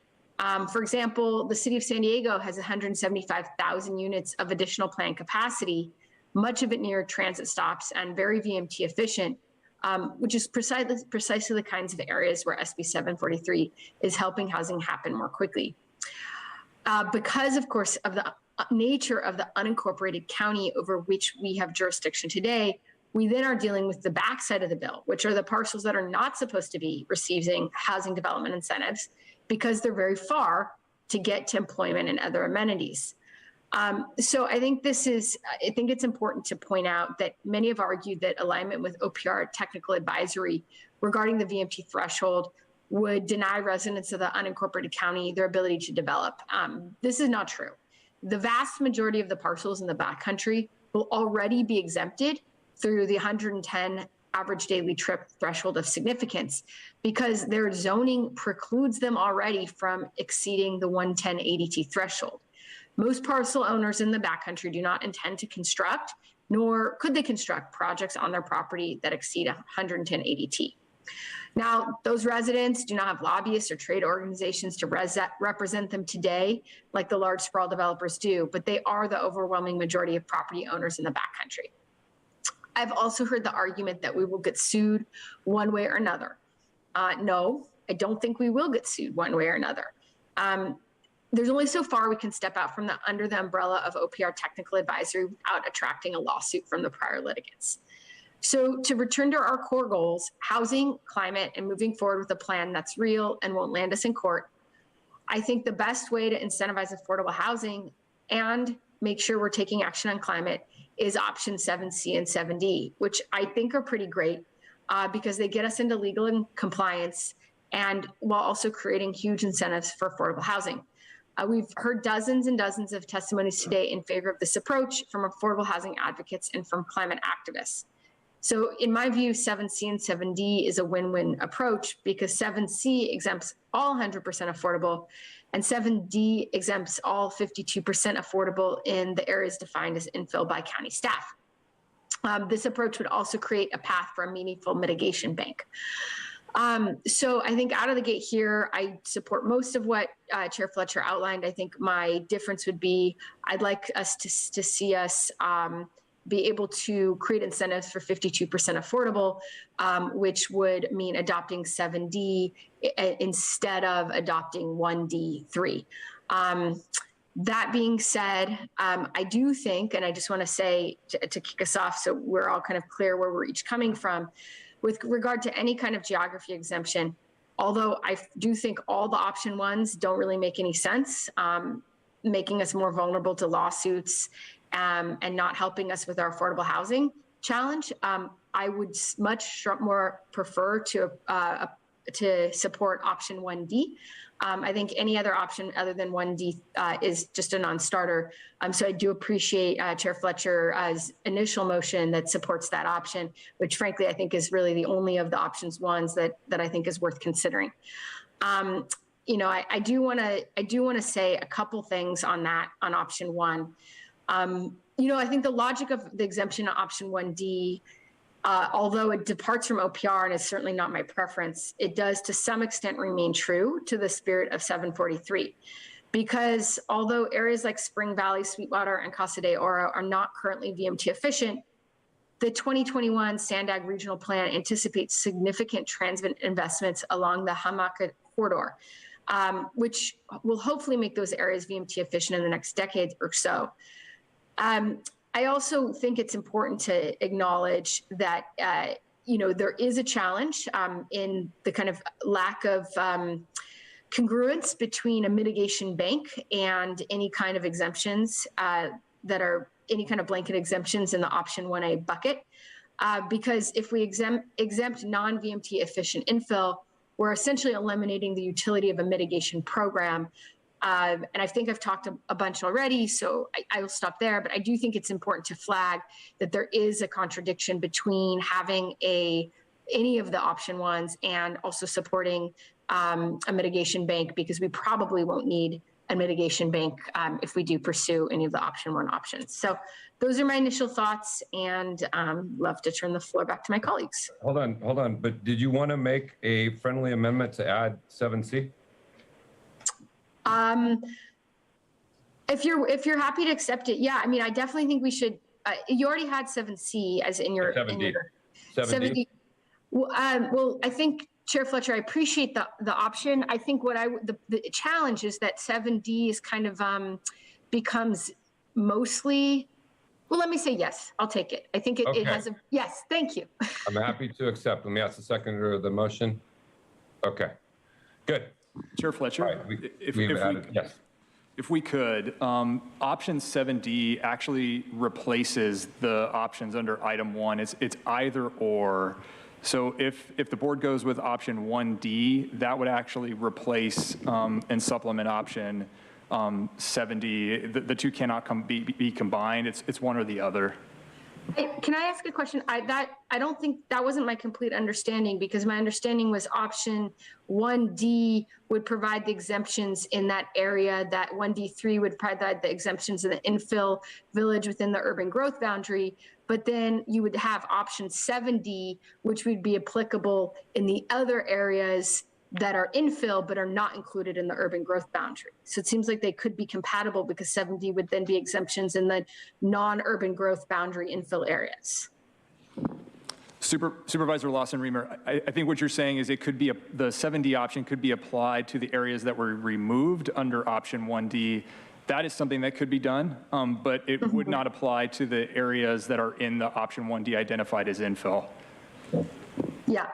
For example, the city of San Diego has 175,000 units of additional planned capacity, much of it near transit stops and very VMT efficient, which is precisely the kinds of areas where SB 743 is helping housing happen more quickly. Because, of course, of the nature of the unincorporated county over which we have jurisdiction today, we then are dealing with the backside of the bill, which are the parcels that are not supposed to be receiving housing development incentives because they're very far to get to employment and other amenities. So I think it's important to point out that many have argued that alignment with OPR technical advisory regarding the VMT threshold would deny residents of the unincorporated county their ability to develop. This is not true. The vast majority of the parcels in the backcountry will already be exempted through the 110 average daily trip threshold of significance because their zoning precludes them already from exceeding the 110 ADT threshold. Most parcel owners in the backcountry do not intend to construct, nor could they construct projects on their property that exceed 110 ADT. Now, those residents do not have lobbyists or trade organizations to represent them today, like the large sprawl developers do, but they are the overwhelming majority of property owners in the backcountry. I've also heard the argument that we will get sued one way or another. No, I don't think we will get sued one way or another. There's only so far we can step out under the umbrella of OPR technical advisory without attracting a lawsuit from the prior litigants. So to return to our core goals, housing, climate, and moving forward with a plan that's real and won't land us in court, I think the best way to incentivize affordable housing and make sure we're taking action on climate is option 7C and 7D, which I think are pretty great because they get us into legal compliance and while also creating huge incentives for affordable housing. We've heard dozens and dozens of testimonies today in favor of this approach from affordable housing advocates and from climate activists. So in my view, 7C and 7D is a win-win approach because 7C exempts all 100% affordable and 7D exempts all 52% affordable in the areas defined as infill by county staff. This approach would also create a path for a meaningful mitigation bank. So I think out of the gate here, I support most of what Chair Fletcher outlined. I think my difference would be I'd like us to see us be able to create incentives for 52% affordable, which would mean adopting 7D instead of adopting 1D3. That being said, I do think, and I just want to say to kick us off so we're all kind of clear where we're each coming from, with regard to any kind of geography exemption, although I do think all the option ones don't really make any sense, making us more vulnerable to lawsuits and not helping us with our affordable housing challenge. I would much more prefer to support option 1D. I think any other option other than 1D is just a non-starter. So I do appreciate Chair Fletcher's initial motion that supports that option, which frankly I think is really the only of the options ones that I think is worth considering. You know, I do want to say a couple things on that, on option 1. You know, I think the logic of the exemption on option 1D, although it departs from OPR and is certainly not my preference, it does to some extent remain true to the spirit of 743. Because although areas like Spring Valley, Sweetwater, and Casa de Oro are not currently VMT efficient, the 2021 Sandag Regional Plan anticipates significant transit investments along the Hamaka corridor, which will hopefully make those areas VMT efficient in the next decade or so. I also think it's important to acknowledge that, you know, there is a challenge in the kind of lack of congruence between a mitigation bank and any kind of exemptions that are any kind of blanket exemptions in the option 1A bucket. Because if we exempt non-VMT efficient infill, we're essentially eliminating the utility of a mitigation program. And I think I've talked a bunch already, so I will stop there. But I do think it's important to flag that there is a contradiction between having any of the option ones and also supporting a mitigation bank, because we probably won't need a mitigation bank if we do pursue any of the option 1 options. So those are my initial thoughts, and love to turn the floor back to my colleagues. Hold on. But did you want to make a friendly amendment to add 7C? If you're happy to accept it, yeah. I mean, I definitely think we should. You already had 7C as in your 7D. 7D. Well, I think Chair Fletcher, I appreciate the option. I think what the challenge is that 7D is kind of becomes mostly. Well, let me say yes. I'll take it. I think it has a yes. Thank you. I'm happy to accept. Let me ask the seconder of the motion. Okay, good. Chair Fletcher, right, if we could, option 7D actually replaces the options under item 1. It's either or. So if the board goes with option 1D, that would actually replace and supplement option 7D. The two cannot be combined. It's one or the other. Can I ask a question? I don't think that wasn't my complete understanding, because my understanding was option 1D would provide the exemptions in that area, that 1D3 would provide the exemptions in the infill village within the urban growth boundary, but then you would have option 7D, which would be applicable in the other areas that are infill but are not included in the urban growth boundary. So it seems like they could be compatible, because 7D would then be exemptions in the non-urban growth boundary infill areas. Supervisor Lawson-Remer, I think what you're saying is it could be the 7D option could be applied to the areas that were removed under option 1D. That is something that could be done, but it would not apply to the areas that are in the option 1D identified as infill. Yeah.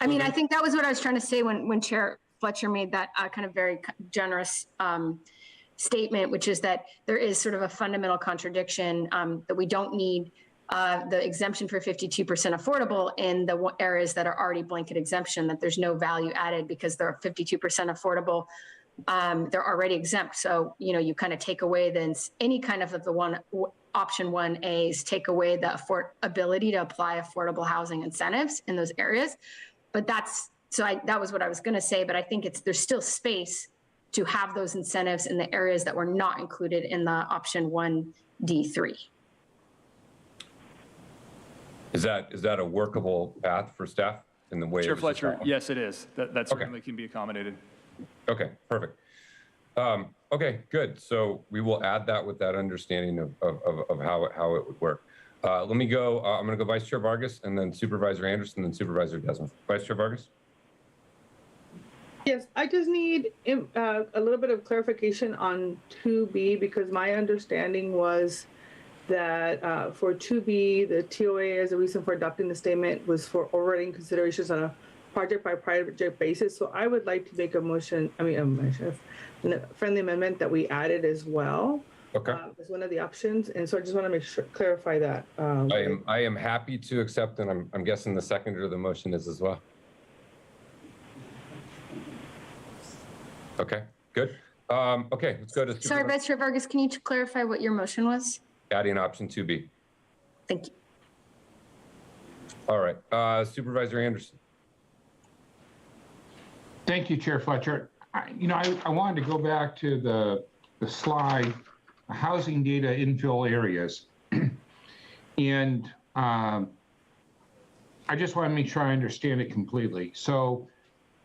I mean, I think that was what I was trying to say when Chair Fletcher made that kind of very generous statement, which is that there is sort of a fundamental contradiction that we don't need the exemption for 52% affordable in the areas that are already blanket exemption, that there's no value added because they're 52% affordable. They're already exempt. So, you know, you kind of take away then any kind of the option 1A's take away the ability to apply affordable housing incentives in those areas. But that was what I was going to say. But I think there's still space to have those incentives in the areas that were not included in the option 1D3. Is that a workable path for staff in the way? Chair Fletcher, yes, it is. That certainly can be accommodated. Okay, perfect. Okay, good. So we will add that with that understanding of how it would work. Let me go. I'm going to go Vice Chair Vargas, and then Supervisor Anderson, and then Supervisor Desmond. Vice Chair Vargas. Yes, I just need a little bit of clarification on 2B, because my understanding was that for 2B, the TOA as a reason for adopting the statement was for overriding considerations on a project by project basis. So I would like to make a motion, a friendly amendment that we added as well. Okay. As one of the options. And so I just want to make sure, clarify that. I am happy to accept, and I'm guessing the seconder of the motion is as well. Okay, good. Okay, let's go to. Sorry, Vice Chair Vargas, can you clarify what your motion was? Adding option 2B. Thank you. All right, Supervisor Anderson. Thank you, Chair Fletcher. I wanted to go back to the slide, housing data infill areas. And I just want to make sure I understand it completely. So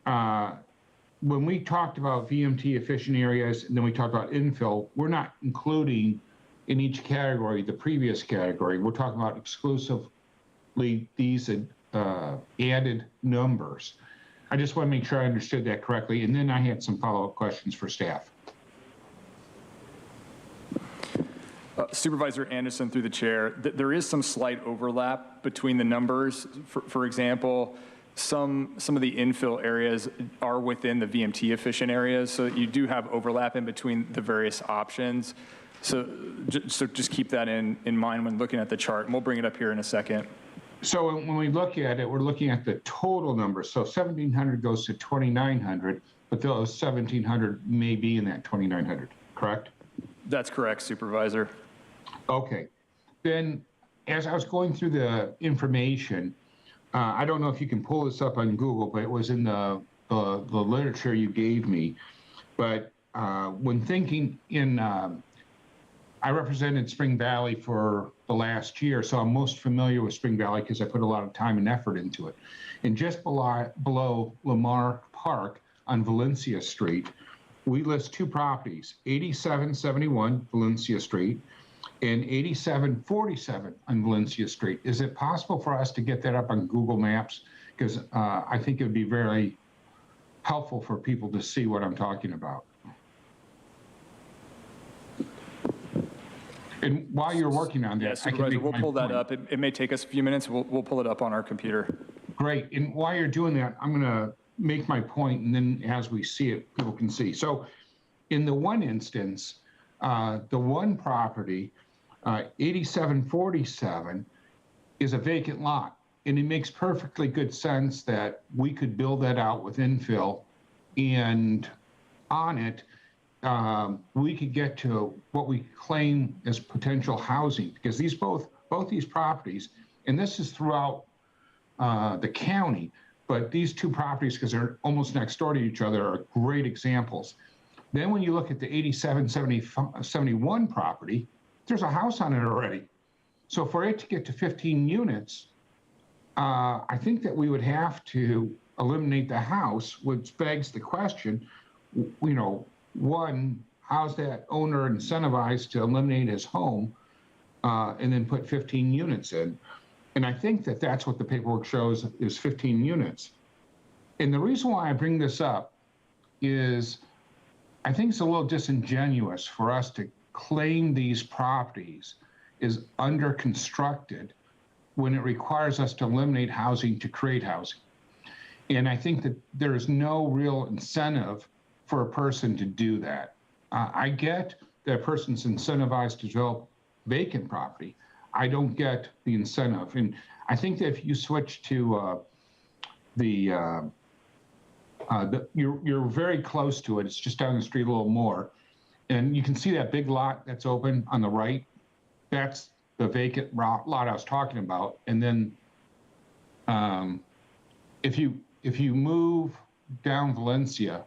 when we talked about VMT efficient areas, and then we talked about infill, we're not including in each category the previous category. We're talking about exclusively these added numbers. I just want to make sure I understood that correctly. And then I had some follow-up questions for staff. Supervisor Anderson, through the chair, there is some slight overlap between the numbers. For example, some of the infill areas are within the VMT efficient areas, so you do have overlap in between the various options. So just keep that in mind when looking at the chart, and we'll bring it up here in a second. So when we look at it, we're looking at the total numbers. So 1,700 goes to 2,900, but those 1,700 may be in that 2,900, correct? That's correct, Supervisor. Okay. Then as I was going through the information, I don't know if you can pull this up on Google, but it was in the literature you gave me. But when thinking in, I represented Spring Valley for the last year, so I'm most familiar with Spring Valley because I put a lot of time and effort into it. And just below Lamar Park on Valencia Street, we list two properties, 8771 Valencia Street and 8747 on Valencia Street. Is it possible for us to get that up on Google Maps? Because I think it would be very helpful for people to see what I'm talking about. And while you're working on that, yeah, Supervisor, we'll pull that up. It may take us a few minutes. We'll pull it up on our computer. Great. And while you're doing that, I'm going to make my point, and then as we see it, people can see. So in the one instance, the one property, 8747, is a vacant lot. And it makes perfectly good sense that we could build that out with infill, and on it, we could get to what we claim as potential housing, because these both these properties, and this is throughout the county, but these two properties, because they're almost next door to each other, are great examples. Then when you look at the 8771 property, there's a house on it already. So for it to get to 15 units, I think that we would have to eliminate the house, which begs the question, one, how's that owner incentivized to eliminate his home and then put 15 units in? And I think that that's what the paperwork shows is 15 units. And the reason why I bring this up is I think it's a little disingenuous for us to claim these properties is under constructed when it requires us to eliminate housing to create housing. And I think that there is no real incentive for a person to do that. I get that a person's incentivized to develop vacant property. I don't get the incentive. And I think that if you switch to you're very close to it. It's just down the street a little more. And you can see that big lot that's open on the right. That's the vacant lot I was talking about. And then if you move down Valencia,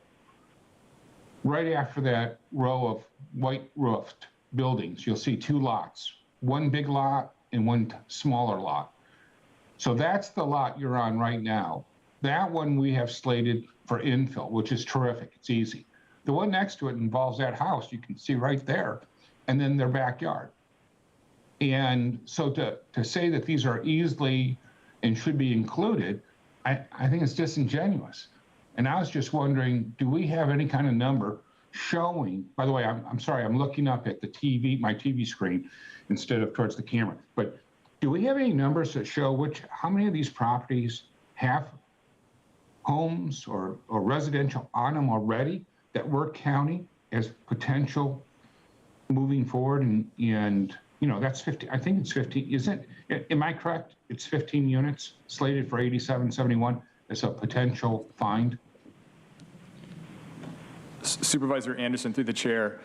right after that row of white roofed buildings, you'll see two lots, one big lot and one smaller lot. So that's the lot you're on right now. That one we have slated for infill, which is terrific. It's easy. The one next to it involves that house you can see right there, and then their backyard. And so to say that these are easily and should be included, I think it's disingenuous. And I was just wondering, do we have any kind of number showing, by the way, I'm sorry, I'm looking up at the TV, my TV screen instead of towards the camera, but do we have any numbers that show how many of these properties have homes or residential on them already that we're counting as potential moving forward, and you know, that's 50, I think it's 15, isn't it? Am I correct? It's 15 units slated for 8771 as a potential find? Supervisor Anderson, through the chair,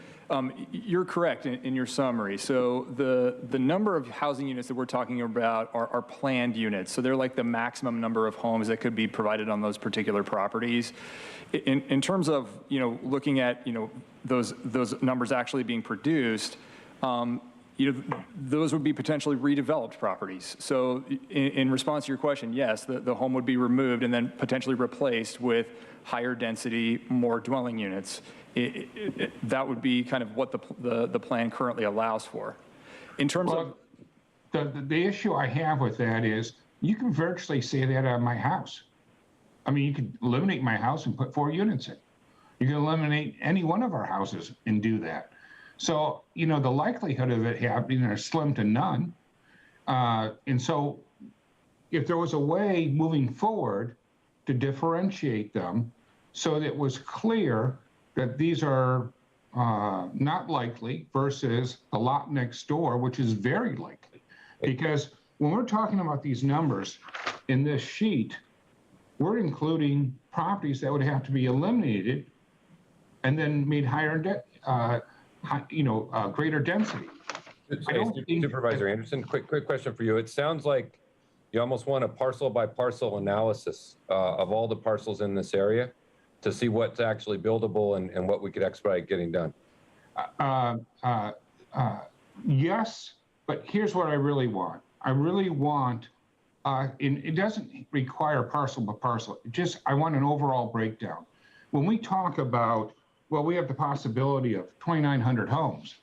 you're correct in your summary. So the number of housing units that we're talking about are planned units. So they're like the maximum number of homes that could be provided on those particular properties. In terms of, you know, looking at, you know, those numbers actually being produced, you know, those would be potentially redeveloped properties. So in response to your question, yes, the home would be removed and then potentially replaced with higher density, more dwelling units. That would be kind of what the plan currently allows for. In terms of the issue I have with that is you can virtually say that on my house. I mean, you could eliminate my house and put 4 units in. You can eliminate any one of our houses and do that. So, you know, the likelihood of it happening are slim to none. And so if there was a way moving forward to differentiate them so that it was clear that these are not likely versus the lot next door, which is very likely. Because when we're talking about these numbers in this sheet, we're including properties that would have to be eliminated and then made higher, greater density. Supervisor Anderson, quick question for you. It sounds like you almost want a parcel by parcel analysis of all the parcels in this area to see what's actually buildable and what we could expedite getting done. Yes, but here's what I really want. I really want, it doesn't require parcel by parcel. I want an overall breakdown. When we talk about, well, we have the possibility of 2,900 homes,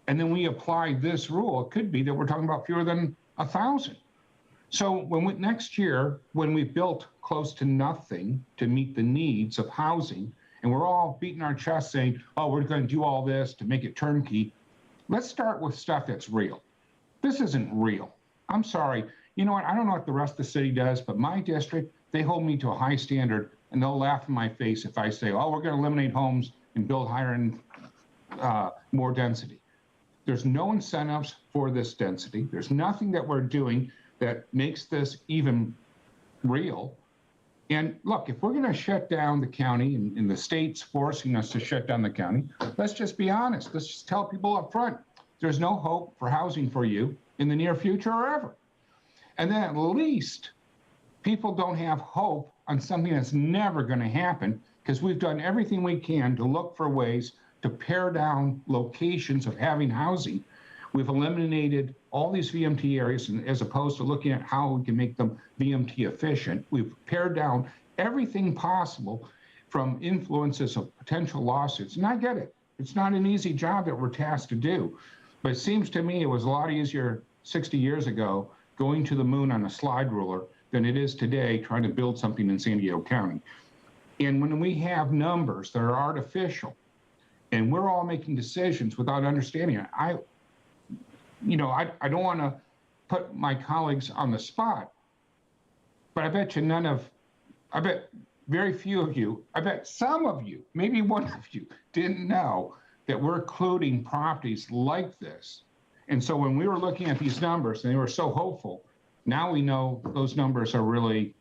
and then we apply this rule, it could be that we're talking about fewer than 1,000. So next year, when we've built close to nothing to meet the needs of housing, and we're all beating our chest saying, oh, we're going to do all this to make it turnkey, let's start with stuff that's real. This isn't real. I'm sorry. You know what? I don't know what the rest of the city does, but my district, they hold me to a high standard, and they'll laugh in my face if I say, oh, we're going to eliminate homes and build higher and more density. There's no incentives for this density. There's nothing that we're doing that makes this even real. And look, if we're going to shut down the county and the state's forcing us to shut down the county, let's just be honest. Let's just tell people up front, there's no hope for housing for you in the near future or ever. And then at least people don't have hope on something that's never going to happen, because we've done everything we can to look for ways to pare down locations of having housing. We've eliminated all these VMT areas, and as opposed to looking at how we can make them VMT efficient, we've pared down everything possible from influences of potential lawsuits. And I get it. It's not an easy job that we're tasked to do. But it seems to me it was a lot easier 60 years ago going to the moon on a slide ruler than it is today trying to build something in San Diego County. And when we have numbers that are artificial and we're all making decisions without understanding it, I don't want to put my colleagues on the spot, but I bet very few of you, I bet some of you, maybe one of you, didn't know that we're including properties like this. And so when we were looking at these numbers and they were so hopeful, now we know those numbers are really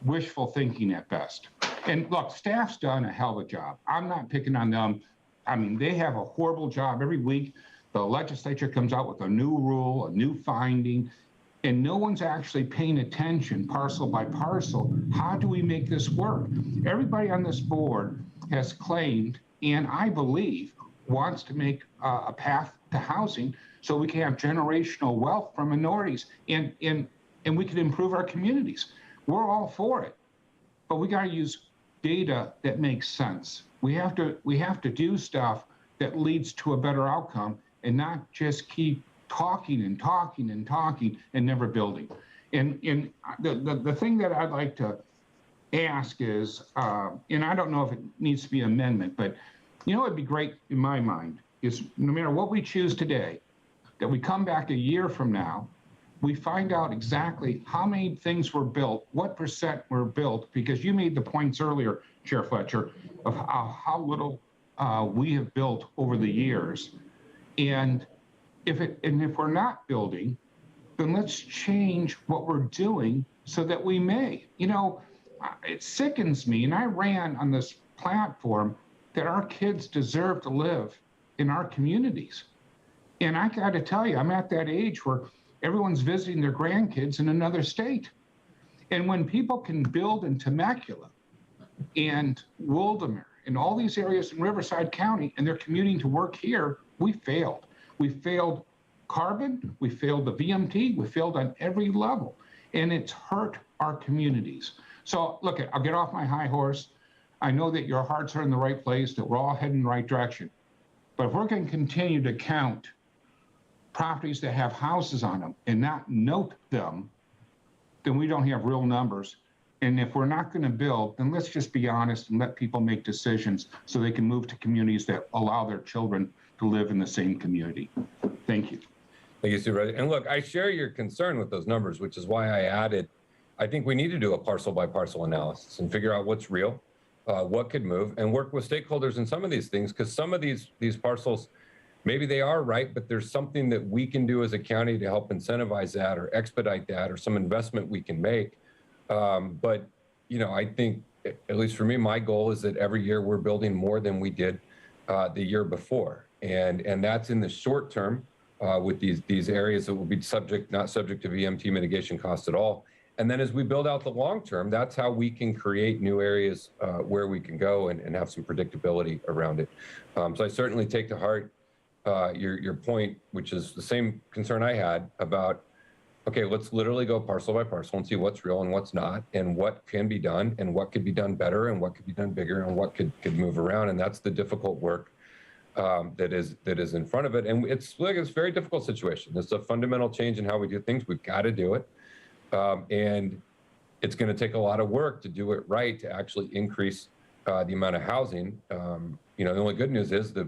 wishful thinking at best. And look, staff's done a hell of a job. I'm not picking on them. I mean, they have a horrible job. Every week, the legislature comes out with a new rule, a new finding, and no one's actually paying attention parcel by parcel. How do we make this work? Everybody on this board has claimed, and I believe, wants to make a path to housing so we can have generational wealth for minorities and we can improve our communities. We're all for it, but we got to use data that makes sense. We have to do stuff that leads to a better outcome and not just keep talking and talking and talking and never building. And the thing that I'd like to ask is, and I don't know if it needs to be an amendment, but you know, it'd be great in my mind is no matter what we choose today, that we come back a year from now we find out exactly how many things were built, what percent were built, because you made the points earlier, Chair Fletcher, of how little we have built over the years. And if we're not building, then let's change what we're doing so that we may. You know, it sickens me, and I ran on this platform that our kids deserve to live in our communities. And I got to tell you, I'm at that age where everyone's visiting their grandkids in another state. And when people can build in Temecula and Wildomere and all these areas in Riverside County, and they're commuting to work here, we failed. We failed carbon, we failed the VMT, we failed on every level, and it's hurt our communities. So look, I'll get off my high horse. I know that your hearts are in the right place, that we're all heading in the right direction. But if we're going to continue to count properties that have houses on them and not note them, then we don't have real numbers. And if we're not going to build, then let's just be honest and let people make decisions so they can move to communities that allow their children to live in the same community. Thank you. Thank you, Supervisor. And look, I share your concern with those numbers, which is why I added, I think we need to do a parcel by parcel analysis and figure out what's real, what could move, and work with stakeholders in some of these things, because some of these parcels, maybe they are right, but there's something that we can do as a county to help incentivize that or expedite that, or some investment we can make. But, you know, I think, at least for me, my goal is that every year we're building more than we did the year before. And that's in the short term with these areas that will be not subject to VMT mitigation costs at all. And then as we build out the long term, that's how we can create new areas where we can go and have some predictability around it. So I certainly take to heart your point, which is the same concern I had about, okay, let's literally go parcel by parcel and see what's real and what's not, and what can be done, and what could be done better, and what could be done bigger, and what could move around. And that's the difficult work that is in front of it. And it's a very difficult situation. It's a fundamental change in how we do things. We've got to do it. And it's going to take a lot of work to do it right, to actually increase the amount of housing. You know, the only good news is the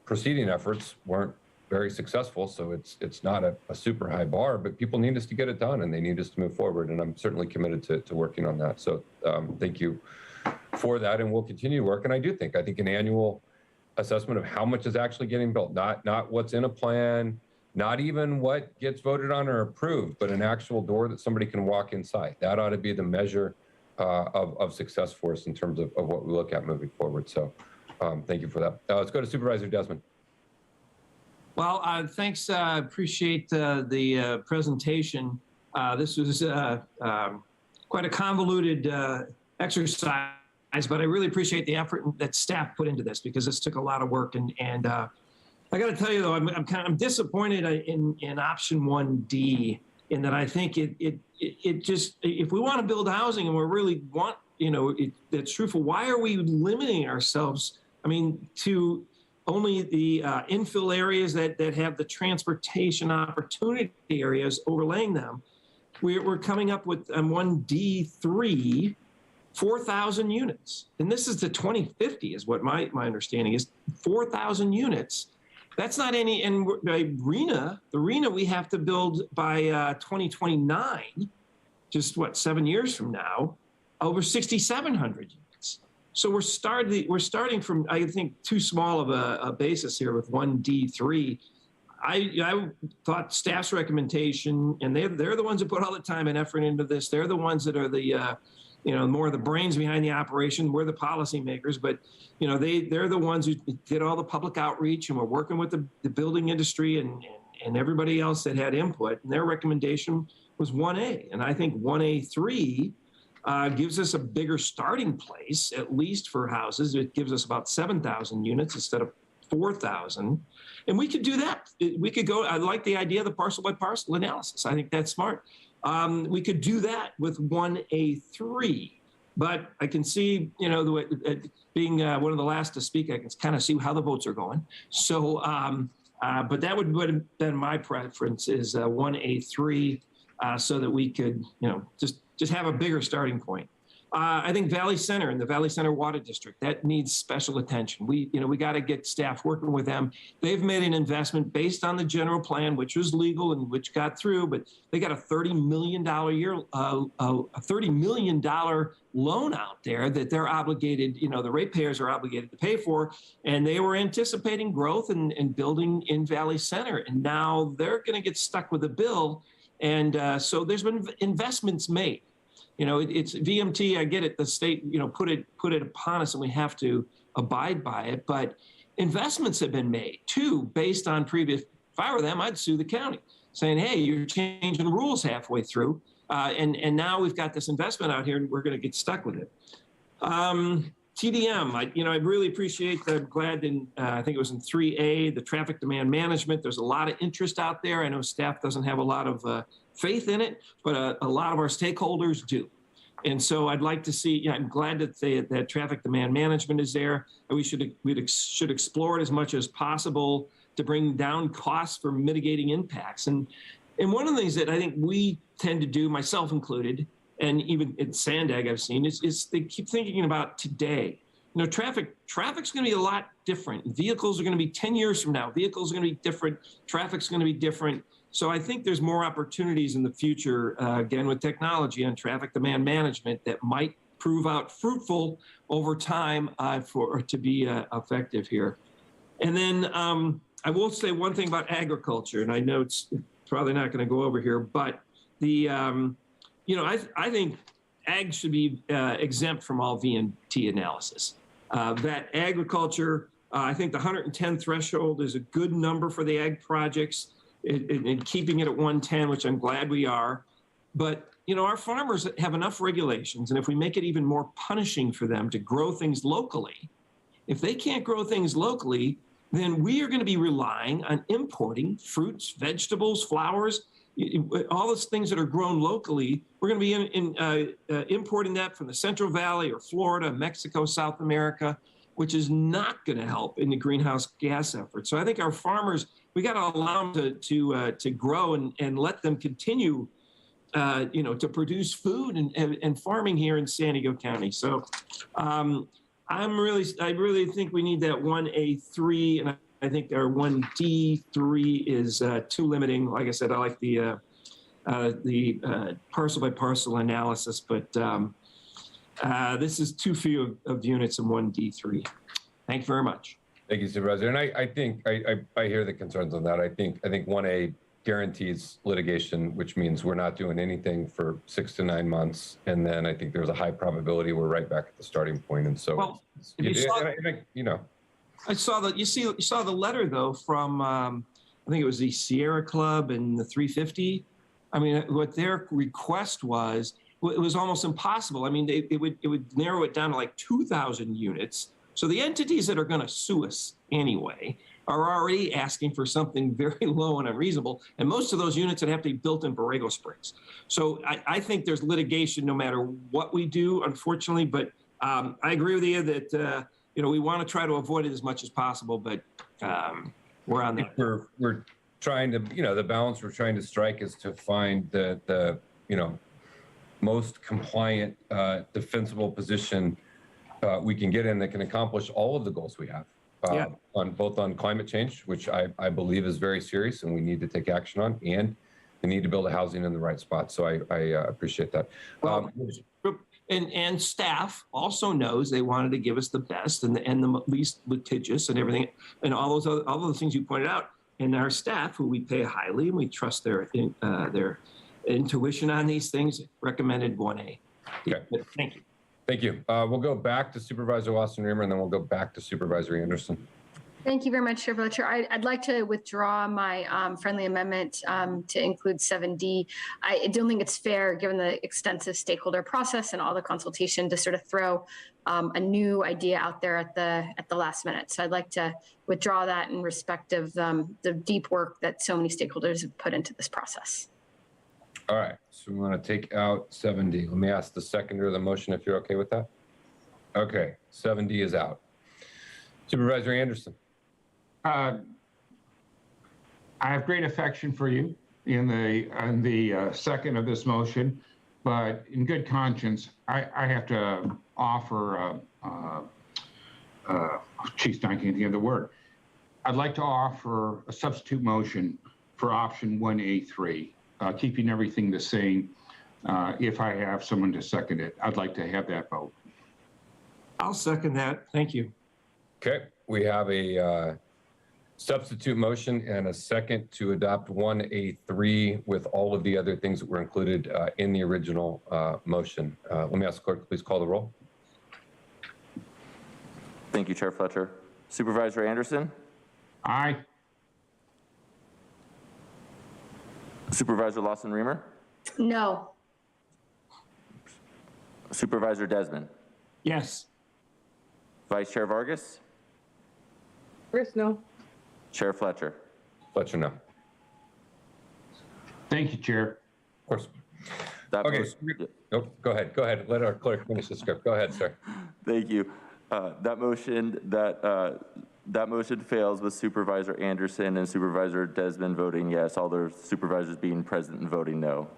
preceding efforts weren't very successful, so it's not a super high bar, but people need us to get it done, and they need us to move forward, and I'm certainly committed to working on that. So thank you for that, and we'll continue to work. And I think an annual assessment of how much is actually getting built, not what's in a plan, not even what gets voted on or approved, but an actual door that somebody can walk inside. That ought to be the measure of success for us in terms of what we look at moving forward. So thank you for that. Let's go to Supervisor Desmond. Well, thanks. Appreciate the presentation. This was quite a convoluted exercise, but I really appreciate the effort that staff put into this, because this took a lot of work. And I got to tell you, though, I'm disappointed in option 1D, in that I think it just, if we want to build housing and we really want, you know, that's truthful, why are we limiting ourselves, I mean, to only the infill areas that have the transportation opportunity areas, overlaying them? We're coming up with 1D3, 4,000 units. And this is the 2050 is what my understanding is, 4,000 units. That's not any, and the RENA we have to build by 2029, just what, 7 years from now, over 6,700 units. So we're starting from, I think, too small of a basis here with 1D3. I thought staff's recommendation, and they're the ones that put all the time and effort into this. They're the ones that are the, you know, more of the brains behind the operation. We're the policymakers, but you know, they're the ones who did all the public outreach, and we're working with the building industry and everybody else that had input. And their recommendation was 1A, and I think 1A3 gives us a bigger starting place, at least for houses. It gives us about 7,000 units instead of 4,000. And we could do that. We could go, I like the idea of the parcel by parcel analysis. I think that's smart. We could do that with 1A3, but I can see, you know, the way, being one of the last to speak, I can kind of see how the votes are going. So, but that would have been my preference, is 1A3, so that we could, you know, just have a bigger starting point. I think Valley Center and the Valley Center Water District, that needs special attention. We got to get staff working with them. They've made an investment based on the general plan, which was legal and which got through, but they got a $30 million $30 million loan out there that they're obligated, the ratepayers are obligated to pay for. And they were anticipating growth and building in Valley Center. And now they're going to get stuck with a bill. And so there's been investments made. It's VMT. I get it. The state, put it upon us, and we have to abide by it. But investments have been made too, based on previous. If I were them, I'd sue the county, saying, "Hey, you're changing the rules halfway through, and now we've got this investment out here, and we're going to get stuck with it." TDM. I really appreciate. I'm glad. I think it was in 3A, the traffic demand management. There's a lot of interest out there. I know staff doesn't have a lot of faith in it, but a lot of our stakeholders do. And so I'd like to see, I'm glad that traffic demand management is there. We should explore it as much as possible to bring down costs for mitigating impacts. And one of the things that I think we tend to do, myself included, and even in Sandag I've seen, is they keep thinking about today. Traffic's going to be a lot different. Vehicles are going to be 10 years from now. Vehicles are going to be different. Traffic's going to be different. So I think there's more opportunities in the future, again, with technology and traffic demand management that might prove out fruitful over time to be effective here. And then I will say one thing about agriculture, and I know it's probably not going to go over here, but I think ag should be exempt from all VMT analysis. That agriculture, I think the 110 threshold is a good number for the ag projects. And keeping it at 110, which I'm glad we are. But, our farmers have enough regulations, and if we make it even more punishing for them to grow things locally, if they can't grow things locally, then we are going to be relying on importing fruits, vegetables, flowers, all those things that are grown locally. We're going to be importing that from the Central Valley or Florida, Mexico, South America, which is not going to help in the greenhouse gas effort. So I think our farmers, we got to allow them to grow and let them continue, to produce food and farming here in San Diego County. So I really think we need that 1A3, and I think our 1D3 is too limiting. Like I said, I like the parcel by parcel analysis, but this is too few of units in 1D3. Thank you very much. Thank you, Supervisor. And I think I hear the concerns on that. I think 1A guarantees litigation, which means we're not doing anything for 6 to 9 months, and then I think there's a high probability we're right back at the starting point. And so, I saw that you saw the letter though from I think it was the Sierra Club and the 350. I mean, what their request was, it was almost impossible. I mean, it would narrow it down to like 2,000 units. So the entities that are going to sue us anyway are already asking for something very low and unreasonable. And most of those units would have to be built in Borrego Springs. So I think there's litigation no matter what we do, unfortunately. But I agree with you that, we want to try to avoid it as much as possible, but we're on that. We're trying to, the balance we're trying to strike is to find the most compliant, defensible position we can get in that can accomplish all of the goals we have, on both on climate change, which I believe is very serious and we need to take action on, and the need to build a housing in the right spot. So I appreciate that. And staff also knows they wanted to give us the best and the least litigious and everything, and all those things you pointed out. And our staff, who we pay highly and we trust their intuition on these things, recommended 1A. Okay. Thank you. Thank you. We'll go back to Supervisor Wasson-Reamer, and then we'll go back to Supervisor Anderson. Thank you very much, Chair Fletcher. I'd like to withdraw my friendly amendment to include 7D. I don't think it's fair, given the extensive stakeholder process and all the consultation, to sort of throw a new idea out there at the last minute. So I'd like to withdraw that in respect of the deep work that so many stakeholders have put into this process. All right, so we want to take out 7D. Let me ask the seconder of the motion if you're okay with that. Okay, 7D is out. Supervisor Anderson. I have great affection for you in the second of this motion, but in good conscience, I have to offer, geez, I can't think of the word. I'd like to offer a substitute motion for option 1A3, keeping everything the same. If I have someone to second it, I'd like to have that vote. I'll second that. Thank you. Okay, we have a substitute motion and a second to adopt 1A3 with all of the other things that were included in the original motion. Let me ask the clerk to please call the roll. Thank you, Chair Fletcher. Supervisor Anderson? Aye. Supervisor Lawson-Remer? No. Supervisor Desmond? Yes. Vice Chair Vargas? Vargas, no. Chair Fletcher? Fletcher, no. Thank you, Chair. Of course. That Okay. motion, Nope. Go ahead. Go ahead. Let our clerk finish the script. Go ahead, sir. Thank you. That motion fails with Supervisor Anderson and Supervisor Desmond voting yes, all the supervisors being present and voting no.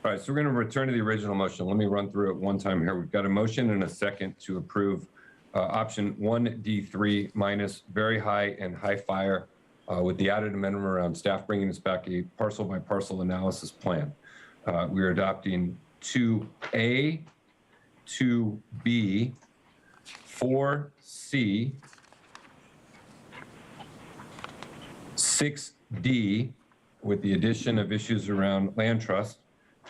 All right, so we're going to return to the original motion. Let me run through it one time here. We've got a motion and a second to approve option 1D3 minus very high and high fire with the added amendment around staff bringing us back a parcel by parcel analysis plan. We are adopting 2A, 2B, 4C, 6D with the addition of issues around land trust,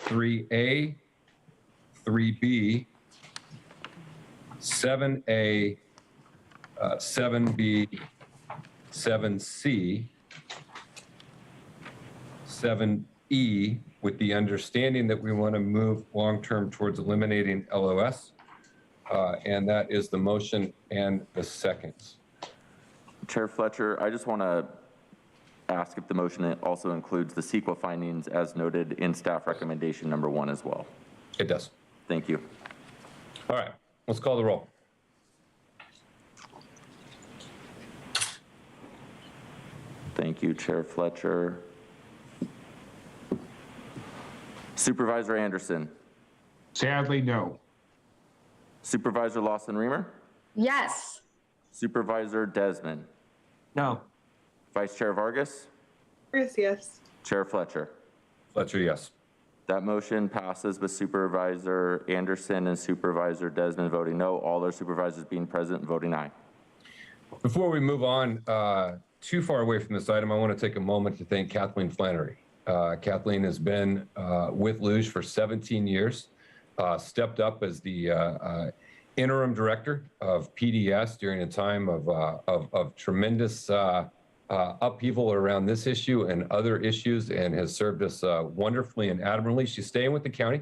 3A, 3B, 7A, 7B, 7C, 7E, with the understanding that we want to move long-term towards eliminating LOS. And that is the motion and the seconds. Chair Fletcher, I just want to ask if the motion also includes the CEQA findings as noted in staff recommendation number 1 as well. It does. Thank you. All right, let's call the roll. Thank you, Chair Fletcher. Supervisor Anderson? Sadly, no. Supervisor Lawson-Remer? Yes. Supervisor Desmond? No. Vice Chair Vargas? Vargas, yes. Chair Fletcher? Fletcher, yes. That motion passes with Supervisor Anderson and Supervisor Desmond voting no, all their supervisors being present and voting aye. Before we move on too far away from this item, I want to take a moment to thank Kathleen Flannery. Kathleen has been with Luge for 17 years, stepped up as the interim director of PDS during a time of tremendous upheaval around this issue and other issues, and has served us wonderfully and admirably. She's staying with the county,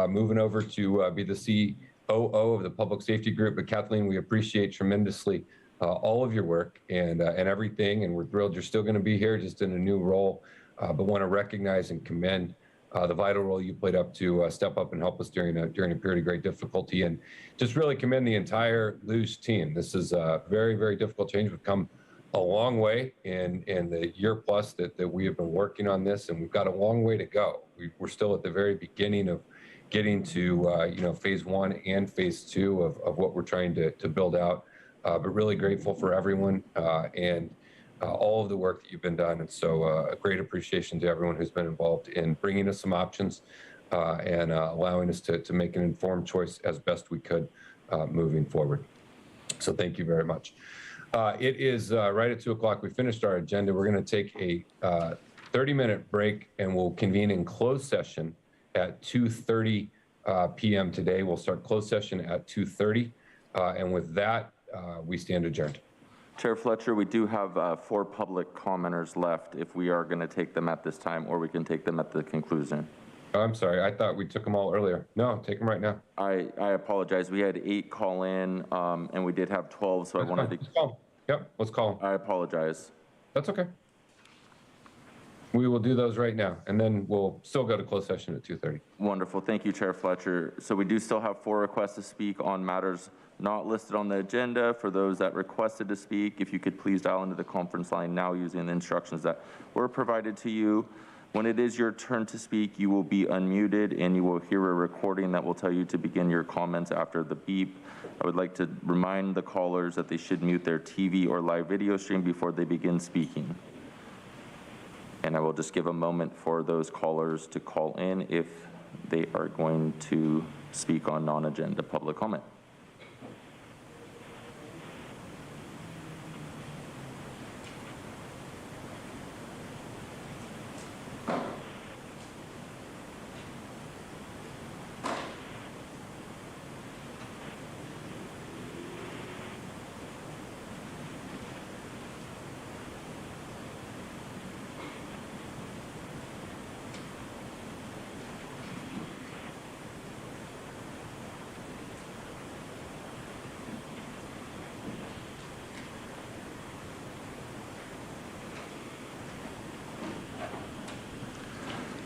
moving over to be the COO of the Public Safety Group. But Kathleen, we appreciate tremendously all of your work and everything, and we're thrilled you're still going to be here, just in a new role. But want to recognize and commend the vital role you played up to step up and help us during a period of great difficulty, and just really commend the entire Luge team. This is a very, very difficult change. We've come a long way in the year plus that we have been working on this, and we've got a long way to go. We're still at the very beginning of getting to phase 1 and phase 2 of what we're trying to build out. But really grateful for everyone and all of the work that you've been done. And so a great appreciation to everyone who's been involved in bringing us some options and allowing us to make an informed choice as best we could moving forward. So thank you very much. It is right at 2 o'clock. We finished our agenda. We're going to take a 30-minute break, and we'll convene in closed session at 2:30 p.m. today. We'll start closed session at 2:30. And with that, we stand adjourned. Chair Fletcher, we do have 4 public commenters left if we are going to take them at this time, or we can take them at the conclusion. Oh, I'm sorry. I thought we took them all earlier. No, take them right now. I apologize. We had 8 call in, and we did have 12, so I wanted to... Let's call them. Yep, let's call them. I apologize. That's okay. We will do those right now, and then we'll still go to closed session at 2:30. Wonderful. Thank you, Chair Fletcher. So we do still have 4 requests to speak on matters not listed on the agenda. For those that requested to speak, if you could please dial into the conference line now using the instructions that were provided to you. When it is your turn to speak, you will be unmuted and you will hear a recording that will tell you to begin your comments after the beep. I would like to remind the callers that they should mute their TV or live video stream before they begin speaking. And I will just give a moment for those callers to call in if they are going to speak on non-agenda public comment.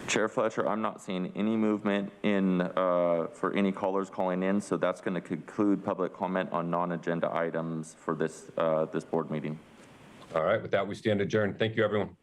Chair Fletcher, I'm not seeing any movement in for any callers calling in, so that's going to conclude public comment on non-agenda items for this this board meeting. All right, with that, we stand adjourned. Thank you, everyone.